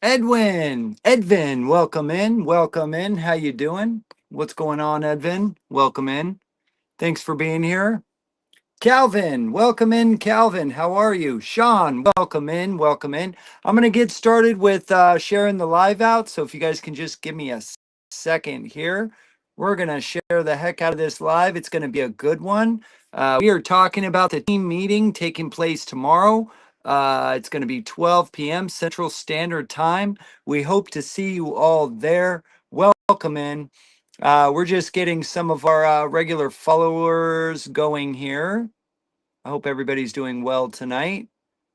Edvin, welcome in. Welcome in. How you doing? What's going on, Edvin? Welcome in. Thanks for being here. Calvin, welcome in, Calvin. How are you? Sean, welcome in. Welcome in. I'm going to get started with sharing the live out. So if you guys can just give me a second here, we're going to share the heck out of this live. It's going to be a good one. We are talking about the team meeting taking place tomorrow. It's going to be 12 p.m. Central Standard Time. We hope to see you all there. Welcome in. We're just getting some of our regular followers going here. I hope everybody's doing well tonight.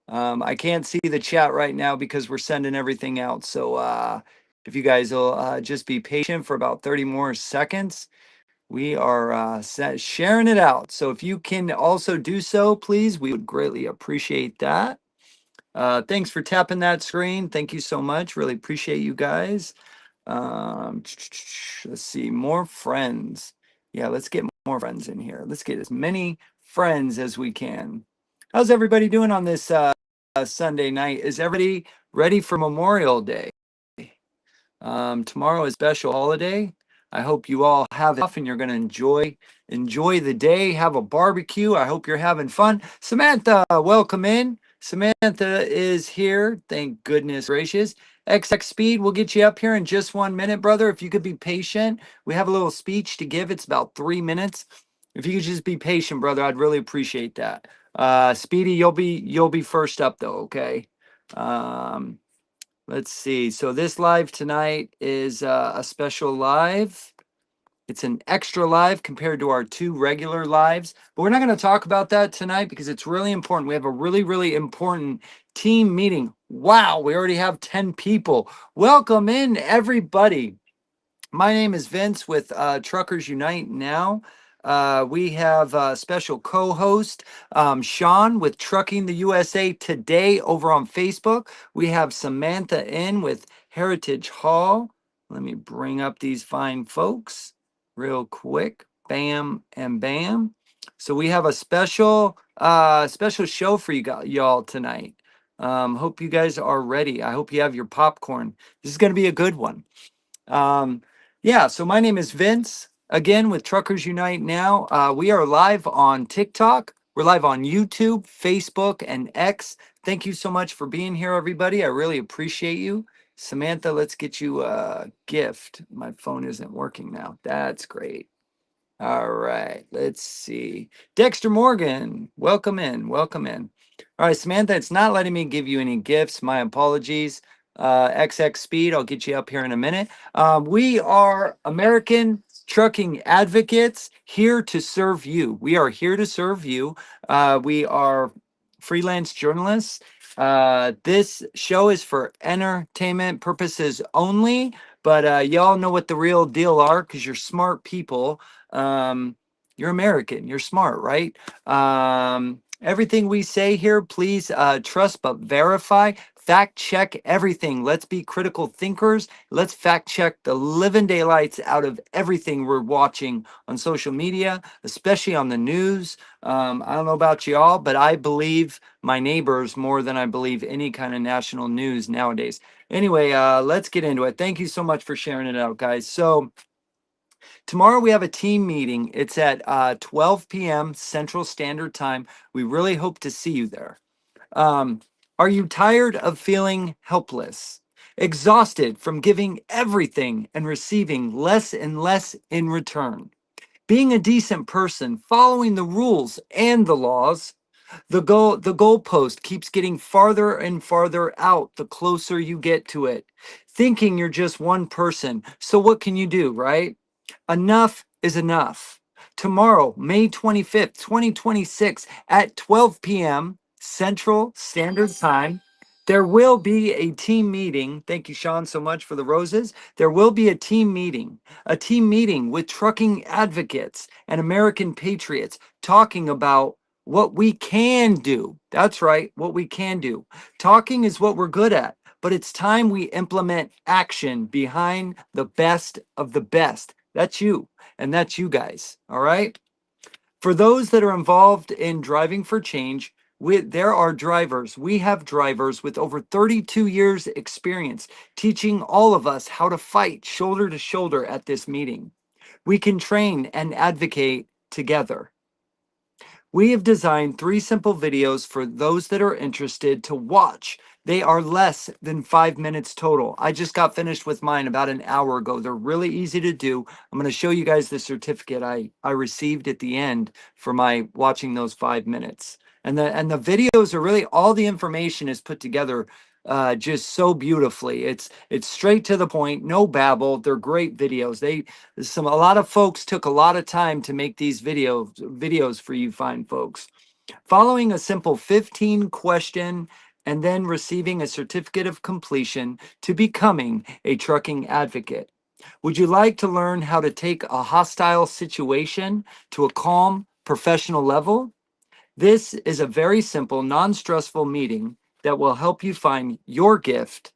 I can't see the chat right now because we're sending everything out. So if you guys will just be patient for about 30 more seconds, we are sharing it out. So if you can also do so, please, we would greatly appreciate that. Thanks for tapping that screen. Thank you so much. Really appreciate you guys. Let's see, more friends. Yeah, let's get more friends in here. Let's get as many friends as we can. How's everybody doing on this Sunday night? Is everybody ready for Memorial Day? Tomorrow is a special holiday. I hope you all have it off and you're going to enjoy the day. Have a barbecue. I hope you're having fun. Samantha, welcome in. Samantha is here. Thank goodness gracious. XX Speed, we'll get you up here in just 1 minute, brother. If you could be patient, we have a little speech to give. It's about 3 minutes. If you could just be patient, brother, I'd really appreciate that. Speedy, you'll be first up though, okay? Let's see. So this live tonight is a special live. It's an extra live compared to our two regular lives, but we're not going to talk about that tonight because it's really important. We have a really, really important team meeting. Wow, we already have 10 people. Welcome in, everybody. My name is Vince with Truckers Unite Now. We have a special co-host, Sean with Trucking the USA Today over on Facebook. We have Samantha in with Heritage Hall. Let me bring up these fine folks real quick. Bam and bam. So we have a special show for y'all tonight. Hope you guys are ready. I hope you have your popcorn. This is going to be a good one. Um, yeah, so my name is Vince, again with Truckers Unite Now. We are live on TikTok. We're live on YouTube, Facebook, and X. Thank you so much for being here, everybody. I really appreciate you. Samantha, let's get you a gift. My phone isn't working now. That's great. All right, let's see. Dexter Morgan, welcome in, welcome in. All right, Samantha, it's not letting me give you any gifts. My apologies. XX Speed, I'll get you up here in a minute. We are American trucking advocates here to serve you. We are here to serve you. We are freelance journalists. This show is for entertainment purposes only, but y'all know what the real deal are because you're smart people. You're American, you're smart, right? Everything we say here, please trust but verify. Fact check everything. Let's be critical thinkers. Let's fact check the living daylights out of everything we're watching on social media, especially on the news. I don't know about y'all, but I believe my neighbors more than I believe any kind of national news nowadays. Anyway, let's get into it. Thank you so much for sharing it out, guys. So, tomorrow we have a team meeting. It's at 12 p.m. Central Standard Time. We really hope to see you there. Um, are you tired of feeling helpless, exhausted from giving everything and receiving less and less in return? Being a decent person, following the rules and the laws, the goalpost keeps getting farther and farther out the closer you get to it. Thinking you're just one person. So what can you do, right? Enough is enough. Tomorrow, May 25th, 2026 at 12 p.m. Central Standard Time, there will be a team meeting. Thank you, Sean, so much for the roses. There will be a team meeting with trucking advocates and American patriots talking about what we can do. That's right, what we can do. Talking is what we're good at, but it's time we implement action behind the best of the best. That's you, and that's you guys, all right? For those that are involved in driving for change, There are drivers. We have drivers with over 32 years experience teaching all of us how to fight shoulder to shoulder at this meeting. We can train and advocate together. We have designed 3 simple videos for those that are interested to watch. They are less than 5 minutes total. I just got finished with mine about an hour ago. They're really easy to do. I'm going to show you guys the certificate I received at the end for my watching those 5 minutes. And the videos are really, all the information is put together just so beautifully. It's straight to the point, no babble. They're great videos. A lot of folks took a lot of time to make these videos for you fine folks. Following a simple 15 question and then receiving a certificate of completion to becoming a trucking advocate. Would you like to learn how to take a hostile situation to a calm, professional level? This is a very simple, non-stressful meeting that will help you find your gift,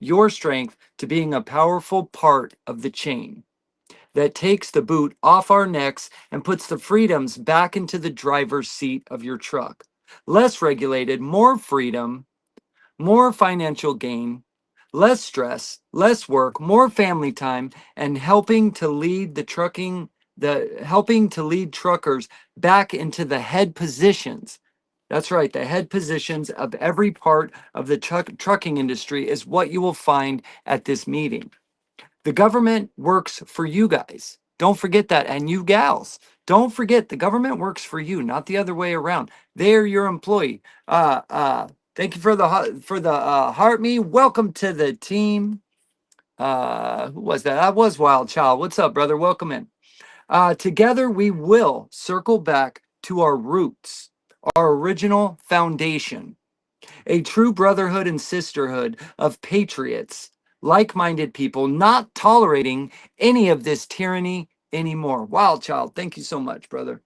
your strength to being a powerful part of the chain that takes the boot off our necks and puts the freedoms back into the driver's seat of your truck. Less regulated, more freedom, more financial gain, less stress, less work, more family time, and helping to lead truckers back into the head positions. That's right, the head positions of every part of the trucking industry is what you will find at this meeting. The government works for you guys. Don't forget that. And you gals, don't forget the government works for you, not the other way around. They're your employee. Thank you for the heart me. Welcome to the team. Who was that? That was Wild Child. What's up, brother? Welcome in. Together we will circle back to our roots, our original foundation, a true brotherhood and sisterhood of patriots, like minded people, not tolerating any of this tyranny anymore. Wild Child, thank you so much, brother.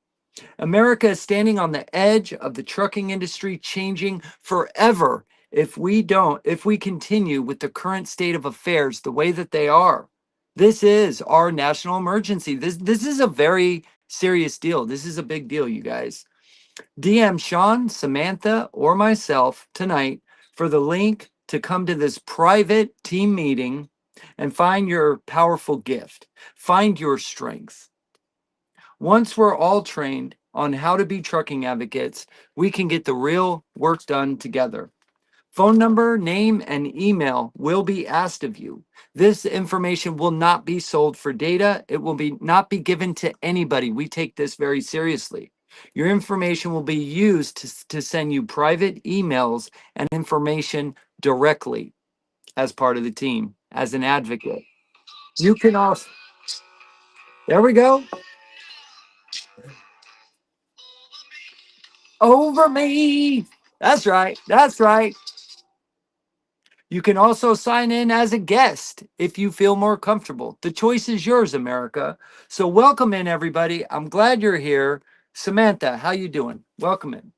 America is standing on the edge of the trucking industry changing forever if we continue with the current state of affairs the way that they are. This is our national emergency. This is a very serious deal. This is a big deal, you guys. DM Sean, Samantha, or myself tonight for the link to come to this private team meeting and find your powerful gift. Find your strength. Once we're all trained on how to be trucking advocates, we can get the real work done together. Phone number, name, and email will be asked of you. This information will not be sold for data. It will not be given to anybody. We take this very seriously. Your information will be used to send you private emails and information directly as part of the team, as an advocate. You can also, there we go. Over me. That's right. That's right. You can also sign in as a guest if you feel more comfortable. The choice is yours, America. So welcome in, everybody. I'm glad you're here. Samantha, how you doing? Welcome in.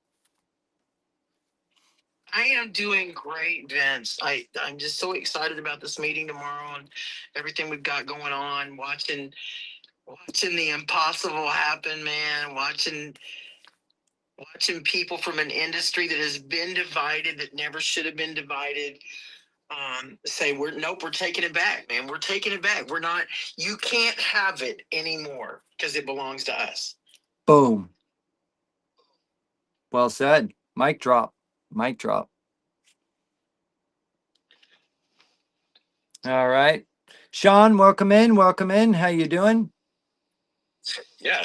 I am doing great, Vince. I'm just so excited about this meeting tomorrow and everything we've got going on. Watching the impossible happen, man. Watching people from an industry that has been divided, that never should have been divided. Say we're taking it back, man. We're taking it back. We're not. You can't have it anymore because it belongs to us. Boom. Well said. Mic drop. Mic drop. All right. Sean, welcome in. Welcome in. How you doing? Yeah,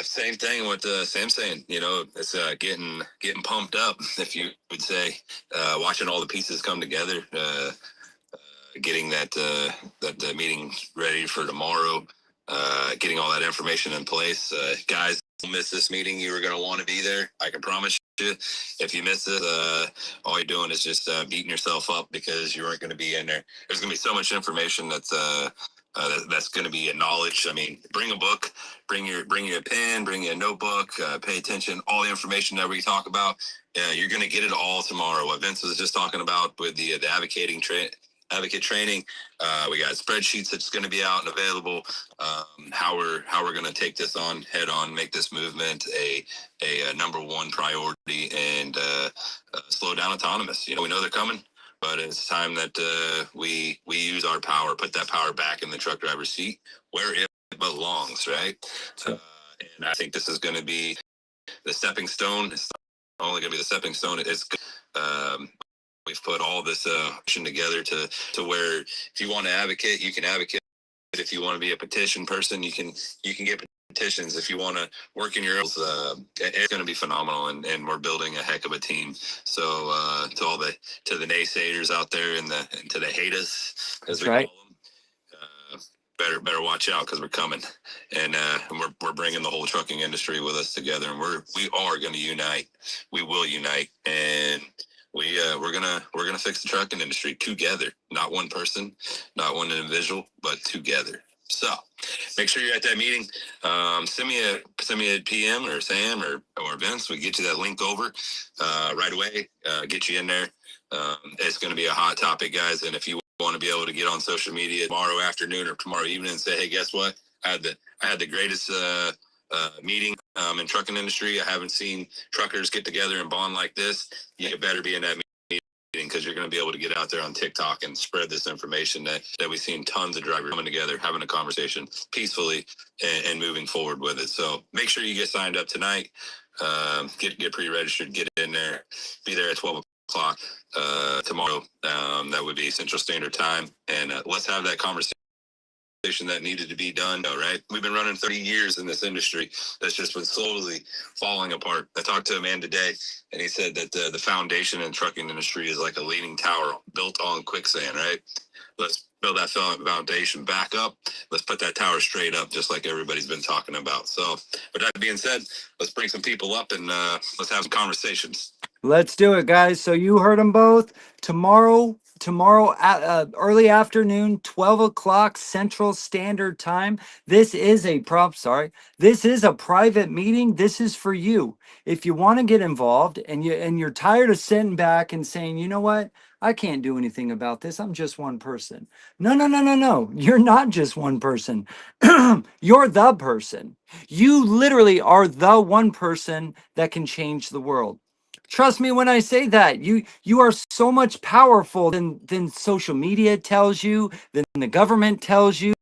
same thing with Sam saying. You know, it's getting pumped up, if you would say. Watching all the pieces come together, getting that meeting ready for tomorrow, getting all that information in place. Guys, don't miss this meeting. You were going to want to be there. I can promise you. If you miss it, all you're doing is just beating yourself up because you weren't going to be in there. There's going to be so much information that's going to be a knowledge. I mean, bring a book, bring your pen, bring your notebook, pay attention. All the information that we talk about, you're going to get it all tomorrow. What Vince was just talking about with the advocating advocate training. We got spreadsheets that's going to be out and available. How we're going to take this on head on, make this movement a number one priority, and slow down autonomous. We know they're coming, but it's time that we use our power, put that power back in the truck driver's seat where it belongs, right? And I think this is going to be the stepping stone. It's not only going to be the stepping stone. Um, we've put all this together to where if you want to advocate, you can advocate. If you want to be a petition person, you can get petitions. If you want to work in your it's going to be phenomenal, and we're building a heck of a team. So to the naysayers out there and to the haters, as we call them, better watch out, because we're coming, and we're bringing the whole trucking industry with us together, and we are going to unite. We will unite, and we're gonna fix the trucking industry together. Not one person, not one individual, but together. So make sure you're at that meeting. Send me a PM, or Sam, or Vince. We get you that link over right away. Get you in there. It's going to be a hot topic, guys. And if you want to be able to get on social media tomorrow afternoon or tomorrow evening and say, hey, guess what? I had the greatest meeting in trucking industry. I haven't seen truckers get together and bond like this. You better be in that meeting, because you're going to be able to get out there on TikTok and spread this information that we've seen tons of drivers coming together, having a conversation peacefully, and moving forward with it. So make sure you get signed up tonight. Get pre-registered, get in there, be there at 12 o'clock tomorrow. That would be Central Standard Time, and let's have that conversation that needed to be done. All right, we've been running 30 years in this industry that's just been slowly falling apart. I talked to a man today, and he said that the foundation in the trucking industry is like a leaning tower built on quicksand. Right, let's build that foundation back up. Let's put that tower straight up, just like everybody's been talking about. So with that being said, let's bring some people up, and let's have some conversations. Let's do it, guys. So you heard them both. Tomorrow, early afternoon, 12 o'clock Central Standard Time. This is a This is a private meeting. This is for you. If you want to get involved, and you're tired of sitting back and saying, you know what? I can't do anything about this. I'm just one person. No, no, no, no, no. You're not just one person. You're the person. You literally are the one person that can change the world. Trust me when I say that. You are so much powerful than social media tells you, than the government tells you,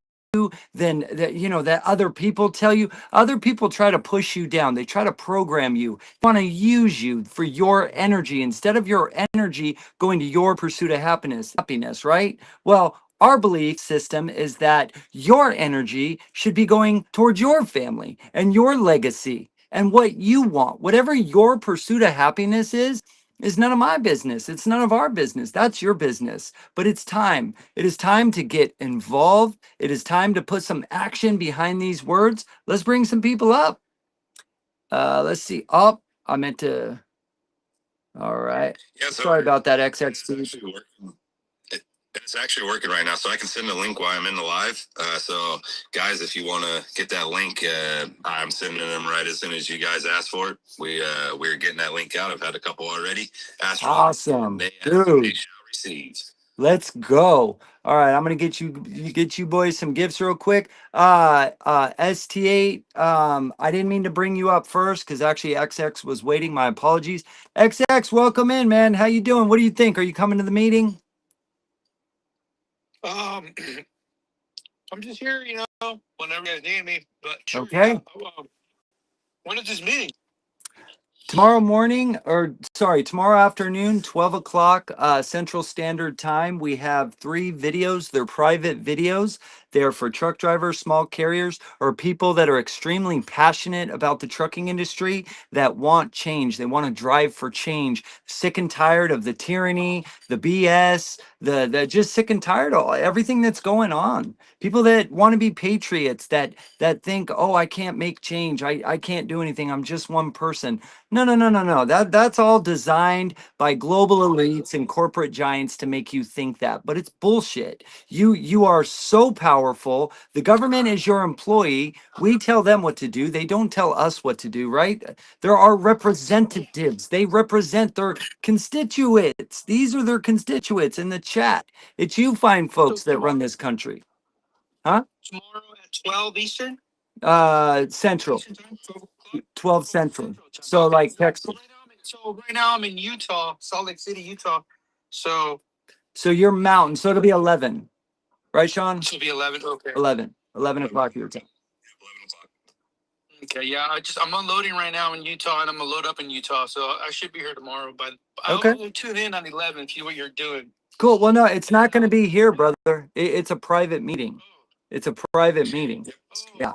than that other people tell you. Other people try to push you down. They try to program you. They want to use you for your energy instead of your energy going to your pursuit of happiness, right? Well, our belief system is that your energy should be going towards your family and your legacy and what you want. Whatever your pursuit of happiness is none of my business. It's none of our business. That's your business. But it's time. It is time to get involved. It is time to put some action behind these words. Let's bring some people up. Let's see. Oh, I meant to. All right. Yeah, so sorry about that, XXT. It's actually working right now, so I can send the link while I'm in the live. So, guys, if you want to get that link, I'm sending them right as soon as you guys ask for it. We're getting that link out. I've had a couple already ask for it. Awesome, They dude. shall receive. Let's go. All right, I'm gonna get you boys some gifts real quick. ST8. I didn't mean to bring you up first because actually XX was waiting. My apologies. XX, welcome in, man. How you doing? What do you think? Are you coming to the meeting? I'm just here, whenever you guys need me. But sure, Okay. yeah. When is this meeting? Tomorrow morning, or sorry, tomorrow afternoon, 12 o'clock Central Standard Time. We have 3 videos. They're private videos. They're for truck drivers, small carriers, or people that are extremely passionate about the trucking industry that want change. They want to drive for change. Sick and tired of the tyranny, the BS, the just sick and tired of everything that's going on. People that want to be patriots, that think, oh, I can't make change. I can't do anything. I'm just one person. No, no, no, no, no. That's all designed by global elites and corporate giants to make you think that. But it's bullshit. You are so powerful. powerful. The government is your employee. We tell them what to do. They don't tell us what to do, right? There are representatives. They represent their constituents. These are their constituents in the chat. It's you fine folks that run this country. Huh? Tomorrow at 12 Eastern? Central, Eastern time? 12 o'clock? 12 Central. Central time. So Okay. like Texas. So right now I'm in Utah, Salt Lake City, Utah. So So you're mountain. So it'll be 11. Right, Sean? this will be 11. Okay. 11 o'clock your time. 11 o'clock. Okay. Yeah. I'm unloading right now in Utah, and I'm gonna load up in Utah. So I should be here tomorrow. But Okay. I'll tune in on 11. See what you're doing. Cool. Well, no, it's not going to be here, brother. It's a private meeting. It's a private meeting. Yeah.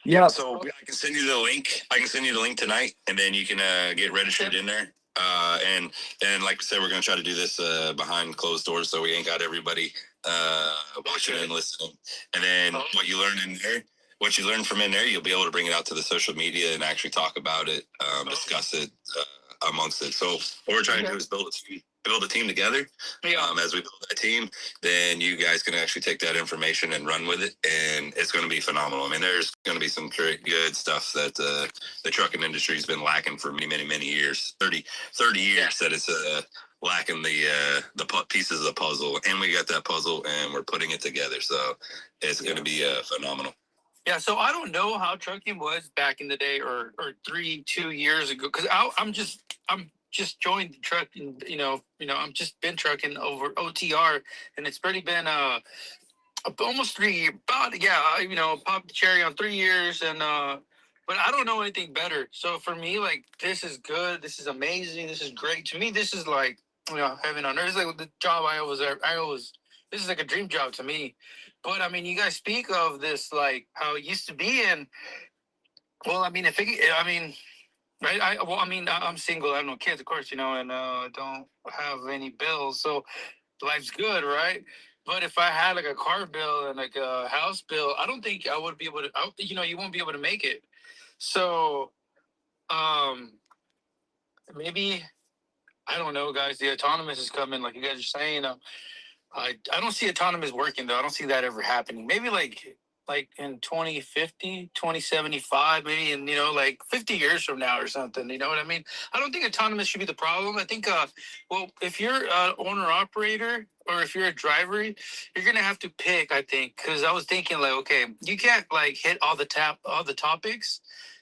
Yeah, Yeah. so I can send you the link. I can send you the link tonight, and then you can get registered in there. And like I said, we're gonna try to do this behind closed doors, so we ain't got everybody watching and listening. And then what you learn from in there, you'll be able to bring it out to the social media and actually talk about it, discuss it amongst it. So what we're trying to do is build a team together. As we build that team, then you guys can actually take that information and run with it, and it's going to be phenomenal. I mean, there's going to be some good stuff that the trucking industry has been lacking for many years. 30 years that it's lacking the pieces of the puzzle, and we got that puzzle, and we're putting it together. So it's going to be phenomenal. Yeah, so I don't know how trucking was back in the day, or 2 years ago, because I'm just joined the truck, and I'm just been trucking over OTR, and it's already been almost 3 years. About, yeah, popped the cherry on 3 years, and but I don't know anything better. So for me, like, this is good. This is amazing. This is great. To me, this is like heaven on earth. It's like the job I always. This is like a dream job to me. But I mean, you guys speak of this like how it used to be, and well, I mean, right? I'm single. I have no kids, of course, and don't have any bills, so life's good, right? But if I had like a car bill and like a house bill, I don't think I would be able to. You won't be able to make it. So, um, maybe I don't know, guys. The autonomous is coming, like you guys are saying. I don't see autonomous working though. I don't see that ever happening. Maybe like in 2050, 2075, maybe in like 50 years from now or something. You know what I mean? I don't think autonomous should be the problem. I think well, if you're an owner operator or if you're a driver, you're gonna have to pick. I think because I was thinking like, okay, you can't like hit all the topics.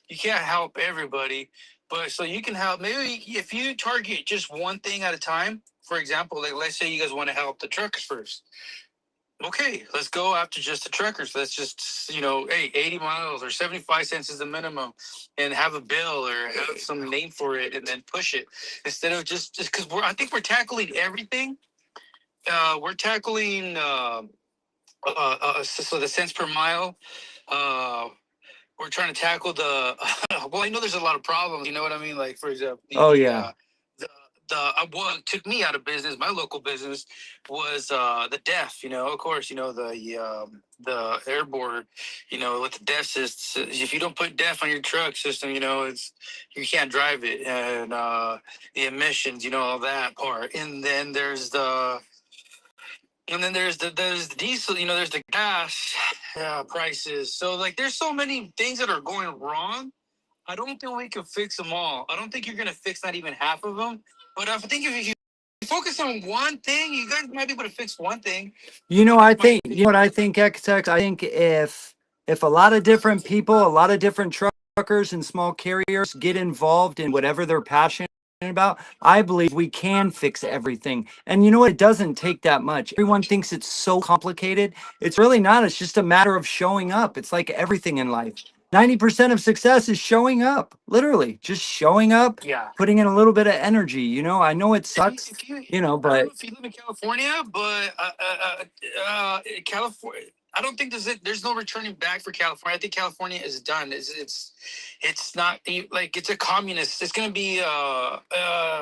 You can't help everybody, but so you can help. Maybe if you target just one thing at a time. For example, like let's say you guys want to help the truckers first. Okay, let's go after just the truckers. Let's just, hey, 80 miles or 75 cents is the minimum, and have a bill or have some name for it, and then push it instead of just because I think we're tackling everything. We're tackling so the cents per mile. Uh, we're trying to tackle the. Well, I know there's a lot of problems. You know what I mean? Like for example, Oh, yeah. What took me out of business, my local business, was the deaf. Of course, the air board, with the deaf system. If you don't put deaf on your truck system, it's you can't drive it, and the emissions, all that part. And then there's the diesel, there's the gas prices. So like, there's so many things that are going wrong. I don't think we can fix them all. I don't think you're gonna fix not even half of them. But I think if you focus on one thing, you guys might be able to fix one thing. I think, what I think, XX, I think if a lot of different people, a lot of different truckers and small carriers get involved in whatever they're passionate about, I believe we can fix everything. And you know what? It doesn't take that much. Everyone thinks it's so complicated. It's really not. It's just a matter of showing up. It's like everything in life. 90% of success is showing up, literally just showing up, Yeah. putting in a little bit of energy. I know it sucks, If you, I but don't know if you live in California, but California, I don't think there's no returning back for California. I think California is done. It's not like it's a communist. It's going to be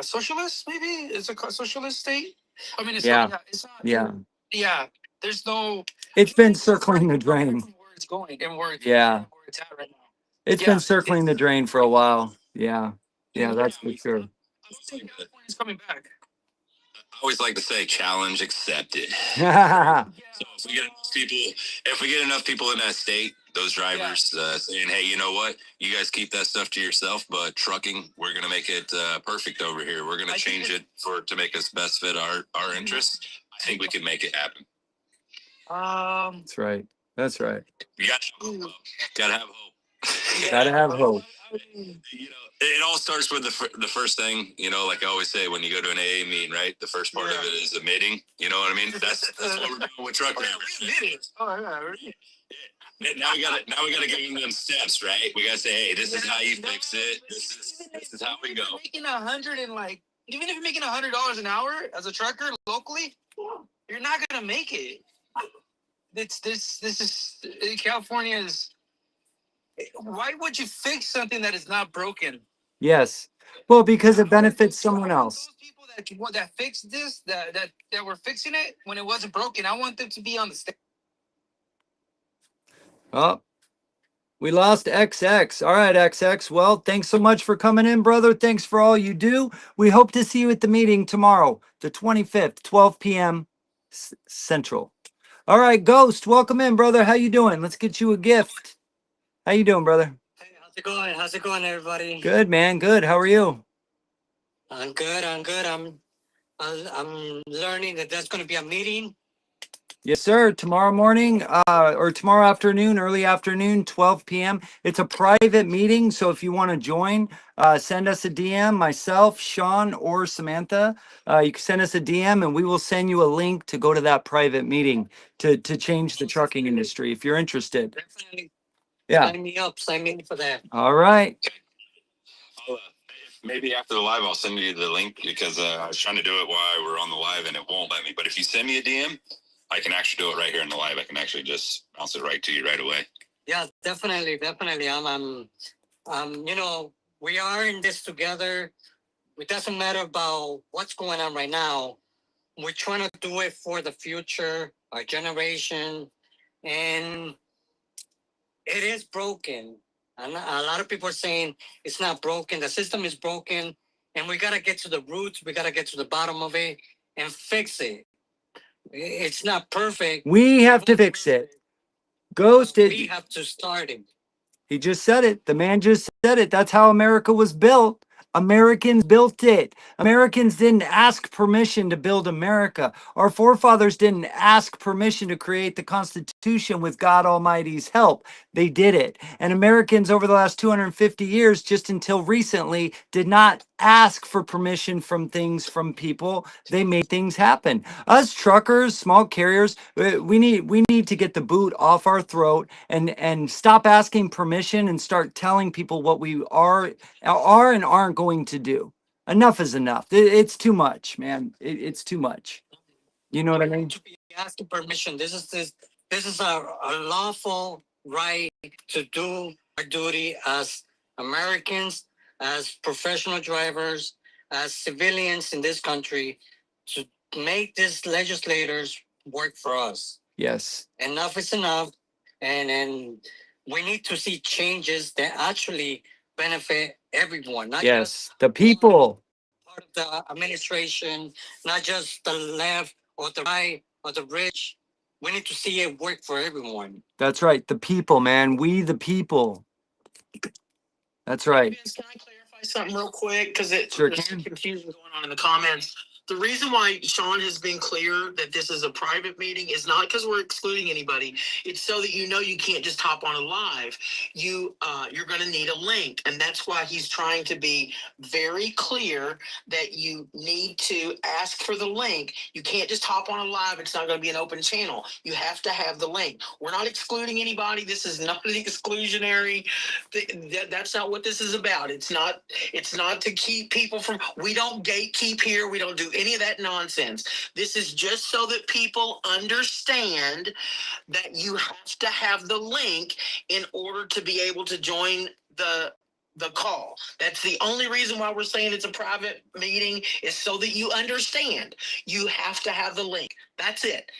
socialist. Maybe it's a socialist state. I mean, yeah, it's not. yeah. Yeah, there's no. It's been circling the drain. Where it's going and where Yeah. it's at right now. It's Yeah, been circling the drain for a while. Yeah. Yeah, that's for sure. I don't think California's coming back. always like to say challenge accepted. So if we get enough people in that state, those drivers saying, hey, you know what? You guys keep that stuff to yourself, but trucking, we're going to make it perfect over here. We're going to change it to make us best fit our interests. I think we can make it happen. That's right. That's right. You got to have hope. Gotta have hope. You know, it all starts with the first thing, you know, like I always say when you go to an AA meeting, right? The first part of it is admitting, you know what I mean? That's what we're doing with truck drivers. Now we gotta give them steps, right? We gotta say, hey, this is how you fix it. This is how we go. Even if you're making $100 an hour as a trucker locally, you're not gonna make it. This is California is. Why would you fix something that is not broken? Yes. Well, because it benefits someone else. Those people that fixed this, that were fixing it when it wasn't broken, I want them to be on the stage. Oh, we lost XX. All right, XX. Well, thanks so much for coming in, brother. Thanks for all you do. We hope to see you at the meeting tomorrow, the 25th, 12 p.m. Central. All right, Ghost, welcome in, brother. How you doing? Let's get you a gift. How you doing, brother? Hey, how's it going? How's it going, everybody? Good, man. Good. How are you? I'm good. I'm learning that there's going to be a meeting. Yes, sir. Tomorrow morning, or tomorrow afternoon, early afternoon, 12 p.m. It's a private meeting, so if you want to join, send us a DM, myself, Sean, or Samantha. You can send us a DM, and we will send you a link to go to that private meeting to change the trucking industry if you're interested. Definitely Yeah. sign me up. Sign me up for that. All right. Maybe after the live, I'll send you the link because I was trying to do it while we're on the live and it won't let me. But if you send me a DM, I can actually do it right here in the live. I can actually just bounce it right to you right away. Yeah, definitely. You know, we are in this together. It doesn't matter about what's going on right now. We're trying to do it for the future, our generation, and it is broken. And a lot of people are saying it's not broken. The system is broken, and we gotta get to the roots. We gotta get to the bottom of it and fix it. It's not perfect. We have to fix it. Ghost, We have to start it. he just said it. The man just said it. That's how America was built. Americans built it. Americans didn't ask permission to build America. Our forefathers didn't ask permission to create the Constitution with God Almighty's help. They did it. And Americans over the last 250 years, just until recently, did not ask for permission from people. They made things happen. Us truckers, small carriers, we need to get the boot off our throat and stop asking permission and start telling people what we are and aren't going to do. Enough is enough. It's too much, man. It's too much. You know what I mean? To be asking permission. This is a lawful right to do our duty as Americans, as professional drivers, as civilians in this country, to make these legislators work for us. Yes. Enough is enough, and we need to see changes that actually benefit everyone, not just the people. part of the administration, not just the left or the right or the rich. We need to see it work for everyone. That's right. The people, man. We the people. That's right. Can I clarify something real quick? Because there's can. confusion going on in the comments. The reason why Sean has been clear that this is a private meeting is not because we're excluding anybody. It's so that you know you can't just hop on a live. You're going to need a link, and that's why he's trying to be very clear that you need to ask for the link. You can't just hop on a live. It's not going to be an open channel. You have to have the link. We're not excluding anybody. This is not an exclusionary. That's not what this is about. It's not to keep people from. We don't gatekeep here. We don't do any of that nonsense. This is just so that people understand that you have to have the link in order to be able to join the call. That's the only reason why we're saying it's a private meeting, is so that you understand you have to have the link. That's it.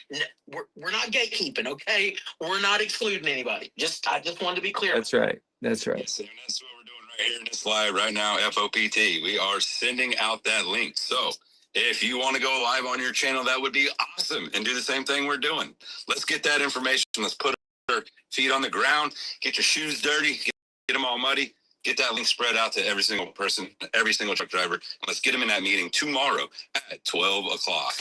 We're not gatekeeping, okay? We're not excluding anybody. I just wanted to be clear. That's right. That's right. Yes, and that's what we're doing right here in this live right now, FOPT. We are sending out that link. So If you want to go live on your channel, that would be awesome, and do the same thing we're doing. Let's get that information. Let's put our feet on the ground, get your shoes dirty, get them all muddy, get that link spread out to every single person, every single truck driver, and let's get them in that meeting tomorrow at 12 o'clock.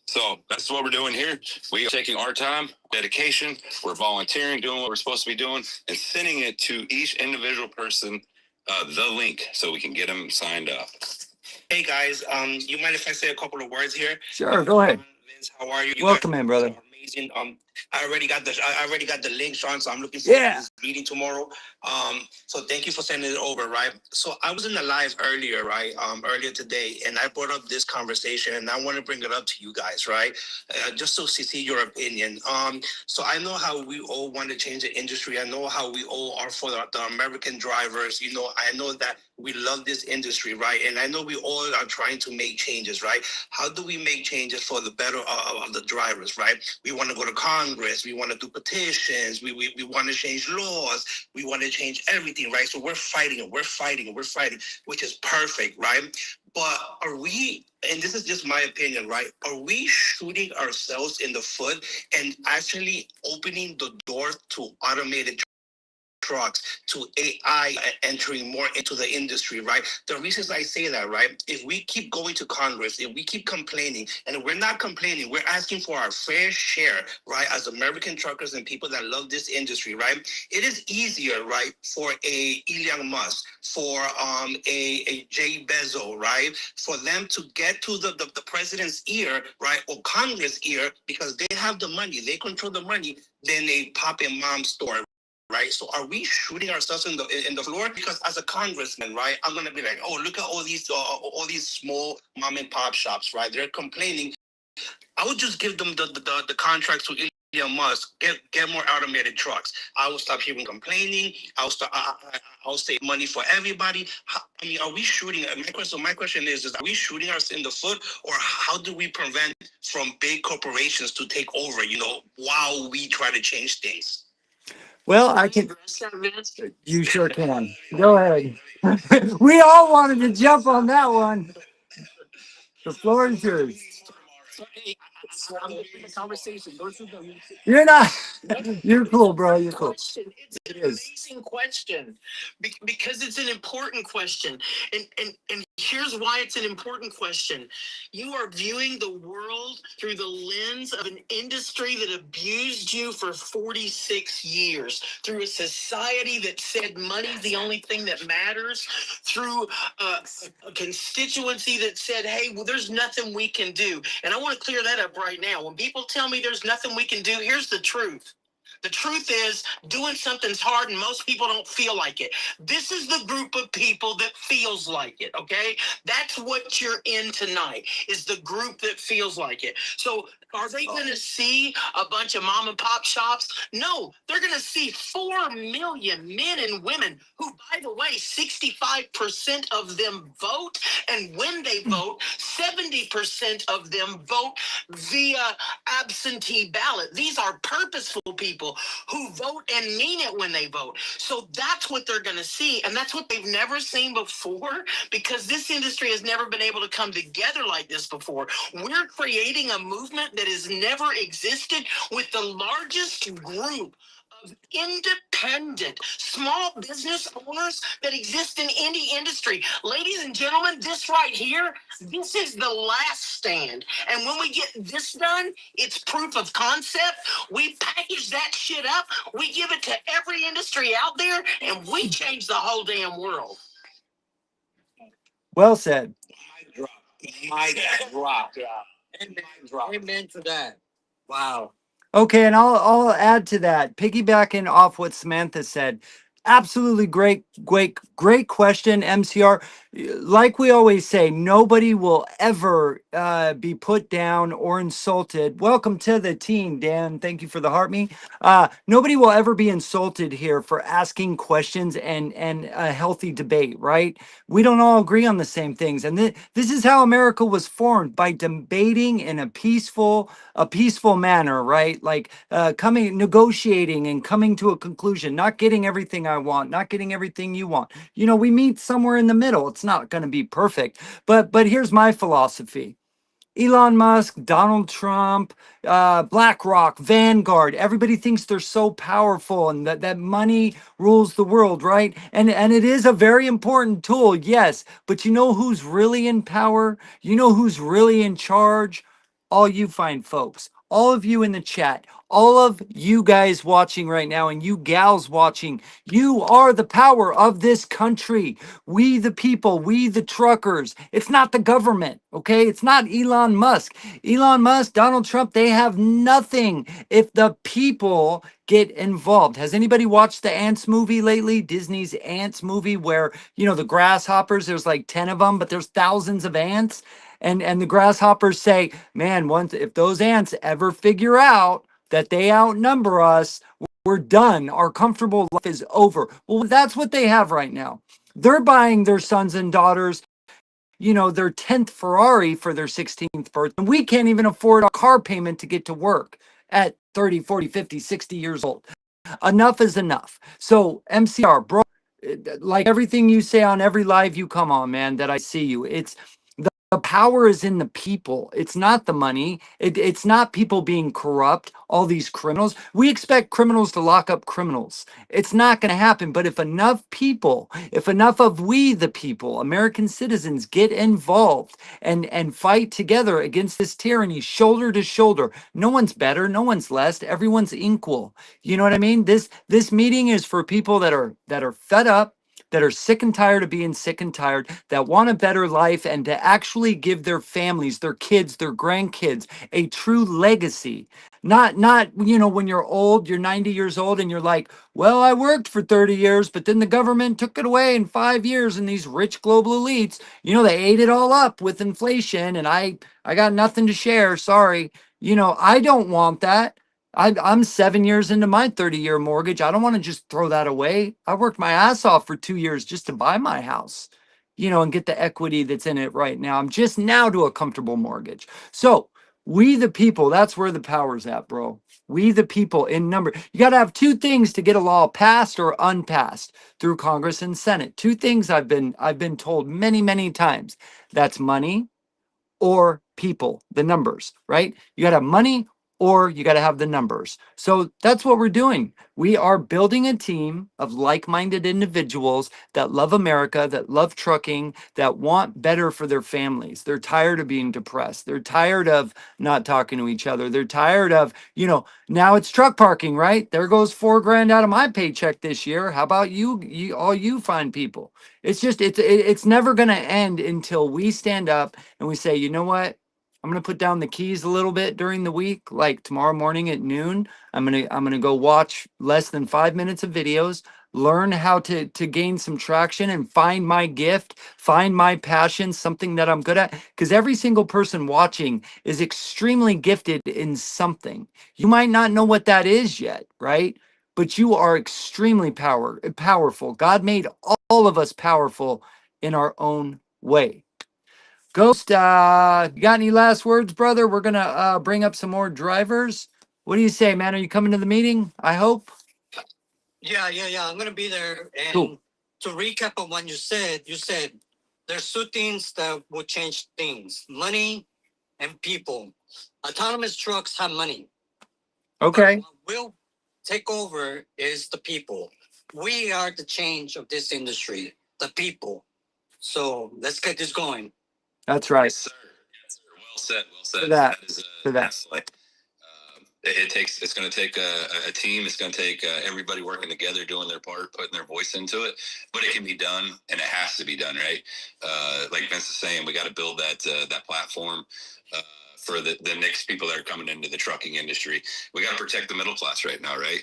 So that's what we're doing here. We are taking our time, dedication, we're volunteering, doing what we're supposed to be doing, and sending it to each individual person, the link, so we can get them signed up. Hey guys, you mind if I say a couple of words here? Sure, go ahead. Vince, how are you? Welcome in, brother. Amazing. I already got the link, Sean. So I'm looking forward to this meeting tomorrow. So thank you for sending it over, right? So I was in the live earlier, right? Earlier today, and I brought up this conversation, and I want to bring it up to you guys, right? Just to see your opinion. So I know how we all want to change the industry. I know how we all are for the American drivers. You know, I know that we love this industry, right? And I know we all are trying to make changes, right? How do we make changes for the better of the drivers, right? We want to go to Congress. We want to do petitions. We want to change laws. We want to change everything, right? So we're fighting and we're fighting and we're fighting, which is perfect, right? But are we, and this is just my opinion, right? Are we shooting ourselves in the foot and actually opening the door to automated trucks, to AI entering more into the industry, right? The reasons I say that, right? If we keep going to Congress, if we keep complaining, and we're not complaining, we're asking for our fair share, right? As American truckers and people that love this industry, right? It is easier, right, for a Elon Musk, for a Jay Bezos, right? For them to get to the president's ear, right, or Congress ear, because they have the money, they control the money, than a pop and mom store, right? So are we shooting ourselves in the floor? Because as a congressman, right, I'm gonna be like, oh, look at all these small mom and pop shops, right? They're complaining. I would just give them the contracts to Elon Musk, get more automated trucks. I will stop hearing complaining. I'll save money for everybody. I mean, are we shooting? My question is are we shooting us in the foot, or how do we prevent from big corporations to take over? You know, while we try to change things. Well, I can. You sure can. Go ahead. We all wanted to jump on that one. The floor is yours. You're not. You're cool, bro. You're cool. It's an amazing question because it's an important question. And here's why it's an important question. You are viewing the world through the lens of an industry that abused you for 46 years, through a society that said money's the only thing that matters, through a constituency that said, hey, well, there's nothing we can do. And I want to clear that up right now. When people tell me there's nothing we can do, here's the truth. The truth is, doing something's hard and most people don't feel like it. This is the group of people that feels like it, okay? That's what you're in tonight, is the group that feels like it. So are they going to see a bunch of mom and pop shops? No, they're going to see 4 million men and women who, by the way, 65% of them vote. And when they vote, 70% of them vote via absentee ballot. These are purposeful people who vote and mean it when they vote. So that's what they're going to see. And that's what they've never seen before, because this industry has never been able to come together like this before. We're creating a movement that has never existed with the largest group of independent small business owners that exist in any industry. Ladies and gentlemen, this right here, this is the last stand. And when we get this done, it's proof of concept. We package that shit up, we give it to every industry out there, and we change the whole damn world. Well said. Mic drop. Amen to that. Wow. Okay, and I'll add to that, piggybacking off what Samantha said. Absolutely great question, MCR. Like we always say, nobody will ever be put down or insulted. Welcome to the team, Dan. Thank you for the heart me. Nobody will ever be insulted here for asking questions and a healthy debate, right? We don't all agree on the same things, and this is how America was formed, by debating in a peaceful manner, right? Like negotiating and coming to a conclusion, not getting everything I want, not getting everything you want. You know, we meet somewhere in the middle. It's not going to be perfect, but here's my philosophy. Elon Musk, Donald Trump, BlackRock, Vanguard. Everybody thinks they're so powerful and that money rules the world, right? And it is a very important tool, yes. But you know who's really in power? You know who's really in charge? All you fine folks, all of you in the chat, all of you guys watching right now, and you gals watching, you are the power of this country. We, the people, we, the truckers. It's not the government, okay? It's not Elon Musk. Elon Musk, Donald Trump, they have nothing if the people get involved. Has anybody watched the Ants movie lately? Disney's Ants movie, where, you know, the grasshoppers, there's like 10 of them, but there's thousands of ants. And the grasshoppers say, man, once if those ants ever figure out that they outnumber us, we're done. Our comfortable life is over. Well, that's what they have right now. They're buying their sons and daughters, you know, their 10th Ferrari for their 16th birthday. And we can't even afford a car payment to get to work at 30, 40, 50, 60 years old. Enough is enough. So, MCR, bro, like everything you say on every live you come on, man, that I see you, it's the power is in the people. It's not the money. It's not people being corrupt, all these criminals. We expect criminals to lock up criminals. It's not going to happen. But if enough people, if enough of we, the people, American citizens, get involved and fight together against this tyranny, shoulder to shoulder, no one's better, no one's less, everyone's equal. You know what I mean? This meeting is for people that are fed up, that are sick and tired of being sick and tired, that want a better life, and to actually give their families, their kids, their grandkids a true legacy. Not, you know, when you're old, you're 90 years old and you're like, well, I worked for 30 years, but then the government took it away in 5 years, and these rich global elites, you know, they ate it all up with inflation, and I got nothing to share. Sorry. You know, I don't want that. I'm 7 years into my 30-year mortgage. I don't want to just throw that away. I worked my ass off for 2 years just to buy my house, you know, and get the equity that's in it right now. I'm just now to a comfortable mortgage. So we the people, that's where the power's at, bro. We the people in number. You got to have two things to get a law passed or unpassed through Congress and Senate. Two things I've been told many, many times. That's money or people, the numbers, right? You got to have money or you got to have the numbers. So that's what we're doing. We are building a team of like-minded individuals that love America, that love trucking, that want better for their families. They're tired of being depressed. They're tired of not talking to each other. They're tired of, you know, now it's truck parking, right? There goes $4,000 out of my paycheck this year. How about you all you fine people? It's just it's never going to end until we stand up and we say, you know what? I'm going to put down the keys a little bit during the week, like tomorrow morning at noon. I'm going to go watch less than 5 minutes of videos, learn how to gain some traction and find my gift, find my passion, something that I'm good at, because every single person watching is extremely gifted in something. You might not know what that is yet, right? But you are extremely powerful. God made all of us powerful in our own way. Ghost, you got any last words, brother? We're gonna bring up some more drivers. What do you say, man? Are you coming to the meeting? I hope. Yeah. I'm gonna be there. And Cool. to recap on what you said there's two things that will change things: money and people. Autonomous trucks have money. Okay. But what will take over is the people. We are the change of this industry, the people. So let's get this going. That's right. Yes, sir. Yes, sir. Well said. Well said. For that. That is For that. excellent. It's going to take a team. It's going to take everybody working together, doing their part, putting their voice into it. But it can be done, and it has to be done, right? Like Vince is saying, we got to build that platform for the next people that are coming into the trucking industry. We got to protect the middle class right now, right?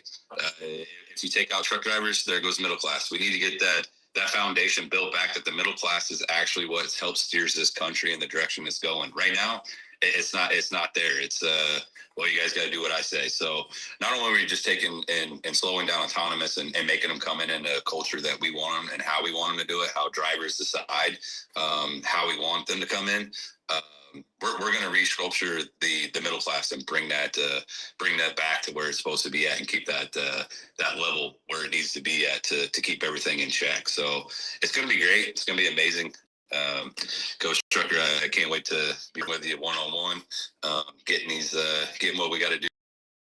If you take out truck drivers, there goes middle class. We need to get that foundation built back, that the middle class is actually what helps steers this country in the direction it's going. Right now, it's not there. It's well, you guys got to do what I say. So not only are we just taking and slowing down autonomous and making them come in a culture that we want them and how we want them to do it, how drivers decide how we want them to come in. We're going to resculpture the middle class and bring that back to where it's supposed to be at, and keep that level where it needs to be at to keep everything in check. So it's going to be great. It's going to be amazing. Coach Trucker, I can't wait to be with you one-on-one, getting what we got to do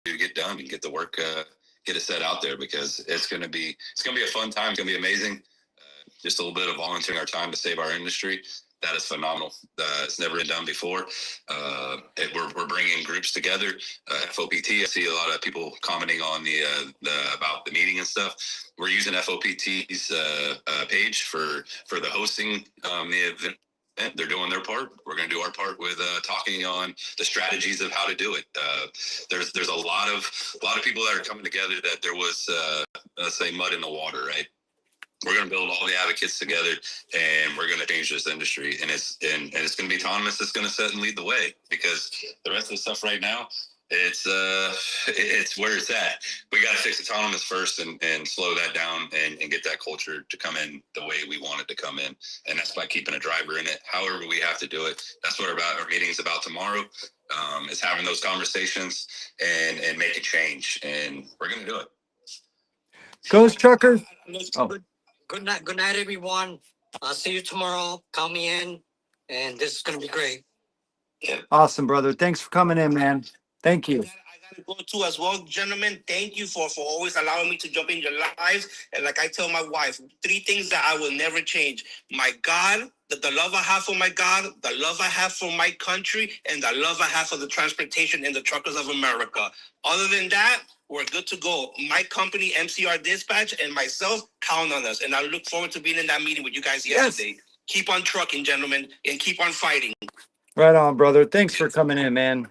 to get done and get the work, get it set out there, because it's going to be a fun time. It's going to be amazing. Just a little bit of volunteering our time to save our industry. That is phenomenal. It's never been done before. We're bringing groups together. FOPT. I see a lot of people commenting on the about the meeting and stuff. We're using FOPT's page for the hosting the event. They're doing their part. We're going to do our part with talking on the strategies of how to do it. There's a lot of people that are coming together that there was let's say mud in the water, right? We're going to build all the advocates together, and we're going to change this industry. And it's going to be autonomous that's going to set and lead the way, because the rest of the stuff right now, it's where it's at. We got to fix autonomous first and slow that down and get that culture to come in the way we want it to come in. And that's by keeping a driver in it. However we have to do it. That's what our meeting's about tomorrow, is having those conversations and making change. And we're going to do it. Coach Trucker. Oh. Good night, everyone. I'll see you tomorrow. Count me in, and this is going to be great. Yeah. Awesome, brother. Thanks for coming in, man. Thank you. I gotta go too as well, gentlemen. Thank you for always allowing me to jump in your lives. And like I tell my wife, 3 things that I will never change: my God, the love I have for my God, the love I have for my country, and the love I have for the transportation and the truckers of America. Other than that, we're good to go. My company, MCR Dispatch, and myself, count on us. And I look forward to being in that meeting with you guys yesterday. Yes. Keep on trucking, gentlemen, and keep on fighting. Right on, brother. Thanks for coming in, man.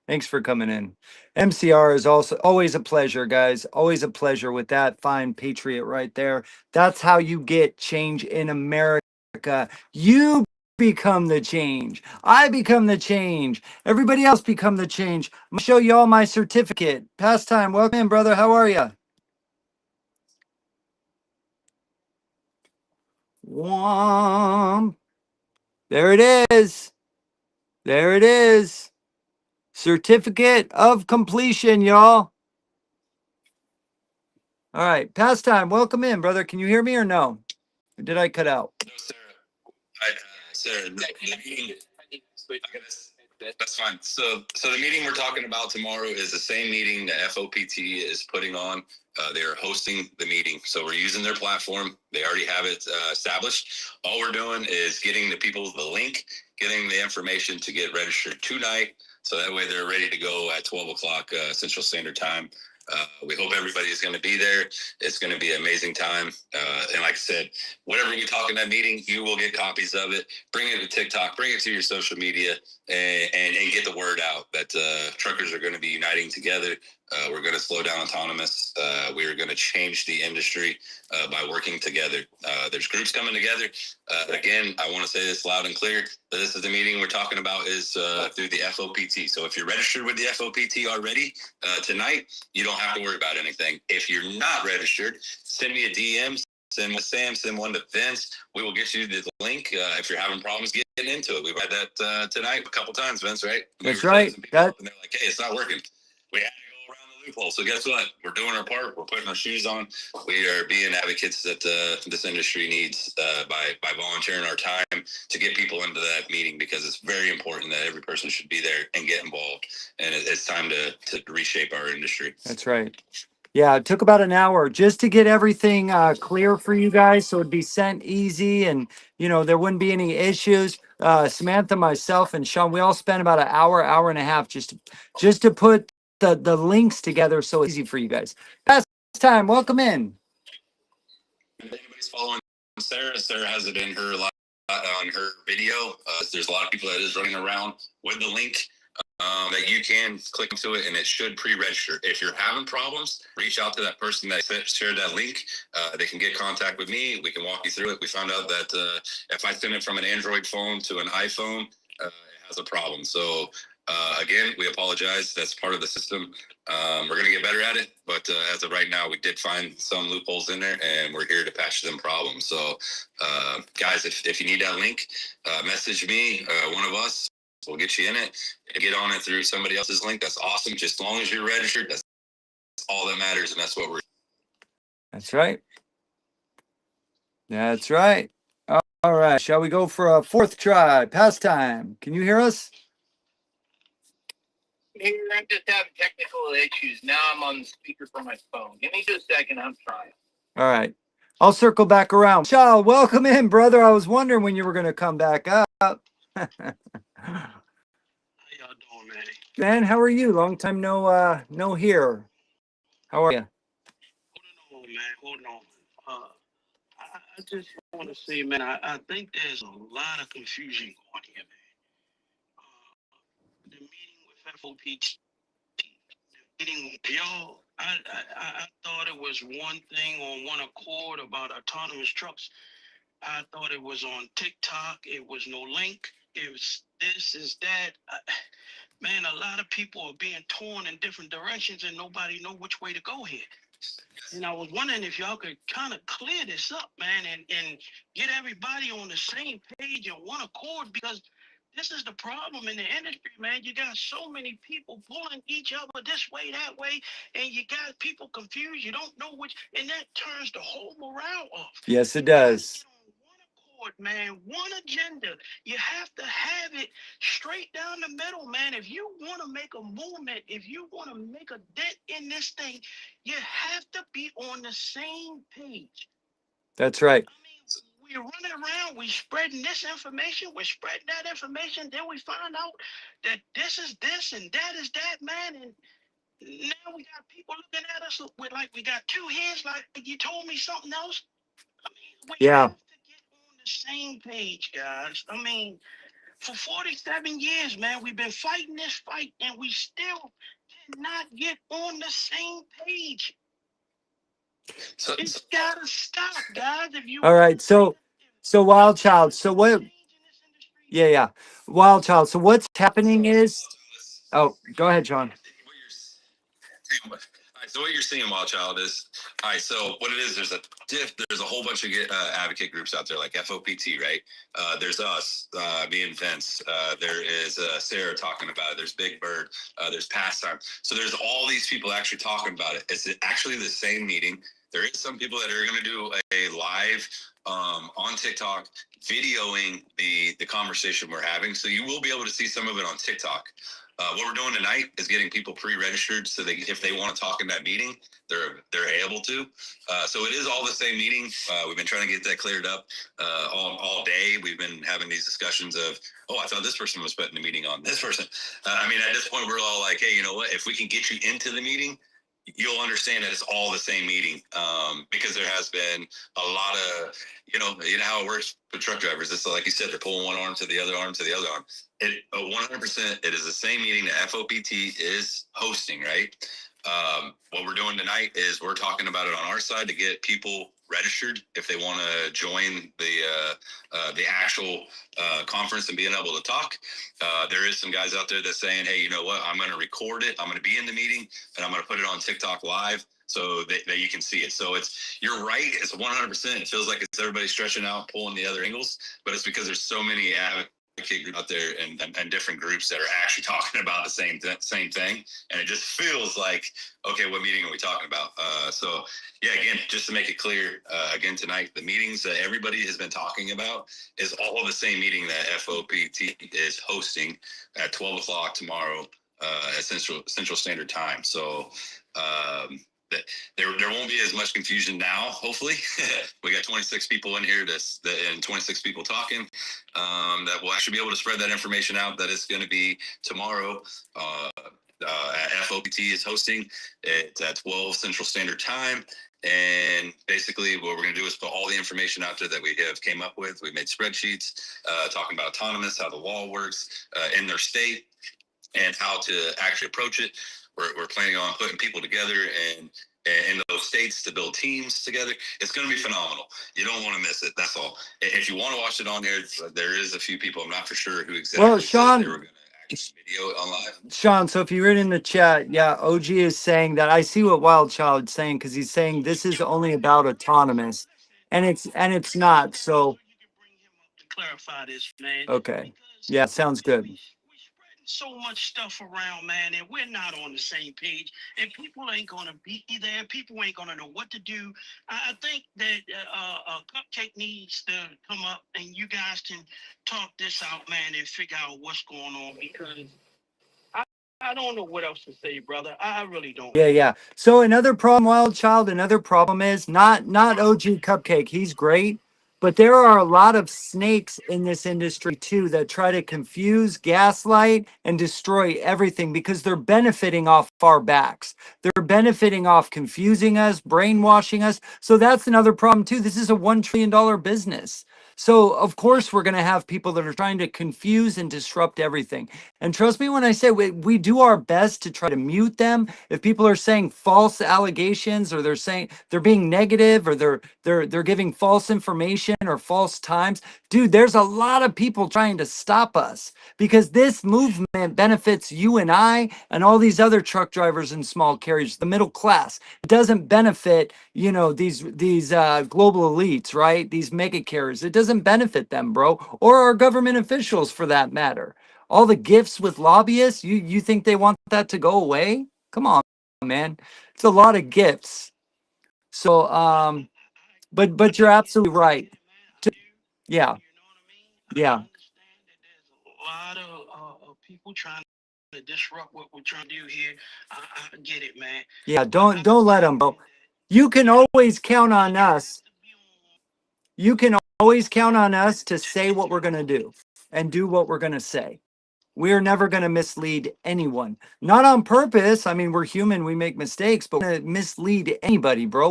Thanks for coming in. MCR is also always a pleasure, guys. Always a pleasure with that fine patriot right there. That's how you get change in America. You become the change. I become the change. Everybody else become the change. I'm going to show you all my certificate. Pastime, welcome in, brother. How are you? There it is. There it is. Certificate of completion, y'all. All right. Pastime, welcome in, brother. Can you hear me or no? Or did I cut out? No, Sarah, the meeting, that's fine. So the meeting we're talking about tomorrow is the same meeting that FOPT is putting on. They are hosting the meeting. So we're using their platform. They already have it established. All we're doing is getting the people the link, getting the information to get registered tonight. So that way they're ready to go at 12 o'clock Central Standard Time. We hope everybody is going to be there. It's going to be an amazing time. And like I said, whatever we talk in that meeting, you will get copies of it. Bring it to TikTok, bring it to your social media, and get the word out that truckers are going to be uniting together. We're going to slow down autonomous. We are going to change the industry by working together. There's groups coming together. Again, I want to say this loud and clear. This is the meeting we're talking about is through the FOPT. So if you're registered with the FOPT already tonight, you don't have to worry about anything. If you're not registered, send me a DM. Send one to Sam, send one to Vince. We will get you the link if you're having problems getting into it. We've had that tonight a couple times, Vince, right? That's right. And they're like, hey, it's not working. We had to go around the loophole. So guess what? We're doing our part. We're putting our shoes on. We are being advocates that this industry needs by volunteering our time to get people into that meeting, because it's very important that every person should be there and get involved. And it's time to reshape our industry. That's right. Yeah, it took about an hour just to get everything clear for you guys, so it'd be sent easy, and there wouldn't be any issues. Samantha, myself, and Sean, we all spent about an hour and a half just to put the links together, so it's easy for you guys. Last time, welcome in. If anybody's following Sarah has it in her on her video. There's a lot of people that is running around with the link. That you can click into it and it should pre-register. If you're having problems, reach out to that person that shared that link. They can get contact with me. We can walk you through it. We found out that if I send it from an Android phone to an iPhone, it has a problem. So again, we apologize. That's part of the system. We're going to get better at it. But as of right now, we did find some loopholes in there, and we're here to patch them problems. So guys, if you need that link, message me, one of us. We'll get you in it and get on it through somebody else's link. That's awesome. Just as long as you're registered, that's all that matters. And that's what we're. That's right. That's right. All right. Shall we go for a fourth try? Pastime. Can you hear us? Here, I'm just having technical issues. Now I'm on the speaker for my phone. Give me just a second. I'm trying. All right. I'll circle back around. Shal, welcome in, brother. I was wondering when you were going to come back up. How y'all doing, man? Man, how are you? Long time no here. How are you? Hold on, man. Hold on. I just want to say, man, I think there's a lot of confusion going here, man. The meeting with FOPT, the meeting with y'all, I thought it was one thing on one accord about autonomous trucks. I thought it was on TikTok. It was no link. It was this, is that. Man, a lot of people are being torn in different directions and nobody know which way to go here. And I was wondering if y'all could kind of clear this up, man, and get everybody on the same page and one accord, because this is the problem in the industry, man. You got so many people pulling each other this way, that way, and you got people confused. You don't know which, and that turns the whole morale off. Yes, it You gotta does. get on one accord, man, one agenda. You have to have it straight down the middle, man. If you want to make a movement, if you want to make a dent in this thing, you have to be on the same page. That's right. I mean, we're running around, we spreading this information, we're spreading that information, then we find out that this is this and that is that, man. And now we got people looking at us with like we got two heads, like you told me something else. I mean, we Yeah. have to get on the same page, guys. I mean, for 47 years, man, we've been fighting this fight and we still cannot get on the same page. So, It's gotta stop, guys. If you All right. So Wild Child. So what? Yeah, yeah. Wild Child. So what's happening is, oh, go ahead, Sean. all right, so what you're seeing, Wild Child, is all right. So what it is, there's a whole bunch of advocate groups out there, like FOPT, right? There's us, me and Vince. There is Sarah talking about it. There's Big Bird. There's Pastime. So there's all these people actually talking about it. It's actually the same meeting. There is some people that are going to do a live on TikTok, videoing the conversation we're having. So you will be able to see some of it on TikTok. What we're doing tonight is getting people pre-registered, so if they want to talk in that meeting, they're able to. So it is all the same meeting. We've been trying to get that cleared up all day. We've been having these discussions of, oh, I thought this person was putting the meeting on this person. I mean, at this point, we're all like, hey, you know what? If we can get you into the meeting, you'll understand that it's all the same meeting, because there has been a lot of, you know how it works for truck drivers. It's like you said, they're pulling one arm to the other arm to the other arm. It 100%. It is the same meeting that FOPT is hosting, right? What we're doing tonight is we're talking about it on our side to get people registered if they want to join the actual conference and being able to talk. There is some guys out there that's saying, hey, you know what? I'm going to record it. I'm going to be in the meeting and I'm going to put it on TikTok live so that you can see it. So you're right. It's 100%. It feels like it's everybody stretching out, pulling the other angles, but it's because there's so many advocate groups out there and different groups that are actually talking about the same thing. And it just feels like, okay, what meeting are we talking about? So yeah, again, just to make it clear, again, tonight, the meetings that everybody has been talking about is all the same meeting that FOPT is hosting at 12 o'clock tomorrow at Central Standard Time. So there won't be as much confusion now, hopefully. We got 26 people in here and 26 people talking, that will actually be able to spread that information out, that it's going to be tomorrow. FOPT is hosting it at 12 Central Standard Time. And basically what we're going to do is put all the information out there that we have came up with. We made spreadsheets talking about autonomous, how the law works in their state, and how to actually approach it. We're planning on putting people together and in those states to build teams together. It's going to be phenomenal. You don't want to miss it. That's all. If you want to watch it on there is a few people. I'm not for sure who exactly. Well, Sean, they were going to actually video it on live. Sean, so if you read in the chat, yeah, OG is saying that I see what Wild Child's saying, because he's saying this is only about autonomous, and it's not. So clarify this, man. okay, yeah, sounds good. We spreading so much stuff around, man, and we're not on the same page, and people ain't gonna be there. People ain't gonna know what to do. I think that Cupcake needs to come up, and you guys can talk this out, man, and figure out what's going on, because I don't know what else to say, brother. I really don't. Yeah, yeah. So another problem, Wild Child, another problem is not OG Cupcake. He's great, but there are a lot of snakes in this industry too that try to confuse, gaslight, and destroy everything because they're benefiting off our backs. They're benefiting off confusing us, brainwashing us. So that's another problem too. This is a $1 trillion business. So of course we're going to have people that are trying to confuse and disrupt everything. And trust me when I say we do our best to try to mute them. If people are saying false allegations, or they're saying they're being negative, or they're giving false information or false times, dude, there's a lot of people trying to stop us because this movement benefits you and I and all these other truck drivers and small carriers, the middle class. It doesn't benefit, you know, these global elites, right? These mega carriers. It doesn't benefit them, bro, or our government officials for that matter. All the gifts with lobbyists, you think they want that to go away? Come on, man. It's a lot of gifts. So but you're absolutely right. To- yeah, yeah. A lot of people trying to disrupt what we're trying to do here. I get it, man. Yeah, I don't let them, bro. You can always count on us. You can always count on us to say what we're going to do and do what we're going to say. We're never going to mislead anyone. Not on purpose. I mean, we're human, we make mistakes, but we're going to mislead anybody, bro.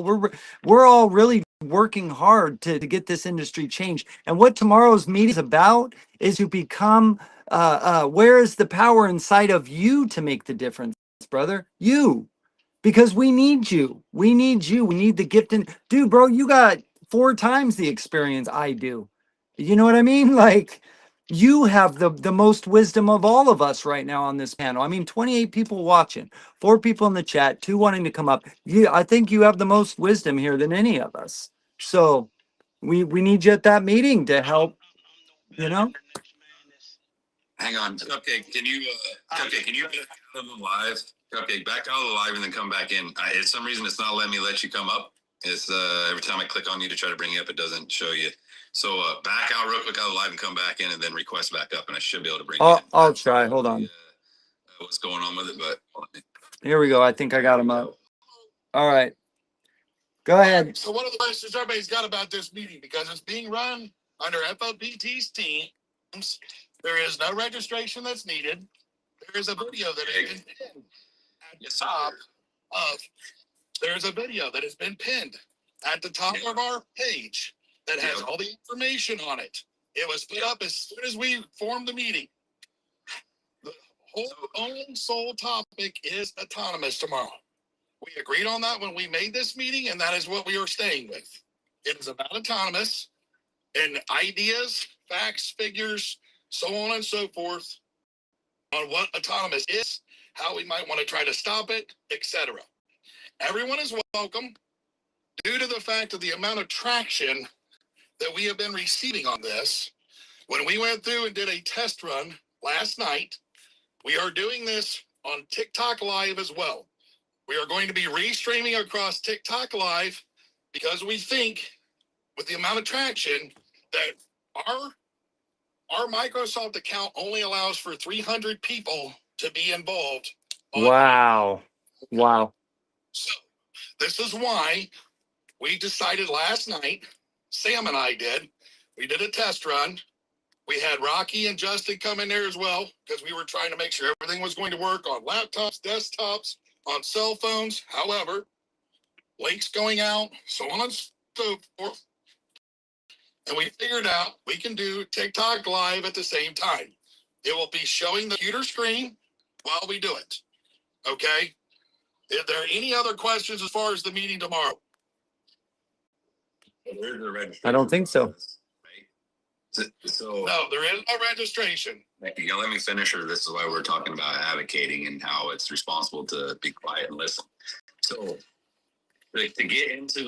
We're all really working hard to get this industry changed. And what tomorrow's meeting is about is to become where is the power inside of you to make the difference, brother? You. Because we need you. We need you. We need the gift. And dude, bro, you got 4 times the experience I do. You know what I mean? Like, you have the most wisdom of all of us right now on this panel. I mean, 28 people watching, 4 people in the chat, 2 wanting to come up. I think you have the most wisdom here than any of us. So we need you at that meeting to help, you know? Hang on, Cupcake. Cupcake, can you back out of the live? Cupcake, back out of the live and then come back in. For some reason, it's not letting me let you come up. It's every time I click on you to try to bring you up, it doesn't show you. So back out real quick out of the live and come back in, and then request back up, and I should be able to bring you in. I'll try. Hold on. What's going on with it? But Here we go. I think I got him up. All right. Go ahead. So one of the questions everybody's got about this meeting, because it's being run under FOPT's teams, there is no registration that's needed. There is a video that has been pinned at the top of. There's a video that has been pinned at the top of our page that has all the information on it. It was put up as soon as we formed the meeting. The whole only sole topic is autonomous tomorrow. We agreed on that when we made this meeting, and that is what we are staying with. It is about autonomous and ideas, facts, figures, so on and so forth on what autonomous is, how we might want to try to stop it, etc. Everyone is welcome due to the fact of the amount of traction that we have been receiving on this. When we went through and did a test run last night, we are doing this on TikTok Live as well. We are going to be restreaming across TikTok Live because we think with the amount of traction that our Microsoft account only allows for 300 people to be involved. Wow. Wow. So this is why we decided last night, Sam and I did, we did a test run. We had Rocky and Justin come in there as well because we were trying to make sure everything was going to work on laptops, desktops, on cell phones. However, links going out, so on and so forth. And we figured out we can do TikTok Live at the same time. It will be showing the computer screen while we do it. Okay? Are there any other questions as far as the meeting tomorrow? I don't think so. So No, there is no registration. you know, let me finish, or this is why we're talking about advocating and how it's responsible to be quiet and listen. So to get into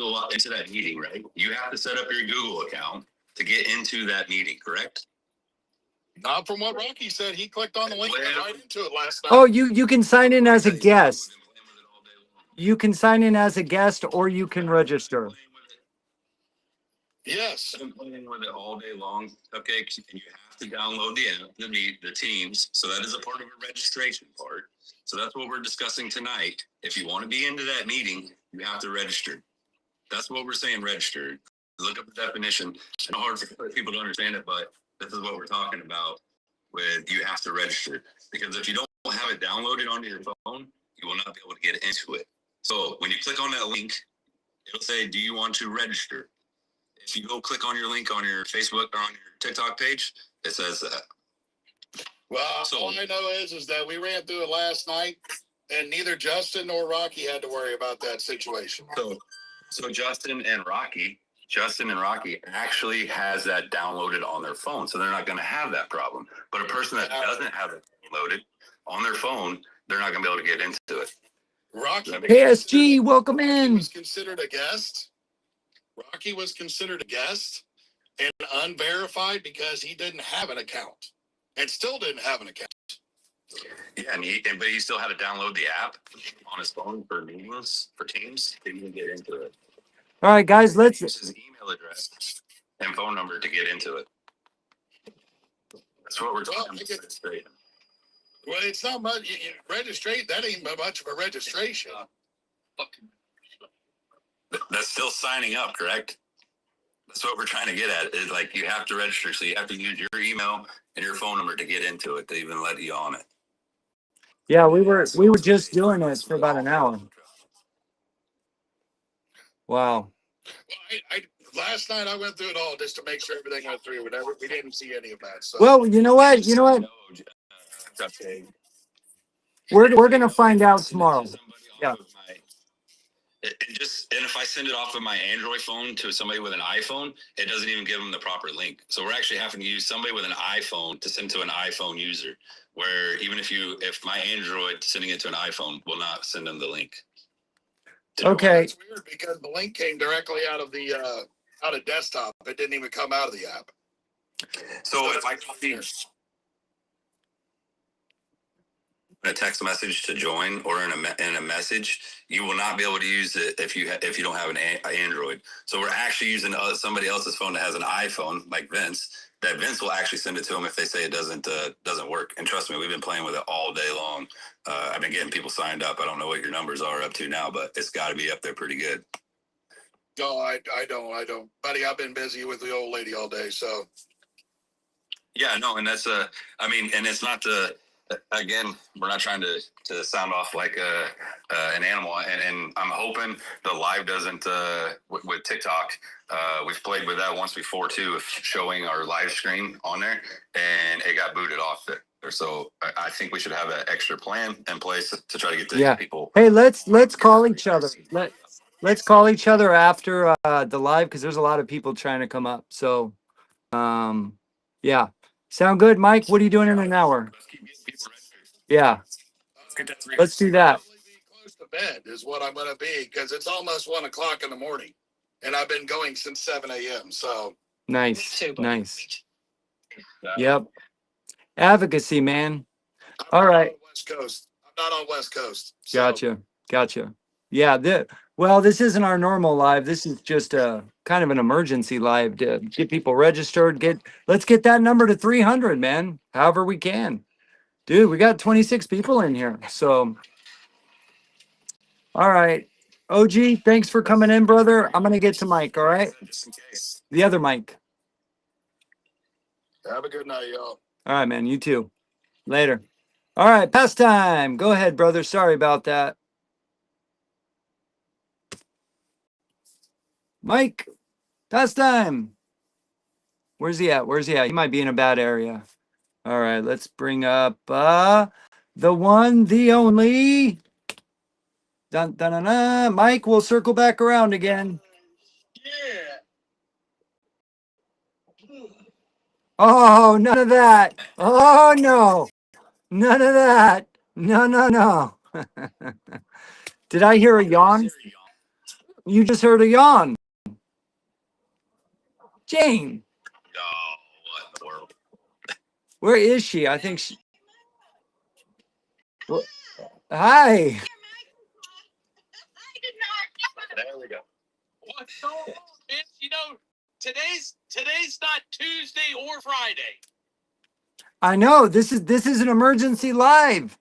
that meeting, right? You have to set up your Google account to get into that meeting, correct? Not from what Rocky said. He clicked on the link and went right into it last night. Oh, you can sign in as a guest. You can sign in as a guest, or you can register. Yes. I've been playing with it all day long. Okay, and you have to download the app, the teams. So that is a part of a registration part. So that's what we're discussing tonight. If you want to be into that meeting, you have to register. That's what we're saying. Register. Look up the definition. It's not hard for people to understand it, but this is what we're talking about. With you have to register, because if you don't have it downloaded onto your phone, you will not be able to get into it. So when you click on that link, it'll say, "Do you want to register?" If you go click on your link on your Facebook or on your TikTok page, it says that. Well, so all I know is that we ran through it last night, and neither Justin nor Rocky had to worry about that situation. So Justin and Rocky actually has that downloaded on their phone, so they're not going to have that problem. But a person that doesn't have it downloaded on their phone, they're not going to be able to get into it. Rocky, PSG, welcome in. Was considered a guest. Rocky was considered a guest and unverified because he didn't have an account, and still didn't have an account. Yeah, but he still had to download the app on his phone for meetings, for Teams. He didn't get into it. All right, guys, let's use his email address and phone number to get into it. That's what we're talking about. Well, it's not much. Registration, that ain't much of a registration. That's still signing up, correct? That's what we're trying to get at. Is like you have to register, so you have to use your email and your phone number to get into it to even let you on it. Yeah, we were just doing this for about an hour. Wow. Well, last night I went through it all just to make sure everything went through. Whatever, we didn't see any of that. So. Well, you know what? We're gonna find out tomorrow. Yeah. And if I send it off of my Android phone to somebody with an iPhone, it doesn't even give them the proper link. So we're actually having to use somebody with an iPhone to send to an iPhone user. Where even if my Android sending it to an iPhone will not send them the link. Okay. Well, that's weird because the link came directly out of desktop. It didn't even come out of the app. So if I copy a text message to join or in a message, you will not be able to use it if you don't have an Android. So we're actually using somebody else's phone that has an iPhone, like Vince. That Vince will actually send it to them if they say it doesn't work. And trust me, we've been playing with it all day long. I've been getting people signed up. I don't know what your numbers are up to now, but it's got to be up there pretty good. No, I don't, buddy. I've been busy with the old lady all day, so. Yeah, no, and that's and it's not again, we're not trying to sound off like an animal, and I'm hoping the live doesn't with TikTok. We've played with that once before too, of showing our live screen on there, and it got booted off there. So I think we should have an extra plan in place to try to get the people. Hey, let's call each other. Let's call each other after the live, because there's a lot of people trying to come up. So, yeah, sound good, Mike? What are you doing in an hour? Yeah, let's do that. Close to bed is what I'm going to be, because it's almost 1 o'clock in the morning, and I've been going since 7 a.m. So nice, nice. Yep, advocacy, man. All right. West Coast. I'm not on West Coast. So. Gotcha. Yeah. Well, this isn't our normal live. This is just a kind of an emergency live to get people registered. Let's get that number to 300, man. However we can. Dude, we got 26 people in here. So, all right. OG, thanks for coming in, brother. I'm going to get to Mike, all right? The other Mike. Have a good night, y'all. All right, man. You too. Later. All right, pastime. Go ahead, brother. Sorry about that. Mike, pastime. Where's he at? He might be in a bad area. All right, let's bring up the one, the only. Dun, dun, dun, dun. Mike, we'll circle back around again. Yeah. Oh, none of that. Oh, no. None of that. No. Did I hear a yawn? You just heard a yawn. Jane. Oh, what in the world? Where is she? I think she. Well, hi. There we go. What's going on, bitch? You know, today's not Tuesday or Friday. I know this is an emergency live.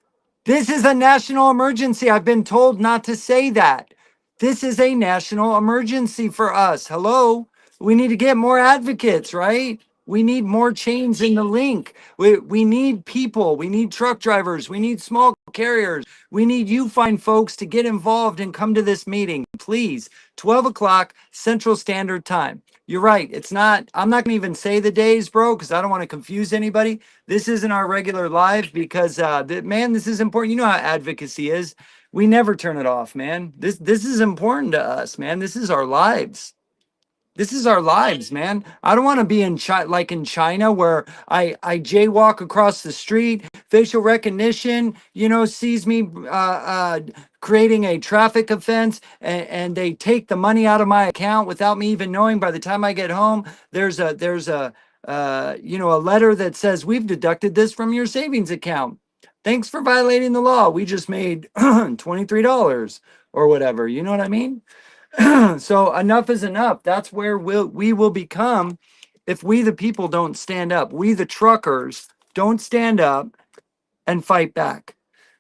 This is a national emergency. I've been told not to say that. This is a national emergency for us. Hello? We need to get more advocates, right? We need more chains in the link. We need people. We need truck drivers. We need small carriers. We need you fine folks to get involved and come to this meeting. Please, 12 o'clock Central Standard Time. You're right. It's not, I'm not going to even say the days, bro, because I don't want to confuse anybody. This isn't our regular live because, man, this is important. You know how advocacy is. We never turn it off, man. This is important to us, man. This is our lives. This is our lives, man. I don't want to be in China, like in China, where I jaywalk across the street, facial recognition, sees me creating a traffic offense, and they take the money out of my account without me even knowing. By the time I get home, there's a letter that says we've deducted this from your savings account. Thanks for violating the law. We just made $23 or whatever. You know what I mean? So enough is enough. That's where we will become if we the people don't stand up. We the truckers don't stand up and fight back.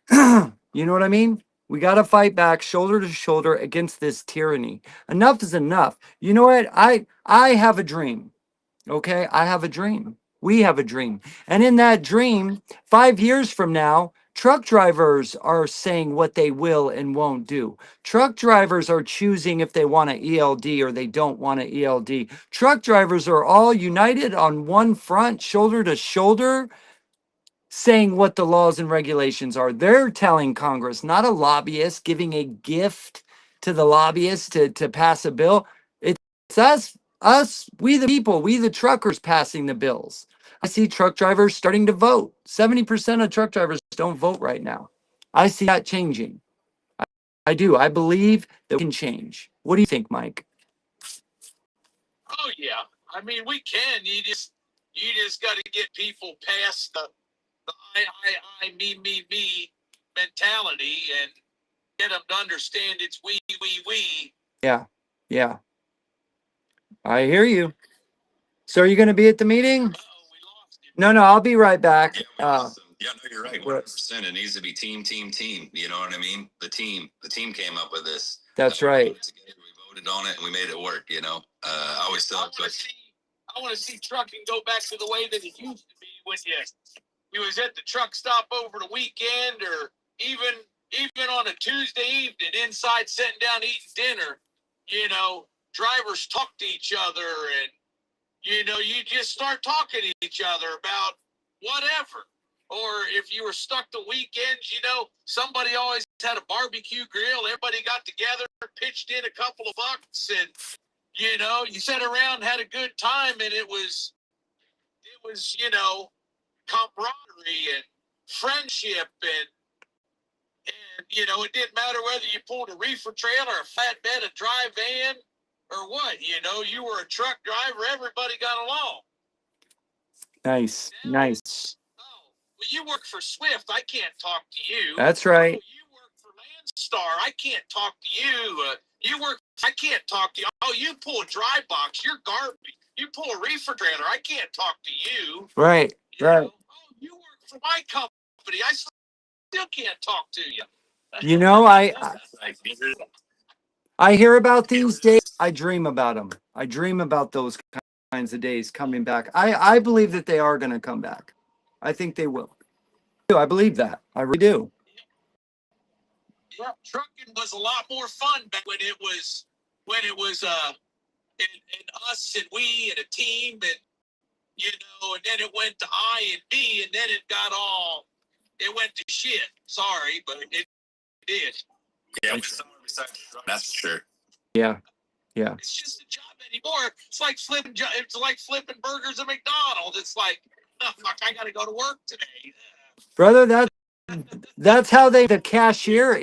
You know what I mean? We got to fight back shoulder to shoulder against this tyranny. Enough is enough. You know what? I have a dream. Okay? I have a dream. We have a dream. And in that dream, 5 years from now, truck drivers are saying what they will and won't do. Truck drivers are choosing if they want an ELD or they don't want an ELD. Truck drivers are all united on one front, shoulder to shoulder, saying what the laws and regulations are. They're telling Congress, not a lobbyist giving a gift to the lobbyist to pass a bill. It's us, we the people, we the truckers passing the bills. I see truck drivers starting to vote. 70% of truck drivers don't vote right now. I see that changing. I do. I believe that we can change. What do you think, Mike? Oh yeah, I mean we can. You just got to get people past the me mentality and get them to understand it's we. Yeah. Yeah. I hear you. So are you going to be at the meeting? We lost it. No, I'll be right back. Yeah, awesome. Yeah, no, you're right. 100%. It needs to be team. You know what I mean? The team came up with this. That's right. We voted on it and we made it work. I always thought, I want to see trucking go back to the way that it used to be when you was at the truck stop over the weekend or even on a Tuesday evening inside sitting down eating dinner. Drivers talk to each other and you just start talking to each other about whatever. Or if you were stuck the weekends, somebody always had a barbecue grill. Everybody got together, pitched in a couple of bucks, and you sat around, had a good time, and it was camaraderie and friendship and it didn't matter whether you pulled a reefer trailer, a flatbed, a dry van, or what. You were a truck driver. Everybody got along. Nice. Oh, well, you work for Swift. I can't talk to you. That's right. Oh, you work for Landstar. I can't talk to you. I can't talk to you. Oh, you pull a dry box. You're garbage. You pull a reefer trailer. I can't talk to you. Right. Oh, you work for my company. I still can't talk to you. I hear about these days. I dream about them. I dream about those kinds of days coming back. I believe that they are going to come back. I think they will. I believe that. I really do. Yeah, trucking was a lot more fun back when it was and us and we and a team and and then it went to I and B and then it went to shit. Sorry, but it did. Yeah, that's for sure. Yeah. It's just a job anymore. It's like flipping burgers at McDonald's. It's like, oh, fuck, I gotta go to work today. Brother, that's how the cashier,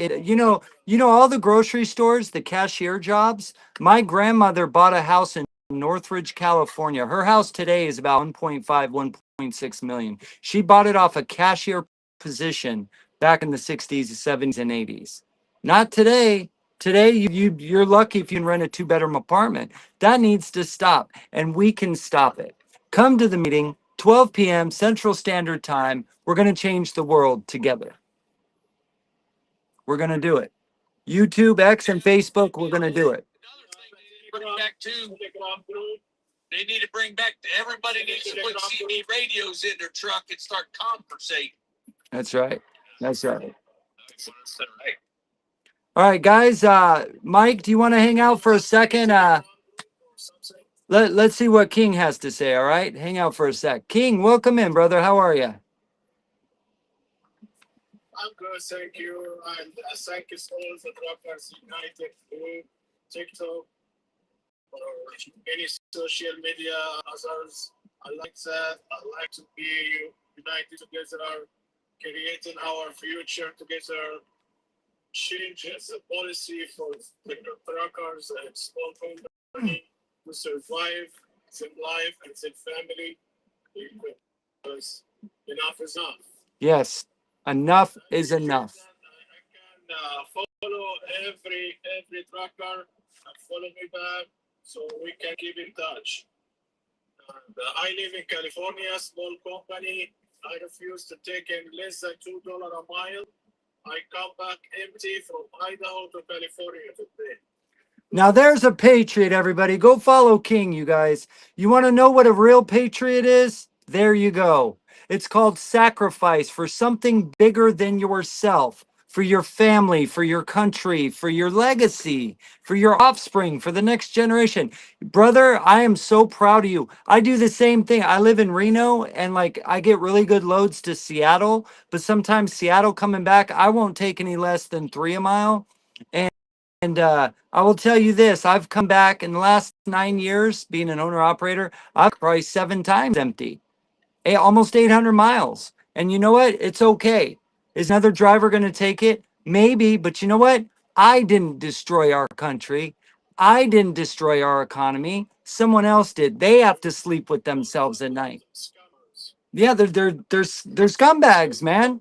all the grocery stores, the cashier jobs. My grandmother bought a house in Northridge, California. Her house today is about 1.5, 1.6 million. She bought it off a cashier position back in the 60s, 70s, and 80s. Not today. Today, you're lucky if you can rent a two-bedroom apartment. That needs to stop, and we can stop it. Come to the meeting, 12 p.m. Central Standard Time. We're going to change the world together. We're going to do it. YouTube, X, and Facebook, we're going to do it. Bring back too. They need to bring back. Everybody needs to put CB radios in their truck and start conversating. That's right. That's right. All right, guys. Mike, do you want to hang out for a second? Let's see what King has to say. All right, hang out for a sec. King, welcome in, brother. How are you? I'm good, thank you. And thank you so much for Truckers United group, TikTok, or any social media others. I like that. I like to be united together, creating our future together, changing the policy for the truckers and small company to survive their life and their family, because enough is enough. Yes, enough is enough. I can follow every tracker and follow me back so we can keep in touch. And I live in California, small company. I refuse to take in less than $2 a mile. I come back empty from Idaho to California today. Now there's a patriot, everybody. Go follow King, you guys. You want to know what a real patriot is? There you go. It's called sacrifice for something bigger than yourself, for your family, for your country, for your legacy, for your offspring, for the next generation. Brother, I am so proud of you. I do the same thing. I live in Reno and like I get really good loads to Seattle, but sometimes Seattle coming back, I won't take any less than 3 a mile. And I will tell you this, I've come back in the last 9 years being an owner operator, I've probably 7 times empty, almost 800 miles. And you know what? It's okay. Is another driver going to take it? Maybe. But you know what? I didn't destroy our country. I didn't destroy our economy. Someone else did. They have to sleep with themselves at night. Yeah, they're scumbags, man.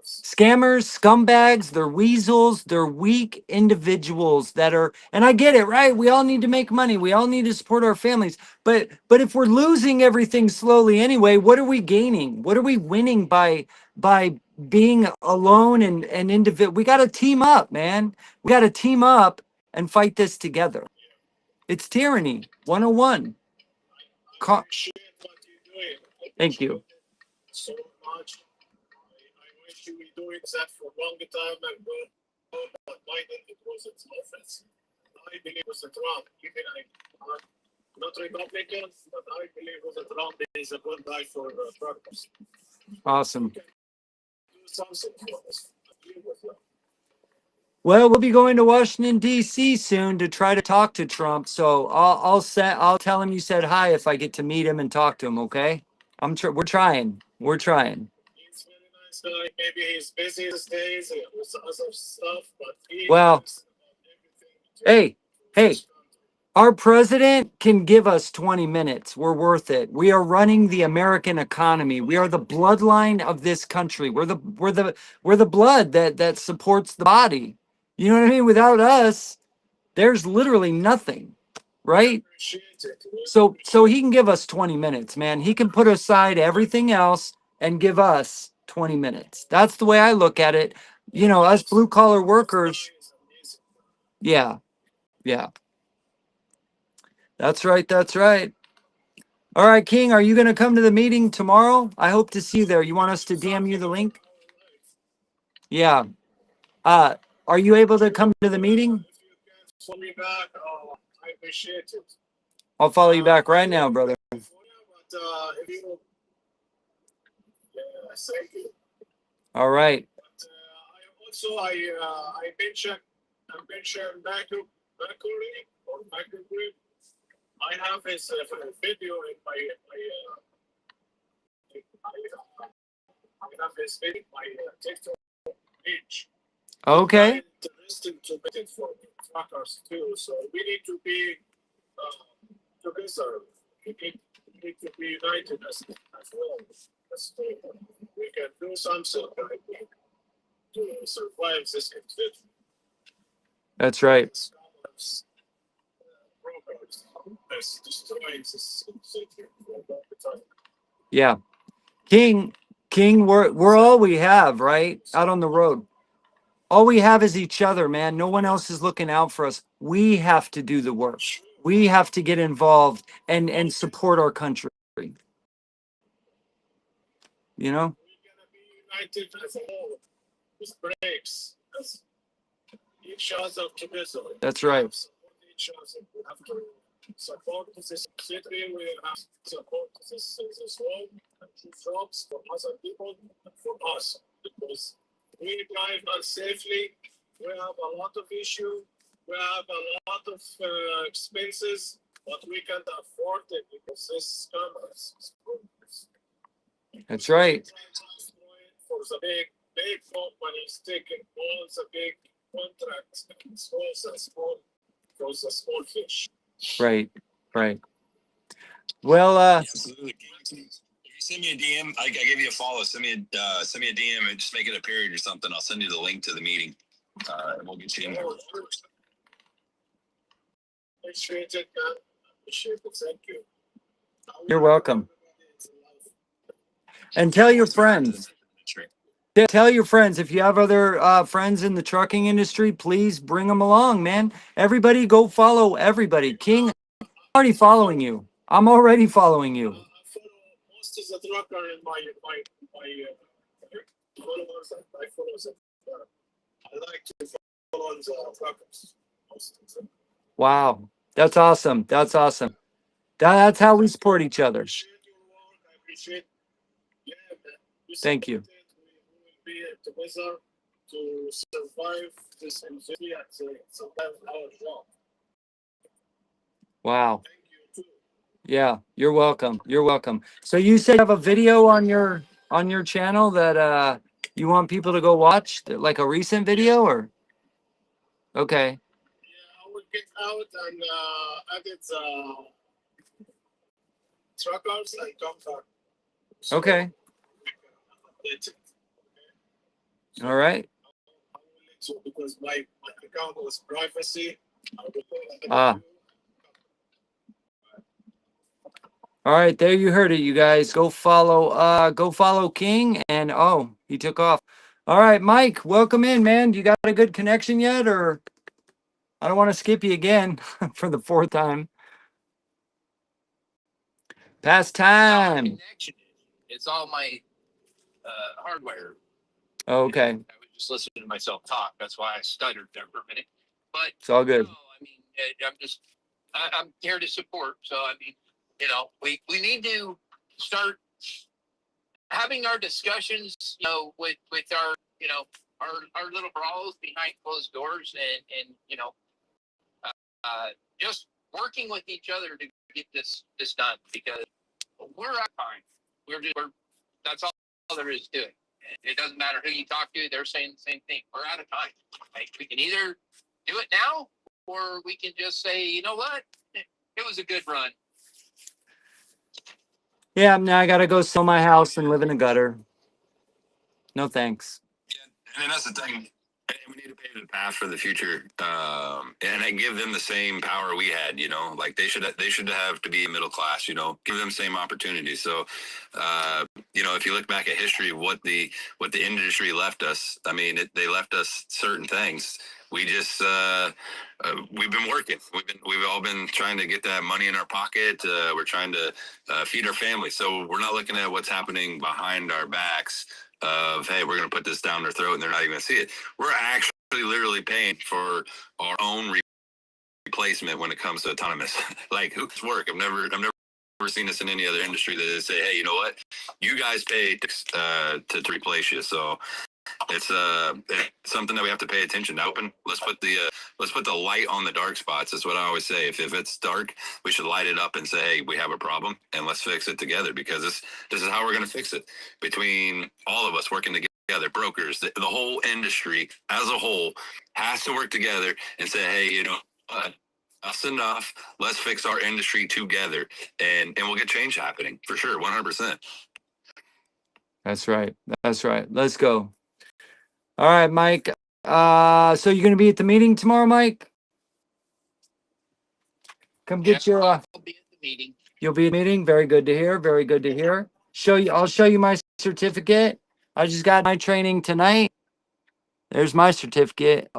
Scammers, scumbags, they're weasels, they're weak individuals that are, and I get it, right? We all need to make money. We all need to support our families. But if we're losing everything slowly anyway, what are we gaining? What are we winning by being alone and individual? We got to team up, man. We got to team up and fight this together. It's tyranny 101. Thank you. So much. I wish you were doing that for a long time ago, but Biden, it wasn't office. I believe it was a Trump. Even I'm not Republican, but I believe it was a Trump. He's a good guy for truckers. Awesome. Do something for us. Well, we'll be going to Washington D.C. soon to try to talk to Trump. So I'll tell him you said hi if I get to meet him and talk to him. Okay, we're trying. We're trying. He's very nice guy. Maybe he's busy these days with other stuff, but he Well, knows about everything. hey, our president can give us 20 minutes. We're worth it. We are running the American economy. We are the bloodline of this country. We're the blood that supports the body. You know what I mean? Without us, there's literally nothing, right? So he can give us 20 minutes, man. He can put aside everything else and give us 20 minutes. That's the way I look at it. You know, us blue collar workers. Yeah. Yeah. That's right. That's right. All right, King, are you going to come to the meeting tomorrow? I hope to see you there. You want us to DM you the link? Yeah. Are you able to come to the meeting? Follow me back. I appreciate it. I'll follow you back right now, brother. But if you, thank you. All right. But I also I mentioned Mercury or Mercury. I have his video in I have his video in my TikTok page. Okay. Interesting to make it for truckers too. So we need to be together. We need to be united as well. We can do something to survive this infection. That's right. That's destroying this city for a long time. Yeah. King, we're all we have, right? Out on the road. All we have is each other, man. No one else is looking out for us. We have to do the work. We have to get involved and support our country. You know? We're gonna be united as a whole. With breaks. As each other together. That's right. Support each other. We have to support this city. We have to support this world and jobs for other people and for us. Because we drive unsafely. We have a lot of issues. We have a lot of expenses, but we can't afford it because this scammers. That's right. For the big companies taking all the big contracts and small for the small fish. Right. Right. Well, Absolutely. If you send me a DM, I give you a follow. Send me a DM and just make it a period or something. I'll send you the link to the meeting, and we'll get you in there. Appreciate it, man. Appreciate it. Thank you. you're welcome. And tell your friends. Tell your friends if you have other friends in the trucking industry, please bring them along, man. Everybody go follow everybody. King, I'm already following you. I'm already following you. I follow most of the trucker in my followers. I follow them. I like to follow the truckers. Most of them. Wow. That's awesome. That's awesome. That's how we support each other. I appreciate your work. I appreciate. Yeah, man. We Thank you. support it. We will be together to survive this anxiety and survive our job. Wow. Thank you too. Yeah, you're welcome. You're welcome. So you said you have a video on your channel that you want people to go watch, like a recent video or? Okay. Yeah, I will get out and edit truckers and come back. So Okay. we can update it. Okay? All right. I will let you because my account was privacy. I will Ah. All right, there you heard it, you guys. Go follow King, and oh, he took off. All right, Mike, welcome in, man. You got a good connection yet, or I don't want to skip you again for the fourth time. Past time. Connection. It's all my hardware. Okay, I was just listening to myself talk. That's why I stuttered there for a minute. But it's all good. no, I mean, I'm here to support. So I mean, we need to start having our discussions, with our, our little brawls behind closed doors, and just working with each other to get this done, because we're out of time. We're that's all there is to it. It doesn't matter who you talk to; they're saying the same thing. We're out of time. Like, we can either do it now, or we can just say, you know what, it was a good run. Yeah, now I gotta go sell my house and live in a gutter. No thanks. Yeah, and that's the thing. And we need to pave the path for the future, and give them the same power we had. Like they should have to be middle class. Give them same opportunities. So, if you look back at history, what the industry left us. I mean, they left us certain things. We just we've been working. We've all been trying to get that money in our pocket. We're trying to feed our family. So we're not looking at what's happening behind our backs. Of, hey, we're going to put this down their throat and they're not even going to see it. We're actually literally paying for our own replacement when it comes to autonomous. Like, who's work? I've never seen this in any other industry that they say, hey, you know what? You guys pay to replace you. So it's something that we have to pay attention to. Let's put the light on the dark spots. That's what I always say. If it's dark, we should light it up and say, hey, we have a problem and let's fix it together, because this is how we're going to fix it, between all of us working together. Brokers, the whole industry as a whole has to work together and say, hey, That's enough. Let's fix our industry together, and we'll get change happening for sure, 100%. That's right. That's right. Let's go. All right, Mike. So you're gonna be at the meeting tomorrow, Mike? Come get your. I'll be at the meeting. You'll be at the meeting. Very good to hear. Very good to hear. I'll show you my certificate. I just got my training tonight. There's my certificate.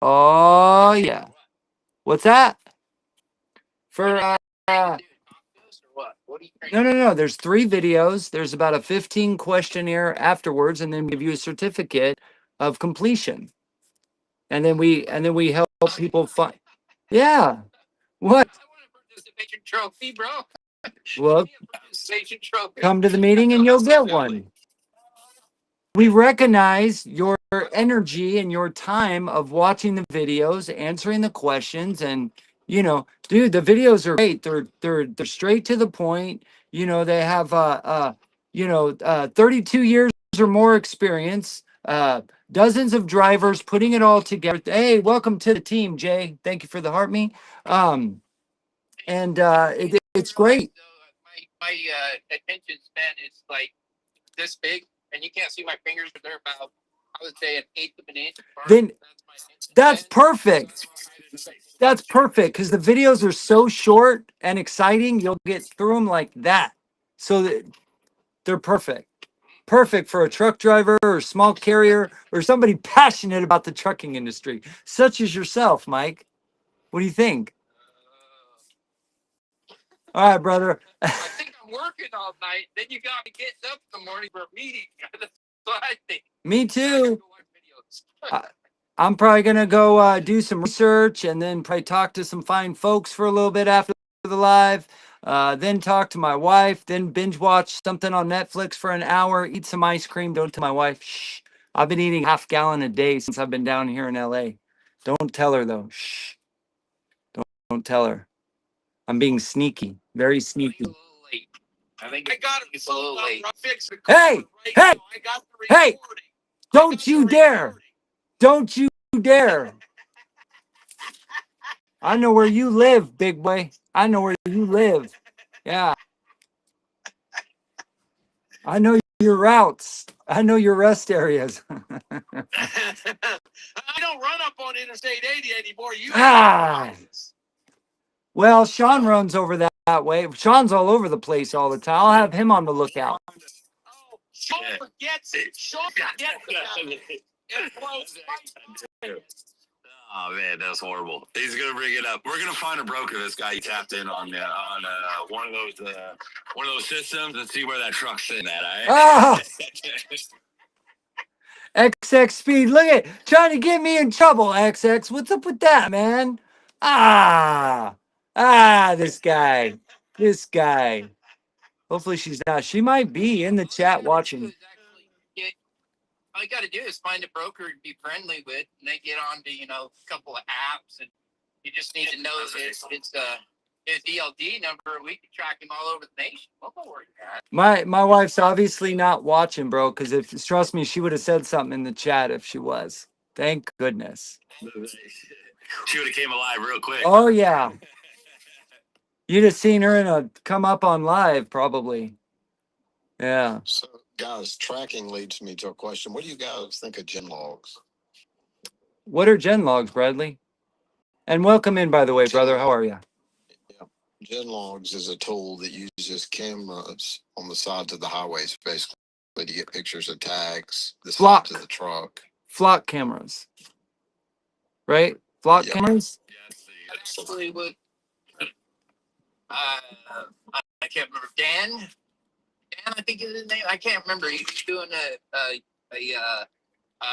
Oh yeah. What's that? For no. There's 3 videos. There's about a 15 questionnaire afterwards, and then we give you a certificate of completion. And then we help people find. Yeah. What? I want a participation trophy, bro. Well, Participation trophy. come to the meeting and you'll get one. We recognize your energy and your time of watching the videos, answering the questions, and dude, the videos are great. They're straight to the point. They have 32 years or more experience. Dozens of drivers putting it all together. Hey, welcome to the team, Jay. Thank you for the heart me. It's great. My attention span is like this big, and you can't see my fingers, but they're about, I would say, 1/8 of an inch. Then that's perfect. That's perfect because the videos are so short and exciting. You'll get through them like that. So they're perfect. Perfect for a truck driver or small carrier or somebody passionate about the trucking industry, such as yourself, Mike. What do you think? All right, brother. I think I'm working all night. Then you got me getting up in the morning for a meeting. That's what I think. Me too. I'm probably gonna go do some research and then probably talk to some fine folks for a little bit after the live. Then talk to my wife. Then binge watch something on Netflix for an hour. Eat some ice cream. Don't tell my wife. Shh. I've been eating half gallon a day since I've been down here in LA. Don't tell her though. Shh. Don't tell her. I'm being sneaky. Very sneaky. I think I got it. A little late. Hey! Hey! Don't you dare! Don't you dare! I know where you live, big boy. I know where you live. Yeah. I know your routes. I know your rest areas. I don't run up on Interstate 80 anymore. Well, Sean runs over that way. Sean's all over the place all the time. I'll have him on the lookout. Oh, Sean forgets it. Sean forgets it. Oh man, that's horrible. He's gonna bring it up. We're gonna find a broker that's got you tapped in on one of those systems and see where that truck's sitting at. Ah! XX Speed, look at trying to get me in trouble. XX, what's up with that, man? This guy. Hopefully she's not. She might be in the chat watching. All you got to do is find a broker to be friendly with, and they get onto a couple of apps, and you just need to know that it's his ELD number. We can track him all over the nation. Don't worry about it. My wife's obviously not watching, bro. Because if trust me, she would have said something in the chat if she was. Thank goodness. She would have came alive real quick. Oh yeah. You'd have seen her come up on live probably. Yeah. So, guys, tracking leads me to a question. What do you guys think of gen logs? What are gen logs, Bradley? And welcome in, by the way, brother. How are you? Yeah. Gen logs is a tool that uses cameras on the sides of the highways, basically, to get pictures of tags, the sides of the truck. Flock cameras. Right? Flock cameras? Actually, what? I can't remember. Dan, I think is his name. I can't remember. He was doing a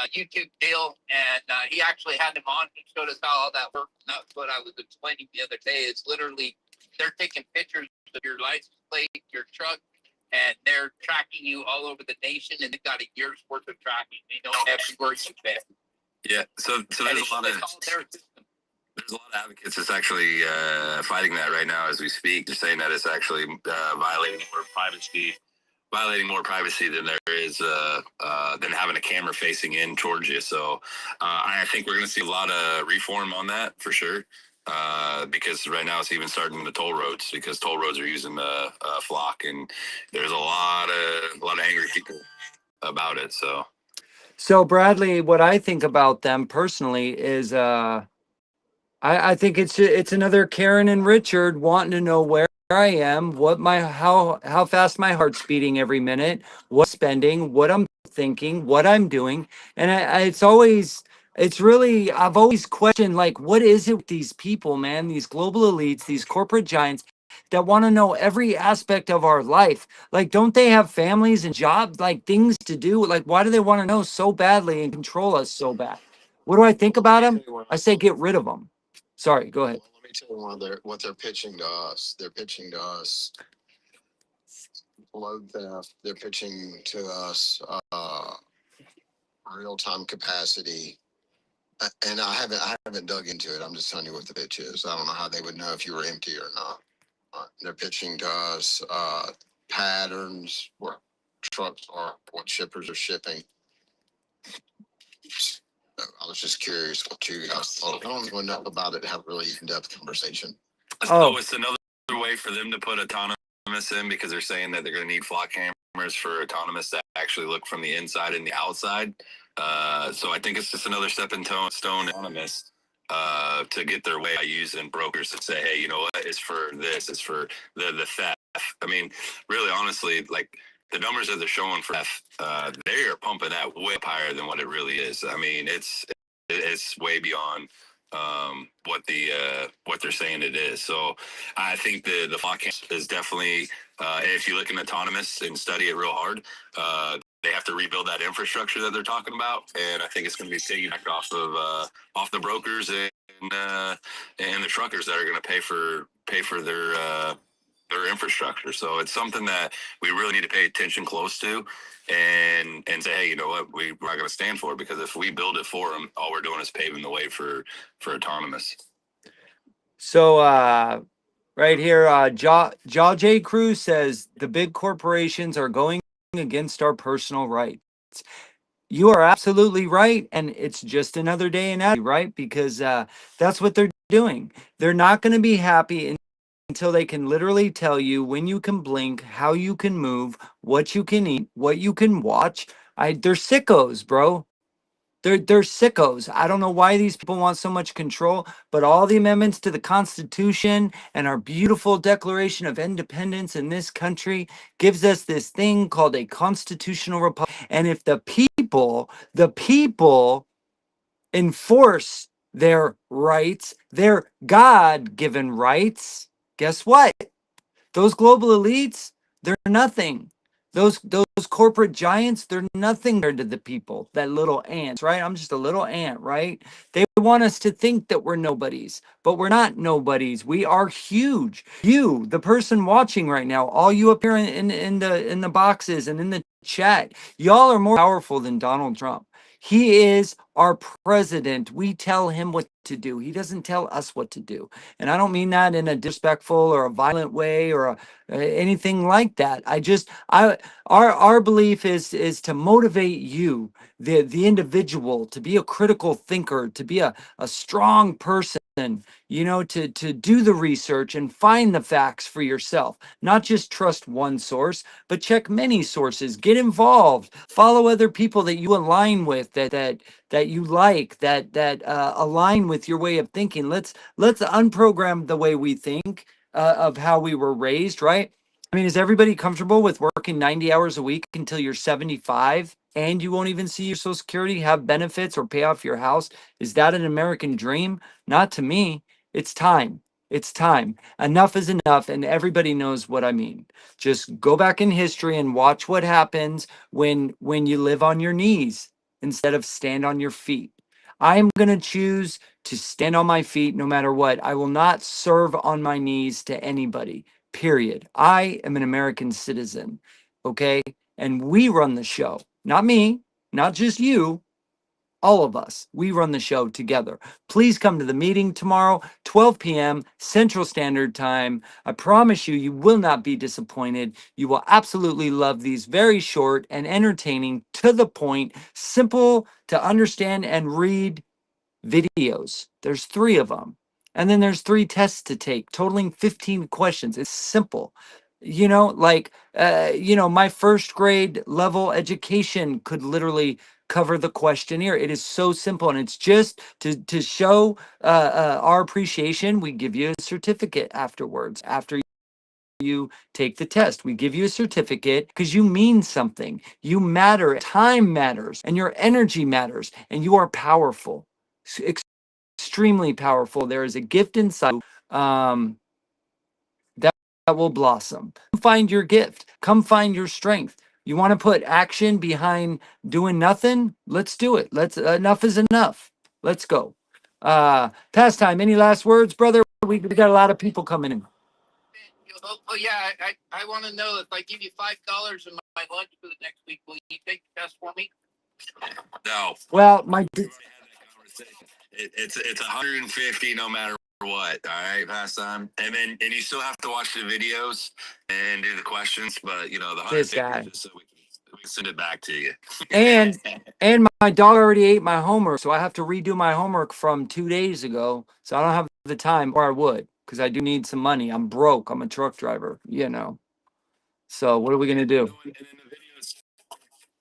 YouTube deal, and he actually had him on and showed us how all that works. And that's what I was explaining the other day. It's literally they're taking pictures of your license plate, your truck, and they're tracking you all over the nation, and they've got a year's worth of tracking. They know everywhere you've been. Yeah, so there's a lot of advocates that's actually fighting that right now as we speak. They're saying that it's actually violating more privacy than there is than having a camera facing in towards you. So I think we're going to see a lot of reform on that for sure. because right now it's even starting the toll roads because toll roads are using the flock, and there's a lot of angry people about it. So Bradley, what I think about them personally is I think it's another Karen and Richard wanting to know where I am, what my how fast my heart's beating every minute, what I'm spending, what I'm thinking, what I'm doing, and it's really I've always questioned like what is it with these people, man, these global elites, these corporate giants that want to know every aspect of our life. Like, don't they have families and jobs, like things to do? Like, why do they want to know so badly and control us so bad? What do I think about them? I say get rid of them. Sorry, go ahead. Let me tell you what they're pitching to us. They're pitching to us load theft. They're pitching to us real time capacity. And I haven't dug into it. I'm just telling you what the pitch is. I don't know how they would know if you were empty or not. They're pitching to us patterns where trucks are, what shippers are shipping. So I was just curious what you guys thought. I don't know enough about it to have a really in-depth conversation. Oh, it's another way for them to put autonomous in because they're saying that they're going to need flock cameras for autonomous to actually look from the inside and the outside. So I think it's just another stepping stone autonomous to get their way by using brokers to say, hey, you know what? It's for this. It's for the theft. I mean, really, honestly, like the numbers that they're showing for theft, they are pumping that way up higher than what it really is. I mean, it's way beyond what they're saying it is. So I think the flock is definitely if you look in autonomous and study it real hard, they have to rebuild that infrastructure that they're talking about, and I think it's going to be piggybacked off the brokers and the truckers that are going to pay for their infrastructure. So it's something that we really need to pay attention close to and say, hey, you know what, we're not going to stand for it because if we build it for them, all we're doing is paving the way for autonomous. So right here, Jaw J. Cruz says the big corporations are going against our personal rights. You are absolutely right, and it's just another day in Abbey, right? Because that's what they're doing. They're not going to be happy until they can literally tell you when you can blink, how you can move, what you can eat, what you can watch. They're sickos, bro. They're sickos. I don't know why these people want so much control, but all the amendments to the Constitution and our beautiful Declaration of Independence in this country gives us this thing called a constitutional republic. And if the people enforce their rights, their God-given rights, guess what? Those global elites, they're nothing. Those corporate giants, they're nothing compared to the people, that little ants, right? I'm just a little ant, right? They want us to think that we're nobodies, but we're not nobodies. We are huge. You, the person watching right now, all you up here in the boxes and in the chat, y'all are more powerful than Donald Trump. He is our president. We tell him what to do. He doesn't tell us what to do. And I don't mean that in a disrespectful or a violent way or anything like that. Our belief is to motivate you, the individual, to be a critical thinker, to be a strong person, to do the research and find the facts for yourself, not just trust one source, but check many sources, get involved, follow other people that you align with, that you like, that align with your way of thinking. Let's unprogram the way we think of how we were raised, right? I mean, is everybody comfortable with working 90 hours a week until you're 75 and you won't even see your Social Security, have benefits, or pay off your house? Is that an American dream? Not to me. It's time. It's time. Enough is enough, and everybody knows what I mean. Just go back in history and watch what happens when you live on your knees instead of stand on your feet. I'm going to choose to stand on my feet no matter what. I will not serve on my knees to anybody. Period. I am an American citizen. Okay? And we run the show. Not me, not just you, all of us. We run the show together. Please come to the meeting tomorrow, 12 p.m. Central Standard Time. I promise you, you will not be disappointed. You will absolutely love these very short and entertaining, to the point, simple to understand and read videos. There's 3 of them. And then there's 3 tests to take, totaling 15 questions. It's simple. You know, like, my first grade level education could literally cover the questionnaire. It is so simple, and it's just to show our appreciation. We give you a certificate afterwards. After you take the test, we give you a certificate because you mean something. You matter. Time matters, and your energy matters, and you are powerful. Extremely powerful. There is a gift inside that, that will blossom. Come find your gift. Come find your strength. You want to put action behind doing nothing? Let's do it. Let's enough is enough. Let's go. Pastime, any last words, brother? We got a lot of people coming in. Oh yeah, I want to know if I give you $5 in my lunch for the next week, will you take the test for me? No. Well, it's 150 no matter what. All right, pastime, and you still have to watch the videos and do the questions, but the 150 just so we can send it back to you. and my dog already ate my homework, so I have to redo my homework from 2 days ago. So I don't have the time, or I would, because I do need some money. I'm broke. I'm a truck driver, So what are we gonna do?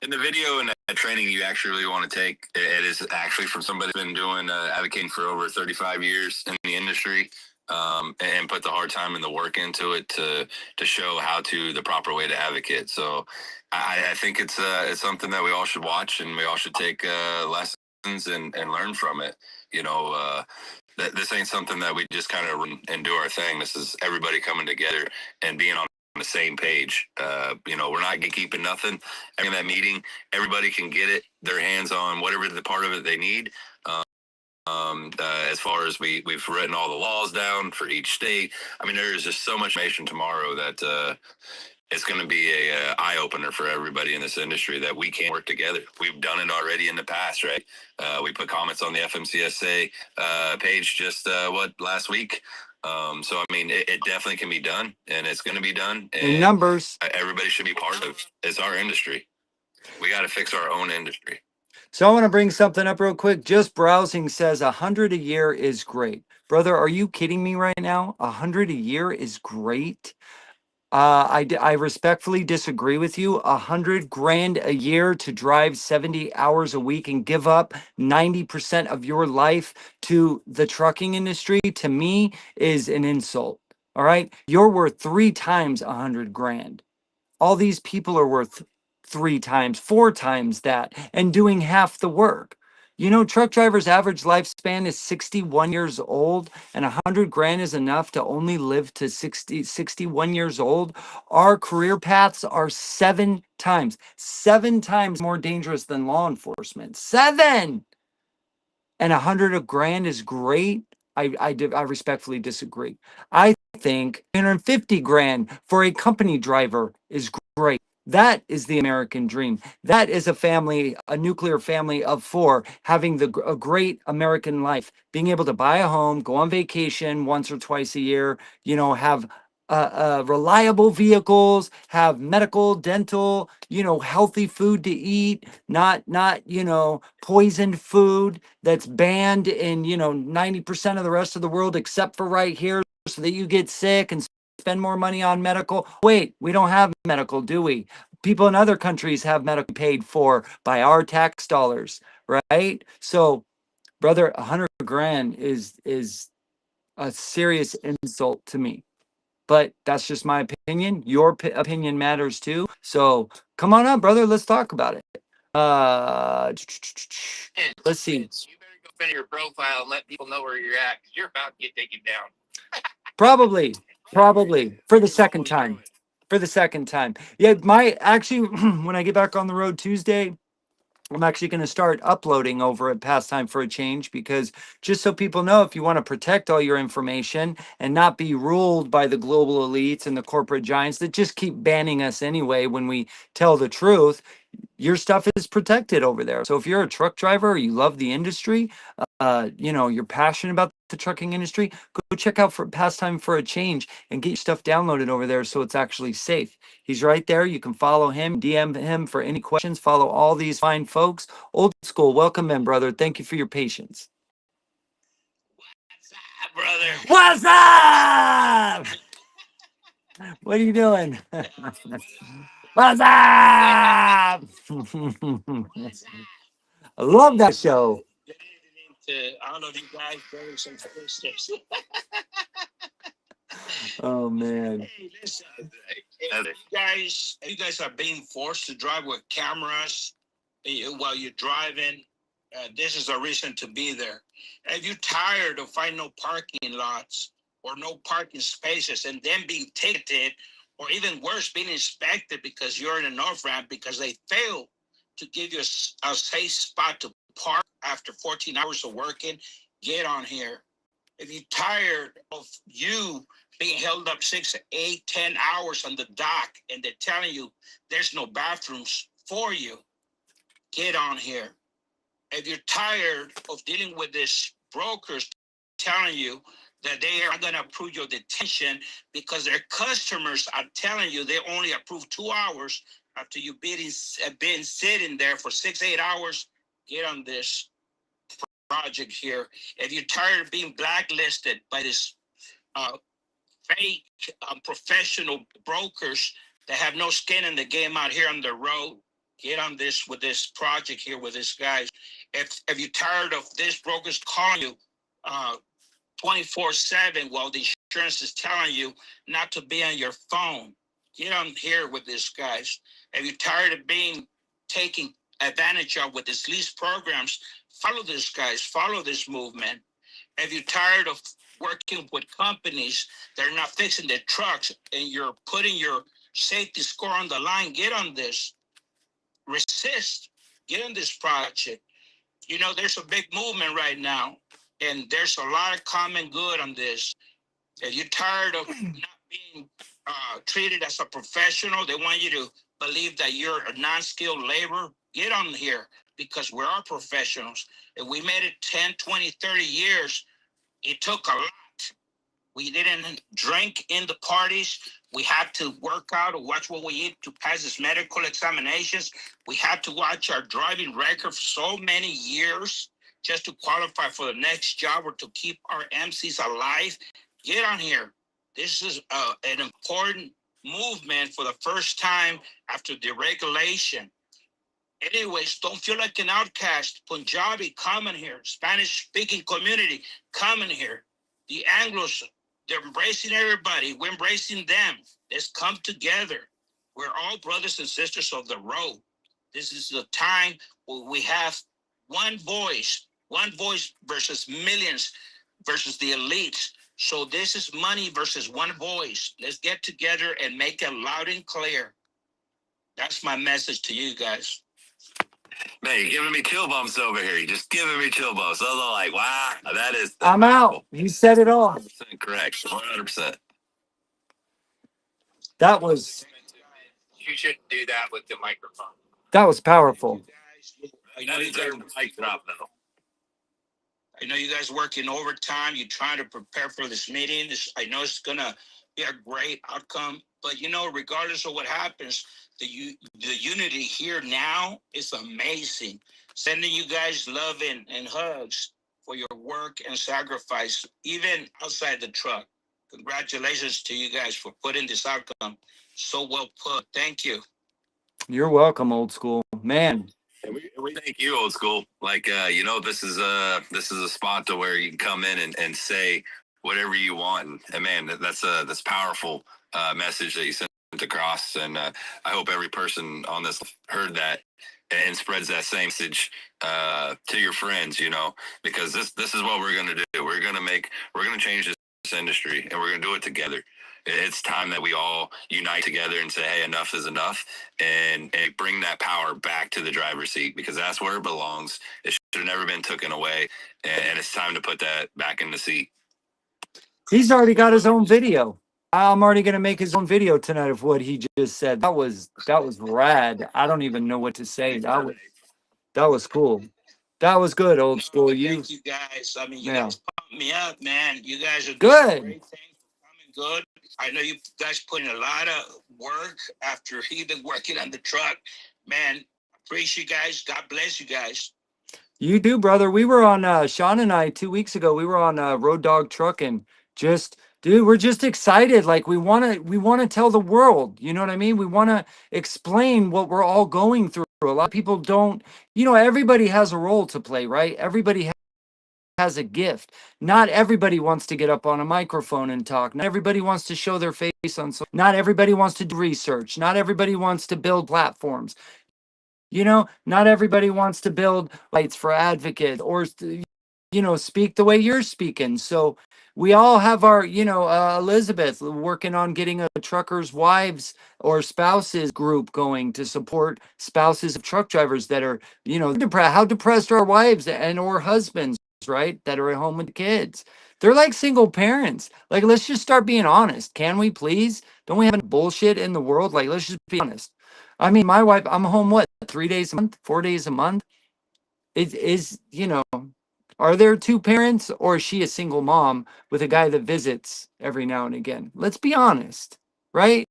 In the video and that training you actually really want to take, it is actually from somebody who's been doing advocating for over 35 years in the industry, and put the hard time and the work into it to show the proper way to advocate. So I think it's something that we all should watch, and we all should take lessons and learn from it. This ain't something that we just kind of run and do our thing. This is everybody coming together and being on the same page. We're not gatekeeping nothing. In that meeting, everybody can get it, their hands on whatever the part of it they need. As far as we've written all the laws down for each state. I mean, there is just so much information tomorrow that it's going to be a eye opener for everybody in this industry that we can work together. We've done it already in the past, right? We put comments on the FMCSA page just last week. So I mean, it definitely can be done, and it's going to be done. And In numbers, everybody should be part of. It's our industry. We got to fix our own industry. So I want to bring something up real quick. Just browsing says 100 a year is great. Brother, are you kidding me right now? 100 a year is great. I respectfully disagree with you. 100 grand a year to drive 70 hours a week and give up 90% of your life to the trucking industry, to me, is an insult. All right. You're worth 3 times 100 grand. All these people are worth 3 times, 4 times that, and doing half the work. Truck drivers' average lifespan is 61 years old, and 100 grand is enough to only live to 61 years old. Our career paths are 7 times more dangerous than law enforcement. 7! And 100 grand is great. I respectfully disagree. I think 150 grand for a company driver is great. That is the American dream. That is a family, a nuclear family of 4, having a great American life, being able to buy a home, go on vacation once or twice a year, have reliable vehicles, have medical, dental, healthy food to eat, not poisoned food that's banned in 90% of the rest of the world except for right here, so that you get sick and spend more money on medical. Wait, we don't have medical, do we? People in other countries have medical paid for by our tax dollars, right? So, brother, 100 grand is a serious insult to me. But that's just my opinion. Your opinion matters too. So come on up, brother. Let's talk about it. Let's see. You better go spend your profile and let people know where you're at, because you're about to get taken down. Probably for the second time. Yeah, when I get back on the road Tuesday, I'm actually going to start uploading over at Pastime for a Change, because just so people know, if you want to protect all your information and not be ruled by the global elites and the corporate giants that just keep banning us anyway when we tell the truth, your stuff is protected over there. So if you're a truck driver or you love the industry, you're passionate about the trucking industry, go check out for Pastime for a Change and get your stuff downloaded over there so it's actually safe. He's right there. You can follow him, DM him for any questions. Follow all these fine folks. Old School, welcome in, brother. Thank you for your patience. up, brother? What's up? What are you doing? What's up? I love that show. I don't know if you guys know some footsteps. Oh man. Hey, listen, if you guys are being forced to drive with cameras while you're driving, this is a reason to be there. If you're tired of finding no parking lots or no parking spaces and then being ticketed, or even worse, being inspected because you're in an off ramp because they failed to give you a safe spot to park after 14 hours of working, get on here. If you're tired of you being held up 6, 8, 10 hours on the dock and they're telling you there's no bathrooms for you, get on here. If you're tired of dealing with these brokers telling you that they are going to approve your detention because their customers are telling you they only approve 2 hours after you've been sitting there for 6, 8 hours, get on this project here. If you're tired of being blacklisted by this uh, fake professional brokers that have no skin in the game out here on the road, get on this with this project here with this guys. If you're tired of this brokers calling you 24/7 while the insurance is telling you not to be on your phone, get on here with these guys. If you're tired of being taken advantage of with these lease programs, follow these guys, follow this movement. If you're tired of working with companies that are not fixing their trucks and you're putting your safety score on the line, get on this. Resist. Get on this project. You know, there's a big movement right now, and there's a lot of common good on this. If you're tired of not being treated as a professional, they want you to believe that you're a non-skilled labor, get on here because we are professionals. If we made it 10, 20, 30 years, it took a lot. We didn't drink in the parties. We had to work out or watch what we eat to pass these medical examinations. We had to watch our driving record for so many years just to qualify for the next job or to keep our MCs alive. Get on here. This is an important movement for the first time after deregulation. Anyways, don't feel like an outcast. Punjabi, come in here. Spanish speaking community, come in here. The Anglos, they're embracing everybody. We're embracing them. Let's come together. We're all brothers and sisters of the road. This is the time where we have one voice versus millions versus the elites. So this is money versus one voice. Let's get together and make it loud and clear. That's my message to you guys. Man, you're giving me chill bumps over here. You're just giving me chill bumps. I was like, wow, that's I'm out. You said it all. 100% correct. 100%. That was You shouldn't do that with the microphone. that was powerful. I know you guys, mic drop though. I know you guys working overtime. You're trying to prepare for this meeting. I know it's gonna be a great outcome. But you know, regardless of what happens, the unity here now is amazing. Sending you guys love and hugs for your work and sacrifice, even outside the truck. Congratulations to you guys for putting this outcome so well put. Thank you. You're welcome, old school. Man, And we thank you, old school. Like, this is a spot to where you can come in and say whatever you want. And man, that's powerful message that you sent across. And I hope every person on this heard that and spreads that same message to your friends. Because this is what we're gonna do. We're gonna change this industry, and we're gonna do it together. It's time that we all unite together and say, hey, enough is enough, and bring that power back to the driver's seat, because that's where it belongs. It should have never been taken away, and it's time to put that back in the seat. he's already got his own video. I'm already gonna make his own video tonight of what he just said. That was rad. I don't even know what to say. That was cool. That was good, old school. Thank you guys. I mean, you guys pumped me up, man. You guys are doing good. Great things for coming good. I know you guys put in a lot of work after you've been working on the truck. Man, appreciate you guys. God bless you guys. You do, brother. We were on Sean and I 2 weeks ago. We were on Road Dog Trucking. Just, dude, we're just excited. Like we want to tell the world. You know what I mean? We want to explain what we're all going through. A lot of people don't. Everybody has a role to play, right? Everybody has a gift. Not everybody wants to get up on a microphone and talk. Not everybody wants to show their face on. Not everybody wants to do research. Not everybody wants to build platforms. Not everybody wants to build rights for advocates or, speak the way you're speaking. So we all have our, Elizabeth working on getting a truckers' wives or spouses group going to support spouses of truck drivers that are, depressed. How depressed are our wives and or husbands, right? That are at home with kids. They're like single parents. Like, let's just start being honest. Can we please? Don't we have any bullshit in the world? Like, let's just be honest. I mean, my wife, I'm home, what, 3 days a month, 4 days a month? Are there two parents or is she a single mom with a guy that visits every now and again? Let's be honest, right?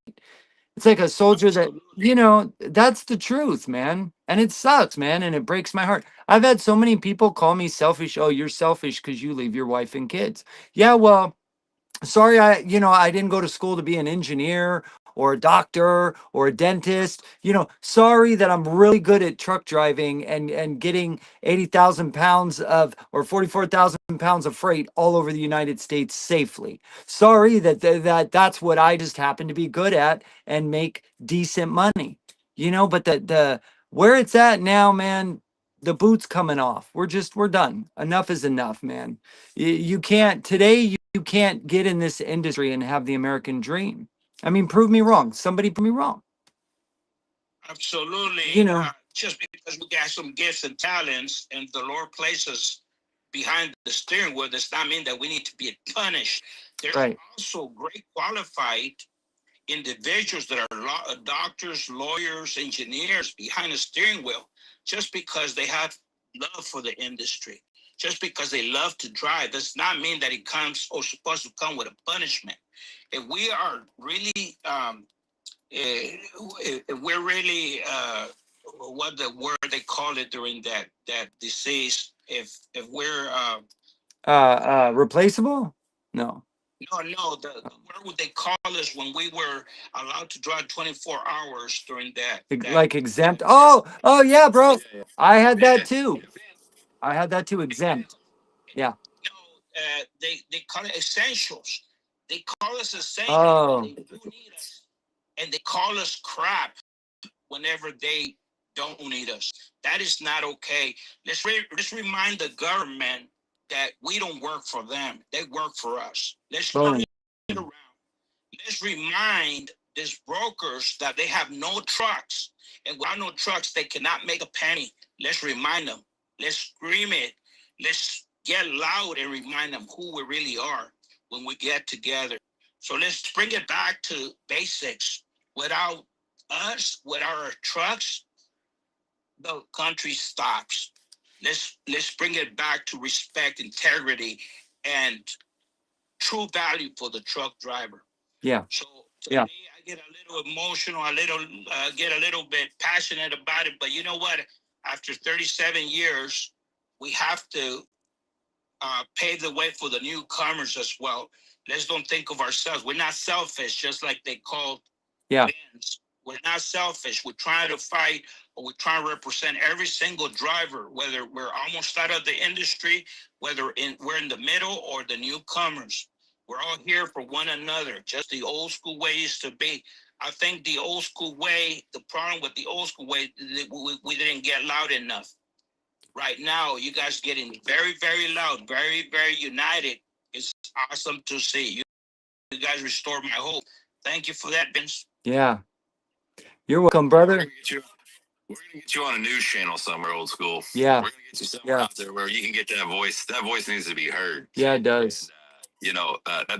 It's like a soldier that, that's the truth, man. And it sucks, man. And it breaks my heart. I've had so many people call me selfish. Oh, you're selfish because you leave your wife and kids. Yeah, well, sorry, I didn't go to school to be an engineer or a doctor or a dentist. Sorry that I'm really good at truck driving and getting 80,000 pounds of or 44,000 pounds of freight all over the United States safely. Sorry that's what I just happen to be good at and make decent money. But the where it's at now, man, the boot's coming off. We're done. Enough is enough, man. You can't today. You can't get in this industry and have the American dream. I mean, prove me wrong. Somebody prove me wrong. Absolutely. Just because we got some gifts and talents and the Lord places behind the steering wheel does not mean that we need to be punished. There's Right. also great qualified individuals that are doctors, lawyers, engineers behind the steering wheel just because they have love for the industry. Just because they love to drive does not mean that it comes or supposed to come with a punishment. If we are really we're really what the word they call it during that disease. If we're Replaceable? No. no, the word would they call us when we were allowed to drive 24 hours during that Like exempt. Oh yeah, bro. I had that too. I had that too. Exempt. Yeah. no, they call it essentials. They call us essentials. Oh. They do need us, and they call us crap whenever they don't need us. That is not okay. Let's remind the government that we don't work for them. They work for us. Let's turn it around. Let's remind these brokers that they have no trucks. And without no trucks, they cannot make a penny. Let's remind them. Let's scream it. Let's get loud and remind them who we really are when we get together. So let's bring it back to basics. Without us, without our trucks, the country stops. Let's bring it back to respect, integrity, and true value for the truck driver. Yeah. So today I get a little emotional, get a little bit passionate about it. But you know what? After 37 years, we have to pave the way for the newcomers as well. Let's don't think of ourselves. We're not selfish, just like they called Vince. We're not selfish. We're trying to fight, or we're trying to represent every single driver, whether we're almost out of the industry, whether we're in the middle or the newcomers. We're all here for one another, just the old school way used to be. I think the old school way, the problem with the old school way, we didn't get loud enough. Right now, you guys getting very, very loud, very, very united. It's awesome to see. You guys restored my hope. Thank you for that, Vince. Yeah. You're welcome, brother. We're gonna get you on a news channel somewhere, old school. Yeah. We're gonna get you somewhere out there where you can get that voice. That voice needs to be heard. Yeah, it does. And,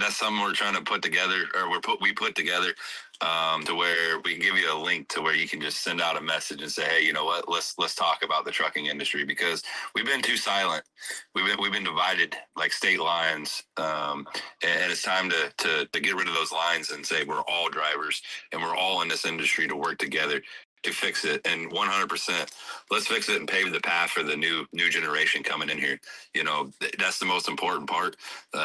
that's something we're trying to put together, or we put together, to where we can give you a link to where you can just send out a message and say, hey, you know what? Let's talk about the trucking industry, because we've been too silent. We've been divided like state lines, and it's time to get rid of those lines and say we're all drivers and we're all in this industry to work together. to fix it, and 100%, let's fix it and pave the path for the new generation coming in here. You know, that's the most important part. We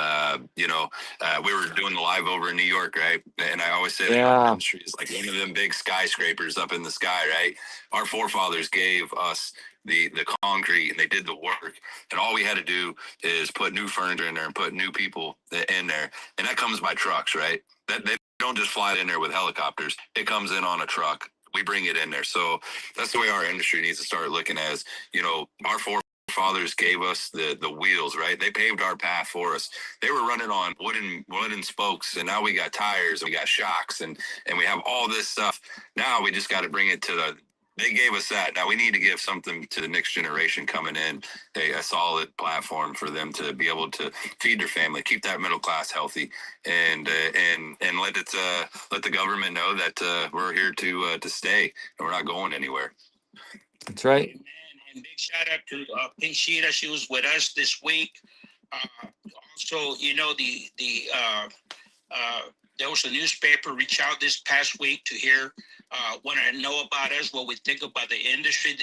were doing the live over in New York, right? And I always say that our industry is like one of them big skyscrapers up in the sky, right? Our forefathers gave us the concrete, and they did the work, and all we had to do is put new furniture in there and put new people in there, and that comes by trucks, right? That they don't just fly it in there with helicopters. It comes in on a truck. We bring it in there. So that's the way our industry needs to start looking. As you know, our forefathers gave us the wheels, right? They paved our path for us. They were running on wooden spokes, and now we got tires, and we got shocks, and we have all this stuff. Now we just got to bring it to the. They gave us that. Now we need to give something to the next generation coming in, a solid platform for them to be able to feed their family, keep that middle class healthy, and let the government know that we're here to stay, and we're not going anywhere. That's right. And big shout out to Pink Sheeta. She was with us this week. Also, you know, there was a newspaper reach out this past week to hear, want to know about us, what we think about the industry.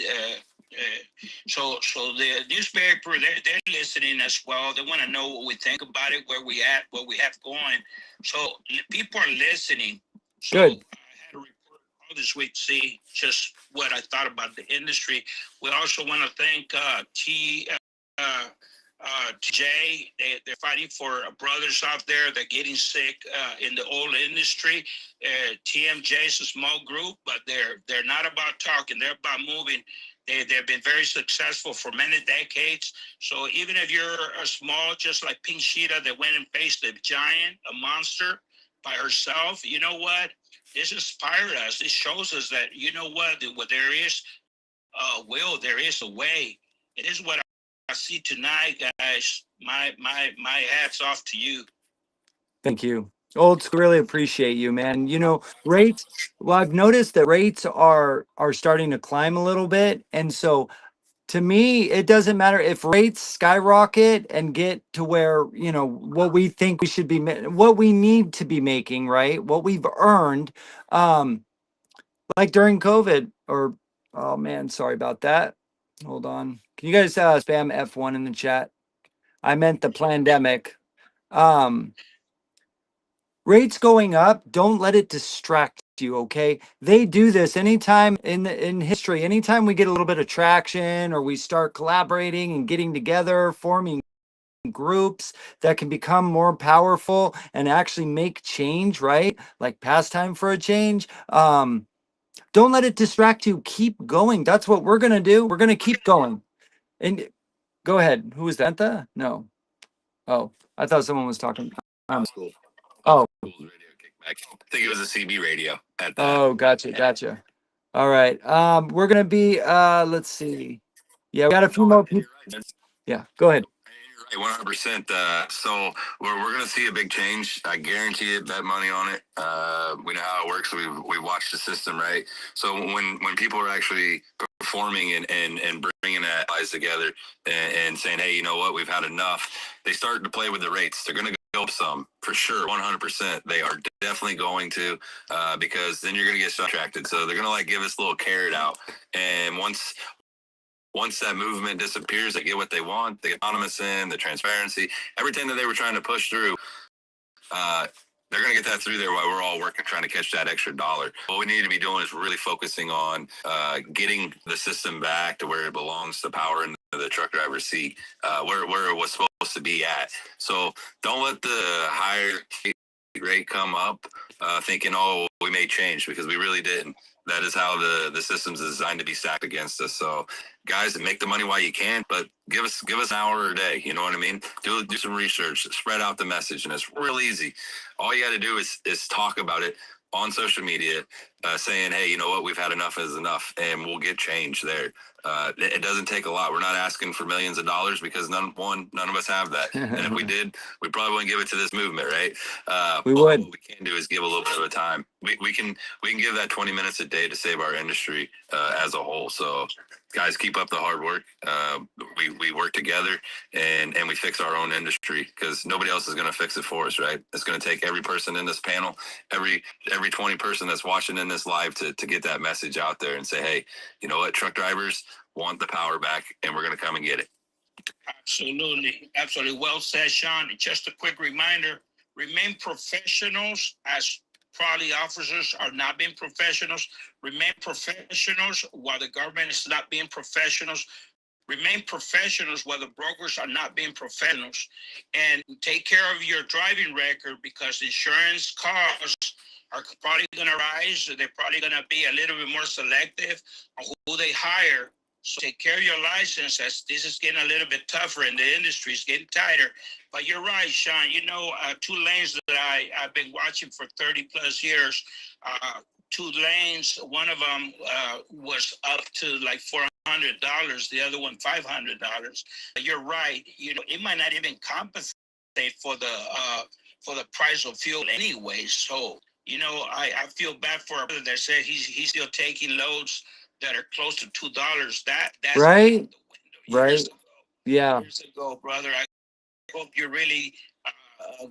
So the newspaper, they're listening as well. They want to know what we think about it, where we at, what we have going. So people are listening. So Good. I had a report all this week to see just what I thought about the industry. We also want to thank Jay. They're fighting for brothers out there that are getting sick in the oil industry. TMJ is a small group, but they're not about talking. They're about moving. They've been very successful for many decades. So even if you're a small, just like Pink Sheeta, that went and faced a giant, a monster by herself, you know what? This inspired us. This shows us that, you know what there is will, there is a way. It is what I see tonight, guys. My hats off to you. Thank you. Old school, really appreciate you, man. You know, rates. Well, I've noticed that rates are starting to climb a little bit, and so to me, it doesn't matter if rates skyrocket and get to where, you know, what we think we should be, what we need to be making, right? What we've earned, like during COVID, or oh man, sorry about that. Hold on. Can you guys spam F1 in the chat? I meant the pandemic. Rates going up, don't let it distract you, okay? They do this anytime in history, anytime we get a little bit of traction or we start collaborating and getting together, forming groups that can become more powerful and actually make change, right? Like pastime for a change. Don't let it distract you. Keep going. That's what we're gonna do. We're gonna keep going. And go ahead. Who was that? No. Oh, I thought someone was talking. School. Oh. Radio kickback. I think it was a CB radio at that. Oh, gotcha. All right. We're gonna be let's see. Yeah, we got a few more people. Yeah, go ahead. You're right, 100%. So we're going to see a big change. I guarantee it. Bet money on it. We know how it works. We watched the system, right? So when people are actually performing and bringing that guys together and saying, hey, you know what, we've had enough. They start to play with the rates. They're going to go up some for sure, 100%. They are definitely going to because then you're going to get subtracted. So they're going to like give us a little carrot out, and once that movement disappears, they get what they want, the anonymous in, the transparency, everything that they were trying to push through. They're going to get that through there while we're all working, trying to catch that extra dollar. What we need to be doing is really focusing on getting the system back to where it belongs, the power in the truck driver's seat, where it was supposed to be at. So don't let the higher rate come up thinking, oh, we may change, because we really didn't. That is how the system's designed to be stacked against us. So guys, make the money while you can, but give us an hour a day. You know what I mean? Do some research, spread out the message, and it's real easy. All you got to do is talk about it on social media, saying, hey, you know what, we've had enough is enough, and we'll get change there. It doesn't take a lot. We're not asking for millions of dollars, because none of us have that. And if we did, we probably wouldn't give it to this movement, right? We would. What we can do is give a little bit of a time. We can give that 20 minutes a day to save our industry as a whole. So guys, keep up the hard work. We work together and we fix our own industry, because nobody else is going to fix it for us, right? It's going to take every person in this panel, every 20 person that's watching in this live to get that message out there and say, hey, you know what, truck drivers want the power back, and we're going to come and get it. Absolutely. Absolutely. Well said, Sean. Just a quick reminder, remain professionals as probably officers are not being professionals. Remain professionals while the government is not being professionals. Remain professionals while the brokers are not being professionals. And take care of your driving record because insurance costs are probably going to rise. They're probably going to be a little bit more selective on who they hire. So take care of your license as this is getting a little bit tougher and the industry is getting tighter. But you're right, Sean. You know, 2 lanes that I've been watching for 30 plus years, 2 lanes, one of them was up to like $400, the other one $500. You're right. You know, it might not even compensate for the price of fuel anyway. So, you know, I feel bad for a brother that said he's still taking loads that are close to $2. That's Right. out the window Right. years ago. Yeah. Years ago, brother. I hope you really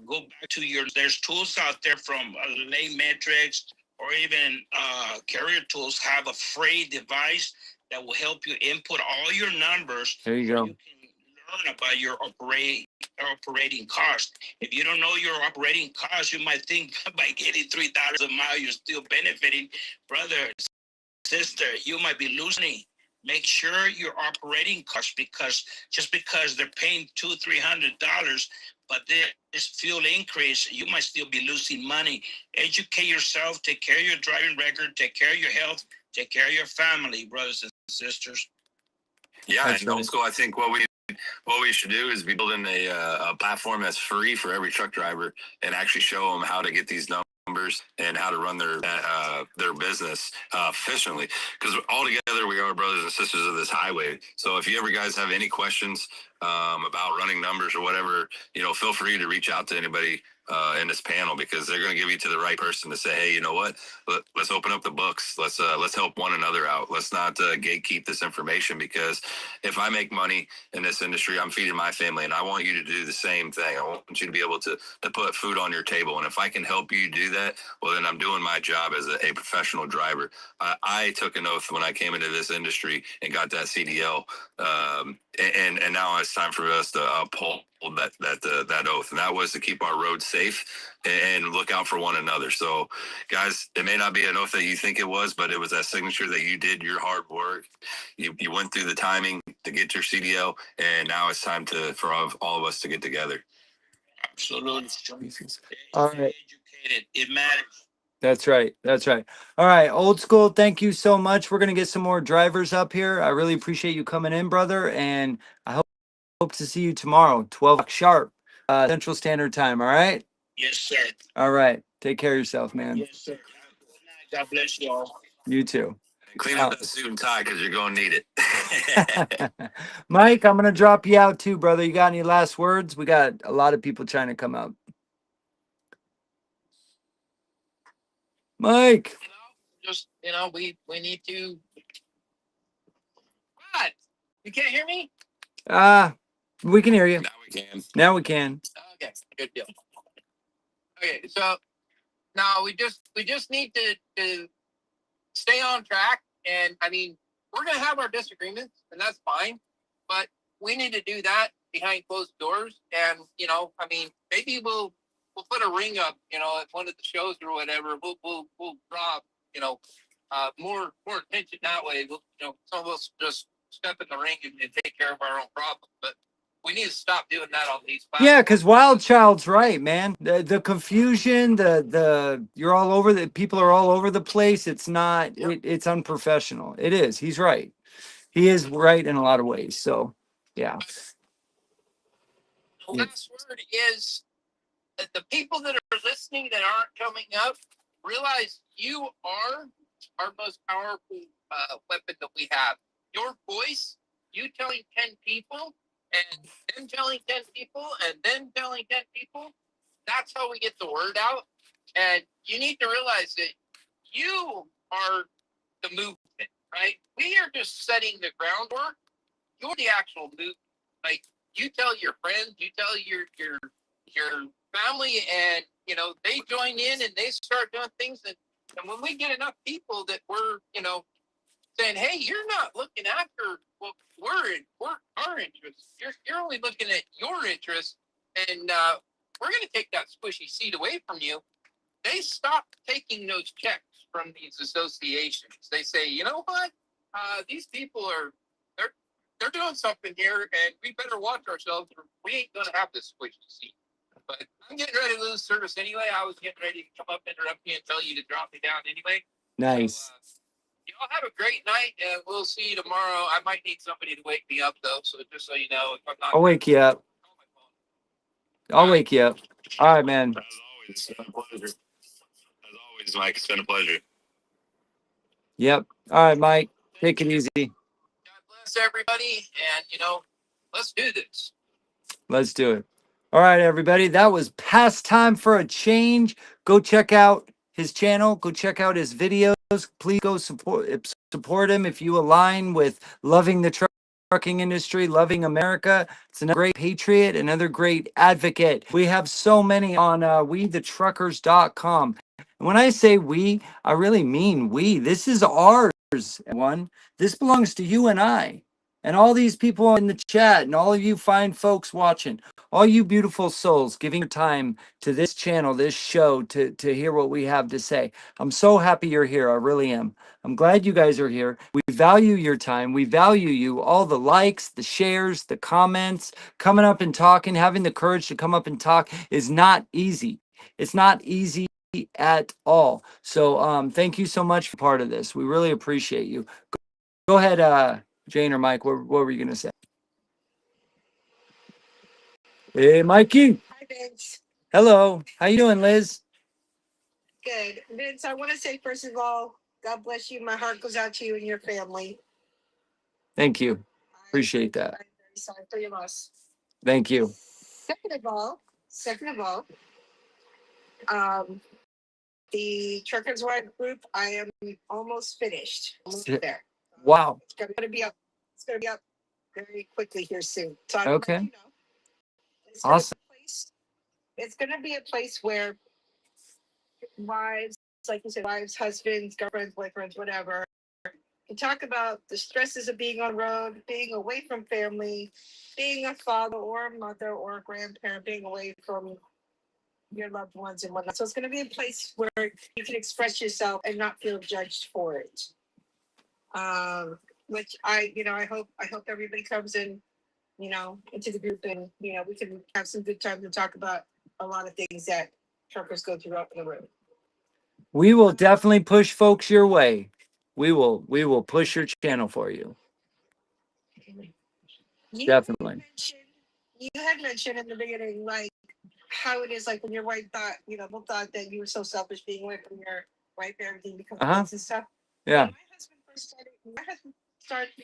go back to there's tools out there from Lane Metrics or even Carrier Tools have a free device that will help you input all your numbers. There you go. You can learn about your operating cost. If you don't know your operating cost, you might think by getting $3 a mile, you're still benefiting. Brother, sister, you might be losing. Make sure your operating costs, because just because they're paying $200-300, but this fuel increase, you might still be losing money. Educate yourself, take care of your driving record, take care of your health, take care of your family, brothers and sisters. Yeah, That's and right. old school, I think what we should do is be building a platform that's free for every truck driver and actually show them how to get these numbers and how to run their business efficiently. Because all together we are brothers and sisters of this highway. So if you ever guys have any questions about running numbers or whatever, you know, feel free to reach out to anybody in this panel, because they're going to give you to the right person to say, hey, you know what, let's open up the books. Let's help one another out. Let's not gatekeep this information, because if I make money in this industry, I'm feeding my family, and I want you to do the same thing. I want you to be able to put food on your table. And if I can help you do that, well, then I'm doing my job as a professional driver. I took an oath when I came into this industry and got that CDL. And now it's time for us to uphold that oath, and that was to keep our roads safe and look out for one another. So, guys, it may not be an oath that you think it was, but it was that signature that you did your hard work. You went through the timing to get your CDL, and now it's time for all of us to get together. Absolutely. All right. Educated. It matters. That's right. That's right. All right. Old school, thank you so much. We're going to get some more drivers up here. I really appreciate you coming in, brother. And I hope to see you tomorrow, 12 o'clock sharp, Central Standard Time. All right. Yes, sir. All right. Take care of yourself, man. Yes, sir. God bless you all. You too. Clean up that suit and tie, because you're going to need it. Mike, I'm going to drop you out too, brother. You got any last words? We got a lot of people trying to come up. Mike. Just, we need to. What? You can't hear me? We can hear you. Now we can. Now we can. Okay, good deal. Okay, so now we just need to stay on track, and I mean, we're gonna have our disagreements, and that's fine, but we need to do that behind closed doors. And I mean, maybe we'll put a ring up, at one of the shows or whatever. We'll draw, more attention that way. Some of us just step in the ring and take care of our own problems, but we need to stop doing that on these platforms. Yeah, because Wild Child's right, man. The confusion, you're all over the people are all over the place. It's not. It's unprofessional. It is. He's right. He is right in a lot of ways. So, yeah. The last word is that the people that are listening that aren't coming up, realize you are our most powerful weapon that we have. Your voice, you telling 10 people, and them telling 10 people, and them telling 10 people, that's how we get the word out. And you need to realize that you are the movement, right? We are just setting the groundwork. You're the actual movement. Like, you tell your friends, you tell your family, and they join in and they start doing things, and And when we get enough people that we're, saying, hey, you're not looking after what we're our interests. You're only looking at your interests, and we're going to take that squishy seat away from you. They stop taking those checks from these associations. They say, you know what? These people they're doing something here, and we better watch ourselves, or we ain't going to have this squishy seat. But I'm getting ready to lose service anyway. I was getting ready to come up, interrupt you, and tell you to drop me down anyway. Nice. So, y'all have a great night, and we'll see you tomorrow. I might need somebody to wake me up, though, so just so you know, if I'm not. I'll wake you up. I'll wake you up. All right, man. As always, it's been a pleasure. As always, Mike, it's been a pleasure. Yep. All right, Mike. Take it easy. God bless everybody, and let's do this. Let's do it. All right, everybody. That was Pastime for a Change. Go check out his channel. Go check out his videos. Please go support him if you align with loving the trucking industry, loving America. It's another great patriot, another great advocate. We have so many on WeTheTruckers.com. And when I say we, I really mean we. This is ours, everyone. This belongs to you and I. And all these people in the chat, and all of you fine folks watching, all you beautiful souls giving your time to this channel, this show, to hear what we have to say. I'm so happy you're here. I really am. I'm glad you guys are here. We value your time. We value you. All the likes, the shares, the comments, coming up and talking, having the courage to come up and talk is not easy. It's not easy at all. So thank you so much for part of this. We really appreciate you. Go ahead, Jane or Mike. What were you gonna say? Hey, Mikey. Hi, Vince. Hello. How you doing, Liz? Good. Vince, I want to say, first of all, God bless you. My heart goes out to you and your family. Thank you. Appreciate that. I'm very sorry for your loss. Thank you. Second of all, um, the Truckers Ride group, I am almost finished. Almost there. Wow. It's gonna be up. It's gonna be up very quickly here soon. So I Okay. want you to know, Awesome. it's gonna be a place where wives, like you said, wives, husbands, girlfriends, boyfriends, whatever, can talk about the stresses of being on road, being away from family, being a father or a mother or a grandparent, being away from your loved ones and whatnot. So it's going to be a place where you can express yourself and not feel judged for it. Which I hope everybody comes in, into the group, and we can have some good time to talk about a lot of things that truckers go through up in the road. We will definitely push folks your way. We will push your channel for you. Definitely. You had mentioned in the beginning, like how it is, like when your wife thought, thought that you were so selfish being away from your wife, everything because of kids and stuff. Yeah. When my husband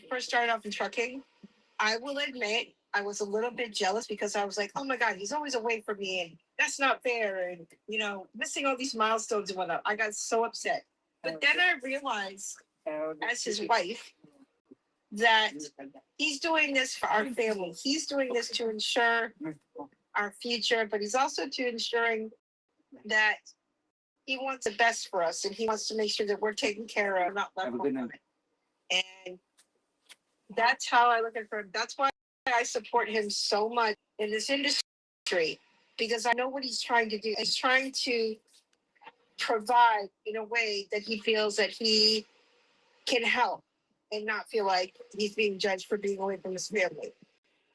first started off in trucking, I will admit I was a little bit jealous because I was like, oh my God, he's always away from me, and that's not fair, and missing all these milestones and whatnot. I got so upset. But then I realized, as his wife, that he's doing this for our family. He's doing this to ensure our future, but he's also to ensuring that he wants the best for us, and he wants to make sure that we're taken care of, not left behind. And that's how I look at him. That's why I support him so much in this industry, because I know what he's trying to do. He's trying to provide in a way that he feels that he can help and not feel like he's being judged for being away from his family.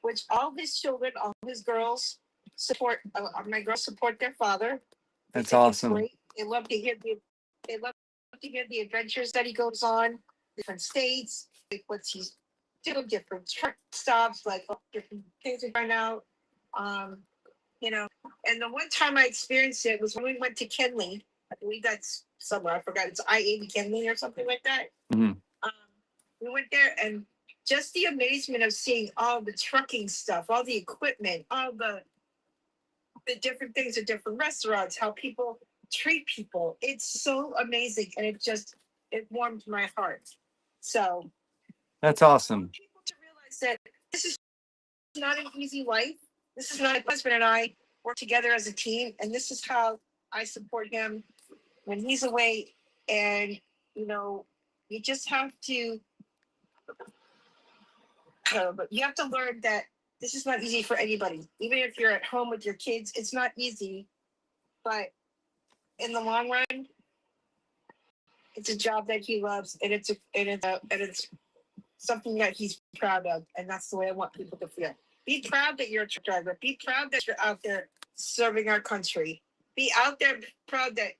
Which all his children, all his girls support. My girls support their father. That's awesome. Great. They love to hear the adventures that he goes on, different states, like what he's doing, different truck stops, like different things we find out. And the one time I experienced it was when we went to Kenley. I believe that's somewhere. I forgot. It's I-80 Kenley or something like that. Mm-hmm. We went there, and just the amazement of seeing all the trucking stuff, all the equipment, all the different things at different restaurants, how people treat people. It's so amazing, and it warmed my heart. So that's awesome. People to realize that this is not an easy life. This is not. My husband and I work together as a team, and this is how I support him when he's away. And, you know, you just have to, but you have to learn that this is not easy for anybody. Even if you're at home with your kids, it's not easy. But in the long run, it's a job that he loves, and it's something that he's proud of, and that's the way I want people to feel. Be proud that you're a truck driver. Be proud that you're out there serving our country. Be out there proud that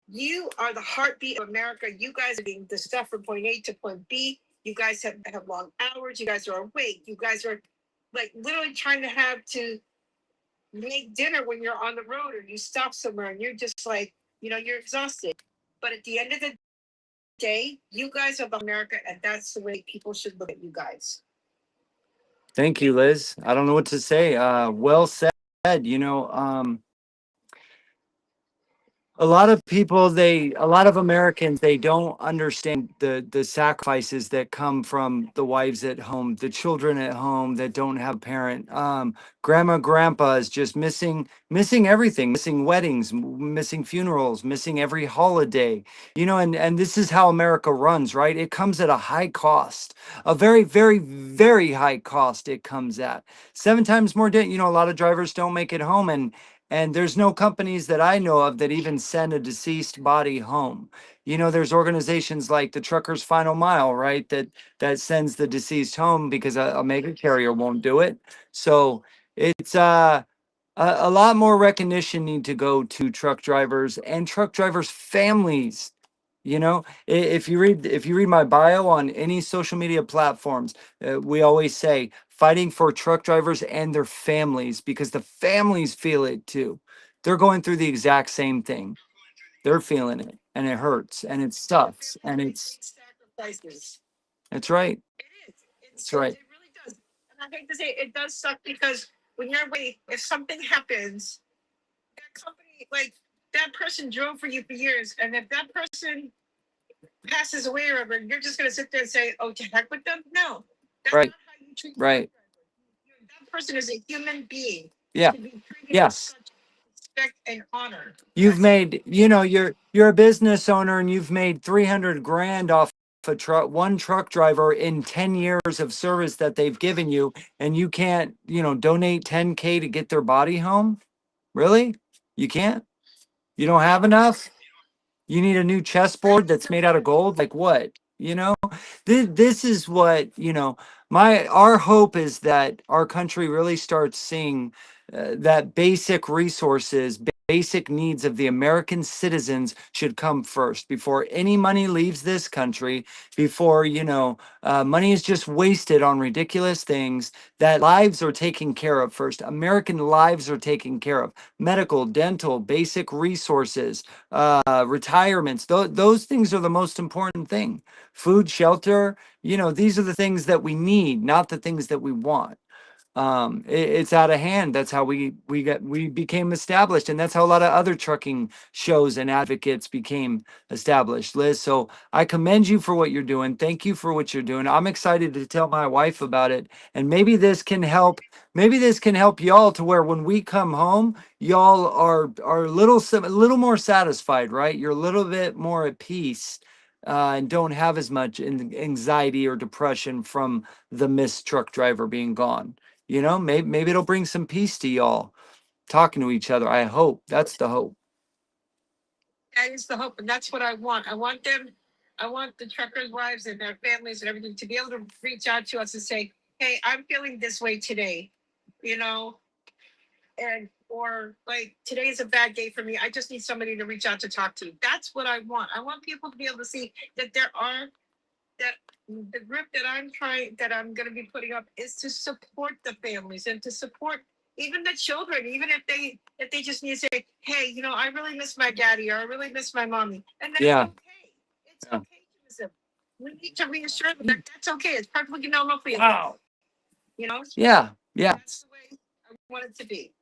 you are the heartbeat of America. You guys are doing the stuff from point A to point B. You guys have long hours. You guys are awake. You guys are like literally trying to have to make dinner when you're on the road or you stop somewhere and you're just like, you're exhausted. But at the end of the day, you guys are the America, and that's the way people should look at you guys. Thank you, Liz. I don't know what to say. Well said. A lot of people, a lot of Americans, they don't understand the sacrifices that come from the wives at home, the children at home that don't have a parent. Grandma, grandpa is just missing everything, missing weddings, missing funerals, missing every holiday. And this is how America runs, right? It comes at a high cost, a very, very, very high cost. It comes at 7 times more. A lot of drivers don't make it home, and there's no companies that I know of that even send a deceased body home. There's organizations like the Truckers Final Mile, right? That sends the deceased home because a mega carrier won't do it. So it's a lot more recognition need to go to truck drivers and truck drivers' families. If you read my bio on any social media platforms, we always say fighting for truck drivers and their families, because the families feel it too. They're going through the exact same thing. They're feeling it, and it hurts, and it sucks, and Sacrifices. it's right. It is. It's right. It really does. And I hate to say it does suck because when you're waiting, if something happens, that company, like that person drove for you for years, and if that person passes away or whatever, you're just gonna sit there and say, "Oh, to heck with them." No, that's Right. not how you treat Right. that person is a human being. Yeah. To be treated Yeah. with such respect and honor. You've made, you're a business owner, and you've made 300 grand off one truck driver in 10 years of service that they've given you, and you can't, donate 10K to get their body home. Really? You can't? You don't have enough? You need a new chessboard that's made out of gold? Like what? This is what, our hope is that our country really starts seeing that basic resources, basic needs of the American citizens should come first before any money leaves this country, before, money is just wasted on ridiculous things, that lives are taken care of first. American lives are taken care of. Medical, dental, basic resources, retirements, those things are the most important thing. Food, shelter, these are the things that we need, not the things that we want. It's out of hand. That's how we became established, and that's how a lot of other trucking shows and advocates became established, Liz. So I commend you for what you're doing. Thank you for what you're doing. I'm excited to tell my wife about it, and maybe this can help y'all, to where when we come home, y'all are a little more satisfied, right? You're a little bit more at peace, and don't have as much anxiety or depression from the missed truck driver being gone. Maybe it'll bring some peace to y'all talking to each other. I hope. That's the hope. That is the hope, and that's what I want. I want the truckers' wives and their families and everything to be able to reach out to us and say, "Hey, I'm feeling this way today," you know, or like, "Today is a bad day for me. I just need somebody to reach out to talk to." That's what I want. I want people to be able to see that that the group that I'm going to be putting up is to support the families and to support even the children, even if they just need to say, "Hey, I really miss my daddy, or I really miss my mommy," and that's Yeah. okay. It's okay to miss them. We need to reassure them that that's okay. It's perfectly normal for you. Wow. Yeah. Yeah. That's the way I want it to be.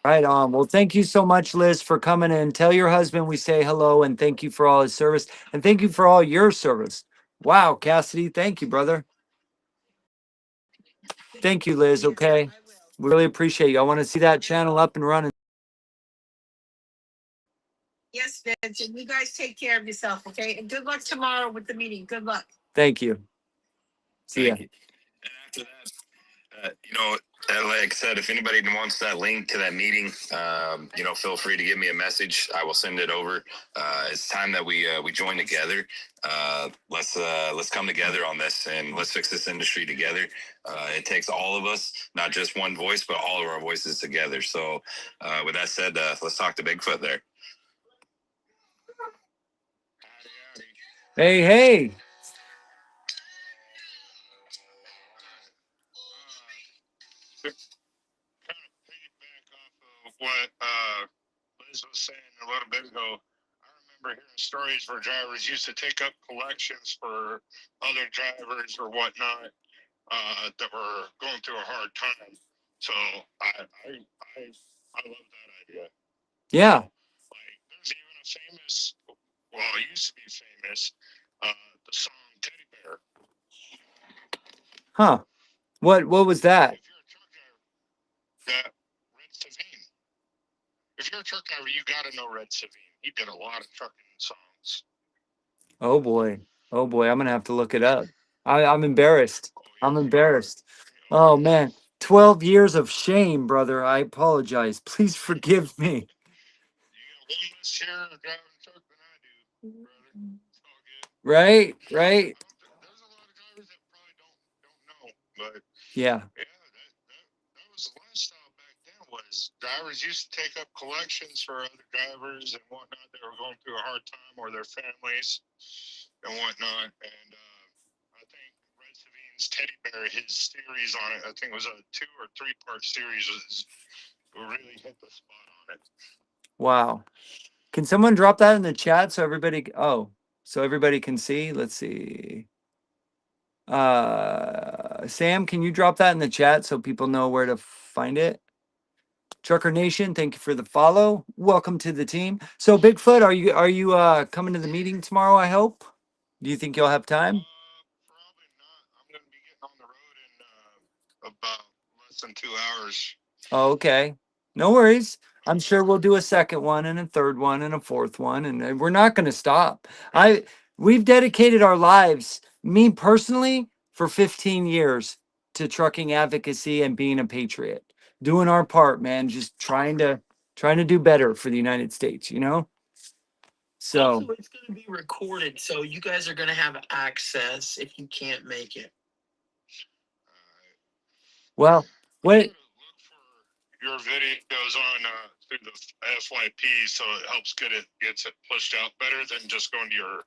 Right on. Well, thank you so much, Liz, for coming in. Tell your husband we say hello, and thank you for all his service, and thank you for all your service. Wow, Cassidy, thank you, brother. Thank you, Liz. Okay. We really appreciate you. I want to see that channel up and running. Yes, Vince, and you guys take care of yourself, okay? And good luck tomorrow with the meeting. Good luck. Thank you. See ya. Thank you. And after that, you know, like I said, if anybody wants that link to that meeting, you know, feel free to give me a message. I will send it over. It's time that we join together. Let's come together on this and let's fix this industry together. It takes all of us, not just one voice, but all of our voices together. So, with that said, let's talk to Bigfoot there. Hey, hey. Piggyback off of what Liz was saying a little bit ago. I remember hearing stories where drivers used to take up collections for other drivers or whatnot that were going through a hard time. So I love that idea. Yeah. Like there's even a famous, well, it used to be famous, the song Teddy Bear. Huh. What was that? If you're a truck driver, that Red Savine. If you're a truck driver, you got to know Red Savine. He did a lot of trucking songs. Oh boy. Oh boy. I'm gonna have to look it up. I'm embarrassed. I'm embarrassed. Oh man. 12 years of shame, brother. I apologize. Please forgive me. You got one less year of driving truck than I do, brother. It's all good. Right? Right? There's a lot of drivers that probably don't know, but Yeah. that was the lifestyle back then. Was drivers used to take up collections for other drivers and whatnot. They were going through a hard time, or their families and whatnot. And I think Red Savine's Teddy Bear, his series on it, I think it was a 2 or 3-part series, was really hit the spot on it. Wow. Can someone drop that in the chat so everybody so everybody can see? Let's see. Sam, can you drop that in the chat so people know where to find it? Trucker Nation, thank you for the follow. Welcome to the team. So Bigfoot, are you coming to the meeting tomorrow, I hope? Do you think you'll have time? Probably not. I'm going to be getting on the road in about less than 2 hours. Oh, okay. No worries. I'm sure we'll do a second one and a third one and a fourth one, and we're not going to stop. We've dedicated our lives, me personally, for 15 years to trucking advocacy and being a patriot, doing our part, man, just trying to do better for the United States, you know? So, Also, it's going to be recorded, so you guys are going to have access if you can't make it. well, wait. Look for your videos on through the FYP, so it helps gets it pushed out better than just going to your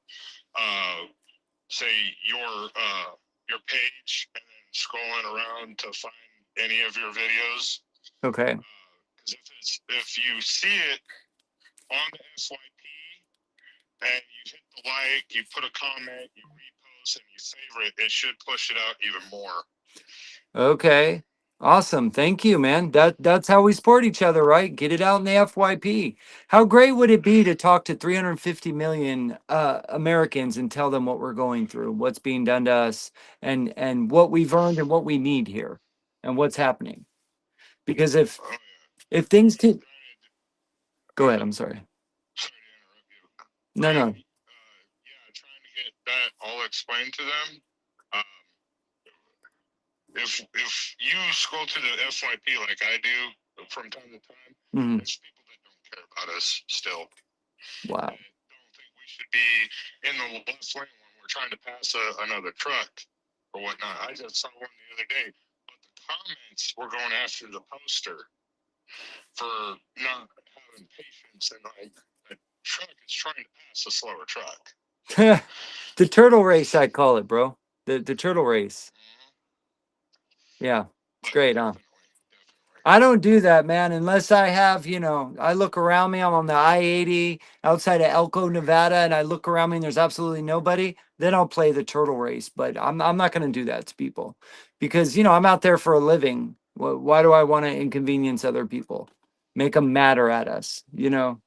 say your page and then scrolling around to find any of your videos. Okay. Because if you see it on the FYP and you hit the like, you put a comment, you repost, and you favorite, it should push it out even more. Okay. Awesome. Thank you, man. That's how we support each other, right? Get it out in the FYP. How great would it be to talk to 350 million Americans and tell them what we're going through, what's being done to us, and what we've earned and what we need here and what's happening. Because if things could go ahead, I'm sorry. Sorry to interrupt you. No, no. Yeah, trying to get that all explained to them. If you scroll through the FYP like I do from time to time, there's people that don't care about us still. Wow. That don't think we should be in the left lane when we're trying to pass another truck or whatnot. I just saw one the other day, but the comments were going after the poster for not having patience, and like the truck is trying to pass a slower truck. The turtle race, I call it, bro. The turtle race. Yeah, it's great, huh? I don't do that, man, unless I have, I look around me. I'm on the I-80 outside of Elko, Nevada, and I look around me and there's absolutely nobody. Then I'll play the turtle race, but I'm not going to do that to people because, I'm out there for a living. Why do I want to inconvenience other people? Make them madder at us, No.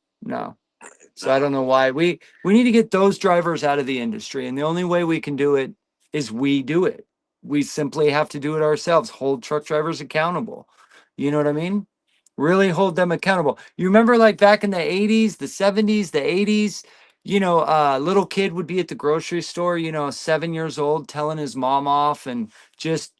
So I don't know why. We need to get those drivers out of the industry, and the only way we can do it is we do it. We simply have to do it ourselves, hold truck drivers accountable. You know what I mean? really hold them accountable. You remember like back in the 80s, the 70s, the 80s, little kid would be at the grocery store, 7 years old, telling his mom off and just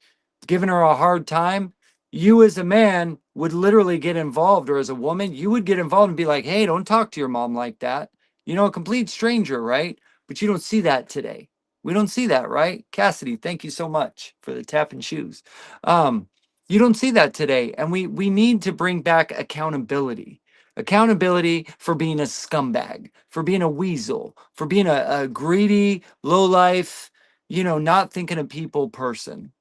giving her a hard time. You as a man would literally get involved, or as a woman, you would get involved and be like, hey, don't talk to your mom like that. A complete stranger, right? But you don't see that today. We don't see that, right? Cassidy, thank you so much for the tap and shoes. You don't see that today. And we need to bring back accountability. Accountability for being a scumbag, for being a weasel, for being a greedy, low life, not thinking of people person.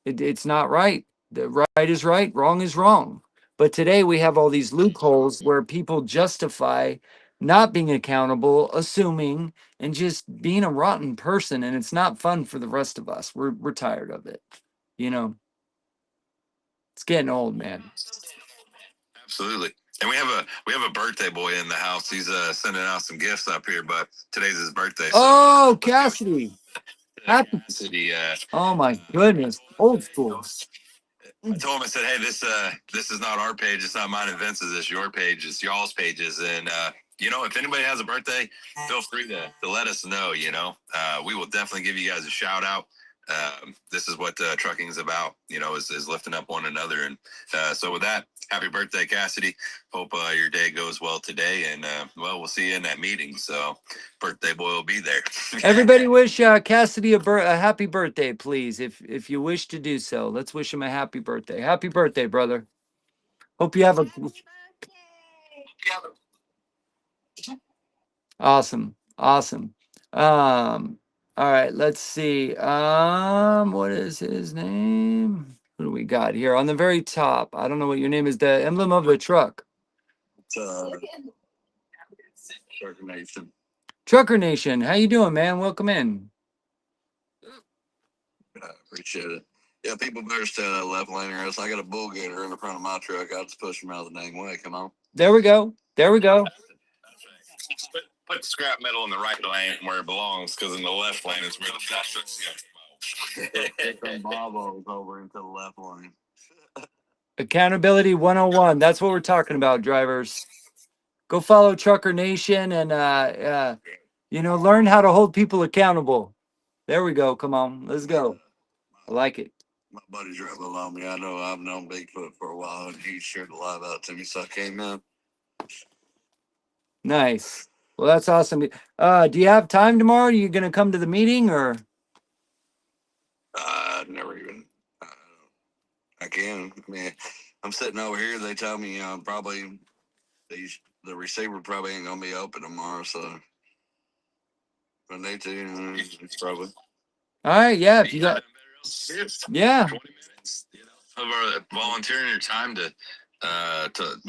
It's not right. The right is right, wrong is wrong. But today we have all these loopholes where people justify not being accountable, assuming, and just being a rotten person. And it's not fun for the rest of us. We're tired of it. It's getting old, man. Absolutely. And we have a birthday boy in the house. He's sending out some gifts up here, but today's his birthday. So Oh, Cassidy. Happy. Cassidy, Oh my goodness. Old school. I told him, I said, hey, this is not our page. It's not mine and Vince's. It's your page. It's y'all's pages. And, if anybody has a birthday, feel free to let us know, we will definitely give you guys a shout out. This is what trucking is about, is lifting up one another. And so with that, happy birthday, Cassidy. Hope your day goes well today. And, we'll see you in that meeting. So birthday boy will be there. Everybody wish Cassidy a happy birthday, please. If you wish to do so, let's wish him a happy birthday. Happy birthday, brother. Hope you have a awesome, awesome. All right, let's see. What is his name? What do we got here on the very top? I don't know what your name is. The emblem of the truck. Trucker Nation. Trucker Nation. How you doing, man? Welcome in. I appreciate it. Yeah, people better stay out of that left lane, or else I got a bull gator in the front of my truck. I'll just push him out of the dang way. Come on. There we go. There we go. Put scrap metal in the right lane where it belongs, because in the left lane is where the fast trucks go. Take them bobos over into the left lane. Accountability 101. That's what we're talking about, drivers. Go follow Trucker Nation and learn how to hold people accountable. There we go. Come on, let's go. I like it. My buddy's right below me. I know I've known Bigfoot for a while, and he shared a lot about it to me, so I came in. Nice. Well, that's awesome. Do you have time tomorrow? Are you going to come to the meeting or? Never even. I can. I mean, I'm sitting over here. They tell me probably the receiver probably ain't gonna be open tomorrow, so when they do, it's probably. All right. Yeah. If you got. Yeah. 20 minutes, of our volunteering your time to it's gonna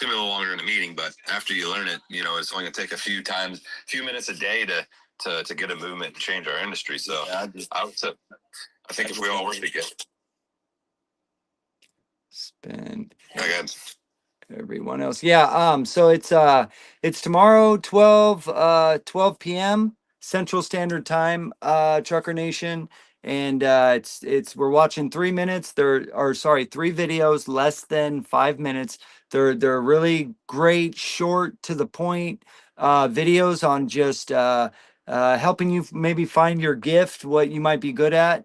be a little longer in the meeting, but after you learn it, it's only gonna take a few minutes a day to get a movement and change our industry. So yeah, I think if we all work together. Spend. Okay. Everyone else. Yeah. So it's tomorrow, 12 p.m. Central Standard Time, Trucker Nation. And we're watching 3 minutes. Three videos, less than 5 minutes. They're really great, short, to the point videos on just helping you maybe find your gift, what you might be good at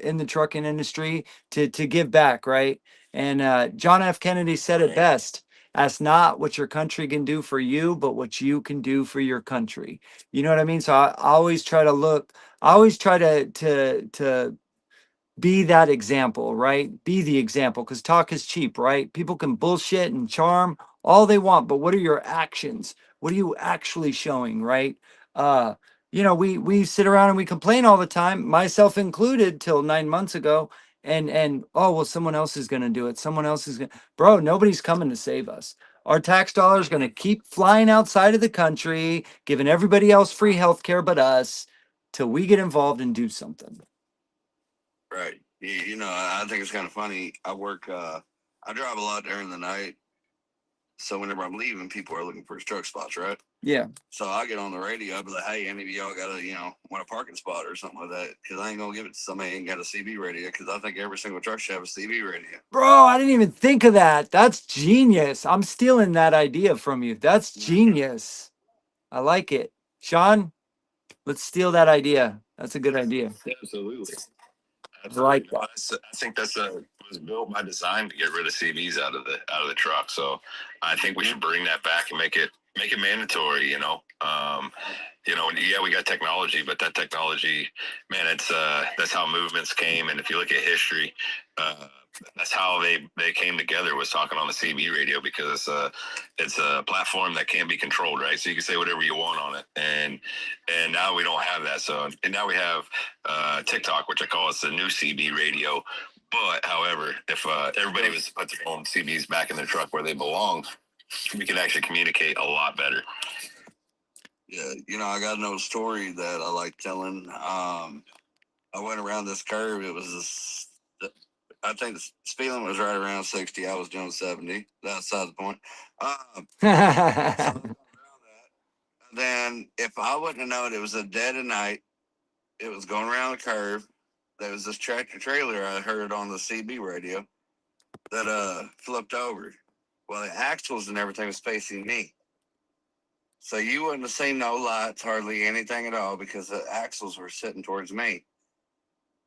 in the trucking industry to give back, right? And John F. Kennedy said it best: ask not what your country can do for you, but what you can do for your country. You know what I mean? So I always try to to be that example, right? Be the example, because talk is cheap, right? People can bullshit and charm all they want, but what are your actions? What are you actually showing, right? Uh, we sit around and we complain all the time, myself included, till 9 months ago. And oh well, someone else is gonna do it. Someone else is gonna, bro, nobody's coming to save us. Our tax dollars gonna keep flying outside of the country, giving everybody else free healthcare but us, till we get involved and do something. Right. I think it's kind of funny. I drive a lot during the night, So whenever I'm leaving, people are looking for truck spots, right? Yeah. So I get on the radio, I'll be like, hey, any of y'all got want a parking spot or something like that? Because I ain't going to give it to somebody who ain't got a CB radio, because I think every single truck should have a CB radio. Bro, I didn't even think of that. That's genius. I'm stealing that idea from you. That's genius. I like it. Sean, let's steal that idea. That's a good idea. Absolutely. I like that. I think that's was built by design to get rid of CBs out of the truck. So I think we should bring that back and make it mandatory. Yeah, we got technology, but that technology, man, it's that's how movements came. And if you look at history, that's how they came together, was talking on the CB radio, because it's a platform that can't be controlled, right? So you can say whatever you want on it, and now we don't have that. So and now we have TikTok, which I call it's the new CB radio. But however, if everybody was to put their own CBs back in their truck where they belong, we can actually communicate a lot better. Yeah, I got another story that I like telling. I went around this curve. It was I think the speed limit was right around 60. I was doing 70. That's beside the point. So then, if I wouldn't have known it was a dead of night, it was going around the curve. There was this tractor trailer I heard on the CB radio that flipped over. Well, the axles and everything was facing me. So you wouldn't have seen no lights, hardly anything at all, because the axles were sitting towards me.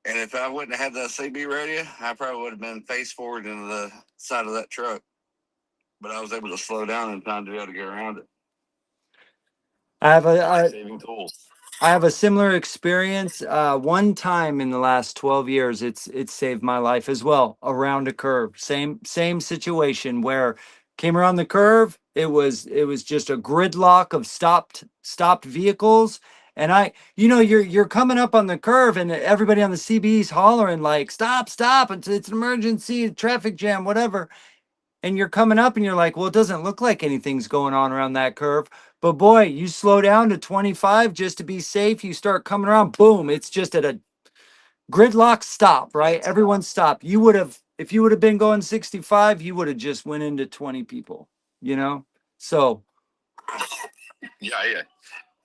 And if I wouldn't have had that CB radio, I probably would have been face forward into the side of that truck. But I was able to slow down in time to be able to get around it. Saving tools. I have a similar experience. One time in the last 12 years, it's saved my life as well. Around a curve, same situation where came around the curve. It was just a gridlock of stopped vehicles, and you're coming up on the curve, and everybody on the CB's hollering like stop, it's an emergency, traffic jam, whatever. And you're coming up and you're like, well, it doesn't look like anything's going on around that curve. But boy, you slow down to 25 just to be safe. You start coming around, boom, it's just at a gridlock stop, right? Everyone stopped. If you would have been going 65, you would have just went into 20 people, So Yeah.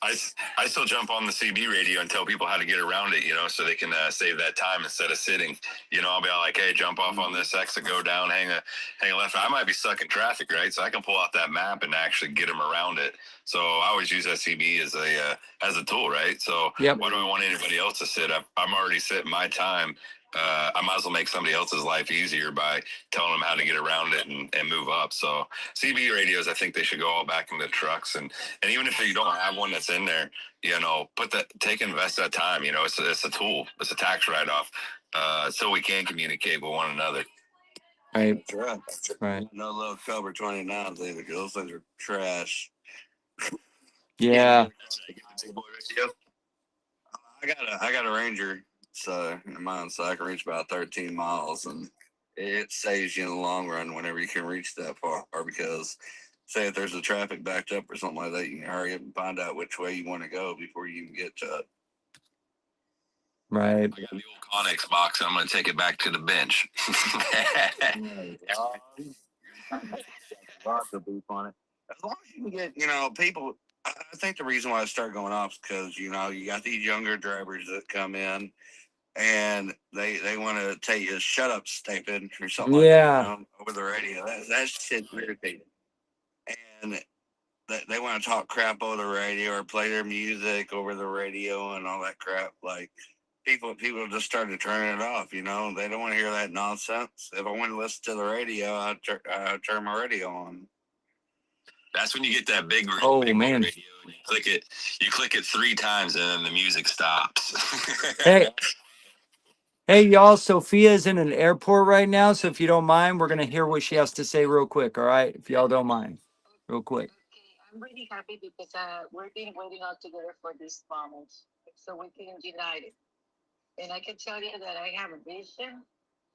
I still jump on the CB radio and tell people how to get around it, so they can save that time instead of sitting. I'll be like, hey, jump off on this exit, go down, hang a left. I might be stuck in traffic, right? So I can pull out that map and actually get them around it. So I always use that CB as a tool, right? So Yep. Why do I want anybody else to sit? I'm already sitting my time. I might as well make somebody else's life easier by telling them how to get around it and move up. So CB radios, I think they should go all back into trucks, and even if you don't have one that's in there, invest that time. It's a tool, it's a tax write off, so we can communicate with one another. Right. That's right. Right. No little Cobra 29s either, because those things are trash. Yeah. I got a Ranger, so mine, so I can reach about 13 miles, and it saves you in the long run whenever you can reach that far. Or because, say, if there's a traffic backed up or something like that, you can hurry up and find out which way you want to go before you even get to it. Right. I got the old Connex box. I'm going to take it back to the bench. Lots of beef on it. As long as you can get, people. I think the reason why I start going off is because you got these younger drivers that come in and they want to tell you shut up, stupid, or something like that, over the radio. That shit's irritating. And they want to talk crap over the radio or play their music over the radio and all that crap. Like people just started turning it off. They don't want to hear that nonsense. If I want to listen to the radio, I turn my radio on. That's when you get that big Oh, big man. radio and you click it 3 times and then the music stops. Hey, y'all, Sophia's in an airport right now, so if you don't mind, we're going to hear what she has to say real quick, all right? If y'all don't mind, real quick. Okay, I'm really happy because we've been waiting out together for this moment, so we can unite it. And I can tell you that I have a vision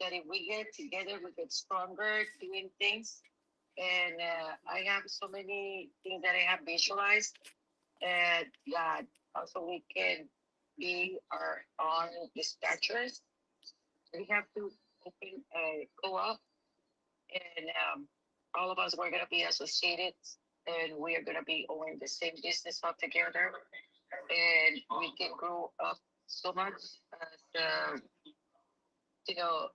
that if we get together, we get stronger doing things. And I have so many things that I have visualized, and that also we can be our own dispatchers. We have to, I think, go up and all of us, we're going to be associated, and we are going to be owning the same business all together, and we can grow up so much as, you know,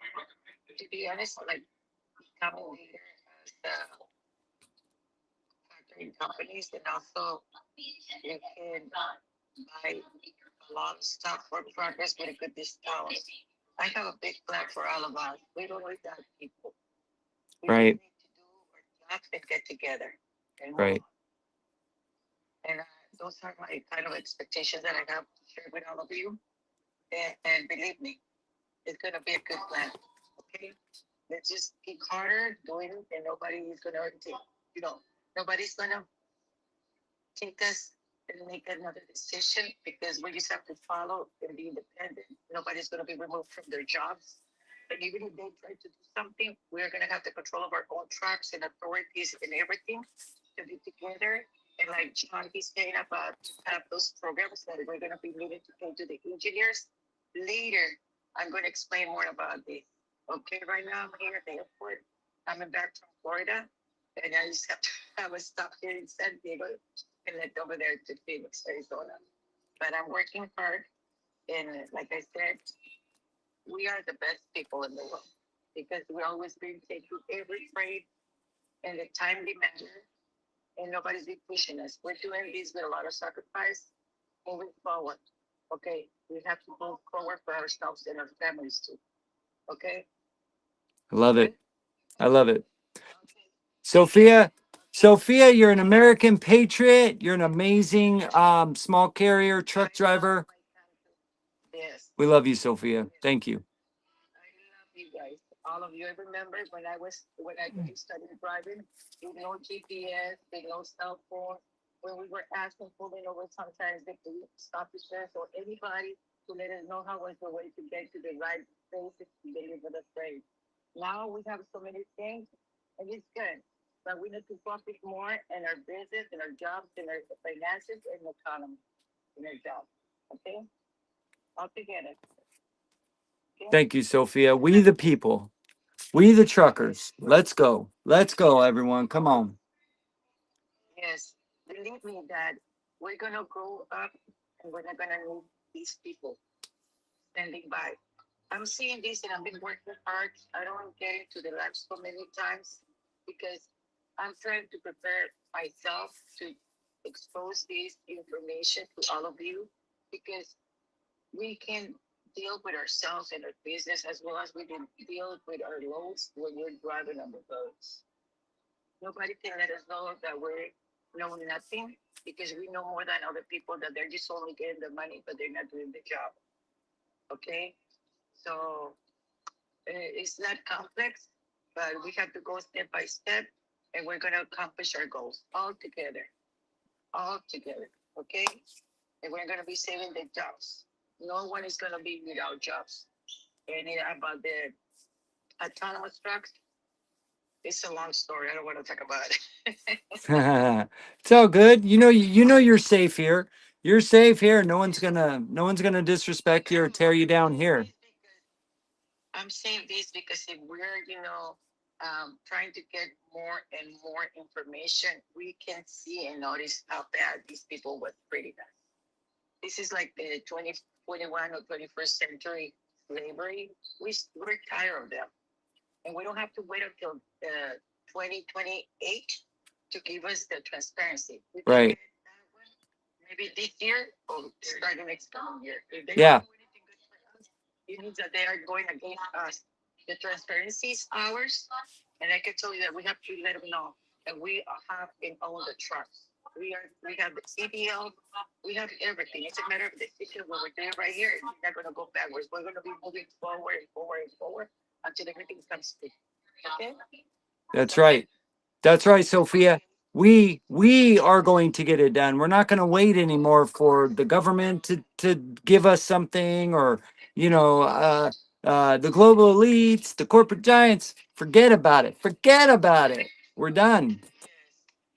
to be honest, like becoming leader as factory companies, and also you can buy a lot of stuff for progress with a good discount. I have a big plan for all of us. We don't need that people. We just Right. need to do our job and get together and move Right. on. And those are my kind of expectations that I have to share with all of you. And believe me, it's gonna be a good plan. Okay, let's just keep harder doing it, and nobody is gonna take. You know, nobody's gonna take us and make another decision because we just have to follow and be independent. Nobody's going to be removed from their jobs. And even if they try to do something, we're going to have the control of our own trucks and authorities and everything to be together. And like John, he's saying about to have those programs that we're going to be needing to pay to the engineers. Later, I'm going to explain more about this. Okay, right now I'm here at the airport. I'm back from Florida, and I just have to have a stop here in San Diego and left over there to Phoenix, Arizona. But I'm working hard, and like I said, we are the best people in the world because we always been taking every trade in a timely manner, and nobody's been pushing us. We're doing this with a lot of sacrifice, moving forward. Okay, we have to move forward for ourselves and our families too. Okay. I love it. I love it. Okay. Sophia, Sophia, you're an American patriot. You're an amazing small carrier truck driver. Yes. We love you, Sophia. Thank you. I love you guys. All of you. I remember when I started driving, with no GPS, with no cell phone. When we were asking pulling over, sometimes the police officers or anybody to let us know how was the way to get to the right places to deliver the freight. Now we have so many things, and it's good. But we need to focus more in our business, in our jobs, in our finances, and economy, in our jobs. Okay, all together. Okay. Thank you, Sophia. We the people. We the truckers. Let's go. Let's go, everyone. Come on. Yes, believe me that we're gonna grow up and we're not gonna need these people standing by. I'm seeing this and I've been working hard. I don't get into the live so many times because I'm trying to prepare myself to expose this information to all of you because we can deal with ourselves and our business as well as we can deal with our loads when we're driving on the roads. Nobody can let us know that we know nothing because we know more than other people that they're just only getting the money, but they're not doing the job. Okay, so it's not complex, but we have to go step by step, and we're gonna accomplish our goals all together, all together. Okay, and we're gonna be saving the jobs. No one is gonna be without jobs. And about the autonomous trucks, it's a long story. I don't want to talk about it. It's all good. You know you're safe here. You're safe here. No one's gonna disrespect you or tear you down here. I'm saying this because if we're, trying to get more and more information, we can see and notice how bad these people were treating us. This is like the 2021 or 21st century slavery. We're tired of them. And we don't have to wait until 2028 to give us the transparency. We can Right. get that one maybe this year or starting next coming year. If they Yeah. don't do anything good for us, it means that they are going against us. The transparency is ours, and I can tell you that we have to let them know that we have and own the trust. We have the CDL, we have everything. It's a matter of decision what we're doing right here. We're not gonna go backwards. We're gonna be moving forward and forward and forward until everything comes to. Okay? That's right. That's right, Sophia. We are going to get it done. We're not going to wait anymore for the government to give us something or the global elites, the corporate giants. Forget about it. Forget about it. We're done. Yes.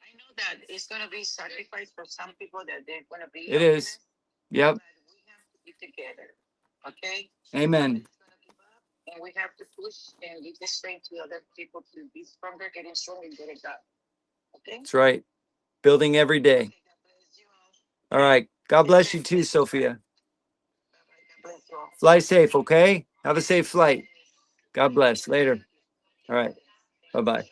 I know that it's gonna be sacrifice for some people that they're gonna be It helping is. us, Yep. but we have to be together. Okay? Amen. Nobody's gonna give up And we have to push and give the strength to other people to be stronger, getting stronger, and get it done. Okay? That's right. Building every day. Okay, God bless you all. All right. God bless you too, Sophia. God bless you all. Fly safe, okay? Have a safe flight. God bless. Later. All right. Bye bye.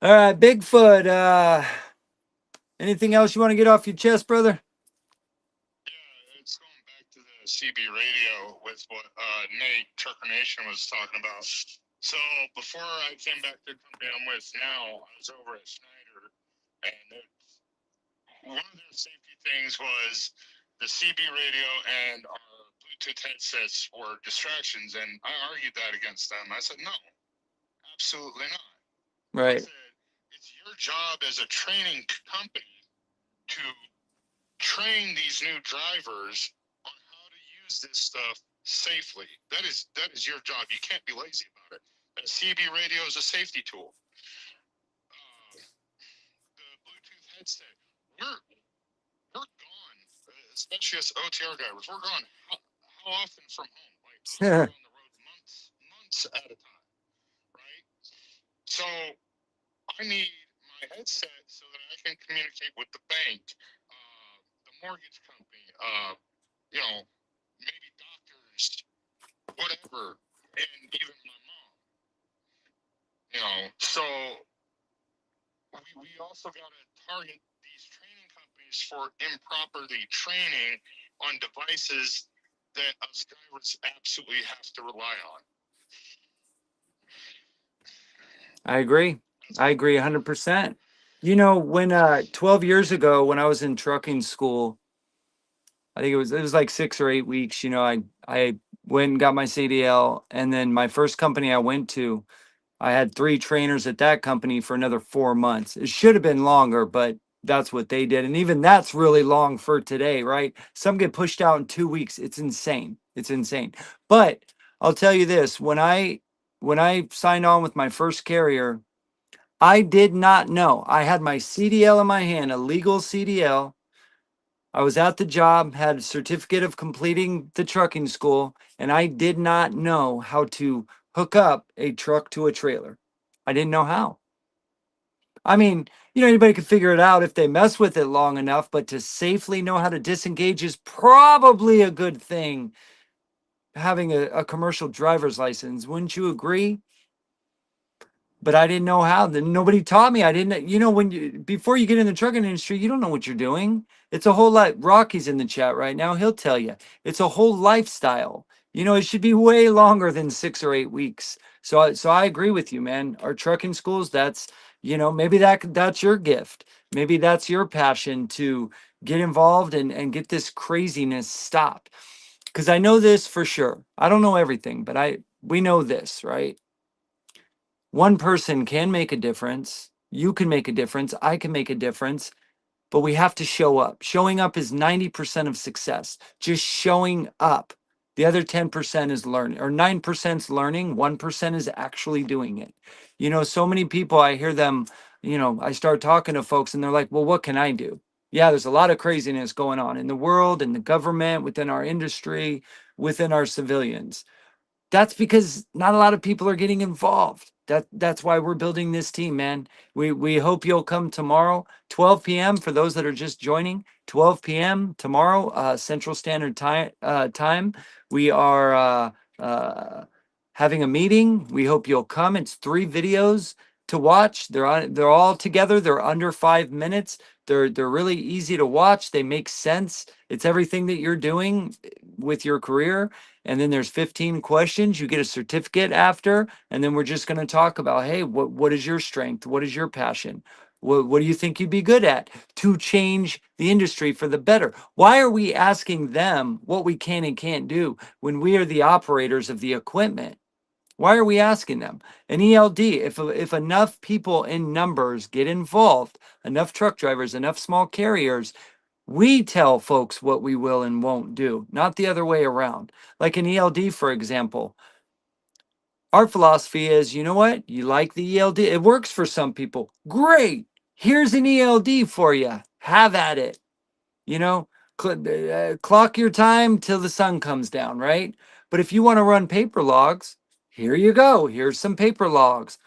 All right, Bigfoot. Anything else you want to get off your chest, brother? Yeah, it's going back to the CB radio with what Nate Trucker Nation was talking about. So before I came back to the company I'm with now, I was over at Schneider, and one of their safety things was the CB radio and our Bluetooth headsets were distractions, and I argued that against them. I said, no, absolutely not. I Right. said, it's your job as a training company to train these new drivers on how to use this stuff safely. That is your job. You can't be lazy about it. A CB radio is a safety tool. The Bluetooth headset, we're gone, especially as OTR drivers. We're gone how often from home? Like we're on the road months at a time, right? So I need my headset so that I can communicate with the bank, the mortgage company, maybe doctors, whatever, and even my mom. So we also got to target these training companies for improperly training on devices that us drivers absolutely have to rely on. I agree. I agree 100%. You know, when 12 years ago when I was in trucking school, I think it was like 6 or 8 weeks, I went and got my CDL, and then my first company I went to, I had 3 trainers at that company for another 4 months. It should have been longer, but that's what they did. And even that's really long for today, right? Some get pushed out in 2 weeks. It's insane. It's insane. But I'll tell you this, when I signed on with my first carrier, I did not know. I had my CDL in my hand, a legal CDL. I was at the job, had a certificate of completing the trucking school, and I did not know how to hook up a truck to a trailer. I didn't know how. I mean, anybody could figure it out if they mess with it long enough, but to safely know how to disengage is probably a good thing, having a commercial driver's license. Wouldn't you agree? But I didn't know how. Then nobody taught me. I didn't, before you get in the trucking industry, you don't know what you're doing. It's a whole lot. Rocky's in the chat right now. He'll tell you. It's a whole lifestyle. It should be way longer than 6 or 8 weeks. So I agree with you, man. Our trucking schools, maybe that's your gift. Maybe that's your passion to get involved and get this craziness stopped. Because I know this for sure. I don't know everything, but we know this, right? One person can make a difference. You can make a difference. I can make a difference. But we have to show up. Showing up is 90% of success. Just showing up. The other 10% is learning, or 9% is learning. 1% is actually doing it. So many people, I hear them, I start talking to folks and they're like, well, what can I do? Yeah, there's a lot of craziness going on in the world, in the government, within our industry, within our civilians. That's because not a lot of people are getting involved. That's why we're building this team, man. We hope you'll come tomorrow, 12 p.m. for those that are just joining. 12 p.m. tomorrow, Central Standard Time. We are having a meeting. We hope you'll come. It's 3 videos to watch. They're all together. They're under 5 minutes. They're really easy to watch. They make sense. It's everything that you're doing with your career. And then there's 15 questions. You get a certificate after, and then we're just going to talk about, hey, what is your strength? What is your passion? What do you think you'd be good at to change the industry for the better? Why are we asking them what we can and can't do when we are the operators of the equipment? Why are we asking them? An ELD, if enough people in numbers get involved, enough truck drivers, enough small carriers, we tell folks what we will and won't do, not the other way around. Like an ELD, for example, our philosophy is, you know what? You like the ELD? It works for some people. Great. Here's an ELD for you. Have at it. You know, clock your time till the sun comes down, right? But if you want to run paper logs, here you go. Here's some paper logs.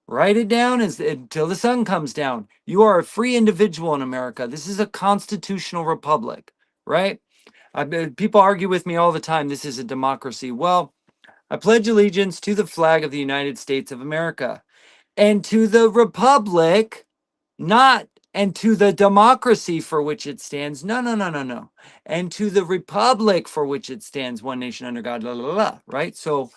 Write it down until the sun comes down. You are a free individual in America. This is a constitutional republic, right? People argue with me all the time. This is a democracy. Well, I pledge allegiance to the flag of the United States of America and to the republic, not and to the democracy for which it stands. No, no, no, no, no. And to the republic for which it stands, one nation under God, la, la, la, right? So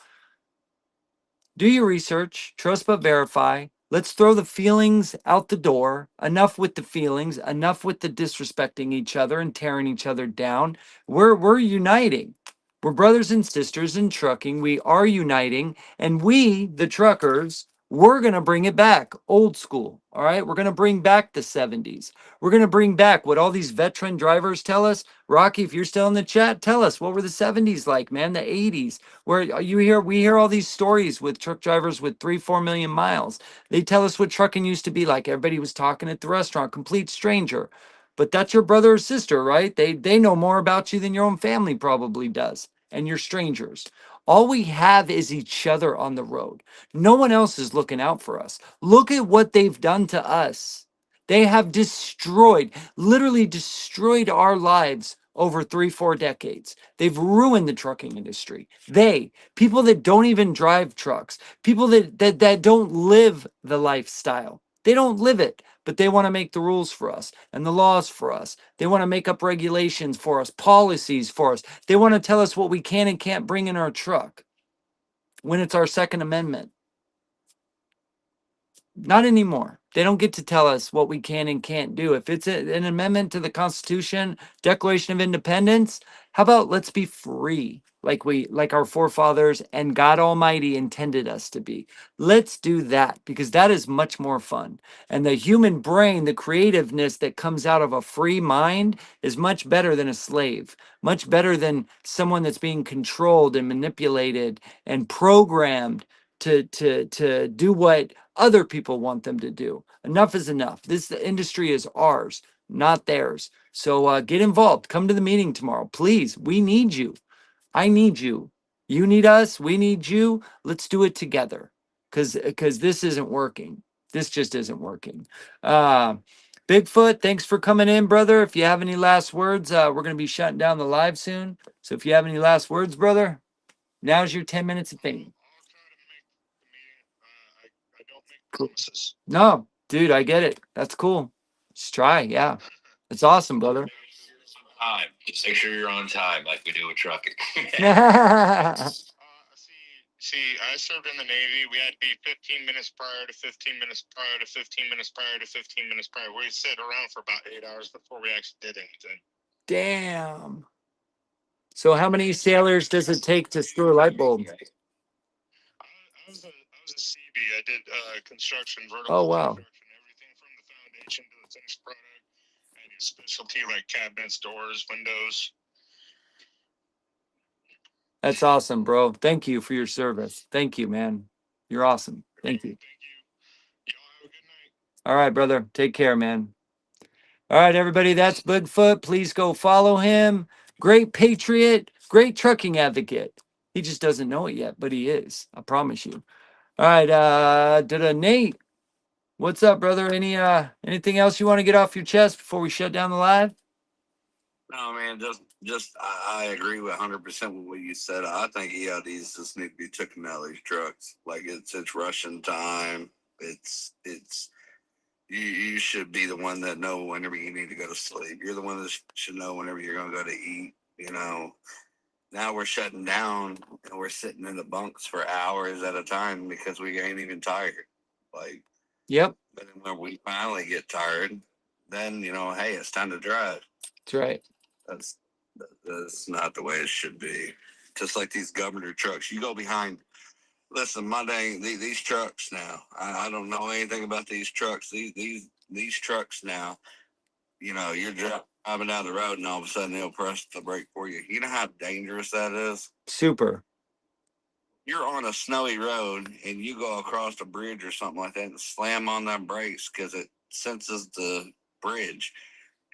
do your research, trust but verify. Let's throw the feelings out the door. Enough with the feelings, enough with the disrespecting each other and tearing each other down. We're uniting. We're brothers and sisters in trucking. We are uniting, and we, the truckers, we're going to bring it back old school. All right? We're going to bring back the 70s. We're going to bring back what all these veteran drivers tell us. Rocky, if you're still in the chat, tell us, what were the 70s like, man? The 80s, where we hear all these stories with truck drivers with 3-4 million miles. They tell us what trucking used to be like. Everybody was talking at the restaurant, complete stranger. But that's your brother or sister, right? They know more about you than your own family probably does, and you're strangers. All we have is each other on the road. No one else is looking out for us. Look at what they've done to us. They have destroyed, literally destroyed our lives over 3-4 decades. They've ruined the trucking industry. People that don't even drive trucks, people that don't live the lifestyle. They don't live it, but they want to make the rules for us and the laws for us. They want to make up regulations for us, policies for us. They want to tell us what we can and can't bring in our truck when it's our Second Amendment. Not anymore. They don't get to tell us what we can and can't do. If it's an amendment to the Constitution, Declaration of Independence, how about let's be free like our forefathers and God Almighty intended us to be. Let's do that because that is much more fun. And the human brain, the creativeness that comes out of a free mind is much better than a slave, much better than someone that's being controlled and manipulated and programmed to do what other people want them to do. Enough is enough. This industry is ours, not theirs. So get involved. Come to the meeting tomorrow, please. We need you. I need you. You need us. We need you. Let's do it together, because this isn't working. This just isn't working. Uh, Bigfoot, thanks for coming in, brother. If you have any last words, we're gonna be shutting down the live soon. So if you have any last words, brother, now's your 10 minutes of fame. I don't make promises. No, dude, I get it. That's cool. Just try. Yeah. It's awesome, brother. Time. Just make sure you're on time, like we do with trucking. See, I served in the Navy. We had to be 15 minutes prior to 15 minutes prior to 15 minutes prior to 15 minutes prior. We sit around for about 8 hours before we actually did anything. Damn. So how many sailors does it take to screw a light bulb? I was a CB. I did construction, vertical Oh, wow. construction, everything from the foundation to the finished product. Any specialty like cabinets, doors, windows. That's awesome, bro. Thank you for your service. Thank you, man. You're awesome. Thank you. Thank you. Y'all have a good night. All right, brother. Take care, man. All right, everybody. That's Bigfoot. Please go follow him. Great patriot, great trucking advocate. He just doesn't know it yet, but he is. I promise you. All right, Nate. What's up, brother? Anything else you want to get off your chest before we shut down the live? No, man, just I agree with 100% with what you said. I think ELDs just need to be taken out of these trucks. Like it's rushing time. It's you should be the one that know whenever you need to go to sleep. You're the one that should know whenever you're gonna go to eat. You know. Now we're shutting down and we're sitting in the bunks for hours at a time because we ain't even tired. Like, Yep, but then when we finally get tired, then hey, it's time to drive. that's right. That's not the way it should be. Just like these governor trucks, you go behind. Listen, my dang, these trucks now. I don't know anything about these trucks. These trucks now. You're driving down the road and all of a sudden they'll press the brake for you. You know how dangerous that is? Super. You're on a snowy road and you go across a bridge or something like that and slam on that brakes because it senses the bridge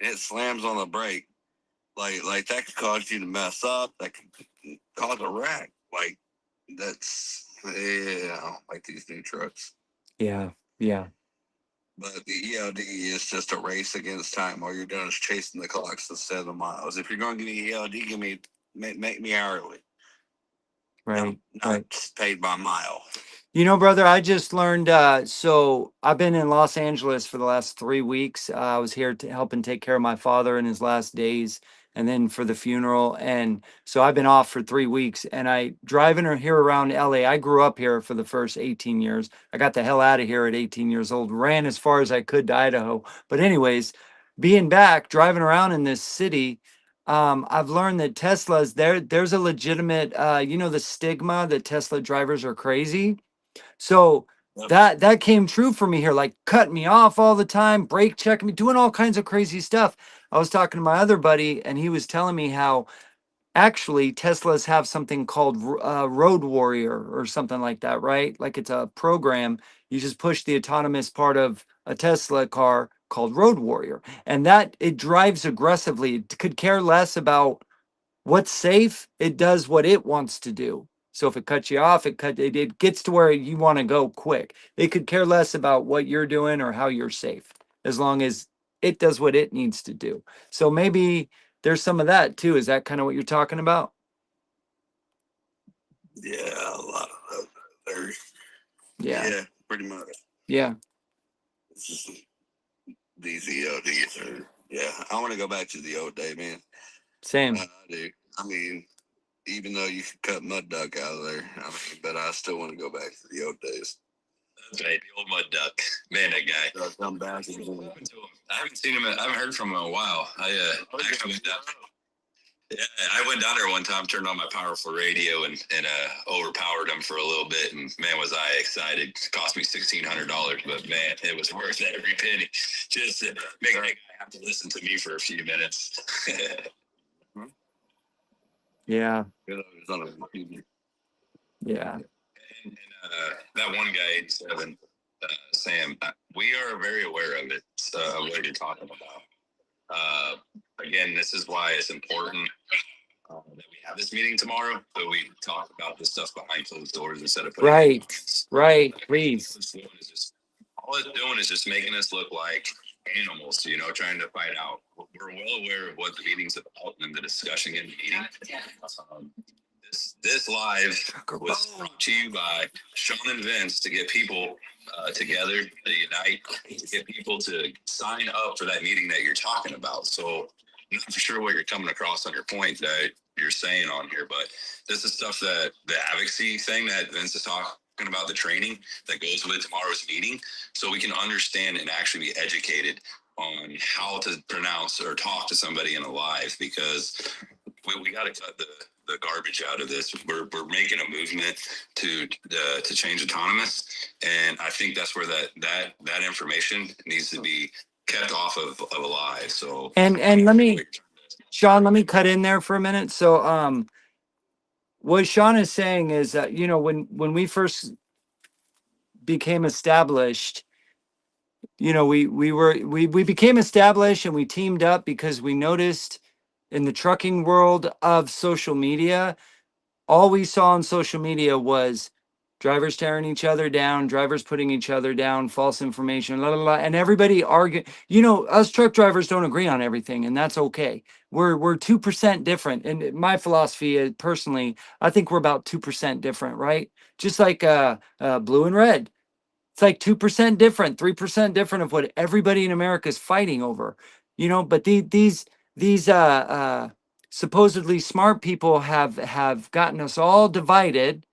and it slams on the brake. like that could cause you to mess up. That could cause a wreck. Like that's yeah, I don't like these new trucks. Yeah, yeah. But the ELD is just a race against time. All you're doing is chasing the clocks instead of the miles. If you're going to give me ELD, make me hourly. Right, not right. paid by mile. You know, brother, I just learned. So I've been in Los Angeles for the last 3 weeks. I was here to help and take care of my father in his last days, and then for the funeral. And so I've been off for 3 weeks. And I driving here around LA. I grew up here for the first 18 years. I got the hell out of here at 18 years old. Ran as far as I could to Idaho. But anyways, being back, driving around in this city. I've learned that Tesla's there's a legitimate, the stigma that Tesla drivers are crazy. So Yep. that came true for me here, like cutting me off all the time, brake checking me, doing all kinds of crazy stuff. I was talking to my other buddy, and he was telling me how actually Teslas have something called Road Warrior or something like that, right? Like it's a program. You just push the autonomous part of a Tesla car called Road Warrior, and that it drives aggressively. It could care less about what's safe. It does what it wants to do. So if it cuts you off, it gets to where you want to go quick. It could care less about what you're doing or how you're safe, as long as it does what it needs to do. So maybe there's some of that too. Is that kind of what you're talking about? Yeah, a lot of those. Yeah. Yeah, pretty much. Yeah. These ELDs are, yeah, I want to go back to the old day, man. Same. I do. I mean, even though you could cut mud duck out of there, I mean, but I still want to go back to the old days. That's right, the old mud duck. Man, that guy. Come back. I haven't seen him. I haven't heard from him in a while. Actually went down. Yeah, I went down there one time, turned on my powerful radio, and overpowered him for a little bit. And man, was I excited! It cost me $1,600, but man, it was worth every penny. Just to make that guy have to listen to me for a few minutes. Yeah. Yeah. And that one guy, 87, Sam, we are very aware of it, what you're talking about. Again, this is why it's important that we have this meeting tomorrow, so we talk about this stuff behind closed doors instead of putting Right, please. all it's doing is just making us look like animals, trying to fight out. We're well aware of what the meeting's about and the discussion in the meeting. This live was brought to you by Sean and Vince to get people together, to unite, to get people to sign up for that meeting that you're talking about. So I'm not for sure what you're coming across on your point that you're saying on here, but this is stuff that the advocacy thing that Vince is talking about, the training that goes with tomorrow's meeting, so we can understand and actually be educated on how to pronounce or talk to somebody in a live, because we got to cut the garbage out of this. We're making a movement to change autonomous, and I think that's where that information needs to be kept off of a live. So And let me, Sean, let me cut in there for a minute. So what Sean is saying is that, when we first became established, we became established and we teamed up because we noticed in the trucking world of social media, all we saw on social media was drivers tearing each other down, drivers putting each other down, false information, la la la, and everybody arguing. Us truck drivers don't agree on everything, and that's okay. We're 2% different, and my philosophy is, personally, I think we're about 2% different, right? Just like blue and red. It's like 2% different, 3% different of what everybody in America is fighting over, but these supposedly smart people have gotten us all divided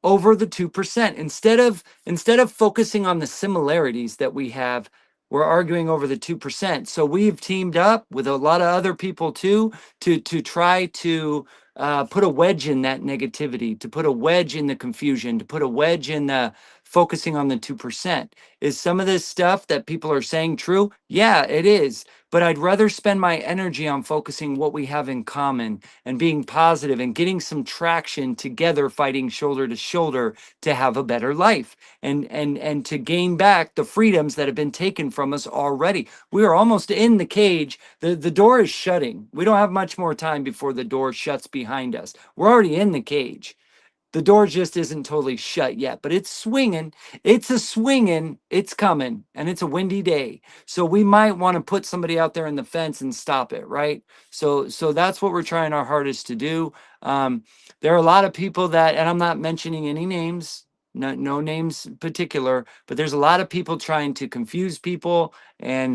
over the 2%. Instead of focusing on the similarities that we have, we're arguing over the 2%. So we've teamed up with a lot of other people too to try to put a wedge in that negativity, to put a wedge in the confusion, to put a wedge in the focusing on the 2%. Is some of this stuff that people are saying true? Yeah, it is. But I'd rather spend my energy on focusing what we have in common and being positive and getting some traction together, fighting shoulder to shoulder to have a better life and to gain back the freedoms that have been taken from us already. We are almost in the cage. The door is shutting. We don't have much more time before the door shuts behind us. We're already in the cage. The door just isn't totally shut yet, but it's swinging. It's a swinging. It's coming, and it's a windy day. So we might want to put somebody out there in the fence and stop it, right? So that's what we're trying our hardest to do. There are a lot of people that, and I'm not mentioning any names, no names in particular, but there's a lot of people trying to confuse people and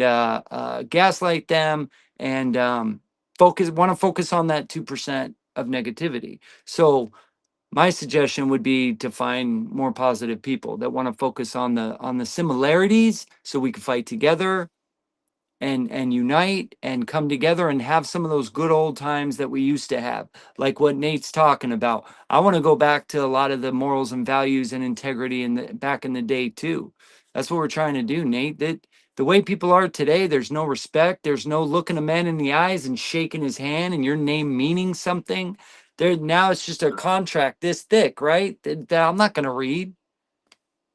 gaslight them and want to focus on that 2% of negativity. So my suggestion would be to find more positive people that want to focus on the similarities so we can fight together and unite and come together and have some of those good old times that we used to have, like what Nate's talking about. I want to go back to a lot of the morals and values and integrity in the back in the day too. That's what we're trying to do, Nate. That the way people are today, there's no respect, there's no looking a man in the eyes and shaking his hand and your name meaning something. There now it's just a contract this thick, right? That I'm not gonna read,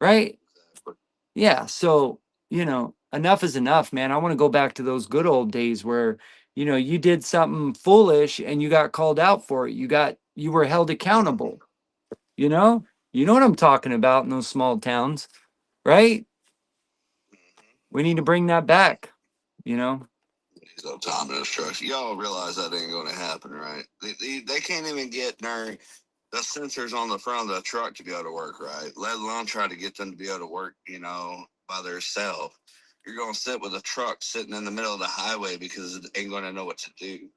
right? Yeah, so, enough is enough, man. I want to go back to those good old days where, you did something foolish and you got called out for it. You were held accountable, you know? You know what I'm talking about in those small towns, right? We need to bring that back, you know? These autonomous trucks. Y'all realize that ain't going to happen, right? They can't even get the sensors on the front of the truck to be able to work right, let alone try to get them to be able to work, by themselves. You're going to sit with a truck sitting in the middle of the highway because it ain't going to know what to do.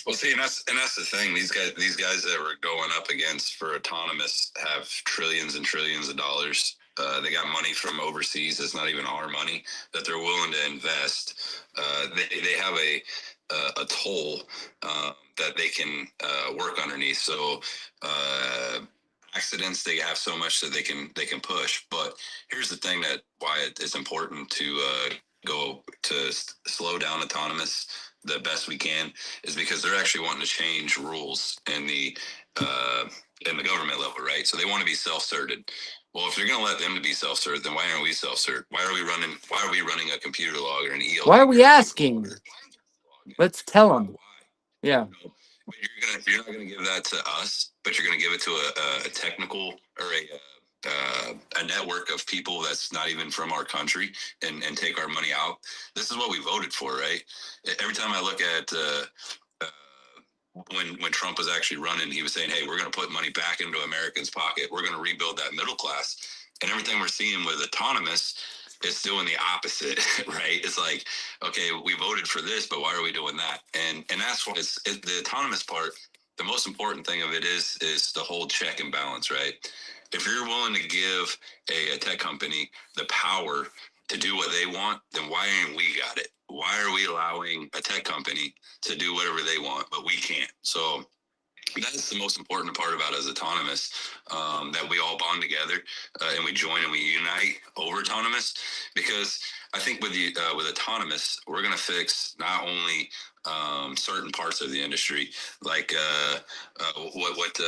Well, see, and that's the thing. These guys that we're going up against for autonomous have trillions and trillions of dollars. They got money from overseas that's not even our money that they're willing to invest. They have a toll that they can work underneath. So accidents, they have so much that they can push. But here's the thing that why it's important to go to slow down autonomous the best we can is because they're actually wanting to change rules in the government level, right? So they want to be self-certed. Well, if they're going to let them to be self-cert, then why aren't we self-cert? Why are we running a computer log or an EL? Why are we asking? Let's tell them. Yeah. But you're not gonna give that to us, but you're gonna give it to a technical or a network of people that's not even from our country and take our money out. This is what we voted for, right? Every time I look at when Trump was actually running, he was saying, "Hey, we're going to put money back into Americans' pocket. We're going to rebuild that middle class." And everything we're seeing with autonomous, it's doing the opposite, right? It's like, okay, we voted for this, but why are we doing that? And that's what it's the autonomous part. The most important thing of it is the whole check and balance, right? If you're willing to give a tech company the power to do what they want, then why ain't we got it? Why are we allowing a tech company to do whatever they want, but we can't? So that's the most important part about as autonomous, that we all bond together and we join and we unite over autonomous. Because I think with autonomous, we're going to fix not only certain parts of the industry, like what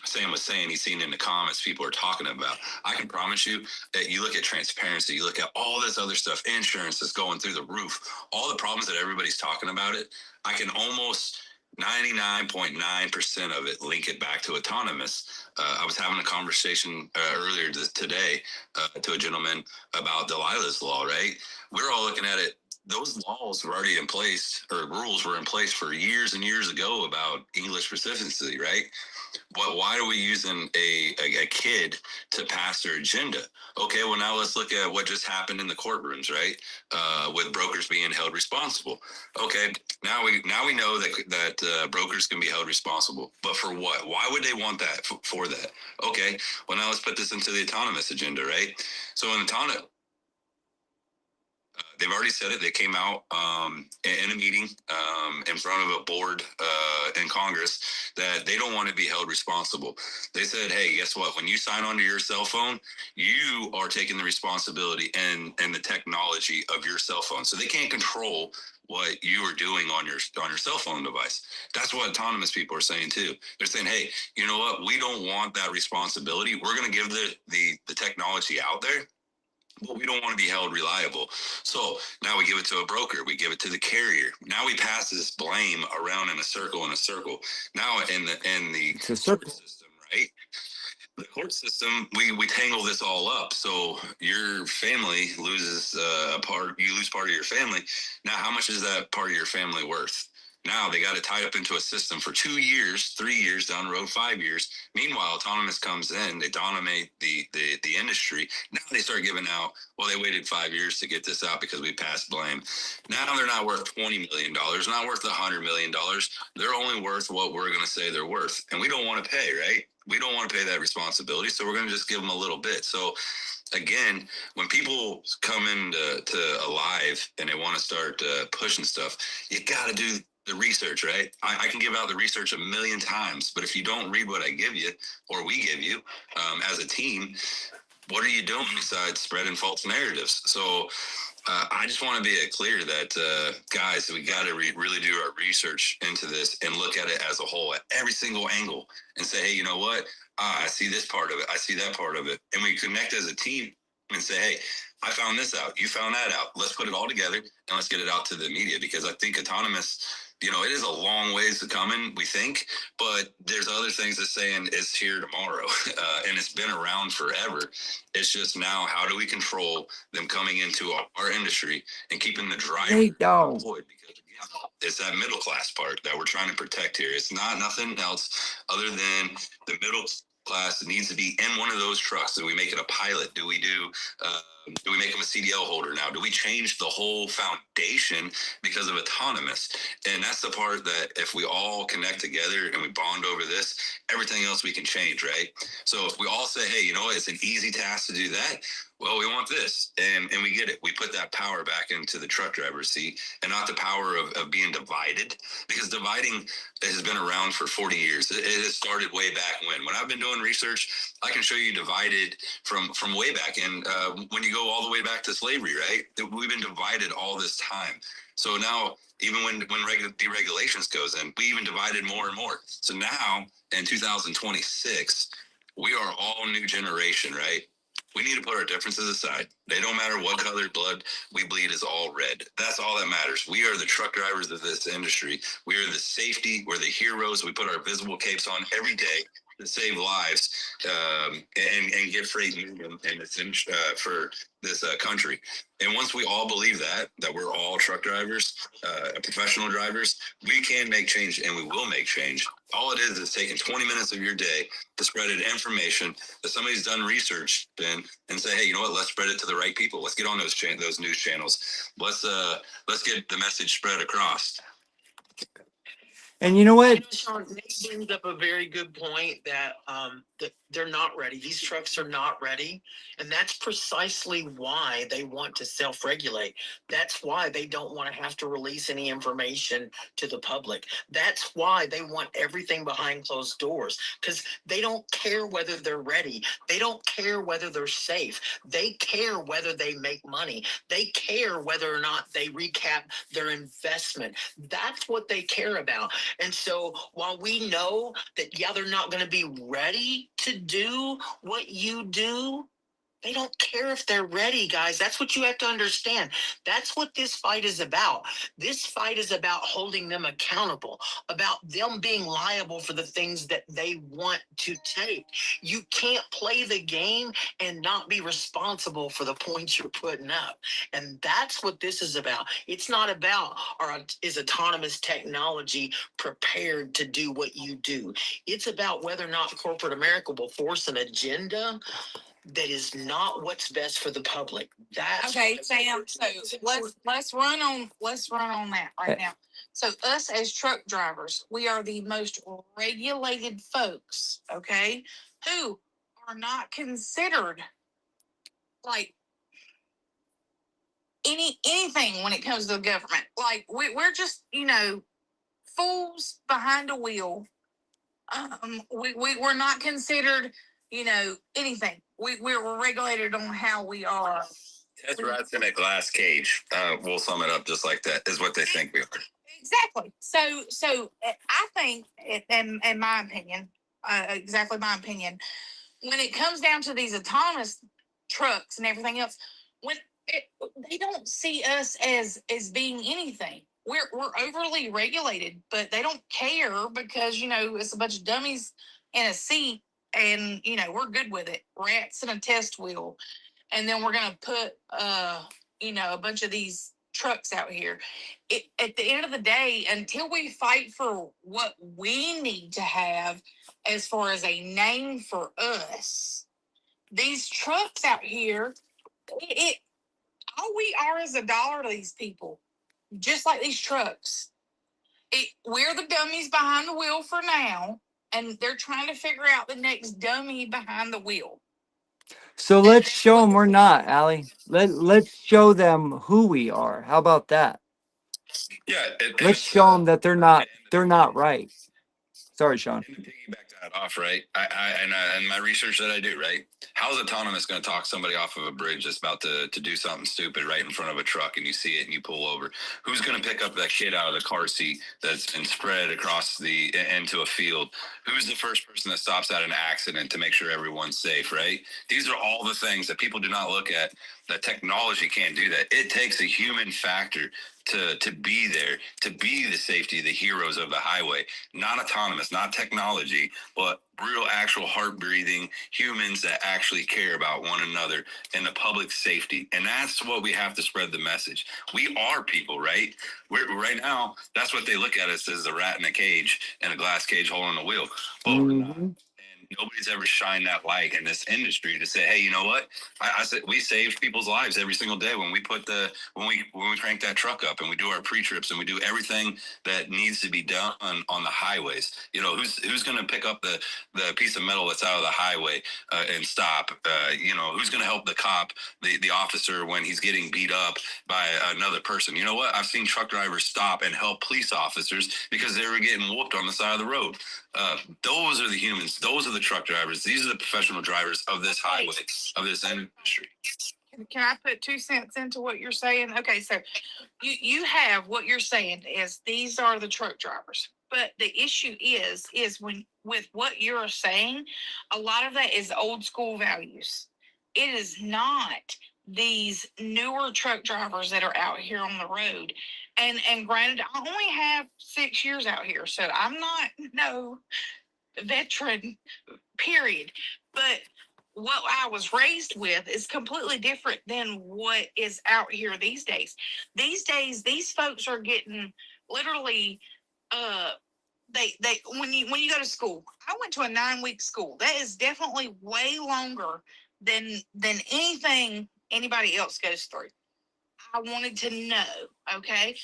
Sam was saying, he's seen in the comments, people are talking about. I can promise you that you look at transparency, you look at all this other stuff, insurance is going through the roof, all the problems that everybody's talking about it. I can almost 99.9% of it link it back to autonomous. I was having a conversation earlier today to a gentleman about Delilah's law, right? We're all looking at it. Those laws were already in place, or rules were in place for years and years ago about English proficiency, right? But why are we using a kid to pass their agenda? Okay, well, now let's look at what just happened in the courtrooms, right? With brokers being held responsible. Okay, now we know that brokers can be held responsible, but for what? Why would they want that for that? Okay, well, now let's put this into the autonomous agenda, right? So in autonomous, they've already said it. They came out in a meeting in front of a board in Congress that they don't want to be held responsible. They said, hey, guess what? When you sign onto your cell phone, you are taking the responsibility and the technology of your cell phone. So they can't control what you are doing on your cell phone device. That's what autonomous people are saying too. They're saying, hey, you know what? We don't want that responsibility. We're going to give the technology out there, but we don't want to be held reliable. So now we give it to a broker. We give it to the carrier. Now we pass this blame around in a circle. Now in the It's a circle. system, right? The court system, we tangle this all up. So your family loses a part. You lose part of your family. Now, how much is that part of your family worth? Now they got it tied up into a system for 2 years, 3 years down the road, 5 years. Meanwhile, autonomous comes in, they dominate the industry. Now they start giving out, well, they waited 5 years to get this out because we passed blame. Now they're not worth $20 million, not worth $100 million. They're only worth what we're going to say they're worth. And we don't want to pay, right? We don't want to pay that responsibility. So we're going to just give them a little bit. So again, when people come into a live and they want to start pushing stuff, you got to do the research, right? I can give out the research a million times, but if you don't read what I give you or we give you as a team, what are you doing besides spreading false narratives? So I just want to be clear that, guys, we got to really do our research into this and look at it as a whole, at every single angle, and say, hey, you know what? I see this part of it. I see that part of it. And we connect as a team and say, hey, I found this out. You found that out. Let's put it all together and let's get it out to the media, because I think autonomous, it is a long ways to coming, we think, but there's other things that saying it's here tomorrow, and it's been around forever. It's just now, how do we control them coming into our industry and keeping the driver employed? Because it's that middle class part that we're trying to protect here. It's not nothing else other than the middle class needs to be in one of those trucks. Do we make it a pilot? Do we make them a CDL holder now? Do we change the whole foundation because of autonomous? And that's the part that if we all connect together and we bond over this, everything else we can change, right? So if we all say, hey, you know what, it's an easy task to do that. Well, we want this, and we get it. We put that power back into the truck driver's seat, and not the power of being divided, because dividing has been around for 40 years. It has started way back when I've been doing research. I can show you divided from way back. And when you go all the way back to slavery, right? We've been divided all this time. So now, even when deregulations goes in, we even divided more and more. So now in 2026, we are all new generation, right? We need to put our differences aside. They don't matter what color blood we bleed is all red. That's all that matters. We are the truck drivers of this industry. We are the safety. We're the heroes. We put our visible capes on every day to save lives and get freight movement for this country. And once we all believe that we're all truck drivers, professional drivers, we can make change, and we will make change. All it is taking 20 minutes of your day to spread it information that somebody's done research in, and say, hey, you know what? Let's spread it to the right people. Let's get on those news channels. Let's get the message spread across. And you know what? Sean, Nick brings up a very good point that that they're not ready. These trucks are not ready, and that's precisely why they want to self-regulate. That's why they don't want to have to release any information to the public. That's why they want everything behind closed doors, because they don't care whether they're ready. They don't care whether they're safe. They care whether they make money. They care whether or not they recap their investment. That's what they care about. And so while we know that, yeah, they're not going to be ready to do what you do, they don't care if they're ready, guys. That's what you have to understand. That's what this fight is about. This fight is about holding them accountable, about them being liable for the things that they want to take. You can't play the game and not be responsible for the points you're putting up. And that's what this is about. It's not about, is autonomous technology prepared to do what you do? It's about whether or not corporate America will force an agenda that is not what's best for the public. That's okay, Sam. So let's run on that right now. So us as truck drivers, we are the most regulated folks, okay, who are not considered like anything when it comes to the government. Like we're just, fools behind a wheel, we're not considered, anything. We're regulated on how we are. That's rats in a glass cage. We'll sum it up just like that. Is what they think we are. Exactly. So I think, in my opinion, exactly my opinion, when it comes down to these autonomous trucks and everything else, when it, they don't see us as being anything. We're overly regulated, but they don't care because it's a bunch of dummies in a seat, and we're good with it. Rats in a test wheel, and then we're gonna put a bunch of these trucks out here. At the end of the day, until we fight for what we need to have as far as a name for us, these trucks out here, it all we are is a dollar to these people, just like these trucks. We're the dummies behind the wheel for now, and they're trying to figure out the next dummy behind the wheel. So let's show them we're not, Allie. Let's show them who we are. How about that? Yeah, Let's show them that they're not right. Sorry, Sean. And to piggyback that off, right? And my research that I do, right? How is autonomous going to talk somebody off of a bridge that's about to do something stupid right in front of a truck, and you see it and you pull over? Who's going to pick up that kid out of the car seat that's been spread across into a field? Who's the first person that stops at an accident to make sure everyone's safe, right? These are all the things that people do not look at. That technology can't do that. It takes a human factor to be there, to be the safety, the heroes of the highway. Not autonomous, not technology, but real, actual heart-breathing humans that actually care about one another and the public safety. And that's what we have to spread the message. We are people, right? We're right now. That's what they look at us as, a rat in a cage and a glass cage holding the wheel. But we're not. And nobody's ever shined that light in this industry to say, hey, you know what? I said we save people's lives every single day when we put when we crank that truck up and we do our pre-trips and we do everything that needs to be done on the highways. Who's going to pick up the piece of metal that's out of the highway and stop? Who's going to help the cop, the officer, when he's getting beat up by another person? You know what? I've seen truck drivers stop and help police officers because they were getting whooped on the side of the road. Those are the humans. Those are the truck drivers. These are the professional drivers of this highway, of this industry. Can I put 2 cents into what you're saying? Okay, so you have what you're saying is these are the truck drivers. But the issue is when with what you're saying, a lot of that is old school values. It is not these newer truck drivers that are out here on the road. And granted, I only have 6 years out here, so I'm not no veteran, period. But what I was raised with is completely different than what is out here these days. These days, these folks are getting literally they when you go to school. I went to a 9-week school. That is definitely way longer than anything anybody else goes through. I wanted to know, okay?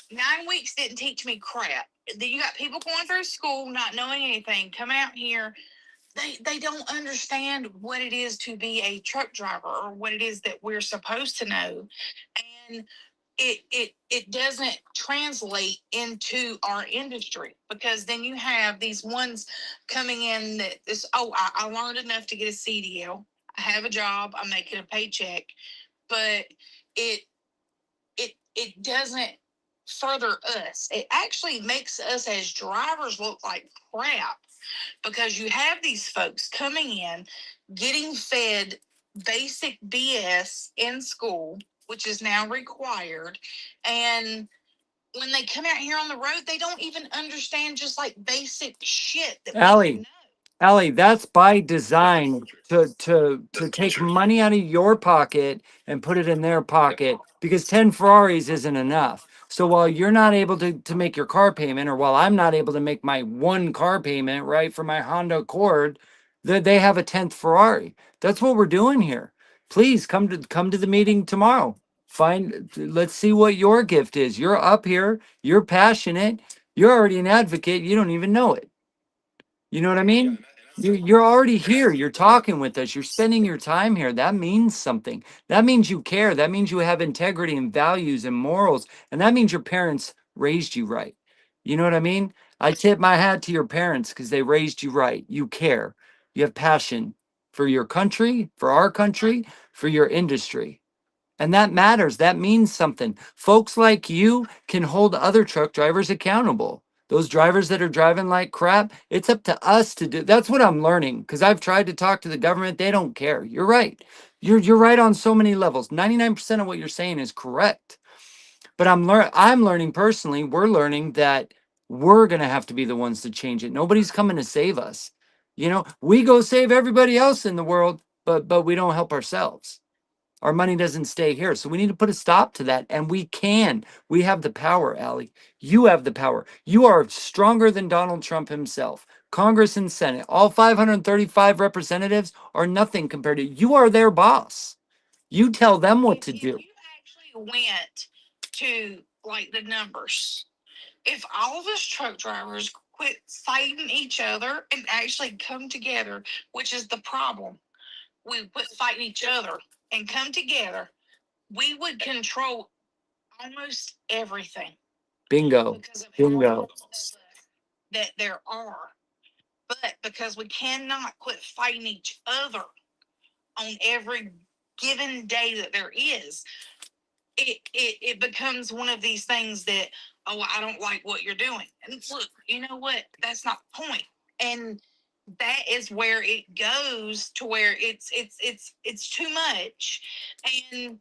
9 weeks didn't teach me crap. Then you got people going through school not knowing anything, come out here, they don't understand what it is to be a truck driver or what it is that we're supposed to know. And it doesn't translate into our industry, because then you have these ones coming in that this, I learned enough to get a CDL. I have a job, I'm making a paycheck, but it it doesn't further us. It actually makes us as drivers look like crap, because you have these folks coming in, getting fed basic BS in school, which is now required. And when they come out here on the road, they don't even understand just like basic shit that we Allie, know. Allie, that's by design to take money out of your pocket and put it in their pocket, because 10 Ferraris isn't enough. So while you're not able to make your car payment, or while I'm not able to make my one car payment, right, for my Honda Accord, they have a 10th Ferrari. That's what we're doing here. Please come to the meeting tomorrow. Let's see what your gift is. You're up here, you're passionate, you're already an advocate, you don't even know it. You know what I mean? You're already here. You're talking with us. You're spending your time here. That means something. That means you care. That means you have integrity and values and morals. And that means your parents raised you right. You know what I mean? I tip my hat to your parents because they raised you right. You care. You have passion for your country, for our country, for your industry. And that matters. That means something. Folks like you can hold other truck drivers accountable. Those drivers that are driving like crap, it's up to us to do. That's what I'm learning because I've tried to talk to the government. They don't care. You're right. You're right on so many levels. 99% of what you're saying is correct. But I'm learning personally, we're learning that we're going to have to be the ones to change it. Nobody's coming to save us. You know, we go save everybody else in the world, but we don't help ourselves. Our money doesn't stay here. So we need to put a stop to that. And we can. We have the power, Allie. You have the power. You are stronger than Donald Trump himself. Congress and Senate, all 535 representatives are nothing compared to you. Are their boss. You tell them what to do. If you actually went to like the numbers, if all of us truck drivers quit fighting each other and actually come together, which is the problem, we quit fighting each other and come together, we would control almost everything Bingo. because of how Bingo. many of us that there are. But because we cannot quit fighting each other on every given day that there is, it becomes one of these things that, oh, I don't like what you're doing. And look, you know what? That's not the point. And that is where it goes to where it's too much. And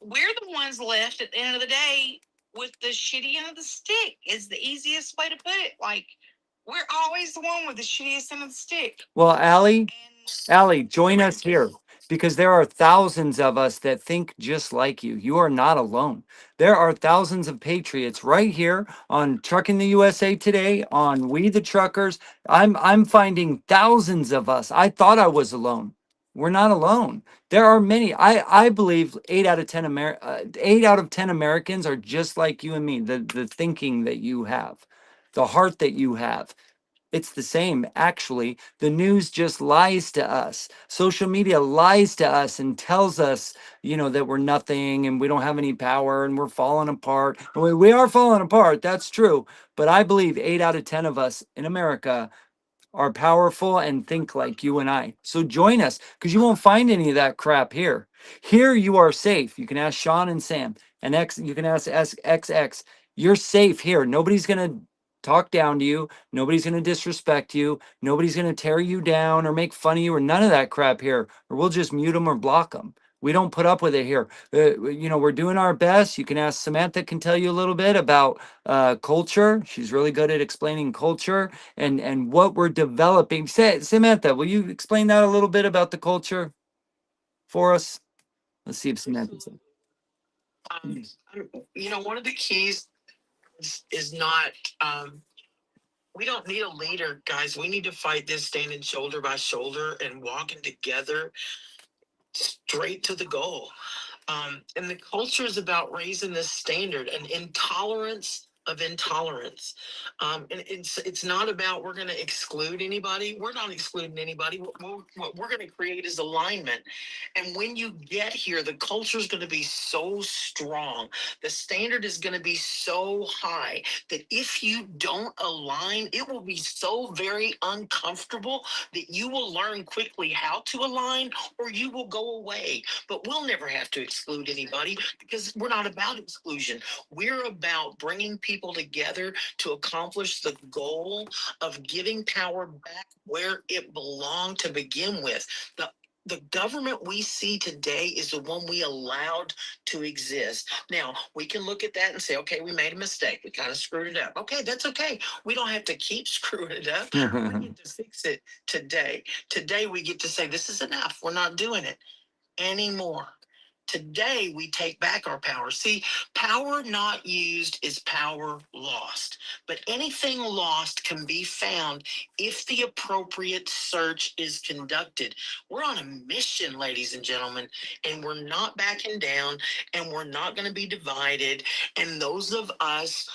we're the ones left at the end of the day with the shitty end of the stick is the easiest way to put it. Like we're always the one with the shittiest end of the stick. Well, Allie, And join us here because there are thousands of us that think just like you. You are not alone. There are thousands of patriots right here on Trucking the USA Today, on We the Truckers. I'm finding thousands of us. I thought I was alone. We're not alone. There are many. I believe 8 out of 10 Americans are just like you and me. The thinking that you have, the heart that you have. It's the same, actually. The news just lies to us. Social media lies to us and tells us, that we're nothing and we don't have any power and we're falling apart. We are falling apart, that's true. But I believe 8 out of 10 of us in America are powerful and think like you and I. So join us because you won't find any of that crap here. Here you are safe. You can ask Sean and Sam and X. You can ask XX. You're safe here. Nobody's gonna talk down to you. Nobody's gonna disrespect you. Nobody's gonna tear you down or make fun of you or none of that crap here. Or we'll just mute them or block them. We don't put up with it here. We're doing our best. You can ask Samantha. Can tell you a little bit about culture. She's really good at explaining culture and what we're developing. Samantha, will you explain that a little bit about the culture for us? Let's see if Samantha's. Um, one of the keys is not, we don't need a leader, guys. We need to fight this standing shoulder by shoulder and walking together straight to the goal. And the culture is about raising this standard and intolerance of intolerance. And it's not about we're going to exclude anybody. We're not excluding anybody. What we're going to create is alignment. And when you get here, the culture is going to be so strong. The standard is going to be so high that if you don't align, it will be so very uncomfortable that you will learn quickly how to align or you will go away. But we'll never have to exclude anybody because we're not about exclusion. We're about bringing people together to accomplish the goal of giving power back where it belonged to begin with. The government we see today is the one we allowed to exist. Now, we can look at that and say, okay, we made a mistake. We kind of screwed it up. Okay, that's okay. We don't have to keep screwing it up. We get to fix it today. Today, we get to say, this is enough. We're not doing it anymore. Today, we take back our power. See, power not used is power lost. But anything lost can be found if the appropriate search is conducted. We're on a mission, ladies and gentlemen, and we're not backing down, and we're not going to be divided. And those of us,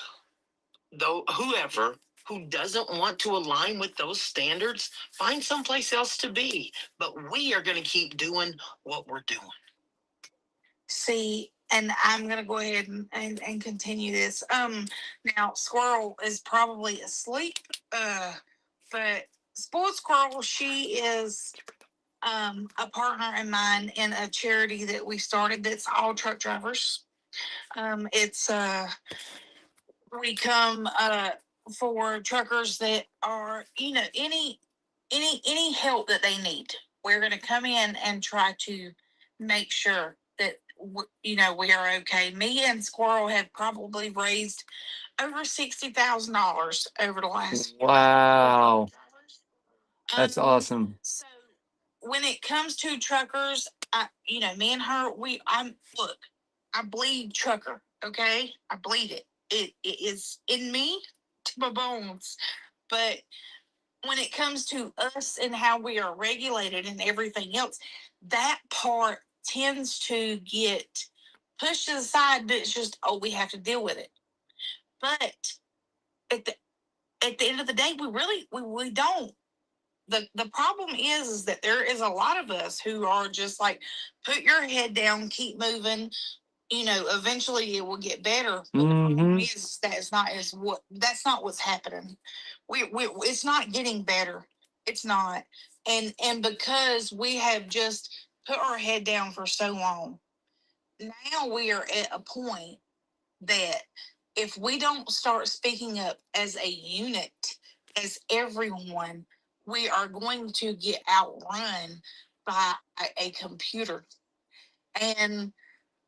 though, whoever, who doesn't want to align with those standards, find someplace else to be. But we are going to keep doing what we're doing. See, and I'm gonna go ahead and continue this. Now Squirrel is probably asleep. But Spoiled Squirrel, she is a partner of mine in a charity that we started that's all truck drivers. It's we come for truckers that are, you know, any help that they need. We're going to come in and try to make sure that you know, we are okay. Me and Squirrel have probably raised over $60,000 over the last. Wow. That's awesome. So when it comes to truckers, you know, me and her, look, I bleed trucker. Okay, I bleed it. It is in me to my bones. But when it comes to us and how we are regulated and everything else, that part tends to get pushed to the side. But it's just, oh, we have to deal with it. But at the end of the day, we don't. The problem is that there is a lot of us who are just like, put your head down, keep moving. You know, eventually it will get better. But the problem is that's not what's happening. We it's not getting better. It's not. And because we have just put our head down for so long, now we are at a point that if we don't start speaking up as a unit, as everyone, we are going to get outrun by a computer. And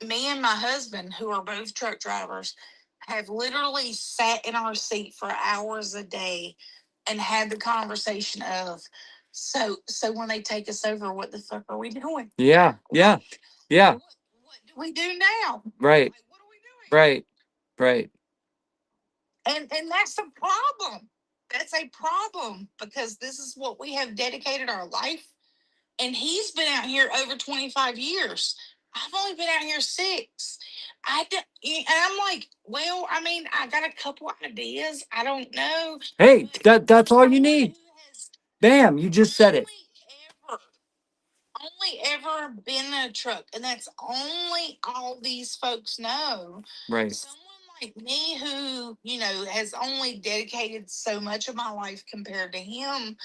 me and my husband, who are both truck drivers, have literally sat in our seat for hours a day and had the conversation of, so when they take us over, what the fuck are we doing? Yeah. Yeah. Yeah. What do we do now? Right. Like, what are we doing? Right. Right. And that's the problem. That's a problem because this is what we have dedicated our life. And he's been out here over 25 years. I've only been out here 6. And I'm like, well, I mean, I got a couple ideas. I don't know. Hey, that's all you need. Bam, you just said it. Only ever been in a truck, and that's only all these folks know. Right. Someone like me who, you know, has only dedicated so much of my life compared to him,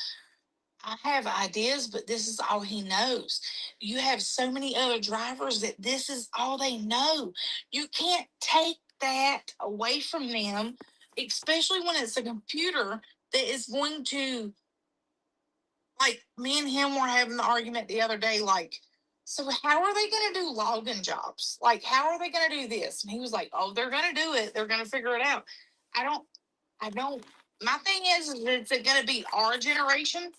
I have ideas, but this is all he knows. You have so many other drivers that this is all they know. You can't take that away from them, especially when it's a computer that is going to, like, me and him were having the argument the other day, like, so how are they going to do login jobs? Like, how are they going to do this? And he was like, oh, they're going to do it. They're going to figure it out. I don't, my thing is it going to be our generation?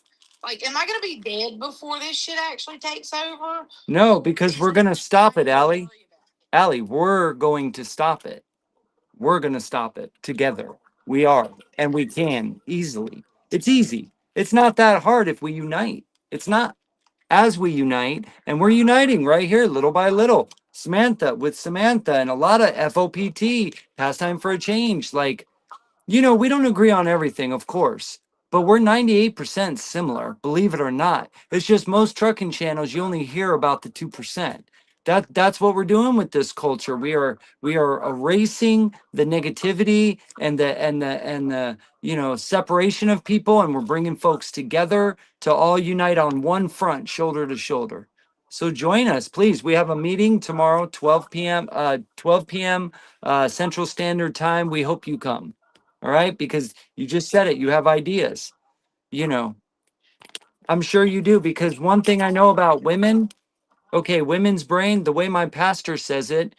Like, am I going to be dead before this shit actually takes over? No, because we're going to stop it, Allie. Allie, we're going to stop it. We're going to stop it together. We are. And we can easily. It's easy. It's not that hard if we unite. It's not. As we unite, and we're uniting right here, little by little. Samantha, and a lot of FOPT, pastime for a change. Like, you know, we don't agree on everything, of course, but we're 98% similar, believe it or not. It's just most trucking channels, you only hear about the 2%. That's what we're doing with this culture. We are erasing the negativity and the you know, separation of people, and we're bringing folks together to all unite on one front, shoulder to shoulder. So join us, please. We have a meeting tomorrow, 12 p.m. 12 p.m. Central Standard Time. We hope you come. All right, because you just said it. You have ideas. You know, I'm sure you do, because one thing I know about women, okay, women's brain, the way my pastor says it,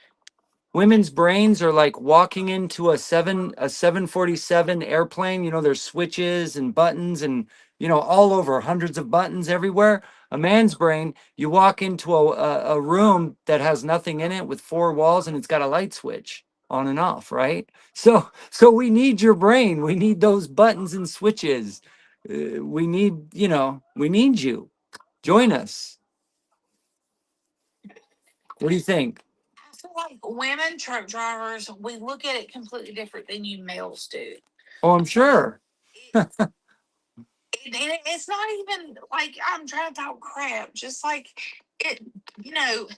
women's brains are like walking into a 747 airplane. You know, there's switches and buttons and, you know, all over, hundreds of buttons everywhere. A man's brain, you walk into a room that has nothing in it with 4 walls, and it's got a light switch on and off, right? So we need your brain. We need those buttons and switches. We need, you know, we need you. Join us. What do you think? I feel like women truck drivers, we look at it completely different than you males do. Oh, I'm sure. It's not even like I'm trying to talk crap. Just like it, you know,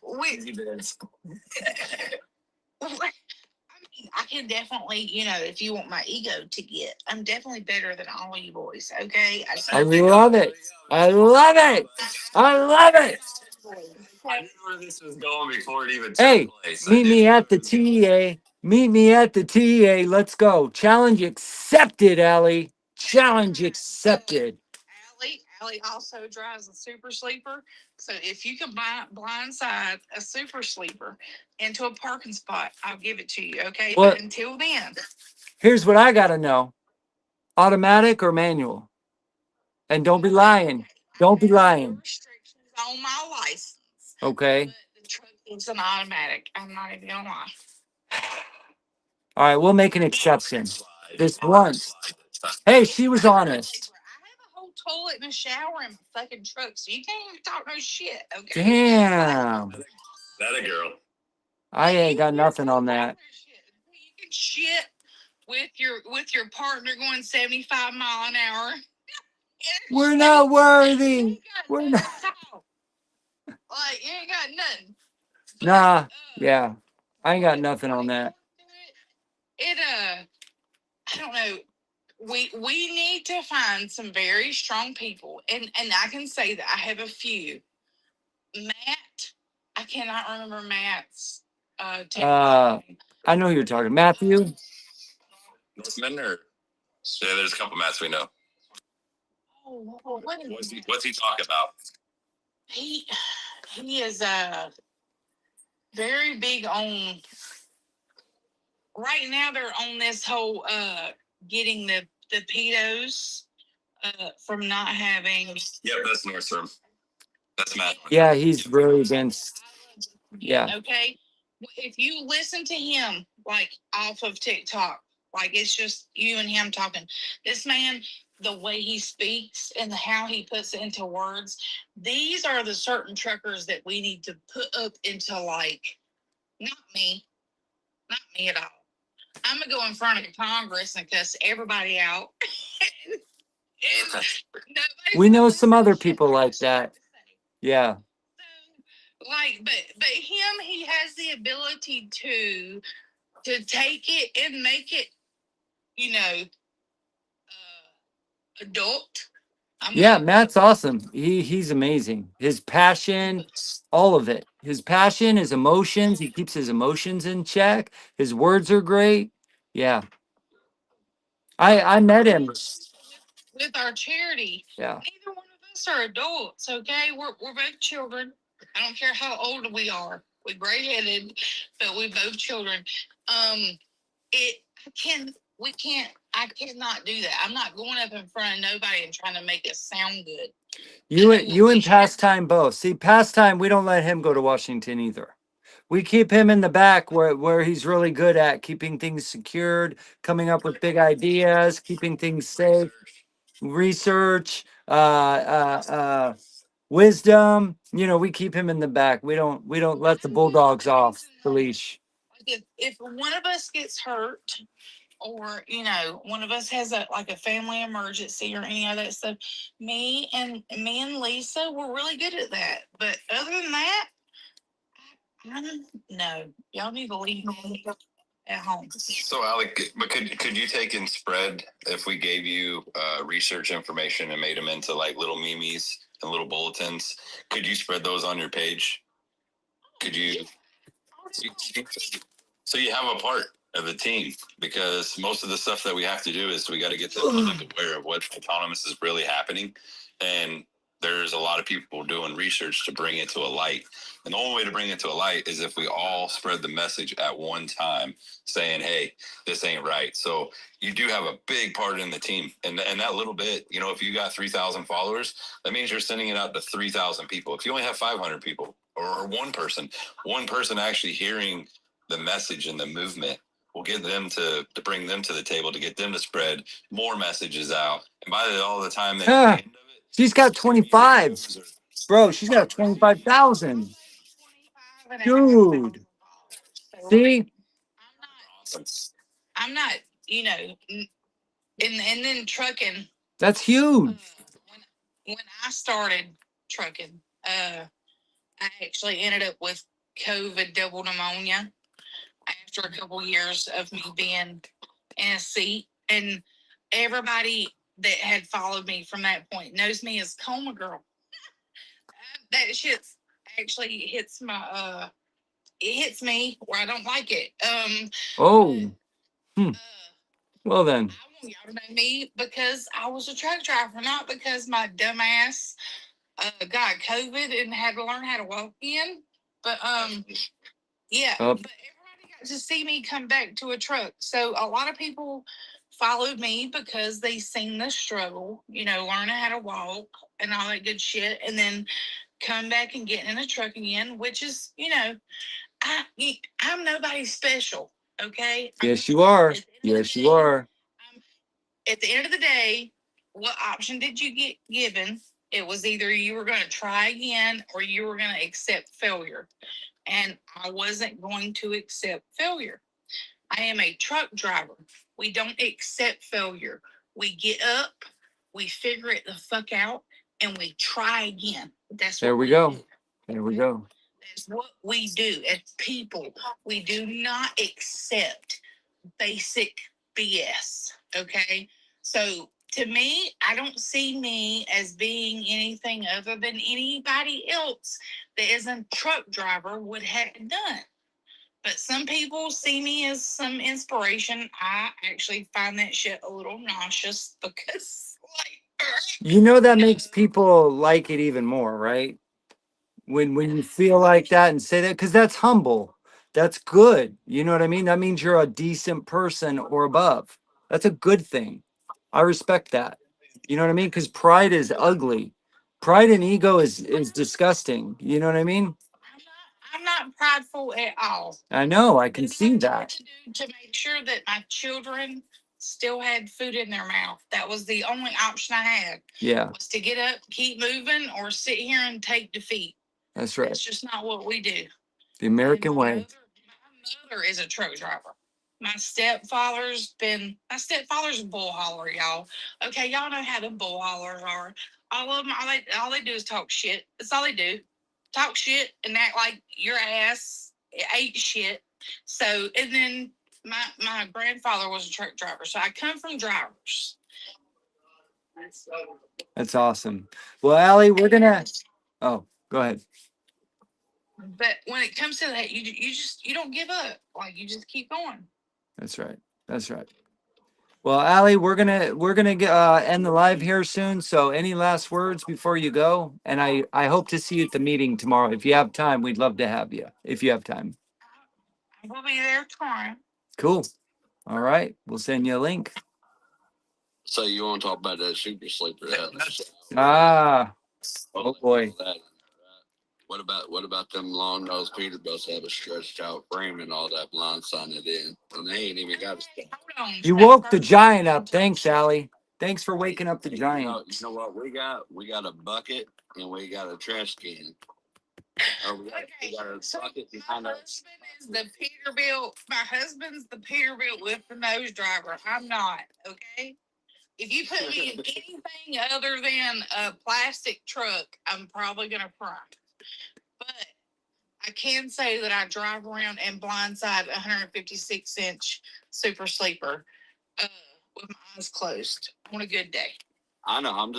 I can definitely, if you want my ego to get, I'm definitely better than all you boys. Okay. I love it. I love it. I love it. I knew where this was going before it even took Hey, place. meet me at the TA. Meet me at the TA. Let's go. Challenge accepted, Allie. Challenge accepted. Allie also drives a super sleeper. So if you can blindside a super sleeper into a parking spot, I'll give it to you. Okay. Well, but until then, here's what I got to know. Automatic or manual? And don't be lying. Don't be lying. restrictions on my license. Okay. But the truck is an automatic. I'm not even gonna lie. All right. We'll make an exception. This once. Hey, she was honest. I have a whole toilet and a shower in my fucking truck, so you can't even talk no shit. Okay. Damn. That a girl. I ain't got nothing on that. You can shit with your partner going 75 mile an hour. We're not worthy. We're not. Like you ain't got nothing. Nah. Yeah. I ain't got nothing on that. I don't know. We need to find some very strong people, and I can say that I have a few. Matt, I cannot remember Matt's. I know who you're talking. Matthew. Northman or yeah, there's a couple Matts we know. What's he talking about? He is very big on. Right now, they're on this whole getting the pedos from not having. Yep, that's Nordstrom. That's Matt. Yeah, he's really against. Yeah. Okay. If you listen to him like off of TikTok, like it's just you and him talking, this man, the way he speaks and how he puts it into words, these are the certain truckers that we need to put up into like, not me at all. I'm gonna go in front of Congress and cuss everybody out. We know some other people like that. Yeah. Like, but him, he has the ability to take it and make it, adult. Yeah, Matt's awesome. He's amazing. His passion, all of it. His passion, his emotions. He keeps his emotions in check. His words are great. Yeah. I met him. With our charity. Yeah. Neither one of us are adults, okay? We're both children. I don't care how old we are. We're gray headed, but we're both children. I cannot do that. I'm not going up in front of nobody and trying to make it sound good. You and Pastime both. See, Pastime, we don't let him go to Washington either. We keep him in the back where he's really good at keeping things secured, coming up with big ideas, keeping things safe, research, wisdom. We keep him in the back. We don't let the bulldogs off the leash. If one of us gets hurt, or one of us has a family emergency or any of that stuff, me and Lisa, we're really good at that. But other than that, no, y'all need to leave me at home. So Alec, but could you take and spread if we gave you research information and made them into like little memes and little bulletins? Could you spread those on your page? Could you? So you have a part of the team, because most of the stuff that we have to do is we got to get the public aware of what autonomous is really happening. And there's a lot of people doing research to bring it to a light. And the only way to bring it to a light is if we all spread the message at one time saying, hey, this ain't right. So you do have a big part in the team. And that little bit, if you got 3,000 followers, that means you're sending it out to 3,000 people. If you only have 500 people or one person actually hearing the message and the movement will get them to bring them to the table, to get them to spread more messages out. And by all the time they Yeah. She's got 25. Bro, she's got 25,000. Dude. See? I'm not, and then trucking. That's huge. When I started trucking, I actually ended up with COVID double pneumonia after a couple years of me being in a seat. And everybody that had followed me from that point knows me as Coma Girl. That shit actually hits my it hits me where I don't like it. Oh, uh, well then. I want y'all to know me because I was a truck driver, not because my dumbass got COVID and had to learn how to walk again. But yeah, Oh. but everybody got to see me come back to a truck. So a lot of people followed me because they seen the struggle, you know, learning how to walk and all that good shit, and then come back and get in a truck again, which is, you know, I'm nobody special. Okay. Yes, you are. Yes, you are. At the end of the day, what option did you get given? It was either you were going to try again or you were going to accept failure. And I wasn't going to accept failure. I am a truck driver. We don't accept failure. We get up, we figure it the fuck out, and we try again. That's There what we go. do. There we go. That's what we do as people. We do not accept basic BS. Okay. So to me, I don't see me as being anything other than anybody else that is a truck driver would have done. But some people see me as some inspiration. I actually find that shit a little nauseous because, like, You know that makes people like it even more, right? When you feel like that and say that, because that's humble. That's good. You know what I mean? That means you're a decent person or above. That's a good thing. I respect that. You know what I mean? Because pride is ugly. Pride and ego is disgusting. You know what I mean? I'm not prideful at all. I know. I can see that. To make sure that my children still had food in their mouth. That was the only option I had. Yeah, Was to get up, keep moving, or sit here and take defeat. that's right. That's just not what we do. The American way. My mother is a truck driver. My stepfather's a bull hauler, y'all. Okay, y'all know how the bull haulers are. All of them, all they do is talk shit. That's all they do. Talk shit and act like your ass ate shit. So, and then my grandfather was a truck driver. So I come from drivers. That's awesome. Well, Allie, we're gonna. Oh, go ahead. But when it comes to that, you don't give up. Like you just keep going. That's right. That's right. Well, Allie, we're gonna end the live here soon. So, any last words before you go? And I hope to see you at the meeting tomorrow. If you have time, we'd love to have you. If you have time. We'll be there tomorrow. Cool. All right. We'll send you a link. So you want to talk about that super sleeper? Ah. Oh boy. What about them long nosed Peterbilts that have a stretched out frame and all that blindsided in, and they ain't even got a step. You woke the giant up. Thanks, Allie. Thanks for waking up the giant. You know what we got? We got a bucket and we got a trash can. We got a bucket behind us. The Peterbilt. My husband's the Peterbilt with the nose driver. I'm not. Okay. If you put me in anything other than a plastic truck, I'm probably gonna cry. But I can say that I drive around and blindside 156-inch super sleeper with my eyes closed on a good day. I know. I'm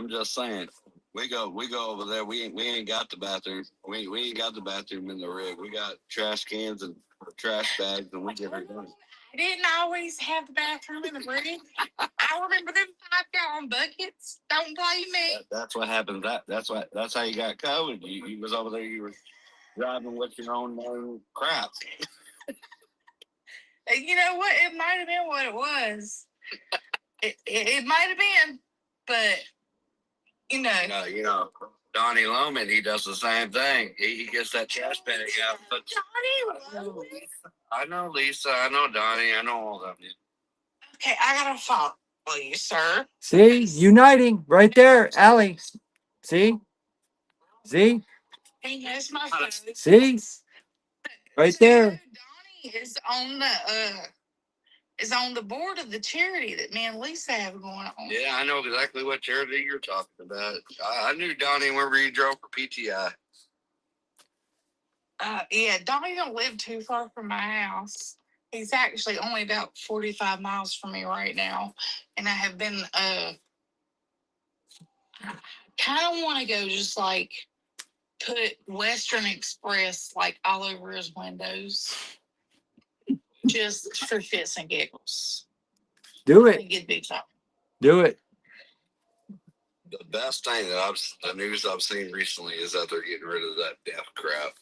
just saying. We go over there. We ain't got the bathroom. We ain't got the bathroom in the rig. We got trash cans and trash bags, and we get it done. I didn't always have the bathroom in the rig. I remember them 5-gallon buckets. Don't blame me. That's what happened. That's how you got COVID. You was over there. You were driving with your own crap. You know what? It might have been what it was. It might have been, but you know. Donnie Loman, he does the same thing. He gets that trash bag out. Donnie Loman. I know Lisa. I know Donnie. I know all of them. Okay, I gotta follow you, sir. See, uniting right there, Allie. See, see, He knows my phone. see, right there. Donnie is on the board of the charity that me and Lisa have going on. Yeah, I know exactly what charity you're talking about. I knew Donnie whenever he drove for PTI. Yeah, Donnie don't live too far from my house. He's actually only about 45 miles from me right now. And I have been, kind of want to go just like put Western Express like all over his windows just for shits and giggles. Do I it. think it'd be fun. Do it. The best thing that the news I've seen recently is that they're getting rid of that death crap.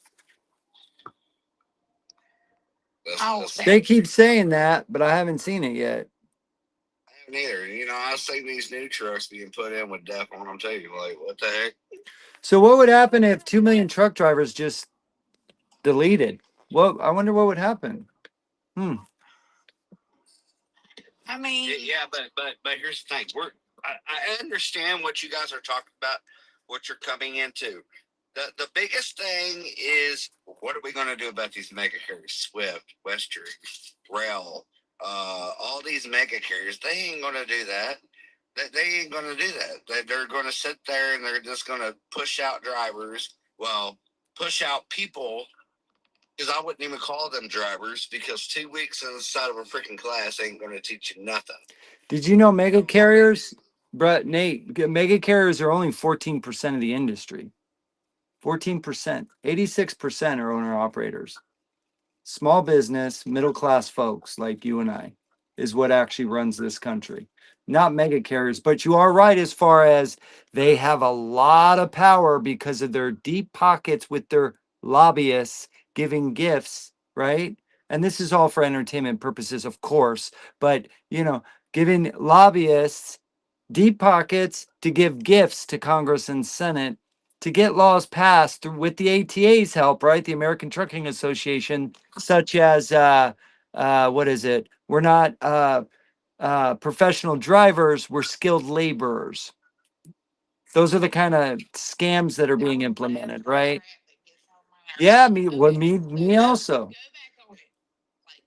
They keep saying that, but I haven't seen it yet. I haven't either. You know, I see these new trucks being put in with death on them too. Like, what the heck? So what would happen if 2 million truck drivers just deleted? Well, I wonder what would happen. I mean, yeah, but here's the thing. I understand what you guys are talking about, what you're coming into. The biggest thing is, what are we going to do about these mega carriers? Swift, Western, Rail, all these mega carriers. They ain't going to do that. They ain't going to do that. They're going to sit there and they're just going to push out drivers. Well, push out people, because I wouldn't even call them drivers, because 2 weeks inside of a freaking class ain't going to teach you nothing. Did you know mega carriers, Brett, Nate, mega carriers are only 14% of the industry. 14%. 86% are owner operators. Small business, middle class folks like you and I is what actually runs this country. Not mega carriers, but you are right as far as they have a lot of power because of their deep pockets with their lobbyists giving gifts, right? And this is all for entertainment purposes, of course, but giving lobbyists deep pockets to give gifts to Congress and Senate to get laws passed with the ATA's help, right? The American Trucking Association, such as what is it? We're not professional drivers, we're skilled laborers. Those are the kind of scams that are being implemented, right? Yeah, me also.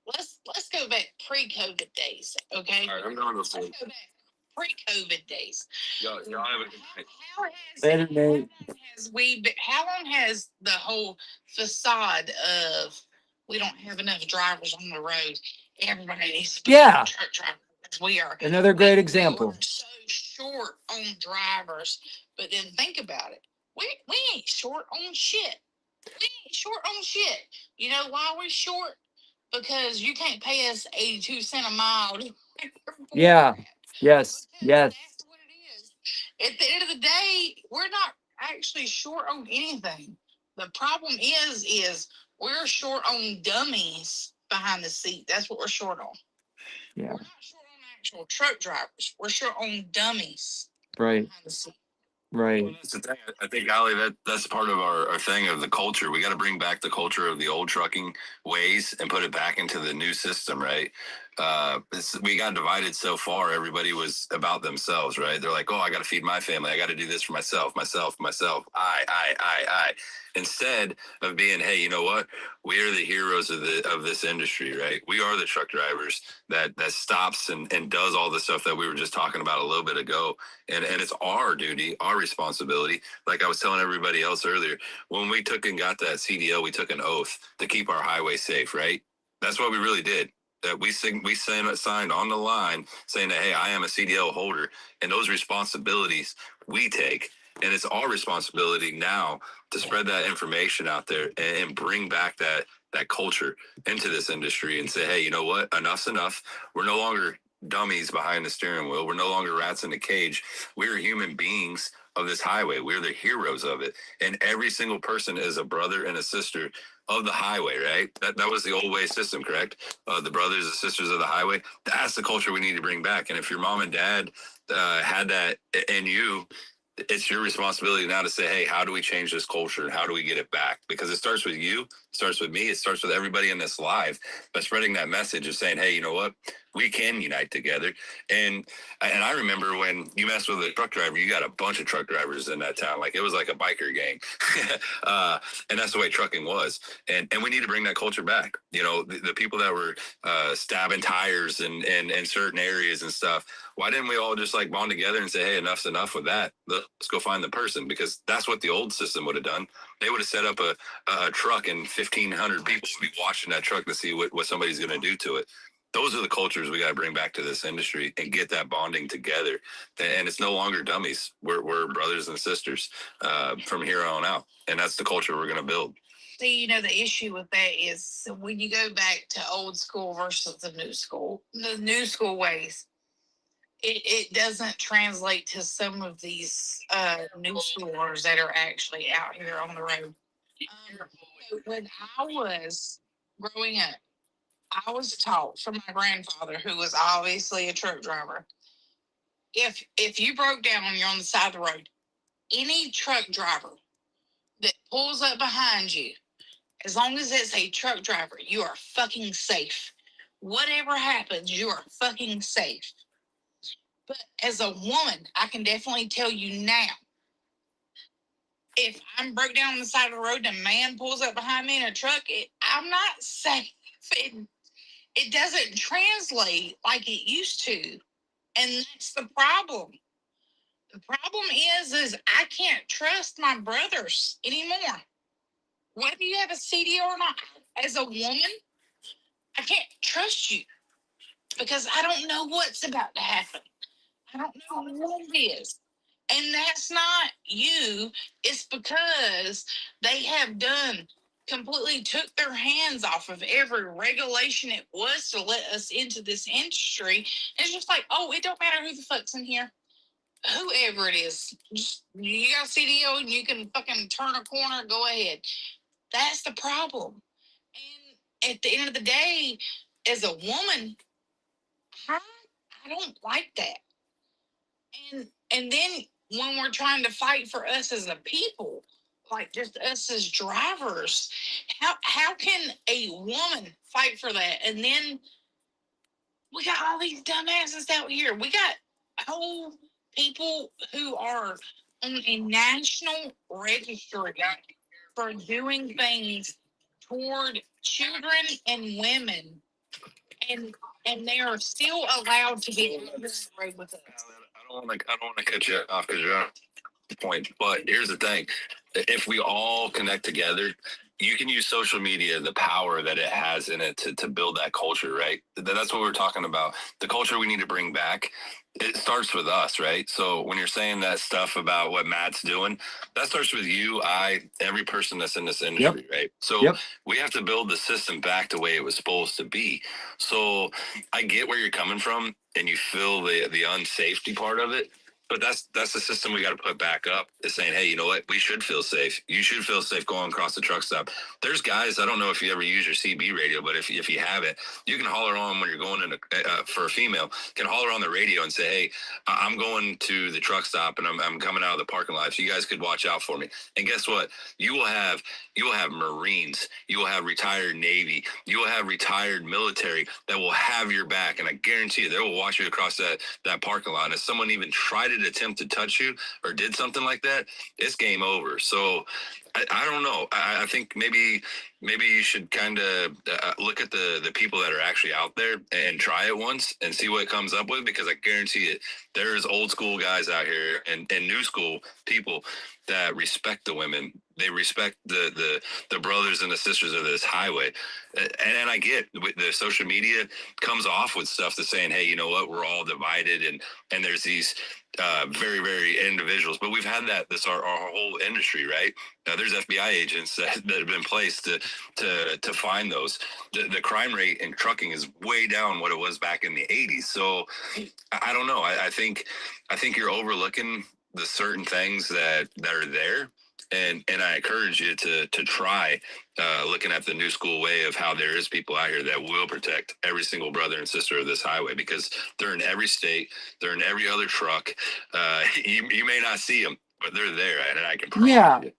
Let's go back pre-COVID days, okay? All right, I'm going to Let's go back pre-COVID days. y'all have How long has the whole facade of we don't have enough drivers on the road? Everybody needs to be Yeah. truck drivers. We are Another great we example. are so short on drivers, but then think about it. We ain't short on shit. We ain't short on shit. You know why we're short? Because you can't pay us 82 cents a mile. Yeah. Yes. Yes. That's what it is. At the end of the day, we're not actually short on anything. The problem is we're short on dummies behind the seat. That's what we're short on. Yeah. We're not short on actual truck drivers. We're short on dummies Right. behind the seat. Right. Well, that's the thing. I think, Ali, that's part of our thing of the culture. We got to bring back the culture of the old trucking ways and put it back into the new system, right? We got divided so far. Everybody was about themselves, right? They're like, oh, I got to feed my family. I got to do this for myself. I. Instead of being, hey, you know what? We are the heroes of this industry, right? We are the truck drivers that stops and does all the stuff that we were just talking about a little bit ago. And it's our duty, our responsibility. Like I was telling everybody else earlier, when we took and got that CDL, we took an oath to keep our highway safe, right? That's what we really did. That we signed on the line saying that, hey, I am a CDL holder, and those responsibilities we take. And it's our responsibility now to spread that information out there and bring back that culture into this industry and say, hey, you know what? Enough's enough. We're no longer dummies behind the steering wheel. We're no longer rats in a cage. We're human beings of this highway. We're the heroes of it. And every single person is a brother and a sister of the highway, right? That was the old way system, correct? The brothers and sisters of the highway. That's the culture we need to bring back. And if your mom and dad had that in you, it's your responsibility now to say, hey, how do we change this culture? How do we get it back? Because it starts with you, it starts with me, it starts with everybody in this live by spreading that message of saying, hey, you know what? we can unite together. And I remember when you messed with a truck driver, you got a bunch of truck drivers in that town. Like, it was like a biker gang. And that's the way trucking was. And we need to bring that culture back. You know, the people that were stabbing tires in certain areas and stuff. Why didn't we all just like bond together and say, hey, enough's enough with that? Let's go find the person, because that's what the old system would have done. They would have set up a truck and 1,500 people would be watching that truck to see what somebody's going to do to it. Those are the cultures we got to bring back to this industry and get that bonding together. And it's no longer dummies. We're brothers and sisters from here on out. And that's the culture we're going to build. See, you know, the issue with that is when you go back to old school versus the new school ways, it doesn't translate to some of these new schoolers that are actually out here on the road. So when I was growing up, I was taught from my grandfather, who was obviously a truck driver. If you broke down and you're on the side of the road, any truck driver that pulls up behind you, as long as it's a truck driver, you are fucking safe. Whatever happens, you are fucking safe. But as a woman, I can definitely tell you now, if I'm broke down on the side of the road and a man pulls up behind me in a truck, I'm not safe. It doesn't translate like it used to. And that's the problem. The problem is I can't trust my brothers anymore. Whether you have a CDO or not, as a woman, I can't trust you because I don't know what's about to happen. I don't know what it is. And that's not you. It's because they have completely took their hands off of every regulation it was to let us into this industry. It's just like, oh, it don't matter who the fuck's in here. Whoever it is, just you got a CDO and you can fucking turn a corner, go ahead. That's the problem. And at the end of the day, as a woman, I don't like that. And then when we're trying to fight for us as a people, like just us as drivers, how can a woman fight for that? And then we got all these dumbasses out here. We got whole people who are on a national registry for doing things toward children and women, and they are still allowed to be on this road with us. I don't want to cut you off because you're on the point. But here's the thing: if we all connect together, you can use social media, the power that it has in it to build that culture, right? That's what we're talking about. The culture we need to bring back. It starts with us, right? So when you're saying that stuff about what Matt's doing, that starts with you, every person that's in this industry, right? So we have to build the system back the way it was supposed to be. So I get where you're coming from, and you feel the unsafety part of it. But that's the system we got to put back up, is saying, hey, you know what? We should feel safe. You should feel safe going across the truck stop. There's guys, I don't know if you ever use your CB radio, but if you have it, you can holler on when you're going in for a female, can holler on the radio and say, hey, I'm going to the truck stop and I'm coming out of the parking lot. So you guys could watch out for me. And guess what? You will have Marines. You will have retired Navy. You will have retired military that will have your back. And I guarantee you, they will watch you across that parking lot. And if someone even tried to attempt to touch you or did something like that, it's game over. So I don't know. I think maybe you should kind of look at the people that are actually out there and try it once and see what it comes up with, because I guarantee it, there's old school guys out here and new school people that respect the women. They respect the brothers and the sisters of this highway. And I get the social media comes off with stuff that's saying, hey, you know what, we're all divided and there's these very, very individuals. But we've had this our whole industry, right? There's FBI agents that have been placed to find those. The crime rate in trucking is way down what it was back in the 80s. So I don't know. I think you're overlooking the certain things that are there. And I encourage you to try looking at the new school way of how there is people out here that will protect every single brother and sister of this highway, because they're in every state, they're in every other truck. You may not see them, but they're there, and I can promise you.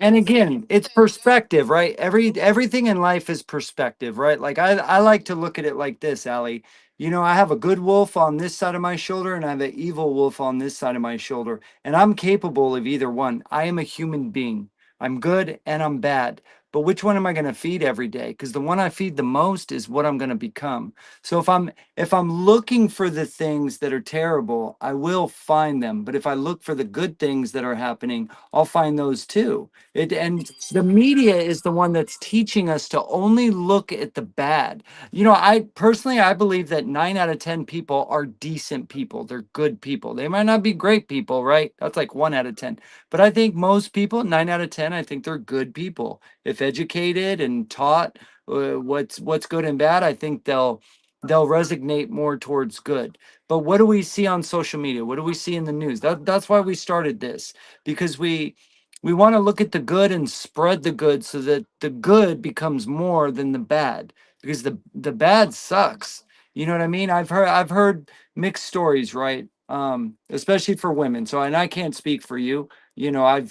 And again, it's perspective, right? Everything in life is perspective, right? Like I like to look at it like this, Allie. You know, I have a good wolf on this side of my shoulder and I have an evil wolf on this side of my shoulder. And I'm capable of either one. I am a human being. I'm good and I'm bad. But which one am I going to feed every day? Because the one I feed the most is what I'm going to become. So if I'm looking for the things that are terrible, I will find them. But if I look for the good things that are happening, I'll find those too. And the media is the one that's teaching us to only look at the bad. You know, I personally I believe that 9 out of 10 people are decent people. They're good people. They might not be great people, right? That's like 1 out of 10. But I think most people, 9 out of 10, I think they're good people. If educated and taught what's good and bad, I think they'll resonate more towards good. But what do we see on social media? What do we see in the news? That's why we started this, because we want to look at the good and spread the good so that the good becomes more than the bad, because the bad sucks. You know what I mean? I've heard mixed stories, right? Especially for women. So, and I can't speak for you. You know,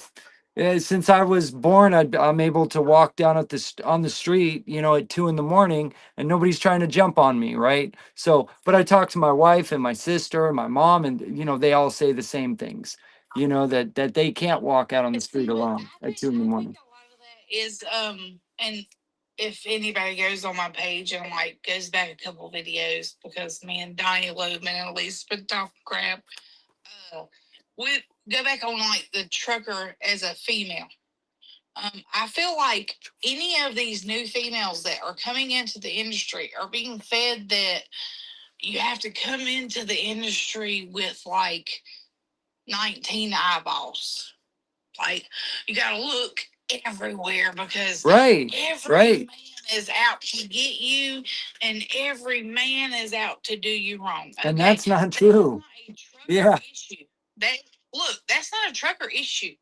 since I was born, I'm able to walk down on the street, you know, at 2 in the morning, and nobody's trying to jump on me, right? So, but I talk to my wife and my sister and my mom, and you know, they all say the same things. You know that they can't walk out on the street alone at 2 in the morning. A lot of that is and if anybody goes on my page and like goes back a couple videos, because me and Donnie Loman and Elizabeth talk crap, uh we go back on like the trucker as a female. I feel like any of these new females that are coming into the industry are being fed that you have to come into the industry with like 19 eyeballs. Like, you gotta look everywhere because Right, every right. man is out to get you and every man is out to do you wrong. And Okay. that's not true. Not a trucker Yeah. issue. That look, that's not a trucker issue.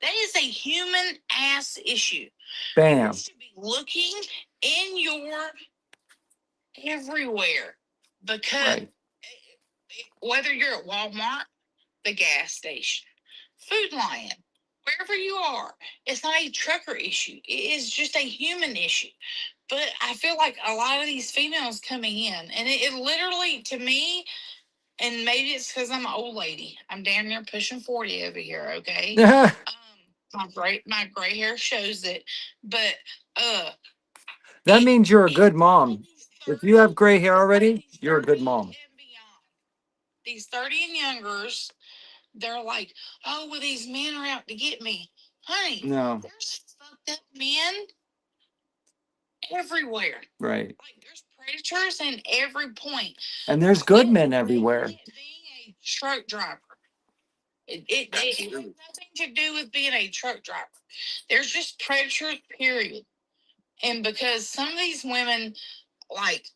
That is a human ass issue. Bam. You should be looking in your everywhere because Right. whether you're at Walmart, the gas station, Food Lion, wherever you are, it's not a trucker issue. It is just a human issue. But I feel like a lot of these females coming in, and it literally, to me, and maybe it's because I'm an old lady. I'm damn near pushing 40 over here. Okay. My gray hair shows it, but That means you're a good mom. If you have gray hair already, you're a good mom. and beyond, these 30 and youngers, they're like, oh, well, these men are out to get me. Honey, No. there's fucked up men everywhere. Right. Like, there's predators in every point. And there's good men everywhere. Being a truck driver, it has nothing to do with being a truck driver. There's just predators, period. And because some of these women, like,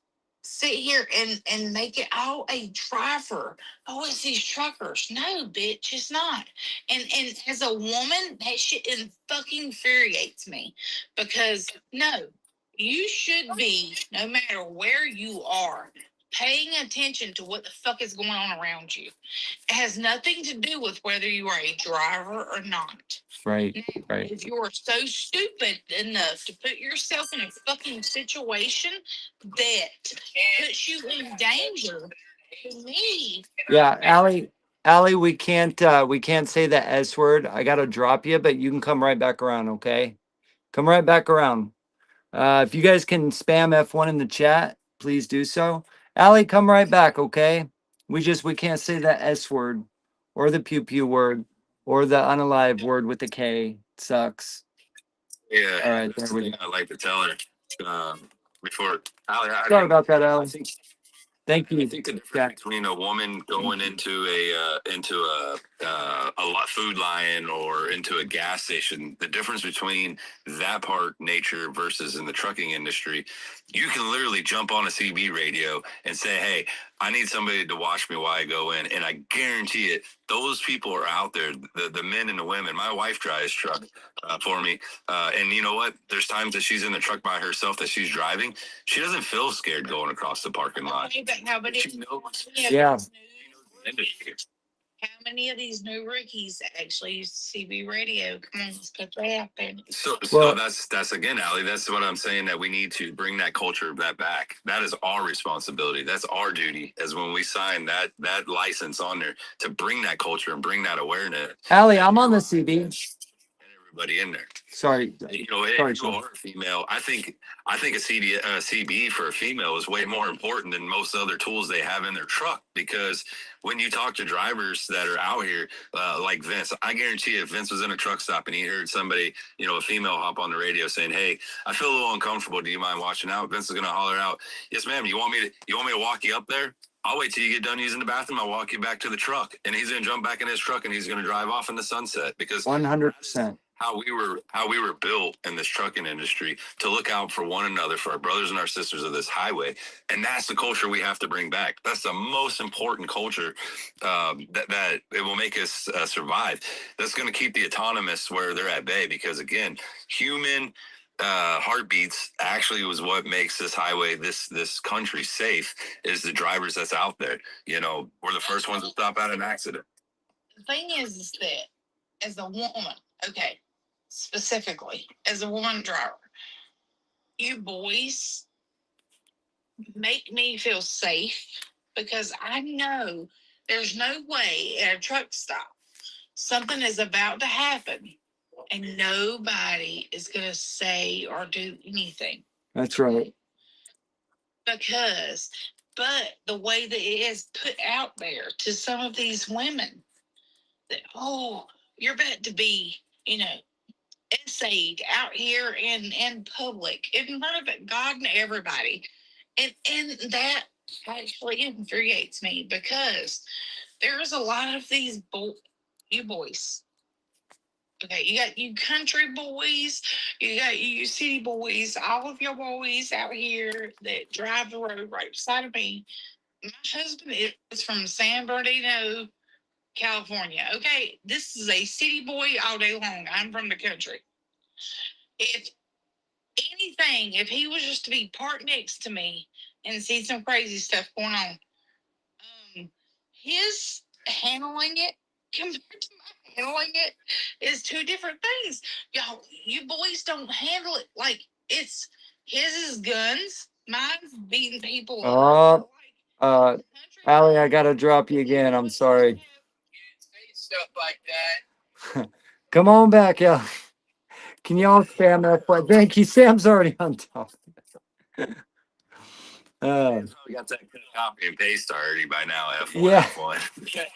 sit here and make it all a driver. Oh, it's these truckers. No, bitch, it's not. And as a woman, that shit fucking infuriates me, because no, you should be, no matter where you are, paying attention to what the fuck is going on around you. It has nothing to do with whether you are a driver or not. Right. Now, Right. if you're so stupid enough to put yourself in a fucking situation that puts you in danger, to me. Yeah, Allie, we can't say the S word. I gotta drop you, but you can come right back around, okay? Come right back around. If you guys can spam F1 in the chat, please do so. Allie, come right back, okay? We can't say the S word or the pew pew word or the unalive word with the K. It sucks. Yeah. All right, there we go. I'd like to tell her before. Sorry about that, Allie. Thank you. I think the difference between a woman going into a food line or into a gas station, the difference between that part nature versus in the trucking industry, you can literally jump on a CB radio and say, "Hey, I need somebody to watch me while I go in," and I guarantee it, those people are out there. The men and the women. My wife drives truck for me, and you know what? There's times that she's in the truck by herself that she's driving. She doesn't feel scared going across the parking lot. Okay, but how about She knows. Yeah. Industry. How many of these new rookies actually use CB radio? Come on, let's put that out there. So that's again, Allie. That's what I'm saying. That we need to bring that culture that back. That is our responsibility. That's our duty. As when we sign that license on there to bring that culture and bring that awareness. Allie, I'm on the CB. Everybody in there. Sorry. If you are a female, I think a CB for a female is way more important than most other tools they have in their truck, because when you talk to drivers that are out here, like Vince, I guarantee you, if Vince was in a truck stop and he heard somebody, a female hop on the radio saying, "Hey, I feel a little uncomfortable. Do you mind watching out?" Vince is gonna holler out, "Yes, ma'am. You want me to walk you up there? I'll wait till you get done using the bathroom. I'll walk you back to the truck." And he's gonna jump back in his truck and he's gonna drive off in the sunset, because 100%. how we were built in this trucking industry to look out for one another, for our brothers and our sisters of this highway. And that's the culture we have to bring back. That's the most important culture that it will make us survive. That's going to keep the autonomous where they're at bay, because again, human heartbeats actually was what makes this highway, this country safe, is the drivers that's out there. We're the first ones to stop at an accident. The thing is that as a woman, okay, specifically as a woman driver, you boys make me feel safe, because I know there's no way at a truck stop something is about to happen and nobody is going to say or do anything. That's right. But the way that it is put out there to some of these women, that, oh, you're about to be, essayed out here in public in front of God and everybody, and that actually infuriates me, because there's a lot of these you boys. Okay, you got you country boys, you got you city boys, all of your boys out here that drive the road right beside of me. My husband is from San Bernardino, California. Okay, this is a city boy all day long. I'm from the country. If anything, if he was just to be parked next to me and see some crazy stuff going on, his handling it compared to my handling it is two different things. Y'all, you boys don't handle it like it's his is guns, mine's beating people up. Allie, I gotta drop you again. I'm sorry. Stuff like that. Come on back, Allie. Can y'all spam that? Thank you. Sam's already on top. We got that copy and paste already by now. F1, yeah. F1.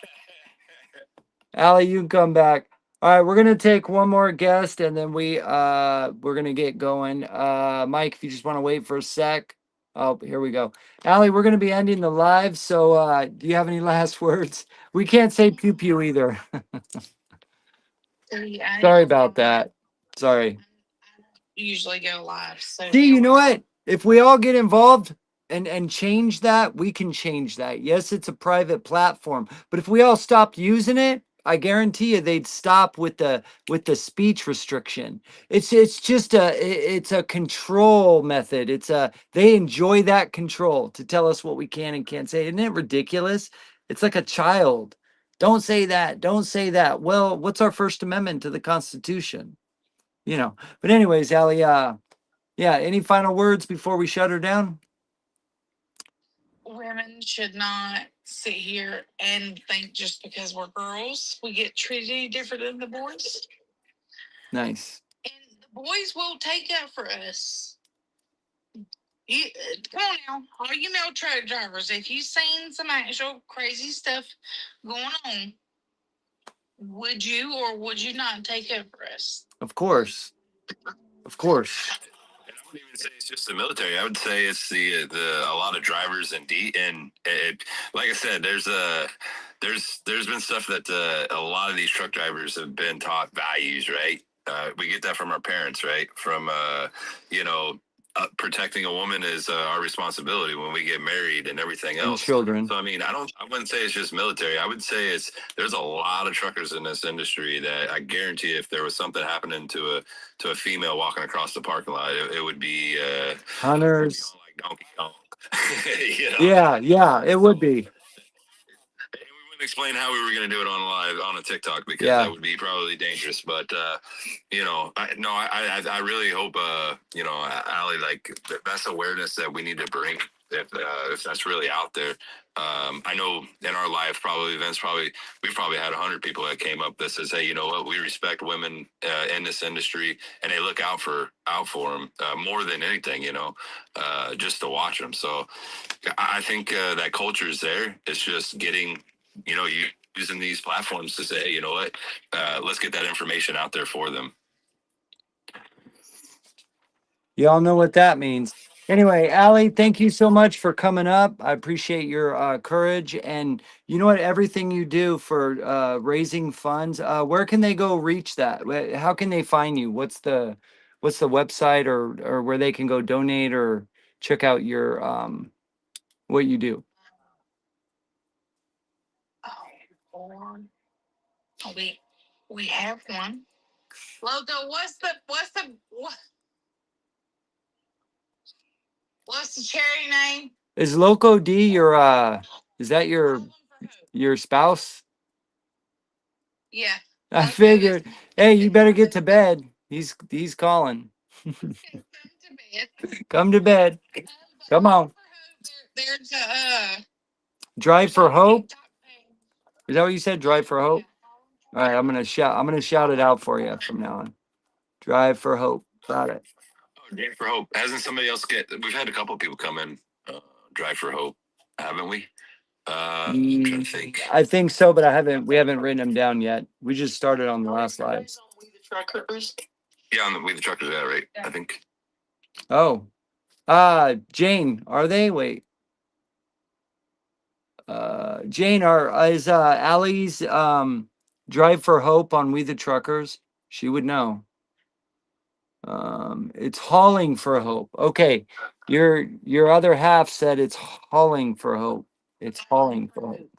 Allie, you can come back. All right, we're gonna take one more guest and then we're gonna get going. Mike, if you just want to wait for a sec. Oh, here we go. Allie, we're gonna be ending the live. So do you have any last words? We can't say pew pew either. Sorry about that. Sorry. Usually go live. So See, you know what? If we all get involved and change that, we can change that. Yes, it's a private platform, but if we all stopped using it, I guarantee you they'd stop with the speech restriction. It's just it's a control method. They enjoy that control to tell us what we can and can't say. Isn't it ridiculous? It's like a child. Don't say that. Don't say that. Well, what's our First Amendment to the Constitution? But anyways, Allie, yeah, any final words before we shut her down? Women should not sit here and think just because we're girls we get treated any different than the boys. Nice. And the boys will take up for us. Come on now, all you male truck drivers, if you've seen some actual crazy stuff going on, would you or would you not take up for us? Of course. Of course. And I wouldn't even say it's just the military. I would say it's the a lot of drivers and like I said, there's been stuff that a lot of these truck drivers have been taught values, right? We get that from our parents, right? From protecting a woman is our responsibility when we get married and everything else. And children. So I mean, I wouldn't say it's just military. I would say there's a lot of truckers in this industry that I guarantee if there was something happening to a female walking across the parking lot, it would be hunters. Like Donkey Kong. Yeah, it would be. And we wouldn't explain how we were going to do it on live on a TikTok because Yeah. that would be probably dangerous. But I really hope Allie, like that's awareness that we need to bring if that's really out there. I know in our live events we've probably had 100 people that came up that says, hey, you know what, we respect women in this industry and they look out for them more than anything, just to watch them. So I think that culture is there. It's just getting, you using these platforms to say, hey, you know what, let's get that information out there for them. Y'all know what that means. Anyway, Allie, thank you so much for coming up. I appreciate your courage and you know what, everything you do for raising funds. Where can they go reach that? How can they find you? What's the website or where they can go donate or check out your what you do? Oh, we have one. Logo, what's the charity name? Is Loco D your is that your spouse? Yeah. I figured. Hey, you better get to bed. He's calling. Come to bed. Come on. There's a Drive for Hope. Is that what you said? Drive for Hope. All right, I'm gonna shout it out for you from now on. Drive for Hope. Got it. Oh, Drive for Hope. Hasn't somebody else we've had a couple people come in, Drive for Hope, haven't we? I'm trying to think. I think so, but we haven't written them down yet. We just started on the last live. Yeah, on the We the Truckers, yeah, right? I think. Oh. Jane, are they? Wait. Jane, is Allie's Drive for Hope on We the Truckers? She would know. It's Hauling for Hope. Okay. Your other half said it's Hauling for Hope. It's Hauling for Hope.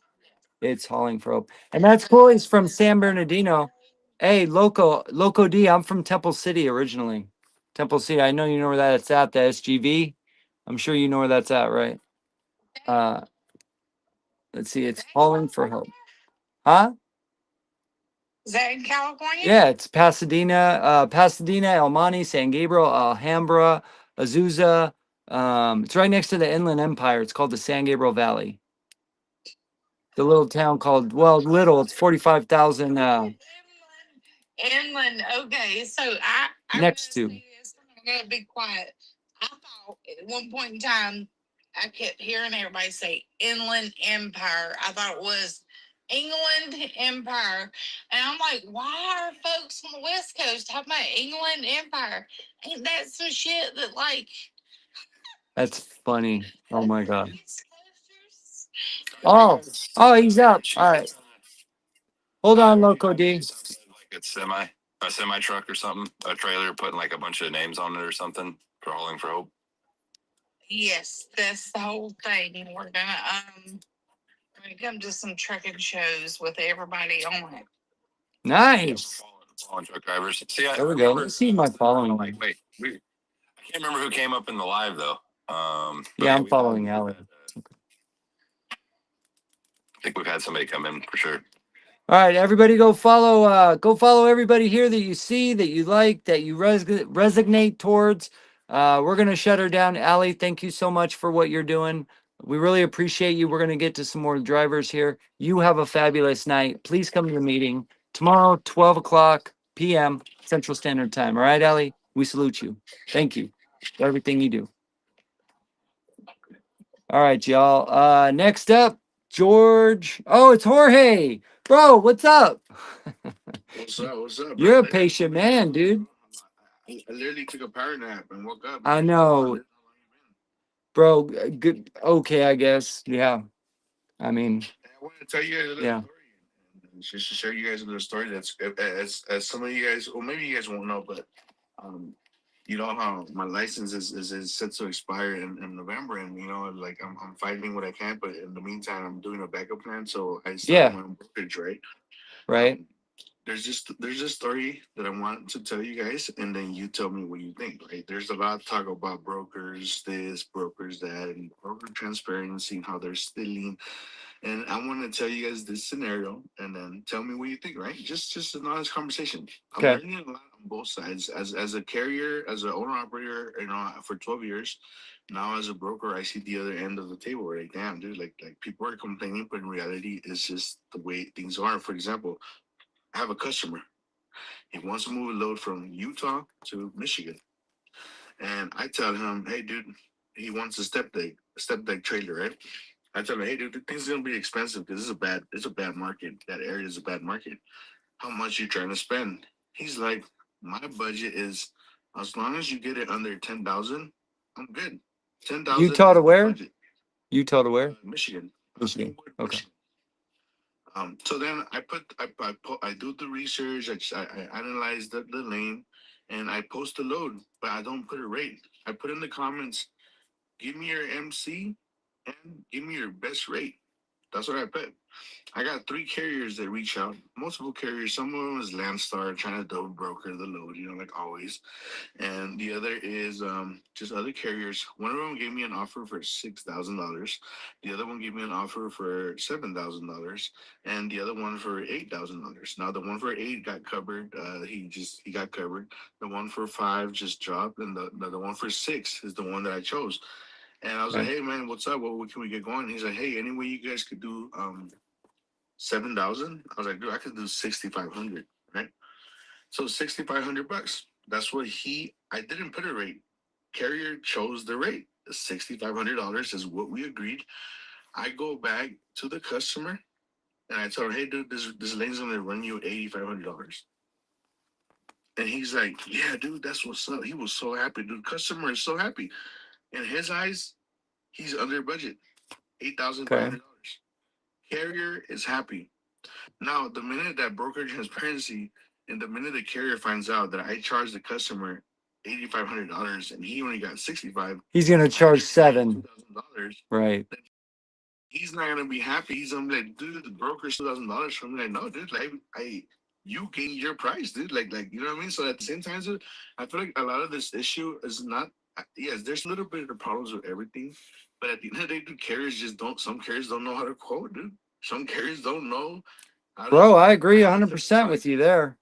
It's Hauling for Hope. And that's cool. He's from San Bernardino. Hey, Loco D, I'm from Temple City originally. Temple City. I know you know where that's at, the SGV. I'm sure you know where that's at, right? Let's see, it's Hauling for Hope. Huh? Is that in California? Yeah, it's Pasadena, El Monte, San Gabriel, Alhambra, Azusa. It's right next to the Inland Empire. It's called the San Gabriel Valley. The little town called, little, it's 45,000 Inland. Okay, so I next gotta to. say this. I gotta be quiet. I thought at one point in time I kept hearing everybody say Inland Empire. I thought it was England Empire, and I'm like, why are folks on the West Coast talking about England Empire? Ain't that some shit that like? That's funny. Oh my God. Oh, he's up. All right. Hold on, Loco D. Like a semi truck or something, a trailer putting like a bunch of names on it or something for Hauling for Hope. Yes, that's the whole thing. We're gonna come to some trucking shows with everybody on it. Nice. Following truck drivers. See, There we go. Let's see my following. I can't remember who came up in the live though. Yeah, I'm following Allie. I think we've had somebody come in for sure. All right, everybody go follow everybody here that you see, that you like, that you resonate towards. We're going to shut her down. Allie, thank you so much for what you're doing. We really appreciate you. We're going to get to some more drivers here. You have a fabulous night. Please come to the meeting tomorrow, 12 o'clock p.m. Central Standard Time. All right, Allie, we salute you. Thank you for everything you do. All right, y'all. Next up, George. Oh, it's Jorge. Bro, what's up? What's up? What's up? You're a Bro? patient man, dude. I literally took a power nap and woke up. I know. Bro, good. Okay, I guess. Yeah. I mean, I want to tell you guys a little yeah. story. And just to show you guys a little story that's as some of you guys, or maybe you guys won't know, but you know how my license is set to expire in November, and you know, like I'm fighting what I can, but in the meantime, I'm doing a backup plan. So I started my own brokerage, right? Right. There's a story that I want to tell you guys, and then you tell me what you think. Right? There's a lot of talk about brokers, this, brokers, that, and broker transparency, and how they're stealing And I want to tell you guys this scenario, and then tell me what you think. Right? Just an honest conversation. I'm Okay. learning a lot on both sides. As a carrier, as an owner operator, for 12 years. Now as a broker, I see the other end of the table. Like, damn, dude, like people are complaining, but in reality, it's just the way things are. For example, I have a customer. He wants to move a load from Utah to Michigan. And I tell him, hey, dude, he wants a step deck trailer, right? I tell him, hey, dude, the thing's gonna be expensive because it's a bad market. That area is a bad market. How much you trying to spend? He's like, my budget is, as long as you get it under 10,000, I'm good. 10,000 Utah is to the where? budget. Utah to where? Michigan. Michigan. Okay. Michigan. So then I do the research. I analyze the lane, and I post the load, but I don't put a rate. I put in the comments, give me your MC and give me your best rate. That's what I put. I got 3 carriers that reach out, multiple carriers. Some of them is Landstar trying to double broker the load, like always. And the other is just other carriers. One of them gave me an offer for $6,000. The other one gave me an offer for $7,000, and the other one for $8,000. Now the one for 8 got covered. He got covered. The one for 5 just dropped, and the one for 6 is the one that I chose. And I was like, Okay. hey man, what's up? What can we get going? He's like, hey, any way you guys could do 7,000? I was like, dude, I could do 6,500, right? So $6,500. That's what I didn't put a rate. Carrier chose the rate. $6,500 is what we agreed. I go back to the customer and I tell him, hey dude, this lane's gonna run you $8,500. And he's like, yeah, dude, that's what's up. He was so happy, dude. Customer is so happy. In his eyes, he's under budget. $8,500. Okay. Carrier is happy. Now, the minute that broker transparency and the minute the carrier finds out that I charged the customer $8,500 and he only got 65, He's gonna charge 7. $2,000. Right. He's not gonna be happy. He's gonna be like, dude, the broker's $2,000 for me. Like, no, dude, like you gain your price, dude. Like, you know what I mean? So at the same time, dude, I feel like a lot of this issue is not. Yes, there's a little bit of problems with everything, but at the end of the day, dude, carriers just don't. Some carriers don't know how to quote, dude. Some carriers don't know Bro, I agree 100% with you there.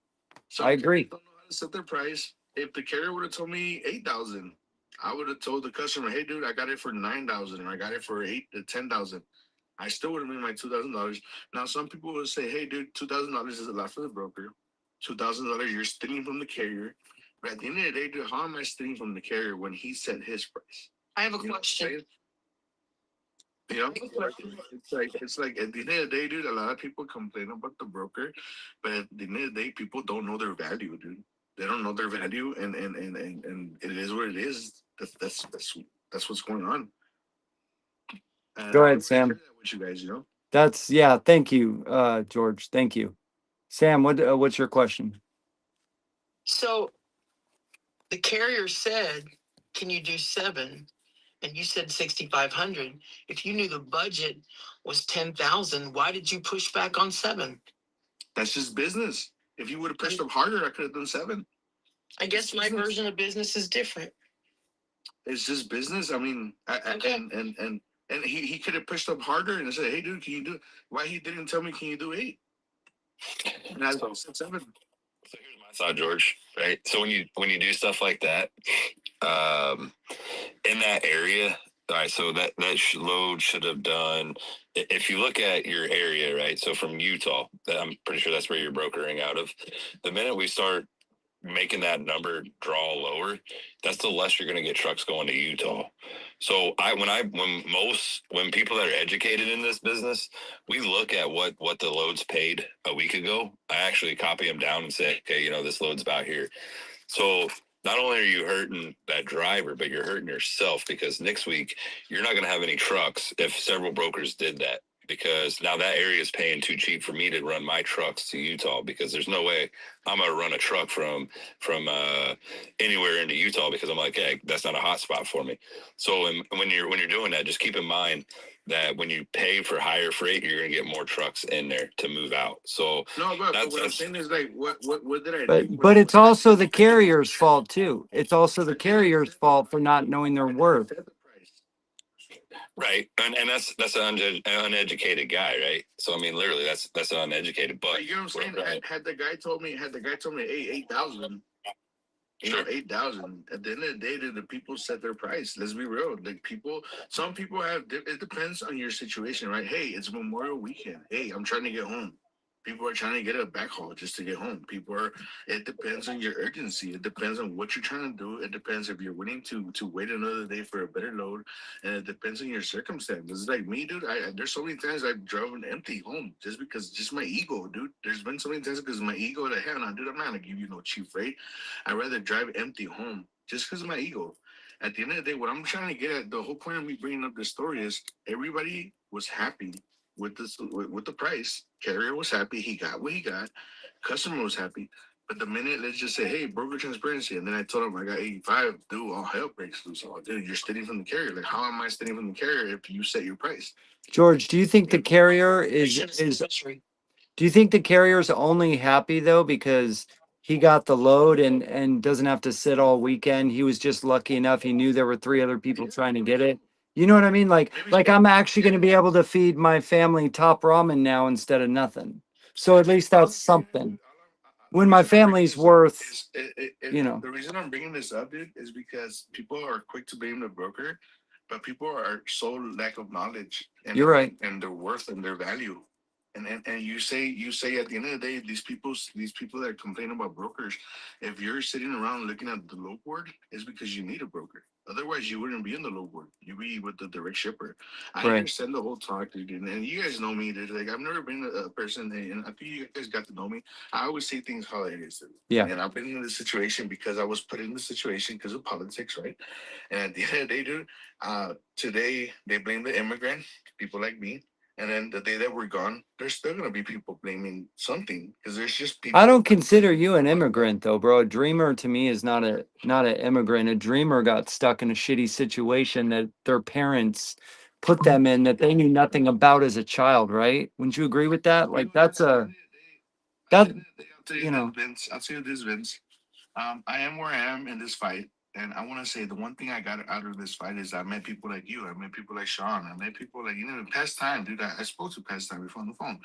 Some I agree. don't know how to set their price. If the carrier would have told me 8,000, I would have told the customer, "Hey, dude, I got it for 9,000, or I got it for 10,000." I still would have made my $2,000. Now, some people would say, "Hey, dude, $2,000 is a lot for the broker. $2,000 you're stealing from the carrier." But at the end of the day, dude, how am I stealing from the carrier when he set his price? I have a question. It's like at the end of the day, dude. A lot of people complain about the broker, but at the end of the day, people don't know their value, dude. They don't know their value, and it is what it is. That's what's going on. Go I ahead, wanted to Sam. share that with you guys. Yeah, thank you, George. Thank you. Sam, what's your question? So the carrier said, "Can you do 7?" And you said 6,500. If you knew the budget was 10,000, why did you push back on 7? That's just business. If you would have pushed up harder, I could have done 7. I guess my version of business is different. It's just business. I mean, Okay. and he could have pushed up harder and said, "Hey, dude, can you do?" Why he didn't tell me, "Can you do 8?" And I said 7. So here's my thought, George. Right. So when you do stuff like that, in that area, all right. So that load should have done. If you look at your area, right. So from Utah, I'm pretty sure that's where you're brokering out of. The minute we start making that number draw lower, that's the less you're going to get trucks going to Utah. So when people that are educated in this business, we look at what the loads paid a week ago. I actually copy them down and say, okay, this load's about here. So not only are you hurting that driver, but you're hurting yourself, because next week you're not going to have any trucks if several brokers did that. Because now that area is paying too cheap for me to run my trucks to Utah, because there's no way I'm gonna run a truck from anywhere into Utah, because I'm like, hey, that's not a hot spot for me. So when you're doing that, just keep in mind that when you pay for higher freight, you're gonna get more trucks in there to move out. So No, but what I'm saying is, like, what did I do? But it's also the carrier's fault too. It's also the carrier's fault for not knowing their worth. Right, and that's an uneducated guy, right? So I mean, literally, that's an uneducated. But you know what I'm saying? Had the guy told me, hey, 8,000. You know, 8,000. At the end of the day, the people set their price. Let's be real. Like people, some people have. It depends on your situation, right? Hey, it's Memorial Weekend. Hey, I'm trying to get home. People are trying to get a backhaul just to get home. People are. It depends on your urgency. It depends on what you're trying to do. It depends if you're willing to wait another day for a better load, and it depends on your circumstances. Like me, dude. There's so many times I've driven empty home just my ego, dude. There's been so many times because my ego. Like, hell, no, dude, I'm not gonna give you no cheap freight. I'd rather drive empty home just because of my ego. At the end of the day, what I'm trying to get at, the whole point of me bringing up this story is everybody was happy with this with the price. Carrier was happy. He got what he got. Customer was happy. But the minute, let's just say, hey, broker transparency, and then I told him I got 85, dude, all hell breaks loose. Oh, dude, you're stealing from the carrier. Like, how am I stealing from the carrier if you set your price? George, do you think the carrier is do you think the carrier's only happy though because he got the load and doesn't have to sit all weekend? He was just lucky enough. He knew there were three other people trying to get it. You know what I mean? Like I'm actually going to be able to feed my family top ramen now instead of nothing. So at least that's something. When my family's worth, you know. The reason I'm bringing this up, dude, is because people are quick to blame the broker, but people are so lack of knowledge and You're right. and their worth and their value. And you say at the end of the day, these people that complain about brokers, if you're sitting around looking at the low board, it's because you need a broker. Otherwise, you wouldn't be in the low board. You'd be with the direct shipper. I Right. understand the whole talk, dude, and you guys know me, dude. Like I've never been a person, and I think you guys got to know me. I always say things how it is. Dude. Yeah. And I've been in this situation because I was put in the situation because of politics, right? And at the end of the day, dude, today they blame the immigrant, people like me. And then the day that we're gone, there's still gonna be people blaming something because there's just people. I don't consider you an immigrant though, bro. A dreamer to me is not an immigrant. A dreamer got stuck in a shitty situation that their parents put them in that they knew nothing about as a child, right? Wouldn't you agree with that? Like that you know. Vince, I'll tell you this, Vince. I am where I am in this fight. And I want to say the one thing I got out of this fight is I met people like you. I met people like Sean. I met people like, past time, dude. I spoke to past time before on the phone.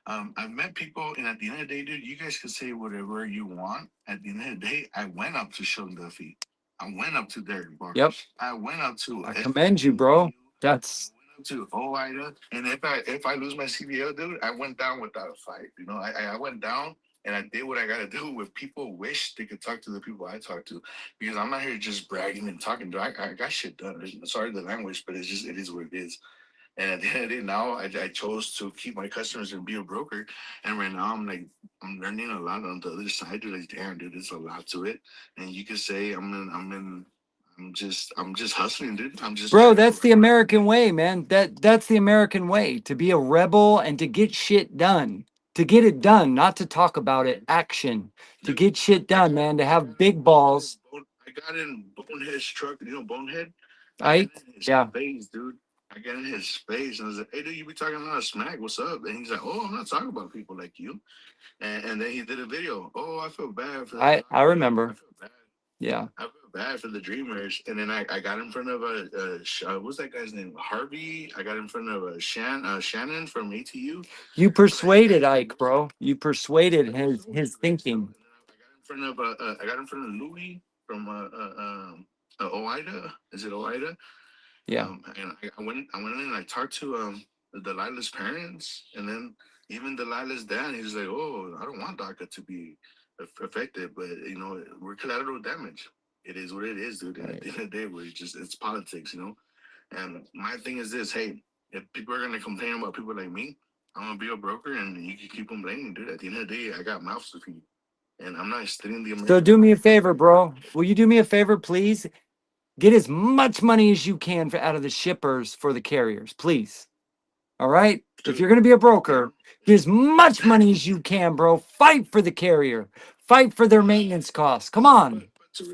I've met people, and at the end of the day, dude, you guys can say whatever you want. At the end of the day, I went up to Sean Duffy. I went up to Derek Barnes. Yep. I went up to. I commend you, bro. That's To Ida, and if I lose my CBL, dude, I went down without a fight. I went down and I did what I gotta do. With people wish they could talk to the people I talk to, because I'm not here just bragging and talking. Dude, I got shit done. Sorry the language, but it is what it is. And at the end of the day, now I chose to keep my customers and be a broker. And right now I'm learning a lot on the other side. Dude, like damn, dude, there's a lot to it. And you could say I'm just hustling, dude. I'm just bro, that's the American way, man. That's the American way to be a rebel and to get shit done. To get it done, not to talk about it, action. To get shit done, man, to have big balls. I got in Bonehead's truck, Bonehead. Right? Yeah. Face, dude. I got in his face and I was like, hey, dude, you be talking a lot of smack. What's up? And he's like, oh, I'm not talking about people like you. And then he did a video. Oh, I feel bad for I remember. I feel bad. Yeah. I feel bad for the Dreamers. And then I got in front of what's that guy's name? Harvey. I got in front of Shannon from ATU. You persuaded Ike, bro. You persuaded his thinking. I got in front of Louis from OIDA. Is it OIDA? Yeah. And I went in and I talked to Delilah's parents, and then even Delilah's dad. He's like, "Oh, I don't want DACA to be affected, but we're collateral damage. It is what it is, dude. And at the end of the day, it's politics, And my thing is this: hey, if people are gonna complain about people like me, I'm gonna be a broker, and you can keep complaining, dude. At the end of the day, I got mouths to feed, and I'm not stealing the American. So do me a favor, bro. Will you do me a favor, please? Get as much money as you can out of the shippers for the carriers, please. All right? If you're going to be a broker, get as much money as you can, bro. Fight for the carrier. Fight for their maintenance costs. Come on. But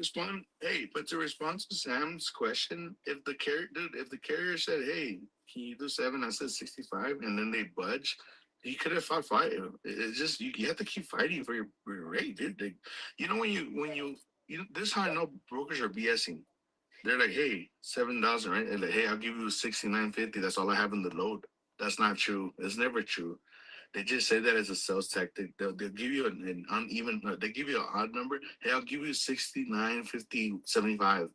to respond to Sam's question, if the carrier said, "Hey, can you do 7?" I said 65, and then they budge. He could have fought fight. It's just you have to keep fighting for your rate, dude. When you this is how I know brokers are BSing. they're like, hey, 7,000, right? And like, hey, I'll give you 69.50. That's all I have in the load. That's not true. It's never true. They just say that as a sales tactic. They'll give you an uneven. They give you an odd number. Hey, I'll give you 69, 50, 75.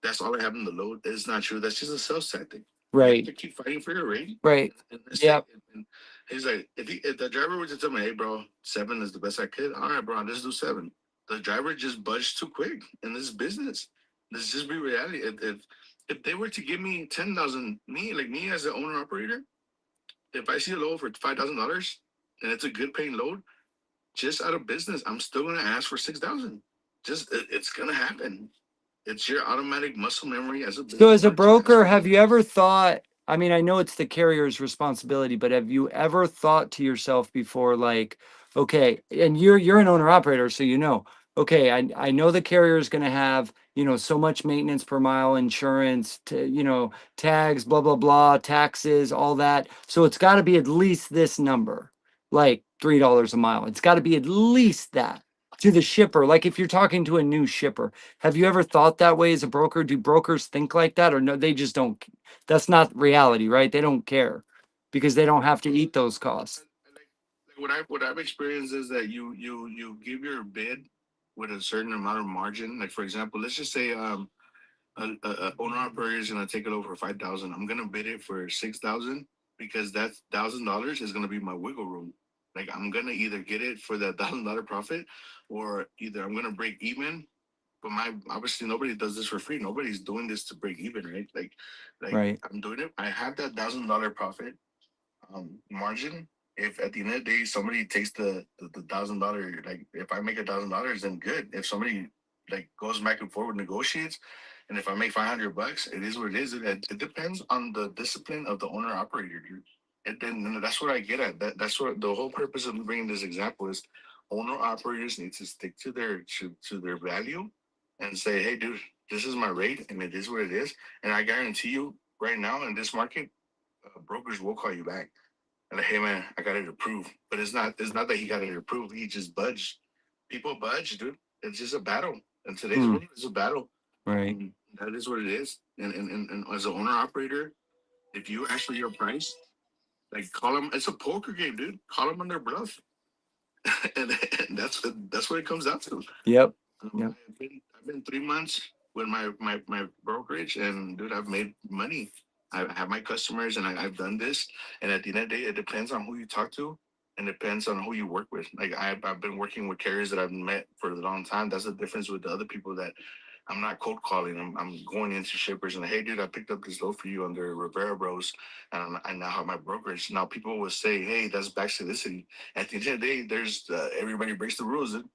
That's all I have in the load. It's not true. That's just a sales tactic. You have Right. to keep fighting for your rate. Right. And Yep. and he's like, if the driver were to tell me, hey, bro, 7 is the best I could. All right, bro, I'll just do 7. The driver just budged too quick in this business. Let's just be reality. If they were to give me 10,000, me as the owner operator, if I see a load for $5,000 and it's a good paying load, just out of business, I'm still gonna ask for 6,000. It's gonna happen. It's your automatic muscle memory as a business. So as a broker, have you ever thought, I mean, I know it's the carrier's responsibility, but have you ever thought to yourself before, like, okay, and you're an owner operator, so you know, okay, I know the carrier is going to have, you know, so much maintenance per mile, insurance, you know, tags, blah, blah, blah, taxes, all that. So it's got to be at least this number, like $3 a mile. It's got to be at least that to the shipper. Like if you're talking to a new shipper, have you ever thought that way as a broker? Do brokers think like that, or no, they just don't? That's not reality, right? They don't care because they don't have to eat those costs. What I've experienced is that you give your bid with a certain amount of margin. Like for example, let's just say a owner operator is gonna take it over for 5,000. I'm gonna bid it for 6,000 because that $1,000 is gonna be my wiggle room. Like I'm gonna either get it for that $1,000 profit, or either I'm gonna break even. But my obviously nobody does this for free. Nobody's doing this to break even, right? Right. I'm doing it. I have that $1,000 profit margin. If at the end of the day somebody takes the $1,000, like if I make $1,000, then good. If somebody like goes back and forward negotiates, and if I make $500, it is what it is. It depends on the discipline of the owner operator, dude. And then that's what I get at. That's what the whole purpose of bringing this example is. Owner operators need to stick to their value and say, hey, dude, this is my rate, and it is what it is. And I guarantee you, right now in this market, brokers will call you back and like, hey man, I got it approved. But it's not that he got it approved. He just budged. People budge, dude. It's just a battle. In today's world, it's a battle. Right. That is what it is. And as an owner operator, if you ask for your price, like call them. It's a poker game, dude. Call them on their bluff, and that's what it comes down to. Yep. Yep. I've been 3 months with my brokerage, and dude, I've made money. I have my customers, and I've done this. And at the end of the day, it depends on who you talk to, and depends on who you work with. Like I've been working with carriers that I've met for a long time. That's the difference with the other people that I'm not cold calling. I'm going into shippers and hey, dude, I picked up this load for you under Rivera Bros, and I now have my brokerage. Now people will say, hey, that's back to the city. At the end of the day, there's everybody breaks the rules, dude.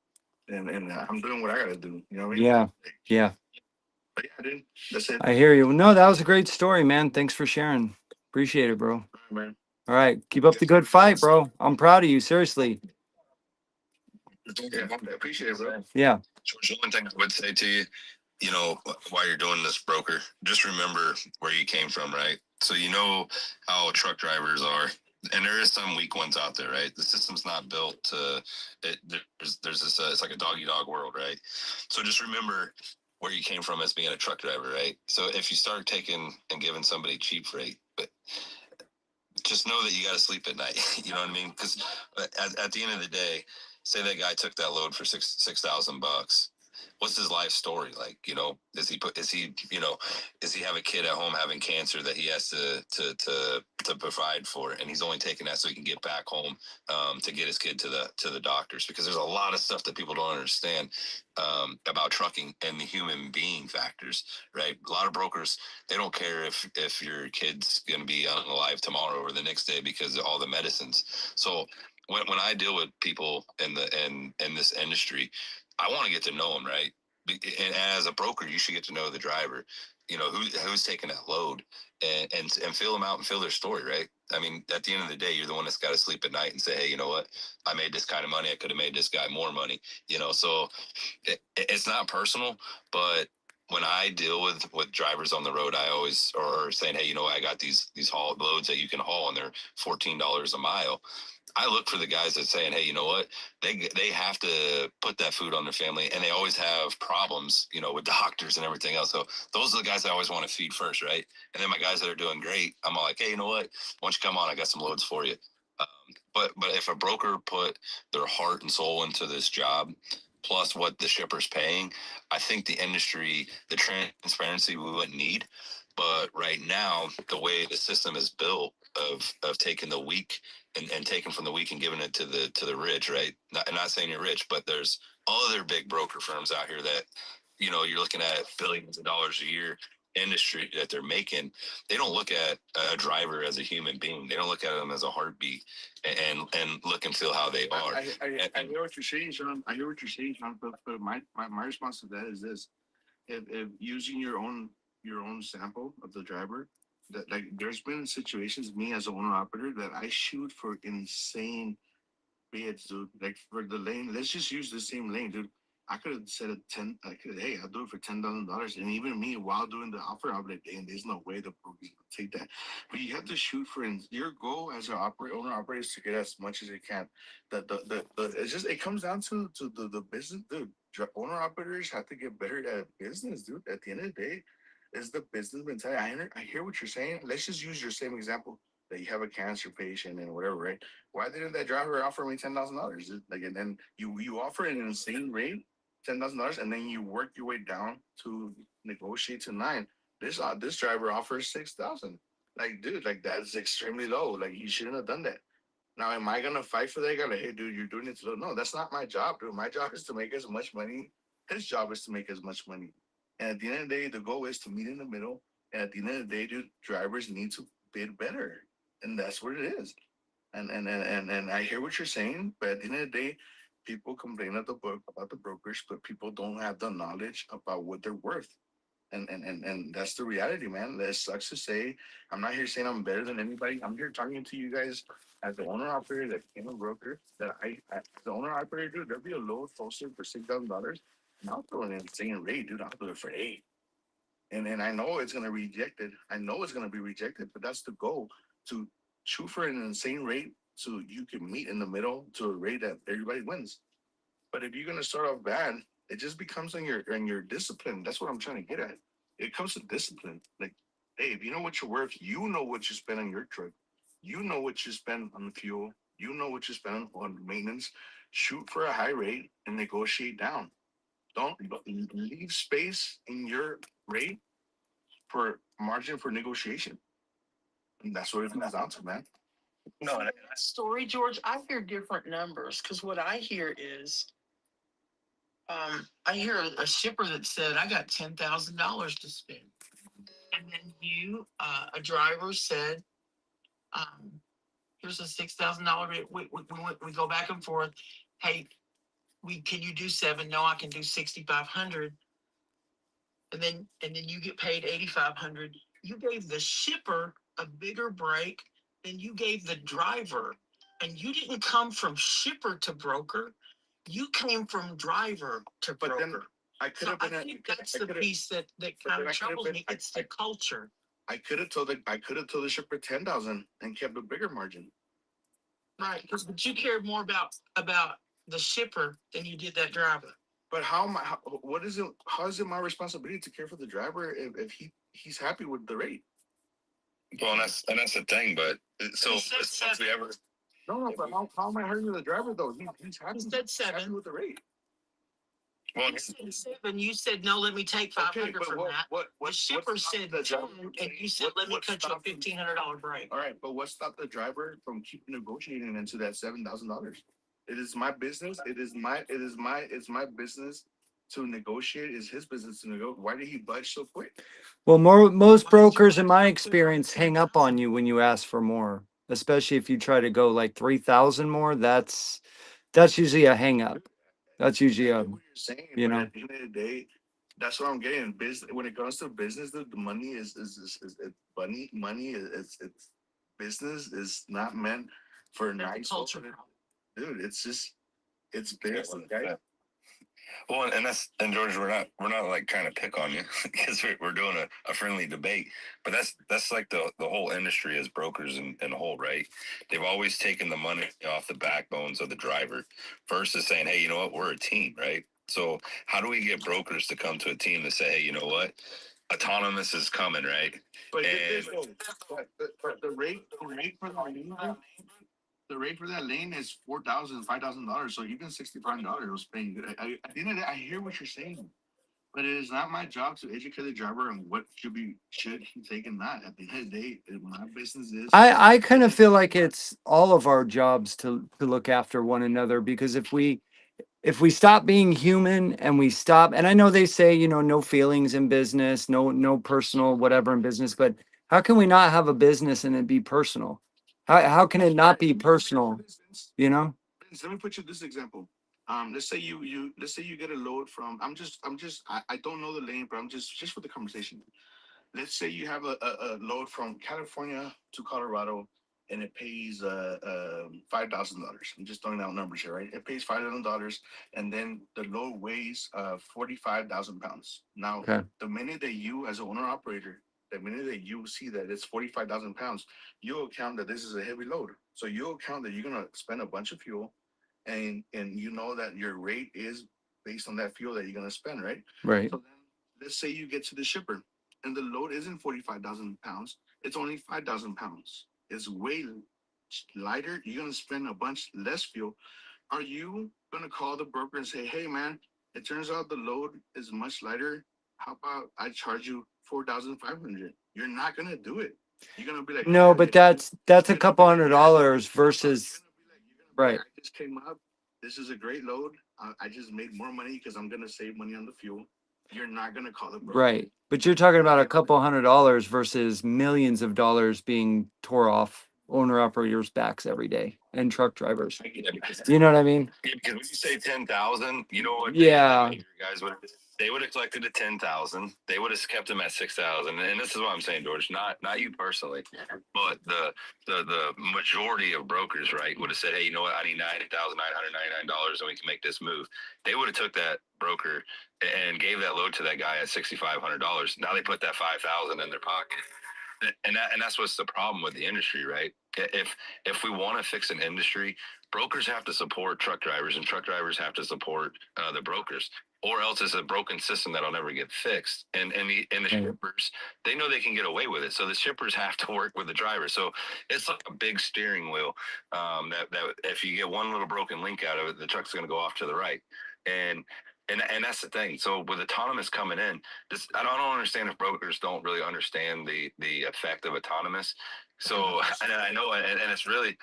And I'm doing what I gotta do. You know what I mean? Yeah. Yeah. But yeah, dude, that's it. I hear you. No, that was a great story, man. Thanks for sharing. Appreciate it, bro. Man. All right. Keep up the good fight, bro. I'm proud of you. Seriously. Yeah, I appreciate it, bro. Yeah. George, the one thing I would say to you, you know, while you're doing this, broker, just remember where you came from, right? So you know how truck drivers are, and there is some weak ones out there, right? The system's not built to. There's this. It's like a dog eat dog world, right? So just remember where you came from as being a truck driver, right? So if you start taking and giving somebody cheap freight, but just know that you got to sleep at night. You know what I mean? Because at the end of the day, say that guy took that load for $6,000. What's his life story like? You know, does he have a kid at home having cancer that he has to provide for, and he's only taking that so he can get back home to get his kid to the doctors? Because there's a lot of stuff that people don't understand about trucking and the human being factors, right? A lot of brokers, they don't care if your kid's going to be alive tomorrow or the next day because of all the medicines. So when I deal with people in this industry, I want to get to know them, right? And as a broker, you should get to know the driver. You know who's taking that load, and feel them out and feel their story, right? I mean, at the end of the day, you're the one that's got to sleep at night and say, hey, you know what? I made this kind of money. I could have made this guy more money. You know, so it's not personal, but when I deal with drivers on the road, I always or saying, hey, you know, I got these haul loads that you can haul, and they're $14 a mile. I look for the guys that saying, hey, you know what? They have to put that food on their family, and they always have problems, you know, with doctors and everything else. So those are the guys I always want to feed first, right? And then my guys that are doing great, I'm all like, hey, you know what? Why don't you come on? I got some loads for you. But if a broker put their heart and soul into this job, plus what the shipper's paying, I think the industry, the transparency we wouldn't need. But right now, the way the system is built of taking the weak and taking from the weak and giving it to the rich, right? Not saying you're rich, but there's other big broker firms out here that, you know, you're looking at billions of dollars a year industry that they're making. They don't look at a driver as a human being. They don't look at them as a heartbeat and look and feel how they are. I hear what you're saying, Sean. I hear what you're saying, Sean. But my response to that is this: if using your own sample of the driver, that like there's been situations, me as an owner operator, that I shoot for insane bids, dude. Like for the lane, let's just use the same lane, dude. I could have said a 10. I could, hey, I'll do it for $10,000, and even me, while doing the offer, I'm like, dang, there's no way the broker's gonna take that. But you have to shoot for, your goal as an owner operator is to get as much as you can. It's just, it comes down to the business, dude. Owner operators have to get better at business, dude. At the end of the day, it's the business mentality. I hear what you're saying. Let's just use your same example that you have a cancer patient and whatever, right? Why didn't that driver offer me $10,000? Like, and then you offer an insane rate, $10,000, and then you work your way down to negotiate to nine. This driver offers 6,000. Like, dude, like that's extremely low. Like, you shouldn't have done that. Now, am I gonna fight for that guy? Like, hey, dude, you're doing it too low. No, that's not my job, dude. My job is to make as much money. His job is to make as much money. And at the end of the day, the goal is to meet in the middle. And at the end of the day, dude, drivers need to bid better, and that's what it is. And I hear what you're saying, but at the end of the day, people complain at the book about the brokers, but people don't have the knowledge about what they're worth. And that's the reality, man. That sucks to say. I'm not here saying I'm better than anybody. I'm here talking to you guys as the owner operator that became a broker. That the owner operator, dude, there'll be a load posted for $6,000, and I'll throw an insane rate, dude. I'll do it for 8. And I know it's gonna reject it. I know it's gonna be rejected, but that's the goal, to shoot for an insane rate so you can meet in the middle to a rate that everybody wins. But if you're gonna start off bad, it just becomes on your discipline. That's what I'm trying to get at. It comes to discipline. Like, hey, if you know what you're worth, you know what you spend on your truck, you know what you spend on fuel, you know what you spend on maintenance. Shoot for a high rate and negotiate down. Don't leave space in your rate for margin for negotiation. And that's what it comes down to, man. No, story, George, I hear different numbers because what I hear is I hear a shipper that said, I got $10,000 to spend. And then a driver said, here's a $6,000. We go back and forth. Hey, can you do 7? No, I can do 6,500. And then you get paid 8,500. You gave the shipper a bigger break than you gave the driver. And you didn't come from shipper to broker. You came from driver to broker. But then I could have been. I think that's the piece that kind of troubles me. It's the culture. I could have told the shipper 10,000 and kept a bigger margin. Right, but you cared more about the shipper than you did that driver. But what is it? How is it my responsibility to care for the driver if he's happy with the rate? Well, and that's the thing. But so if we ever. No, but how am I hurting the driver though? He's happy. He said 7 happy with the rate. Well, he said 7. You said no. Let me take 500 from that. The shipper said 10, and you said let me cut you a $1,500 break. All right, but what stopped the driver from keeping negotiating into that $7,000? It is my business. It's my business to negotiate. It's his business to negotiate. Why did he budge so quick? Well, most brokers, in my experience, hang up on you when you ask for more, especially if you try to go like 3,000 more. That's usually a hang up. That's usually What you're saying, but at the end of the day, that's what I'm getting. Business, when it comes to business, the money is money. Money is it's business is not meant for nice culture. Dude, it's business, guys. Well, and George, we're not like trying to pick on you because we're doing a friendly debate, but that's like the whole industry as brokers in a whole, right? They've always taken the money off the backbones of the driver versus saying, hey, you know what, we're a team, right? So how do we get brokers to come to a team to say, hey, you know what, autonomous is coming, right? But get And this though, but the rate for that lane is $4,000, $5,000. So even $65 was paying good. At the end of the day, I hear what you're saying, but it is not my job to educate the driver on what should he take and not. At the end of the day, my business is. I kind of feel like it's all of our jobs to look after one another, because if we stop being human and we stop, and I know they say, you know, no feelings in business, no personal whatever in business, but how can we not have a business and it be personal? How can it not be personal? You know? Vince, let me put you this example. Let's say you get a load from. I don't know the lane, but I'm just for the conversation. Let's say you have a load from California to Colorado, and it pays $5,000. I'm just throwing out numbers here, right? It pays $5,000, and then the load weighs 45,000 pounds. Now, Okay. the minute that you, as an owner operator, the minute that you see that it's 45,000 pounds, you'll account that this is a heavy load. So you'll account that you're gonna spend a bunch of fuel, and you know that your rate is based on that fuel that you're gonna spend, right? Right. So then, let's say you get to the shipper and the load isn't 45,000 pounds, it's only 5,000 pounds. It's way lighter. You're going to spend a bunch less fuel. Are you going to call the broker and say, hey, man, it turns out the load is much lighter. How about I charge you 4,500? You're not going to do it. You're going to be like, No, but that's a couple $100 versus right. I just came up. This is a great load. I just made more money because I'm going to save money on the fuel. You're not going to call the broker. Right. But you're talking about a couple $100 versus millions of dollars being tore off owner operators' backs every day and truck drivers. You know what I mean? Yeah, because when you say 10,000, you know what? Yeah. Guys they would have collected the 10,000. They would have kept them at 6,000. And this is what I'm saying, George. Not you personally, but the majority of brokers, right, would have said, hey, you know what? I need $90,999, and we can make this move. They would have took that broker and gave that load to that guy at $6,500. Now they put that 5,000 in their pocket. And that's what's the problem with the industry, right? If we want to fix an industry, brokers have to support truck drivers, and truck drivers have to support the brokers, or else it's a broken system that'll never get fixed. And the shippers, they know they can get away with it, so the shippers have to work with the driver. So it's like a big steering wheel. That if you get one little broken link out of it, the truck's going to go off to the right. And that's the thing. So with autonomous coming in, I don't understand if brokers don't really understand the effect of autonomous. So and I know, and it's really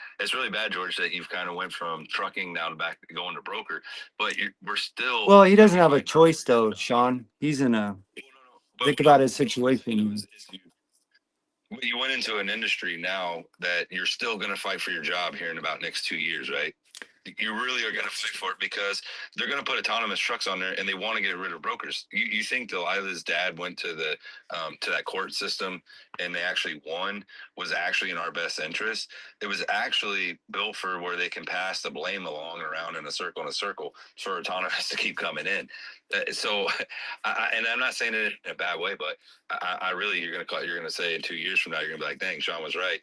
bad, George, that you've kind of went from trucking down back to going to broker, but we're still. Well, he doesn't have a choice though, Sean. He's in a think about his situation. You went into an industry now that you're still going to fight for your job here in about next 2 years, right? You really are going to fight for it because they're going to put autonomous trucks on there, and they want to get rid of brokers. You think Delilah's dad went to to that court system and they actually won was actually in our best interest? It was actually built for where they can pass the blame along and around in a circle for autonomous to keep coming in. So, and I'm not saying it in a bad way, but I really you're gonna say in 2 years from now you're gonna be like, dang, Sean was right.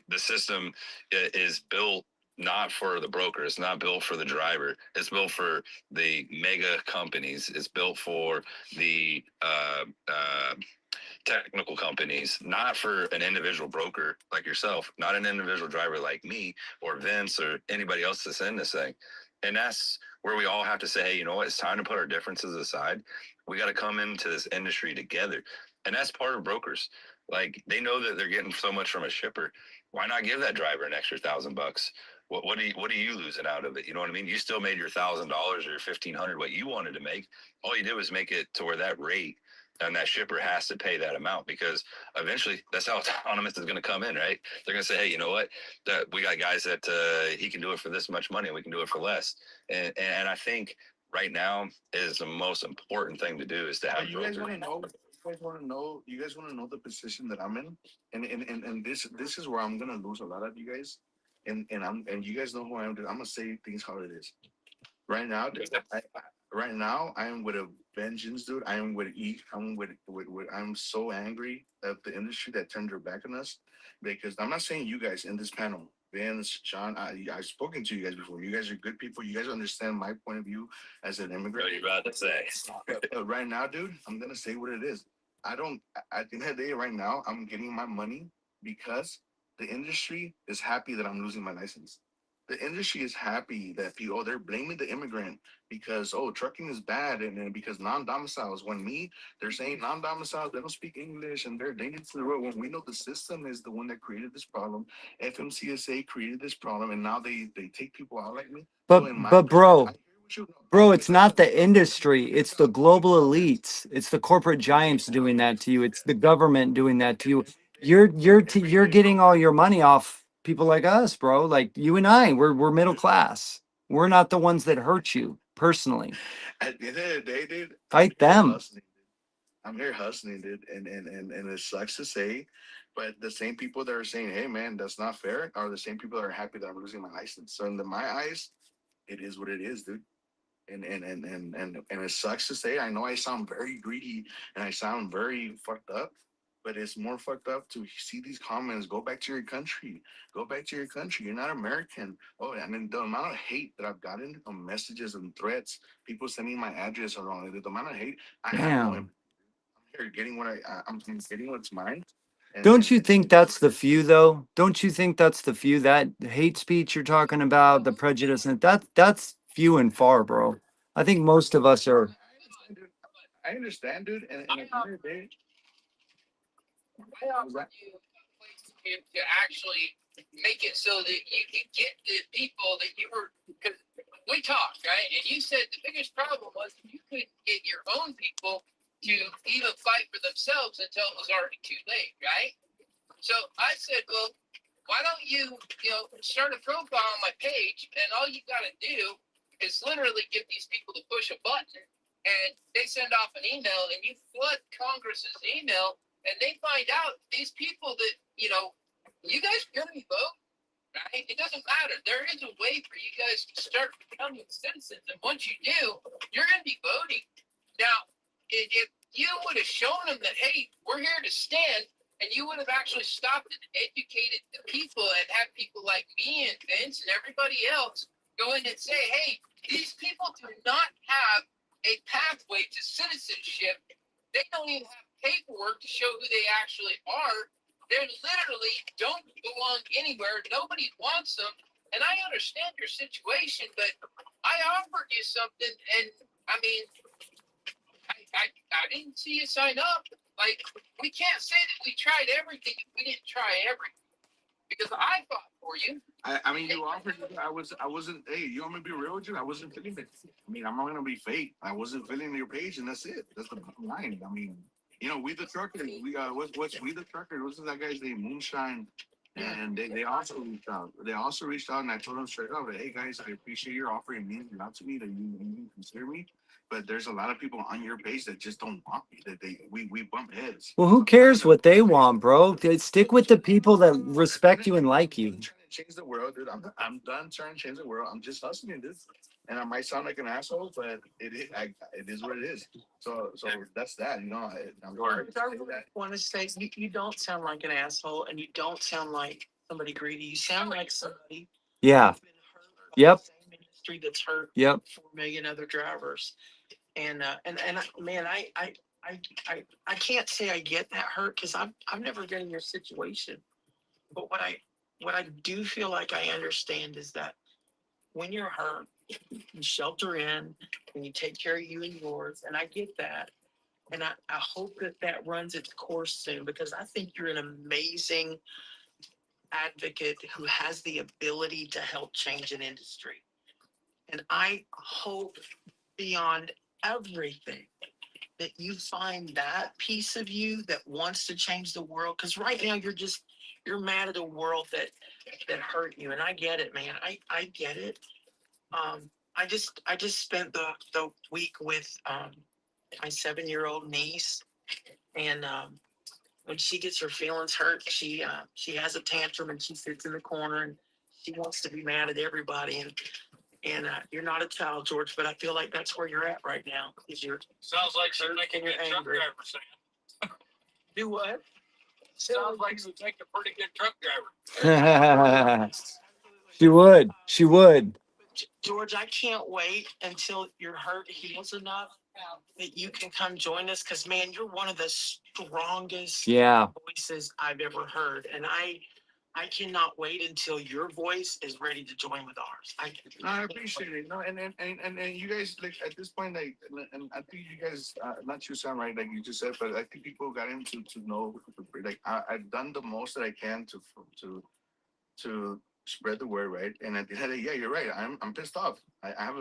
The system is built not for the broker. It's not built for the driver. It's built for the mega companies. It's built for the technical companies, not for an individual broker like yourself, not an individual driver like me or Vince or anybody else that's in this thing. And that's where we all have to say, hey, you know what? It's time to put our differences aside. We got to come into this industry together. And that's part of brokers. Like they know that they're getting so much from a shipper. Why not give that driver an extra $1,000? What are you losing out of it? You know what I mean? You still made your $1,000 or your 1,500 what you wanted to make. All you did was make it to where that rate and that shipper has to pay that amount because eventually that's how autonomous is going to come in, right? They're going to say, hey, you know what? That we got guys that he can do it for this much money, and we can do it for less. And I think right now is the most important thing to do is to have. You guys want to know? You guys want to know? You guys want to know the position that I'm in? And this is where I'm gonna lose a lot of you guys. And you guys know who I am. I'm gonna say things how it is. Right now, right now I am with a vengeance, dude. I am with I'm so angry at the industry that turned their back on us, because I'm not saying you guys in this panel, Vince, John, I've spoken to you guys before. You guys are good people. You guys understand my point of view as an immigrant. What are you about to say? But right now, dude, I'm gonna say what it is. I don't. At the end of the day, right now, I'm getting my money because the industry is happy that I'm losing my license. The industry is happy that people, they're blaming the immigrant because, oh, trucking is bad, and then because non-domiciles. When they're saying non-domiciles, they don't speak English, and they're dangerous to the road. When we know the system is the one that created this problem, FMCSA created this problem, and now they take people out like me. So in my But bro, I hear what you bro, it's not the industry, it's the global elites, it's the corporate giants doing that to you, it's the government doing that to you. You're getting all your money off people like us, bro. Like you and I, we're middle class. We're not the ones that hurt you personally. at the end of the day, dude, Fight them. I'm here hustling, dude, and it sucks to say, but the same people that are saying, "Hey, man, that's not fair," are the same people that are happy that I'm losing my license. So my eyes, it is what it is, dude. And it sucks to say. I know I sound very greedy and I sound very fucked up, but it's more fucked up to see these comments. Go back to your country. Go back to your country. You're not American. Oh, and then the amount of hate that I've gotten on messages and threats, people sending my address around. The amount of hate I have no. Damn. I'm here getting I'm getting what's mine. Don't you think that's the few though? Don't you think that's the few, that hate speech you're talking about, the prejudice, and that's few and far, bro. I think most of us are. I understand, dude. And at the end of the day, I offered you a place to actually make it so that you can get the people that you were, because we talked, right? And you said the biggest problem was you couldn't get your own people to even fight for themselves until it was already too late, right? So I said, well, why don't you start a profile on my page, and all you got to do is literally get these people to push a button, and they send off an email, and you flood Congress's email, and they find out these people that you guys are going to vote, right? It doesn't matter. There is a way for you guys to start becoming citizens, and once you do, you're going to be voting. Now, if you would have shown them that, hey, we're here to stand, and you would have actually stopped and educated the people and had people like me and Vince and everybody else go in and say, hey, these people do not have a pathway to citizenship. They don't even have paperwork to show who they actually are. They literally don't belong anywhere. Nobody wants them. And I understand your situation, but I offered you something, and I mean, I didn't see you sign up. Like, we can't say that we tried everything if we didn't try everything. Because I fought for you. I mean, you offered. I wasn't. Hey, you want me to be real with you? I wasn't feeling it. I mean, I'm not gonna be fake. I wasn't feeling your page, and that's it. That's the bottom line. I mean, we the truckers. We got what's we the truckers? What's that guy's name? Moonshine. And they also reached out. They also reached out, and I told them straight up, "Hey guys, I appreciate your offering means a lot to me that you consider me, but there's a lot of people on your page that just don't want me. That we bump heads. Well, who cares what they want, bro? Stick with the people that respect you and like you. Trying to change the world, dude. I'm done trying to change the world. I'm just hustling this, and I might sound like an asshole, but it is what it is. So that's that. I'm sorry to say that. Want to say you don't sound like an asshole, and you don't sound like somebody greedy. You sound like somebody Yeah. who's been hurt by Yep. the same industry that's hurt Yep. 4 million other drivers. And man, I can't say I get that hurt because I've never been in your situation. But what I do feel like I understand is that when you're hurt, you shelter in and you take care of you and yours, and I get that. And I hope that runs its course soon because I think you're an amazing advocate who has the ability to help change an industry. And I hope beyond everything that you find that piece of you that wants to change the world. Because right now you're mad at a world that hurt you. And I get it, man. I get it. I just spent the week with my 7-year-old niece, and when she gets her feelings hurt, she has a tantrum and she sits in the corner and she wants to be mad at everybody. And you're not a child, George, but I feel like that's where you're at right now. Is you're Sounds like you're making your truck angry. driver, Sam. Do what? Sounds like you make a pretty good truck driver. She would. She would. George, I can't wait until your hurt heals enough that you can come join us. Because man, you're one of the strongest Yeah. voices I've ever heard, and I cannot wait until your voice is ready to join with ours. I appreciate it. No, and you guys like at this point, like, and I think you guys, not you sound right, like you just said, but I think people got into to know, like I've done the most that I can to spread the word, right? And at the end of the day, yeah, you're right. I'm pissed off. I have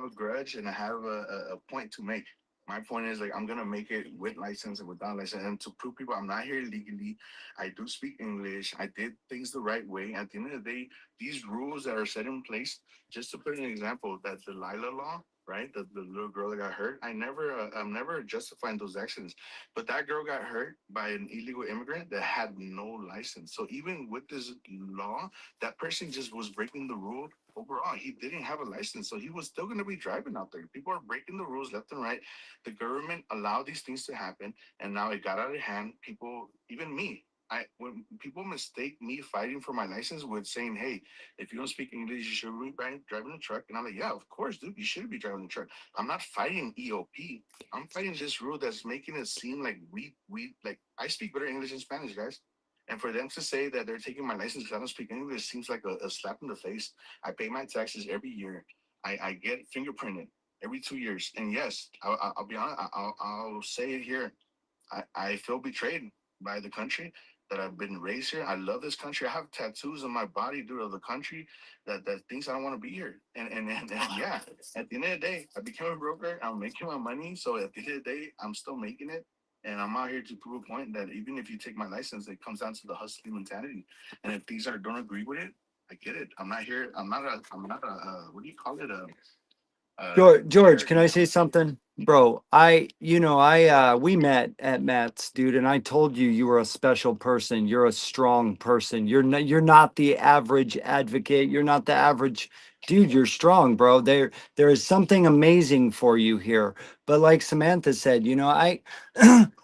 a grudge, and I have a point to make. My point is like I'm gonna make it with license and without license, and to prove people I'm not here illegally. I do speak English. I did things the right way. At the end of the day, these rules that are set in place. Just to put an example, that the Lila law, right? The little girl that got hurt. I'm never justifying those actions, but that girl got hurt by an illegal immigrant that had no license. So even with this law, that person just was breaking the rule overall. He didn't have a license, so he was still going to be driving out there. People are breaking the rules left and right. The government allowed these things to happen, and now it got out of hand. People, even me, when people mistake me fighting for my license with saying, "Hey, if you don't speak English, you should be driving a truck," and I'm like, "Yeah, of course, dude, you should be driving a truck." I'm not fighting EOP. I'm fighting this rule that's making it seem like we like I speak better English and Spanish, guys. And for them to say that they're taking my license because I don't speak English seems like a slap in the face. I pay my taxes every year. I get fingerprinted every 2 years. And yes, I'll be honest. I'll say it here. I feel betrayed by the country that I've been raised here. I love this country. I have tattoos on my body due to the country that thinks I don't want to be here. And yeah, at the end of the day, I became a broker. I'm making my money. So at the end of the day, I'm still making it. And I'm out here to prove a point that even if you take my license, it comes down to the hustling mentality. And if things are don't agree with it, I get it. I'm not here. I'm not a what do you call it? George, can I say something? Bro, we met at MATTS, dude, and I told you you were a special person. You're a strong person. You're not the average advocate. You're not the average dude. You're strong, bro. There is something amazing for you here. But like Samantha said,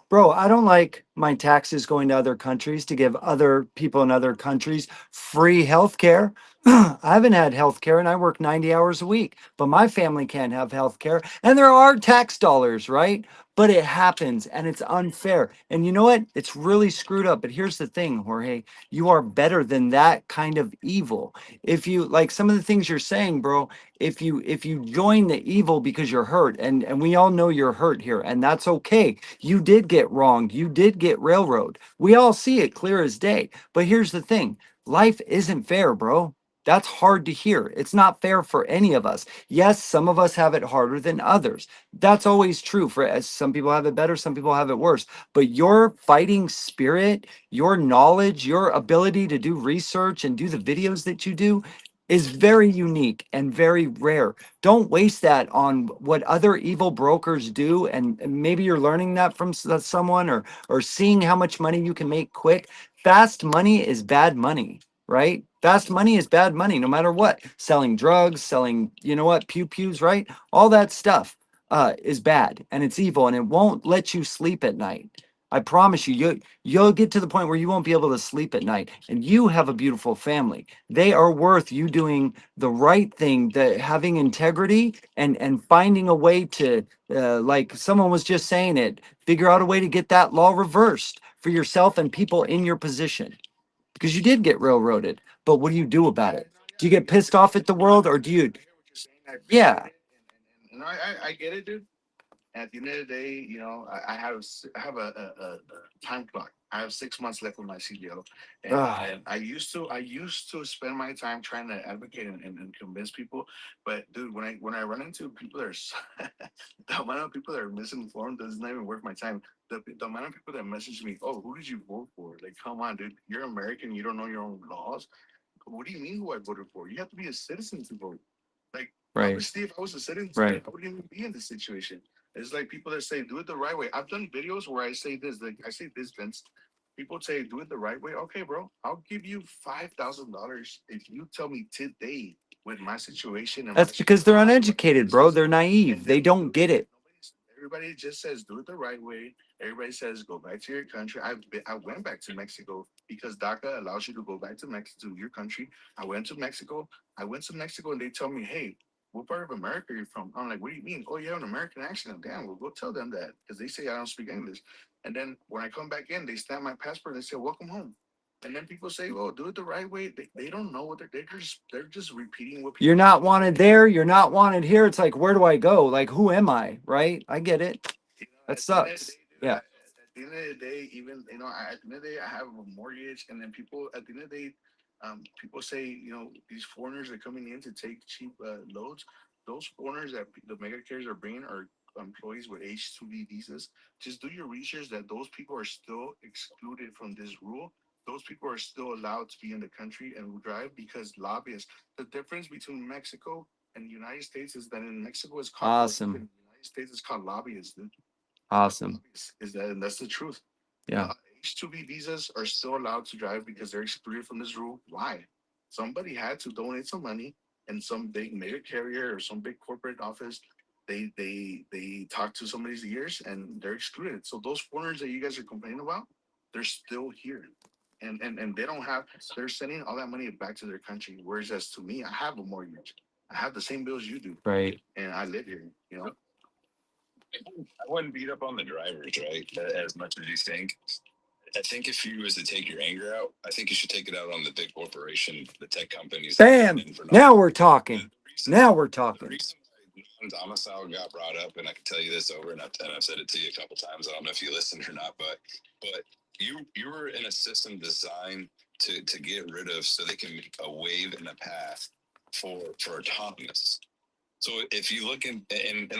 bro, I don't like my taxes going to other countries to give other people in other countries free healthcare. I haven't had health care and I work 90 hours a week, but my family can't have health care. And there are tax dollars, right? But it happens and it's unfair. And you know what? It's really screwed up. But here's the thing, Jorge, you are better than that kind of evil. If you like some of the things you're saying, bro, if you join the evil because you're hurt, and we all know you're hurt here, and that's okay. You did get wronged, you did get railroad. We all see it clear as day. But here's the thing, life isn't fair, bro. That's hard to hear. It's not fair for any of us. Yes, some of us have it harder than others. That's always true. For as some people have it better, some people have it worse. But your fighting spirit, your knowledge, your ability to do research and do the videos that you do is very unique and very rare. Don't waste that on what other evil brokers do. And maybe you're learning that from someone, or seeing how much money you can make quick. Fast money is bad money, right? Fast money is bad money, no matter what. Selling drugs, selling, pew pews, right? All that stuff is bad and it's evil, and it won't let you sleep at night. I promise you, you'll get to the point where you won't be able to sleep at night. And you have a beautiful family. They are worth you doing the right thing, having integrity, and finding a way to, like someone was just saying it, figure out a way to get that law reversed for yourself and people in your position, because you did get railroaded. But what do you do about it? Do you get pissed off at the world, or do you? Yeah. And I get it, dude. At the end of the day, I have a time clock. I have 6 months left with my CDO, and I used to spend my time trying to advocate and convince people. But dude, when I run into people that are the amount of people that are misinformed doesn't even worth my time. The amount of people that message me, "Oh, who did you vote for?" Like, come on, dude, you're American, you don't know your own laws. What do you mean who I voted for? You have to be a citizen to vote. Like, Right. obviously, if I was a citizen, Right. I wouldn't even be in this situation. It's like people that say, do it the right way. I've done videos where I say this, like I say this, Vince. People say, do it the right way. Okay, bro, I'll give you $5,000 if you tell me today with my situation. And That's because they're uneducated, bro. They're naive. They don't get it. Everybody just says do it the right way. Everybody says go back to your country. I went back to Mexico because DACA allows you to go back to Mexico, to your country. I went to Mexico. And they tell me, hey, what part of America are you from? I'm like, what do you mean? Oh, you have an American accent. Damn, well, go tell them that because they say I don't speak English. And then when I come back in, they stamp my passport. They say, welcome home. And then people say, "Oh, do it the right way." They don't know what they're just repeating what people. You're not wanted there. You're not wanted here. It's like, where do I go? Like, who am I? Right? I get it. That sucks. Yeah. At the end of the day, even at the end of the day, I have a mortgage, and then people at the end of the day, people say these foreigners are coming in to take cheap loads. Those foreigners that the mega carriers are bringing are employees with H-2B visas. Just do your research that those people are still excluded from this rule. Those people are still allowed to be in the country and drive because lobbyists. The difference between Mexico and the United States is that in Mexico it's called Awesome. in the United States it's called lobbyists. Dude. Awesome. Is that and that's the truth. Yeah. H-2B visas are still allowed to drive because they're excluded from this rule. Why? Somebody had to donate some money, and some big mega carrier or some big corporate office, they talk to somebody's ears and they're excluded. So those foreigners that you guys are complaining about, they're still here. And they don't have they're sending all that money back to their country. Whereas as to me, I have a mortgage. I have the same bills you do. Right. And I live here. I wouldn't beat up on the drivers, right? As much as you think. I think if you was to take your anger out, I think you should take it out on the big corporation, the tech companies. Bam. Now we're talking. Now we're The talking. reason why non-domicile got brought up, and I can tell you this over and I've said it to you a couple times. I don't know if you listened or not, but you were in a system designed to get rid of so they can make a wave and a path for autonomous. So if you look and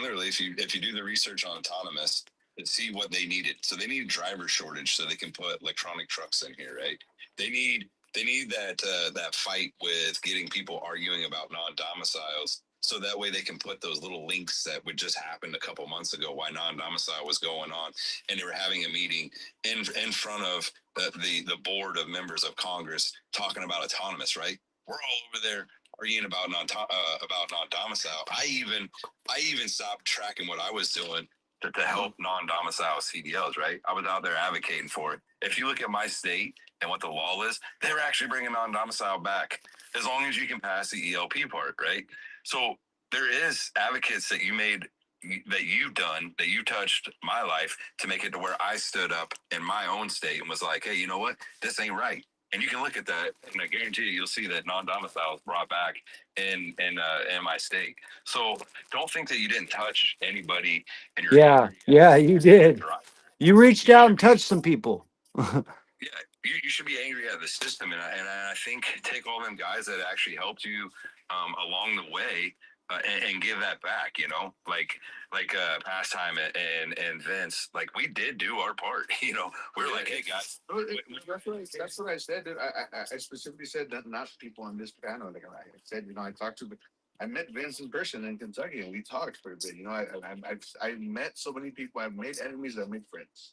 literally if you do the research on autonomous and see what they needed, so they need driver shortage so they can put electronic trucks in here, right? They need that fight with getting people arguing about non-domiciles, so that way they can put those little links that would just happened a couple months ago why non-domicile was going on, and they were having a meeting in front of the board of members of Congress talking about autonomous, right? We're all over there arguing about non-domicile. I even stopped tracking what I was doing to help non-domicile CDLs. Right, I was out there advocating for it. If you look at my state and what the law is, they're actually bringing non-domicile back as long as you can pass the ELP part. Right, so there is advocates that you touched my life to make it to where I stood up in my own state and was like, hey, you know what, this ain't right. And you can look at that, and I guarantee you'll see that non-domicile is brought back in my state. So don't think that you didn't touch anybody in your Yeah, you did. You reached out and touched some people. Yeah, you should be angry at the system, and I think take all them guys that actually helped you along the way and give that back. Like pastime and Vince, like we did do our part. We were like, hey guys. That's what I said. Dude. I specifically said that not people on this panel. Like I said, I met Vince in person in Kentucky, and we talked for a bit. I met so many people. I've made enemies. I've made friends.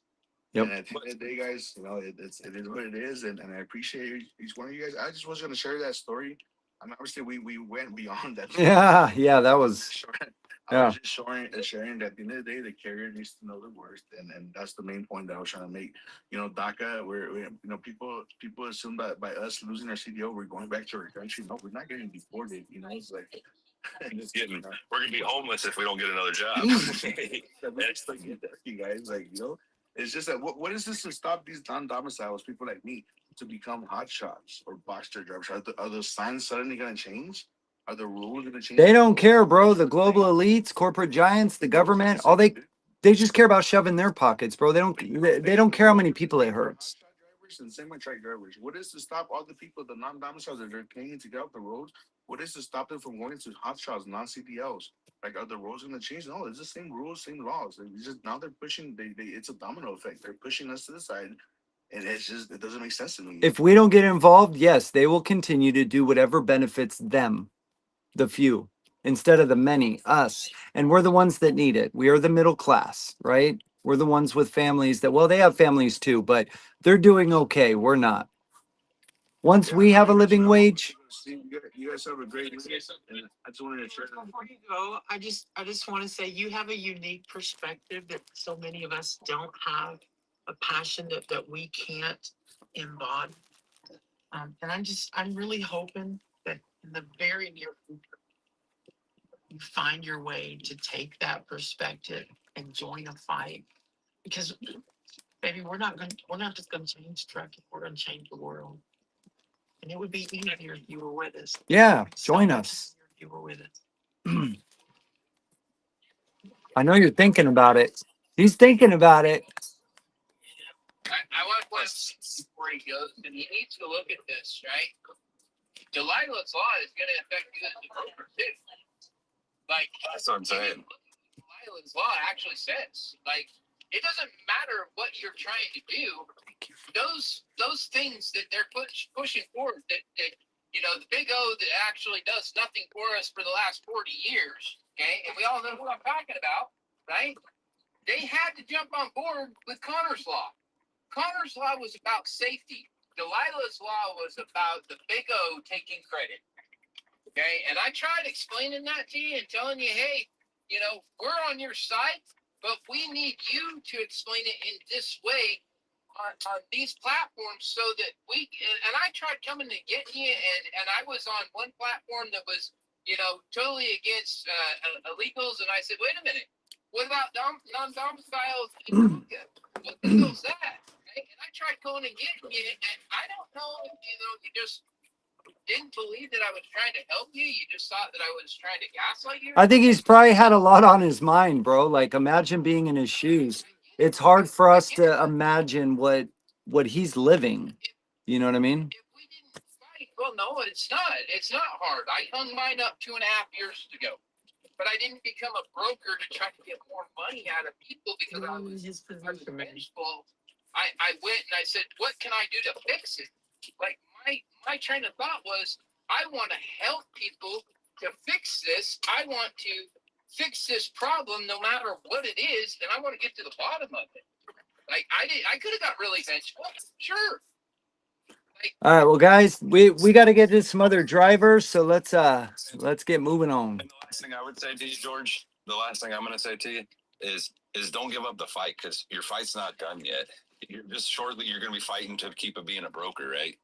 Yep. And at the end of the day, guys, it is what it is, and I appreciate each one of you guys. I just was going to share that story. I mean, obviously, we went beyond that. Yeah, that was. I was just sharing that at the end of the day, the carrier needs to know the worst, and that's the main point that I was trying to make. DACA, people assume that by us losing our CDO, we're going back to our country. No, we're not getting deported. It's like we're gonna be homeless if we don't get another job. That's like you guys, it's just that what is this to stop these non-domiciles, people like me, to become hot shots or box truck drivers? Are the signs suddenly gonna change? Are the rules gonna change? They don't care, bro. The global elites, corporate giants, the government, all they just care about shoving their pockets, bro. They don't care how many people it hurts. And same with truck drivers. What is to stop all the people, the non-domiciles that are paying to get off the roads? What is to stop them from going to hot shots, non-CDLs? Like, are the rules going to change? No, it's the same rules, same laws. It's just now they're pushing. It's a domino effect. They're pushing us to the side, and it doesn't make sense to me. If we don't get involved, yes, they will continue to do whatever benefits them, the few, instead of the many, us. And we're the ones that need it. We are the middle class, right? We're the ones with families that, well, they have families too, but they're doing okay. We're not. once we have a living wage. You guys have a great night. And I just wanted to share. Before you go, I just want to say you have a unique perspective that so many of us don't have, a passion that we can't embody. And I'm really hoping that in the very near future, you find your way to take that perspective and join a fight. Because baby, we're not just gonna change trucking, we're gonna change the world. And it would be easier if you were with us. Yeah, So join much us. easier if you were with us. I know you're thinking about it. He's thinking about it. I want to put where he goes, and he needs to look at this, right? Delilah's law is going to affect you as a broker too. Like That's what I'm saying. Delilah's law actually says, like, it doesn't matter what you're trying to do. Those things that they're pushing forward, that you know, the big O that actually does nothing for us for the last 40 years. Okay, and we all know who I'm talking about, right? They had to jump on board with Connor's law. Connor's law was about safety. Delilah's law was about the big O taking credit. Okay. And I tried explaining that to you and telling you, hey, you know, we're on your side, but we need you to explain it in this way on these platforms so that we and I tried coming to get you and I was on one platform that was, you know, totally against illegals. And I said, wait a minute, what about non-domiciles in DACA? What the hell's that? And I tried going and getting you, and I don't know if you just didn't believe that I was trying to help you. You just thought that I was trying to gaslight you. I think he's probably had a lot on his mind, bro. Like, imagine being in his shoes. It's hard for us to imagine what he's living. You know what I mean? If we didn't fight, well, no, it's not. It's not hard. I hung mine up 2.5 years ago. But I didn't become a broker to try to get more money out of people because I was vengeful. I went and I said, what can I do to fix it? Like my train of thought was, I want to help people to fix this. I want to fix this problem no matter what it is, and I want to get to the bottom of it. Like I could have got really vengeful, sure. All right, well, guys, we got to get to some other drivers, so let's get moving on. And the last thing I would say to you, George, the last thing I'm going to say to you is don't give up the fight, because your fight's not done yet. You're just shortly you're going to be fighting to keep being a broker, right?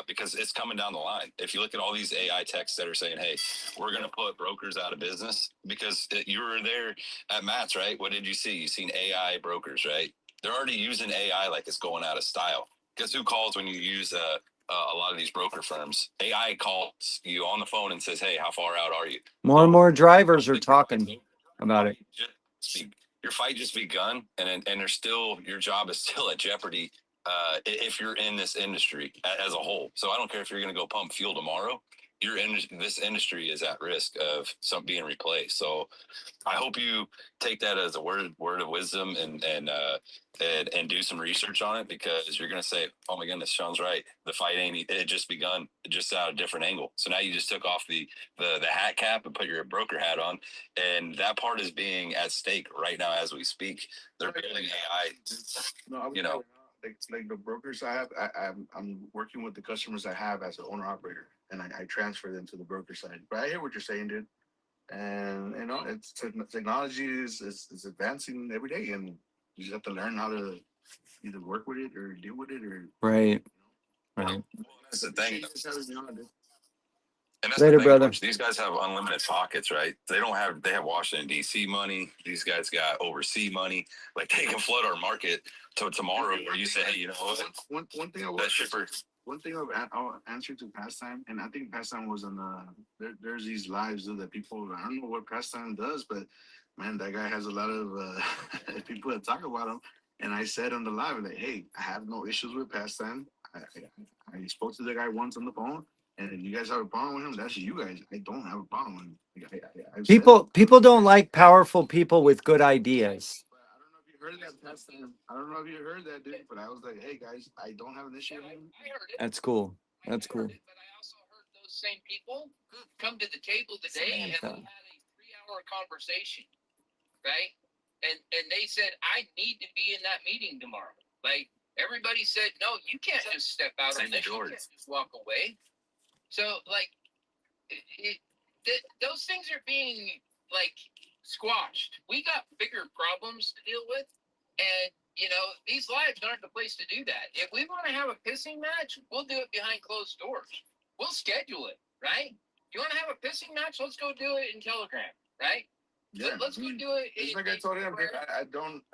Because it's coming down the line. If you look at all these AI texts that are saying, "Hey, we're going to put brokers out of business," because you were there at MATTS, right? What did you see? You seen AI brokers, right? They're already using AI like it's going out of style. Guess who calls when you use a lot of these broker firms? AI calls you on the phone and says, "Hey, how far out are you?" More and more drivers are talking about it. Your fight just begun, and there's still, your job is still at jeopardy if you're in this industry as a whole. So I don't care if you're going to go pump fuel tomorrow. You're in this industry is at risk of some being replaced. So I hope you take that as a word of wisdom and do some research on it, because you're going to say, oh my goodness, Sean's right. The fight it just begun, just out a different angle. So now you just took off the hat cap and put your broker hat on. And that part is being at stake right now as we speak. They're building AI, you know. Like the brokers I have, I'm working with the customers I have as an owner operator, and I transfer them to the broker side. But I hear what you're saying, dude. And you know, it's technology is advancing every day, and you just have to learn how to either work with it or deal with it, or Right. Right. Well, that's the thing. And that's Later, the thing, brother. Coach. These guys have unlimited pockets, right? They have Washington D.C. money. These guys got overseas money. Like, they can flood our market to tomorrow, where you say, hey, you know what? One thing That shipper. One thing I'll answer to Pastime, and I think Pastime was on there's these lives that people, I don't know what Pastime does, but man, that guy has a lot of people that talk about him. And I said on the live, like, hey, I have no issues with Pastime. I spoke to the guy once on the phone, and if you guys have a problem with him, that's you guys. I don't have a problem with him. I've said it. People don't like powerful people with good ideas. But I don't know if you heard that past time. I don't know if you heard that, dude. But I was like, hey guys, I don't have an issue with him. I heard it. That's cool. That's cool. But I also heard those same people come to the table today, and we had a 3-hour conversation, right? And they said, I need to be in that meeting tomorrow. Like, Everybody said, no, you can't just step out on this. You can't just walk away. So, like, those things are being, like, squashed. We got bigger problems to deal with. And, you know, these lives aren't the place to do that. If we want to have a pissing match, we'll do it behind closed doors. We'll schedule it, right? You want to have a pissing match? Let's go do it in Telegram, right? Yeah, Let's go do it. It's like I told him, I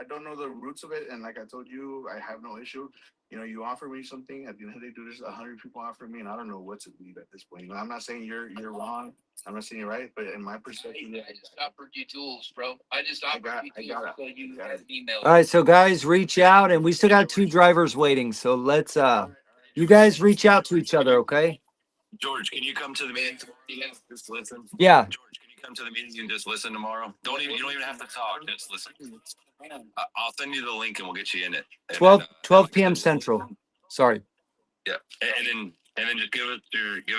don't know the roots of it, and like I told you, I have no issue. You know, you offer me something. At the end of the day, there's 100 people offer me, and I don't know what to believe at this point. You know, I'm not saying you're wrong. I'm not saying you're right, but in my perspective, I just offered you tools, bro. I just offered you tools so you had an email. All right, so guys, reach out, and we still got 2 drivers waiting. So let's you guys reach out to each other, okay? George, can you come to the meeting tomorrow? Just listen. Yeah. George, can you come to the meeting and just listen tomorrow? You don't even have to talk. Just listen. I'll send you the link and we'll get you in it. And 12 p.m. Central. Sorry. Yeah, and then just give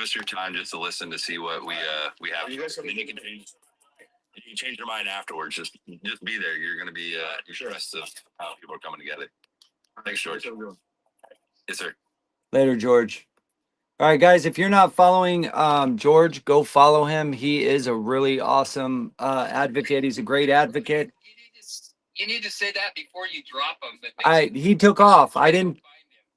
us your time just to listen to see what we have. And then you can change your mind afterwards. Just be there. You're gonna be stressed of how people are coming together. Thanks, George. Yes, sir. Later, George. All right, guys, if you're not following George, go follow him. He is a really awesome advocate. He's a great advocate. You need to say that before you drop him. He took off. I didn't.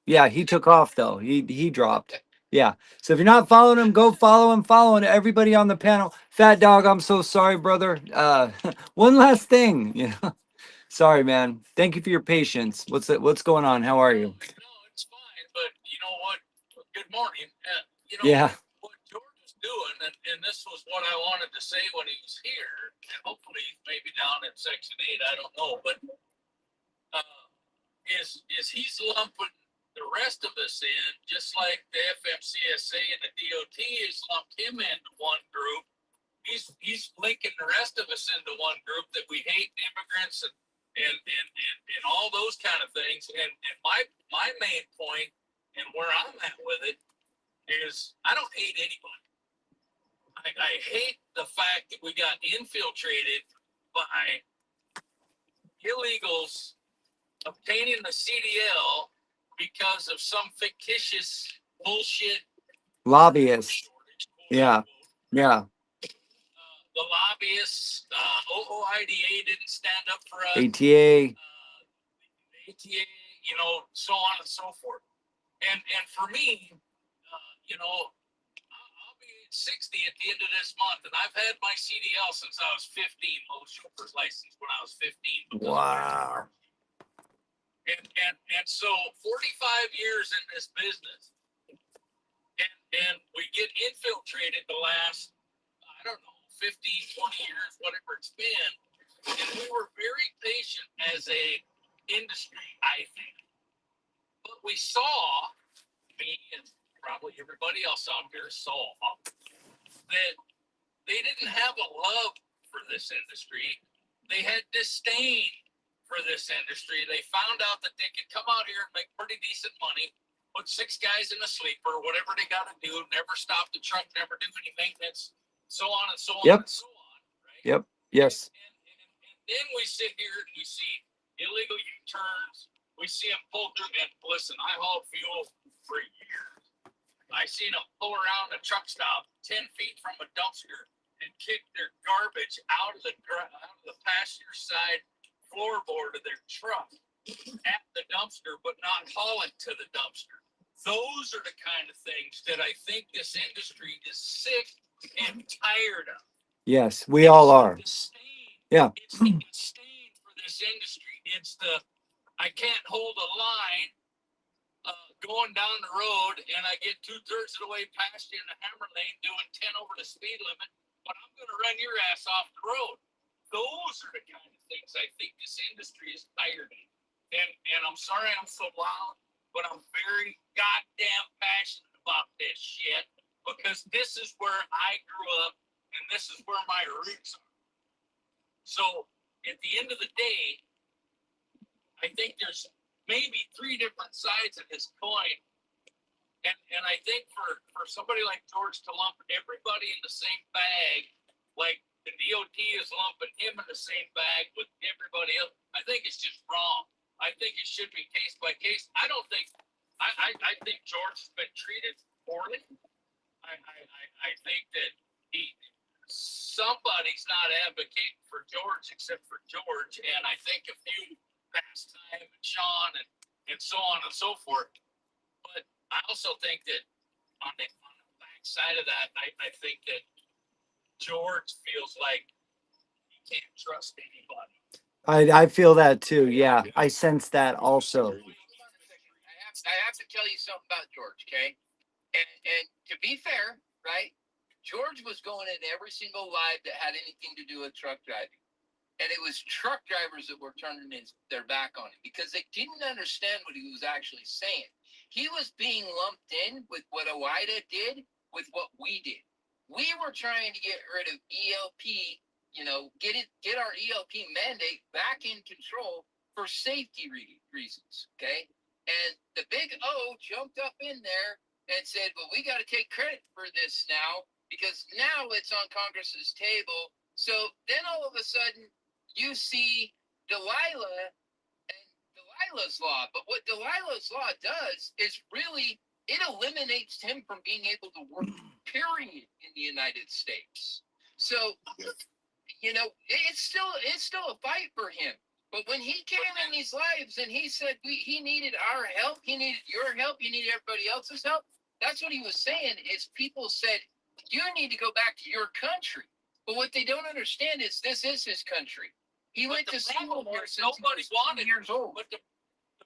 Yeah, he took off though. He dropped. Yeah. So if you're not following him, go follow him. Following everybody on the panel. Fat Dog, I'm so sorry, brother. One last thing. You know. Sorry, man. Thank you for your patience. What's going on? How are you? No, it's fine. But you know what? Good morning. You know, Yeah. what George is doing, and this was what I wanted to say when he was here, and hopefully maybe down in Section 8, I don't know, but is he's lumping the rest of us in, just like the FMCSA and the DOT has lumped him into one group. He's linking the rest of us into one group that we hate immigrants and all those kind of things. And my main point and where I'm at with it is I don't hate anybody. I hate the fact that we got infiltrated by illegals obtaining the CDL because of some fictitious bullshit Lobbyists. Yeah. Yeah. The lobbyists, OOIDA didn't stand up for us. ATA. ATA, you know, so on and so forth. And for me, you know, I'll be 60 at the end of this month, and I've had my CDL since I was 15. Most chauffeur's license when I was 15. Wow. And so 45 years in this business, and we get infiltrated the last, I don't know, 15, 20 years, whatever it's been. And we were very patient as a industry, I think. But we saw, me and probably everybody else out there saw, that they didn't have a love for this industry. They had disdain for this industry. They found out that they could come out here and make pretty decent money, put 6 guys in a sleeper, whatever they got to do, never stop the truck, never do any maintenance, so on and so on and so on. Right? Yep. Yes. And then we sit here and we see illegal U-turns. We see them pull through. And listen, I hauled fuel for years. I seen them pull around a truck stop 10 feet from a dumpster and kick their garbage out of the passenger side floorboard of their truck at the dumpster, but not haul it to the dumpster. Those are the kind of things that I think this industry is sick and tired of. Yes, we all are. Yeah. It's the disdain for this industry. It's the I can't hold a line going down the road and I get 2/3 of the way past you in the hammer lane doing 10 over the speed limit, but I'm going to run your ass off the road. Those are the kind of things I think this industry is tired of. And I'm sorry I'm so loud, but I'm very goddamn passionate about this shit because this is where I grew up and this is where my roots are. So at the end of the day, I think there's maybe 3 different sides of this coin. And I think for somebody like George to lump everybody in the same bag, like the DOT is lumping him in the same bag with everybody else, I think it's just wrong. I think it should be case by case. I don't think. I think George has been treated poorly. I think that somebody's not advocating for George except for George, and I think a few Pastime and Sean and so on and so forth. But I also think that on the back side of that, I think that George feels like he can't trust anybody. I feel that too. Yeah, I sense that also. I have to tell you something about George, okay? And to be fair, right? George was going in every single live that had anything to do with truck driving. And it was truck drivers that were turning their back on him because they didn't understand what he was actually saying. He was being lumped in with what OIDA did with what we did. We were trying to get rid of ELP, get our ELP mandate back in control for safety reasons, okay? And the big O jumped up in there and said, well, we got to take credit for this now because now it's on Congress's table. So then all of a sudden, you see Delilah and Delilah's law. But what Delilah's law does is really, it eliminates him from being able to work, period, in the United States. So, it's still a fight for him. But when he came in these lives and he said he needed our help, he needed your help, he needed everybody else's help, that's what he was saying is people said, you need to go back to your country. But what they don't understand is this is his country. He went to school here since nobody wanted years old. But the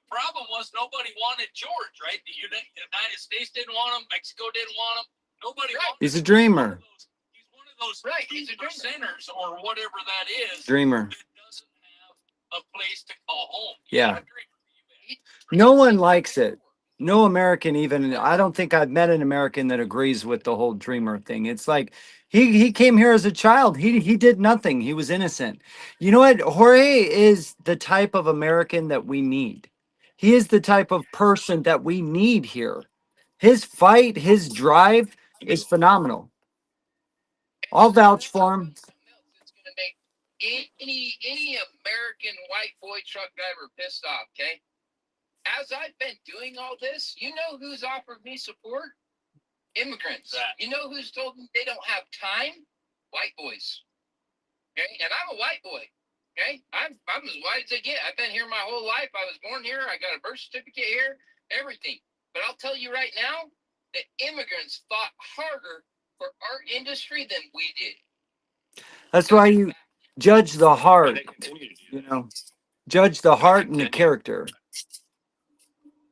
problem was nobody wanted George, right? The United States didn't want him. Mexico didn't want him. Nobody wanted him. He's a dreamer. He's one of those right. He's a percenters or whatever that is. Dreamer. That doesn't have a place to call home. Yeah. No one likes it. No American even. I don't think I've met an American that agrees with the whole dreamer thing. It's like he came here as a child. He did nothing. He was innocent. You know what? Jorge is the type of American that we need. He is the type of person that we need here. His fight, his drive is phenomenal. I'll vouch for him. It's going to make any American white boy truck driver pissed off, okay? As I've been doing all this, you know who's offered me support? Immigrants. You know who's told me they don't have time? White boys. Okay, and I'm a white boy. Okay, I'm as white as they get. I've been here my whole life. I was born here. I got a birth certificate here. Everything. But I'll tell you right now that immigrants fought harder for our industry than we did. That's why you judge the heart. Judge the heart and the character.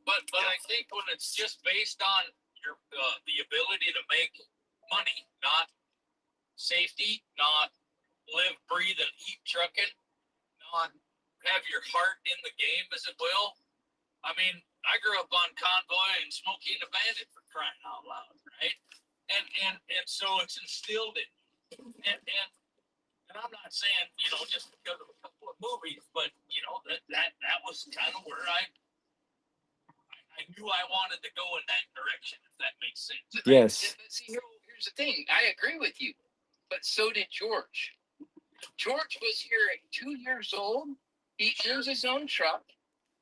But I think when it's just based on your the ability to make money, not safety, not live, breathe, and eat trucking, not have your heart in the game, as it will. I mean, I grew up on Convoy and Smokey and the Bandit for crying out loud, right? And so it's instilled in me. And I'm not saying, just because of a couple of movies, but that was kind of where I knew I wanted to go in that direction, if that makes sense. Yes. See, here's the thing. I agree with you, but so did George. George was here at 2 years old. He owns his own truck.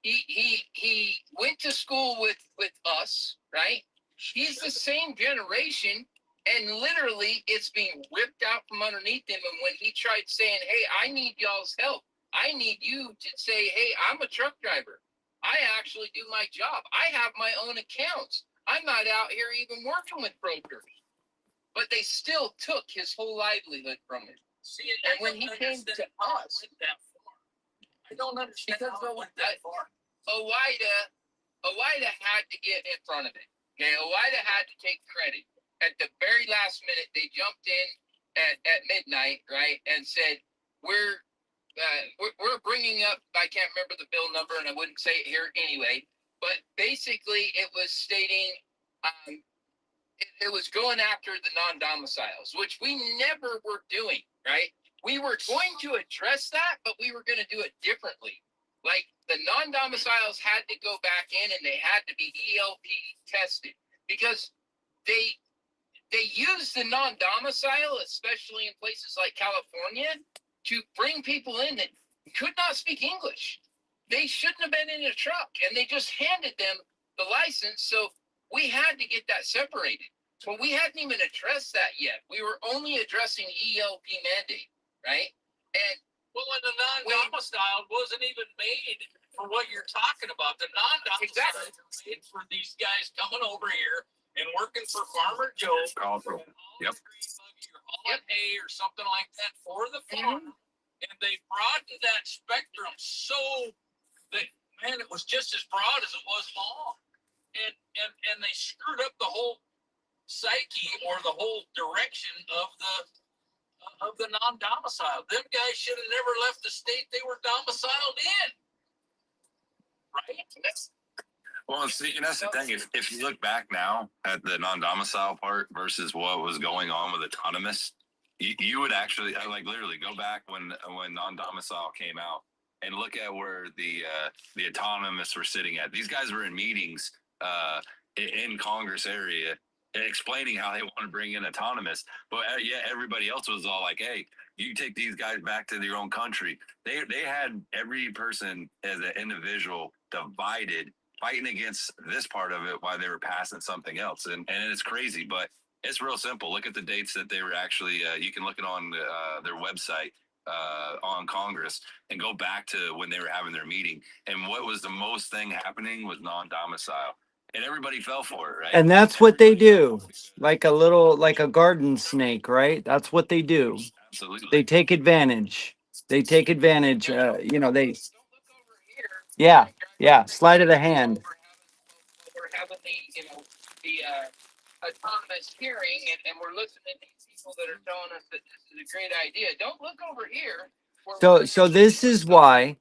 He went to school with us, right? He's the same generation, and literally it's being ripped out from underneath him. And when he tried saying, hey, I need y'all's help, I need you to say, hey, I'm a truck driver. I actually do my job. I have my own accounts. I'm not out here even working with brokers. But they still took his whole livelihood from him. See, and when he came to us, I don't understand how it went that far. OIDA had to get in front of it. Okay, OIDA had to take credit. At the very last minute, they jumped in at midnight, right, and said, we're bringing up, I can't remember the bill number, and I wouldn't say it here anyway, but basically it was stating it was going after the non-domiciles, which we never were doing, right? We were going to address that, but we were going to do it differently. Like the non-domiciles had to go back in and they had to be ELP tested because they use the non-domicile, especially in places like California, to bring people in that could not speak English. they shouldn't have been in a truck, and they just handed them the license. So we had to get that separated. But we hadn't even addressed that yet. We were only addressing ELP mandate, right? And well, and the non-domiciled wasn't even made for what you're talking about. The non-domiciled was made for these guys coming over here and working for Farmer Joe. Yep. Or hay or something like that for the farm. And they broadened that spectrum so that, man, it was just as broad as it was long. And they screwed up the whole psyche or the whole direction of the non-domiciled. Them guys should have never left the state they were domiciled in. Right? Well, see, and that's the thing. If you look back now at the non-domicile part versus what was going on with autonomous, you would actually like literally go back when non-domicile came out and look at where the autonomous were sitting at. These guys were in meetings in Congress area explaining how they want to bring in autonomous, but yeah, everybody else was all like, "Hey, you take these guys back to their own country." They had every person as an individual divided, fighting against this part of it while they were passing something else, and it's crazy, but it's real simple. Look at the dates that they were actually. You can look it on their website on Congress and go back to when they were having their meeting. And what was the most thing happening was non-domicile, and everybody fell for it, right? And that's what they do. Like a garden snake, right? That's what they do. Absolutely. They take advantage. They take advantage. Yeah, yeah. Sleight of the hand. We're having the autonomous hearing, and we're listening to these people that are telling us that this is a great idea. Don't look over here. So this is why.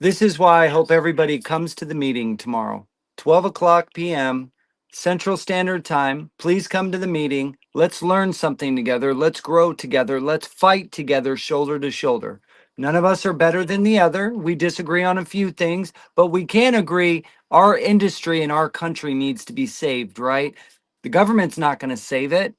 This is why I hope everybody comes to the meeting tomorrow, 12 o'clock p.m. Central Standard Time. Please come to the meeting. Let's learn something together. Let's grow together. Let's fight together, shoulder to shoulder. None of us are better than the other. We disagree on a few things, but we can agree our industry and our country needs to be saved, right? The government's not going to save it.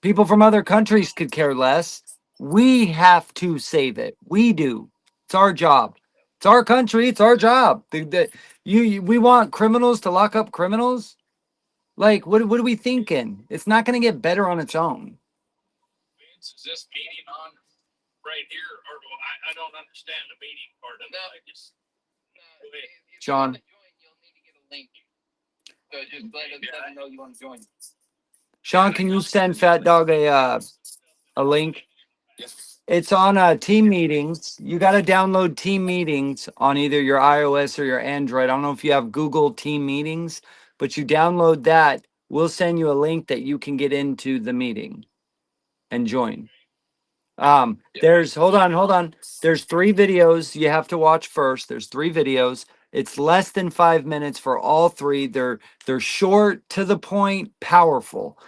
People from other countries could care less. We have to save it. We do. It's our job. It's our country. It's our job. We want criminals to lock up criminals. Like, what are we thinking? It's not going to get better on its own. Vince, is this meeting on right here, or I don't understand the meeting part of it. I just John. You'll need to get a link. So just let them know you want to join. Sean, can you send Fat Dog a link? It's on team meetings. You got to download team meetings on either your iOS or your Android. I don't know if you have Google team meetings, but you download that. We'll send you a link that you can get into the meeting and join. Hold on. There's 3 videos you have to watch first. There's 3 videos. It's less than 5 minutes for all 3. They're short, to the point, powerful.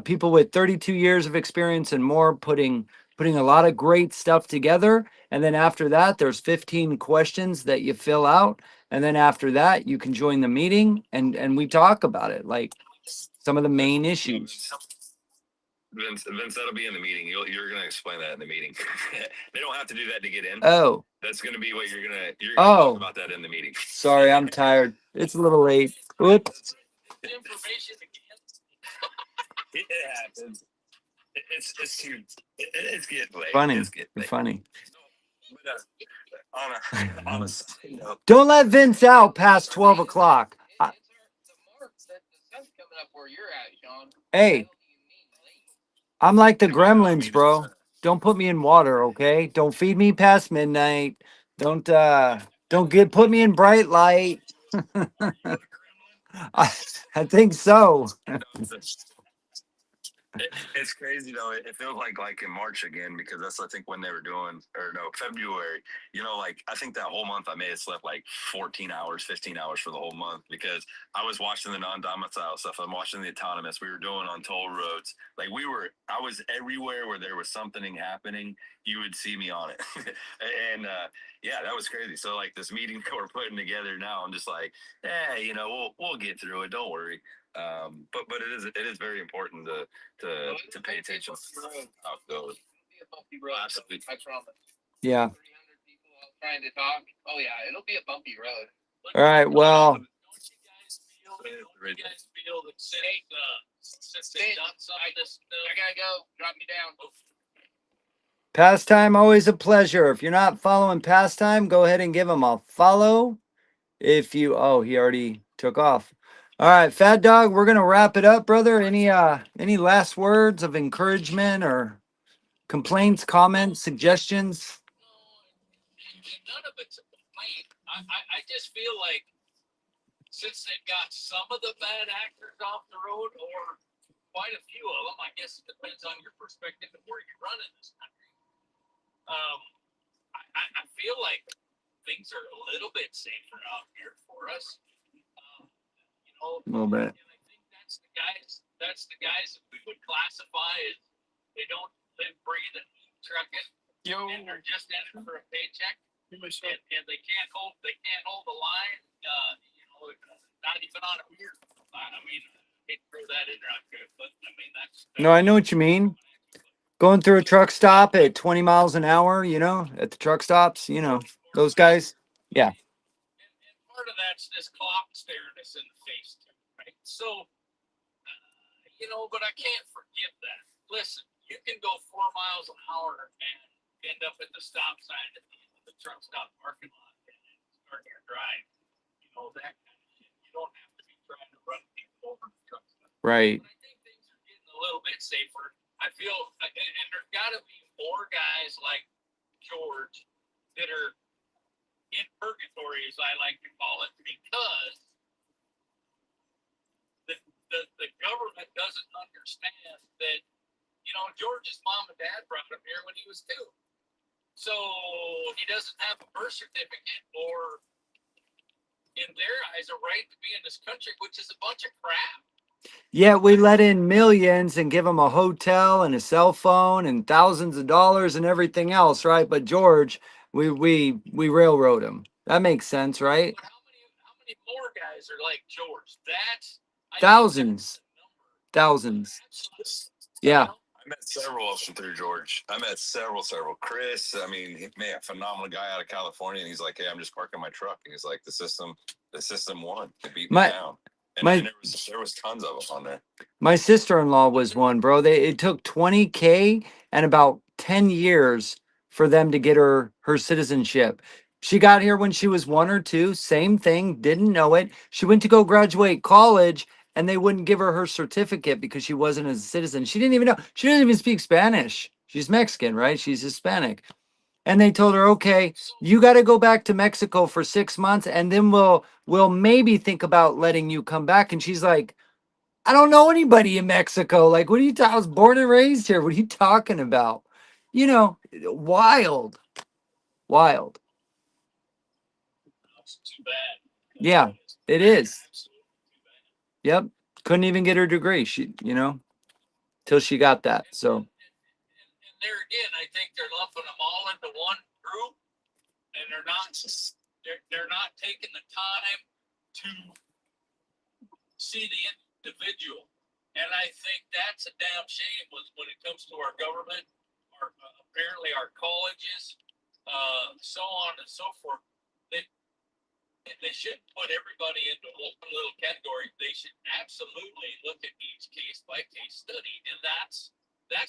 People with 32 years of experience and more putting a lot of great stuff together. And then after that, there's 15 questions that you fill out. And then after that, you can join the meeting and we talk about it, like some of the main issues. Vince, that'll be in the meeting. You're going to explain that in the meeting. They don't have to do that to get in. Oh. That's going to be what you're going to talk about that in the meeting. Sorry, I'm tired. It's a little late. Whoops. Information again. It happens. It's too. It's getting late. Funny. It's getting late. Funny. But on a side note, Don't let Vince out past 12 o'clock. The mark that the sun's coming up where you're at, Sean. Hey, I'm like the gremlins, bro. Don't put me in water, okay? Don't feed me past midnight. Don't put me in bright light. I think so. it's crazy though. It feels like in March again because that's I think when they were doing February. Like I think that whole month I may have slept like 14 hours, 15 hours for the whole month because I was watching the non-domicile stuff. I'm watching the autonomous. We were doing on toll roads. Like I was everywhere where there was something happening. You would see me on it, and yeah, that was crazy. So like this meeting that we're putting together now, I'm just like, hey, we'll get through it. Don't worry. But it is very important to pay attention to how it goes. Absolutely. I promise. Yeah. trying to talk. Oh yeah, it'll be a bumpy road. All right. Well, Don't you guys feel that since they've done some of this, I gotta go. Drop me down. Pastime, always a pleasure. If you're not following Pastime, go ahead and give him a follow. If you, oh, he already took off. All right, Fat Dog, we're gonna wrap it up, brother. Any last words of encouragement or complaints, comments, suggestions? None of it's a complaint. I just feel like since they've got some of the bad actors off the road, or quite a few of them, I guess it depends on your perspective and where you run in this country. I feel like things are a little bit safer out here for us. A little bit. And I think that's the guys. That's the guys that we would classify as they don't live, breathe, and eat trucking. And they're just in it for a paycheck. And they can't hold the line. Not even on a weird. I mean, I hate to throw that in there, but I mean that's. No, I know what you mean. Going through a truck stop at 20 miles an hour, at the truck stops, those guys. Yeah. And part of that's this clock staring us in the face too, right? So, but I can't forgive that. Listen, you can go 4 miles an hour and end up at the stop sign at the end of the truck stop parking lot and start your drive. That kind of shit. You don't have to be trying to run people over the truck stop. Right. But I think things are getting a little bit safer. I feel, and there's got to be more guys like George that are in purgatory, as I like to call it, because the government doesn't understand that, George's mom and dad brought him here when he was 2. So he doesn't have a birth certificate or, in their eyes, a right to be in this country, which is a bunch of crap. Yeah, we let in millions and give him a hotel and a cell phone and thousands of dollars and everything else, right? But George, we railroad him. That makes sense, right? But how many more guys are like George? That's Thousands. Thousands. Yeah. I met several of them through George. I met several. Chris, I mean, man, phenomenal guy out of California. And he's like, hey, I'm just parking my truck. And he's like, the system won. It beat me down. And there was tons of them on there. My sister-in-law was one, bro. It took 20K and about 10 years for them to get her citizenship. She got here when she was 1 or 2, same thing, didn't know it. She went to go graduate college and they wouldn't give her her certificate because she wasn't a citizen. She didn't even know. She didn't even speak Spanish. She's Mexican, right? She's Hispanic. And they told her, okay, you got to go back to Mexico for 6 months and then we'll maybe think about letting you come back. And she's like, I don't know anybody in Mexico. Like, what are you talking? I was born and raised here. What are you talking about? Wild. Wild. It's too bad. Yeah, it is. Yep. Couldn't even get her degree. She, till she got that. So. And there again, I think they're lumping them all into one group, and they're not taking the time to see the individual. And I think that's a damn shame when it comes to our government, apparently our colleges, so on and so forth. They shouldn't put everybody into one little category. They should absolutely look at each case by case study. And that's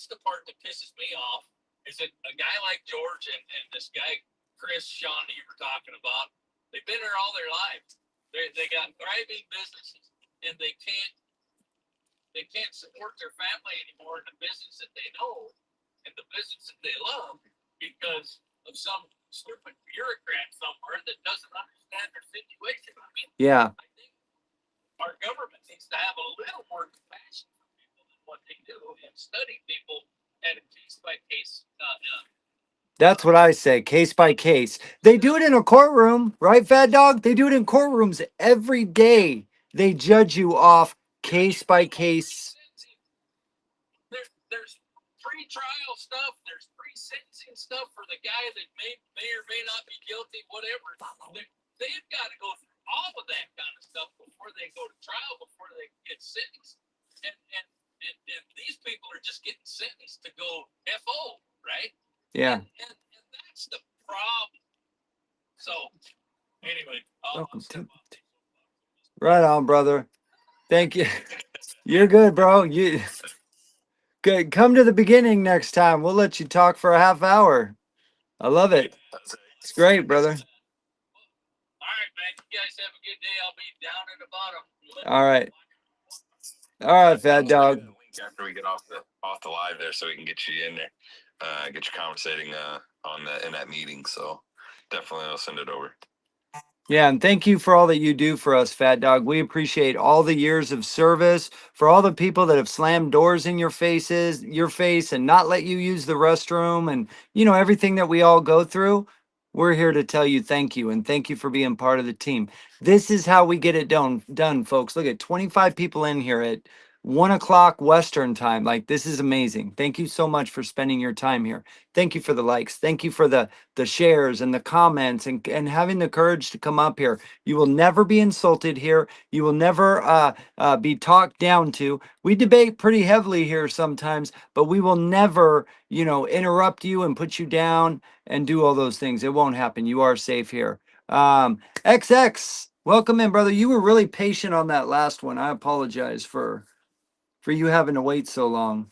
the part that pisses me off, is that a guy like George and this guy, Chris Sean, that you were talking about, they've been here all their lives. They got thriving businesses, and they can't support their family anymore in the business that they know and the business that they love because of some stupid bureaucrat somewhere that doesn't understand their situation. I mean, Yeah. I think our government needs to have a little more compassion for people than what they do and study people at a case by case. That's what I say, case by case. They do it in a courtroom, right, Fat Dog? They do it in courtrooms every day. They judge you off case by case. There's pre-trial stuff. There's pre-sentencing stuff for the guy that may or may not be guilty, whatever. They've got to go through all of that kind of stuff before they go to trial, before they get sentenced. And these people are just getting sentenced to go FO, right? Yeah. And that's the problem. Anyway, Welcome to. Right on, brother. Thank you. You're good, bro. You good. Come to the beginning next time. We'll let you talk for a half hour. I love it. It's great, brother. All right, man. You guys have a good day. I'll be down at the bottom. All right. All right, fat dog. After we get off the live there, so we can get you in there, get you conversating on in that meeting. So definitely, I'll send it over. Yeah, and thank you for all that you do for us, Fat Dog. We appreciate all the years of service, for all the people that have slammed doors in your face, and not let you use the restroom, and everything that we all go through. We're here to tell you thank you, and thank you for being part of the team. This is how we get it done, folks. Look at 25 people in here at 1 o'clock Western time. Like, this is amazing. Thank you so much for spending your time here. Thank you for the likes. Thank you for the shares and the comments, and having the courage to come up here. You will never be insulted here. You will never be talked down to. We debate pretty heavily here sometimes, but we will never, interrupt you and put you down and do all those things. It won't happen. You are safe here. XX, welcome in, brother. You were really patient on that last one. I apologize for you having to wait so long.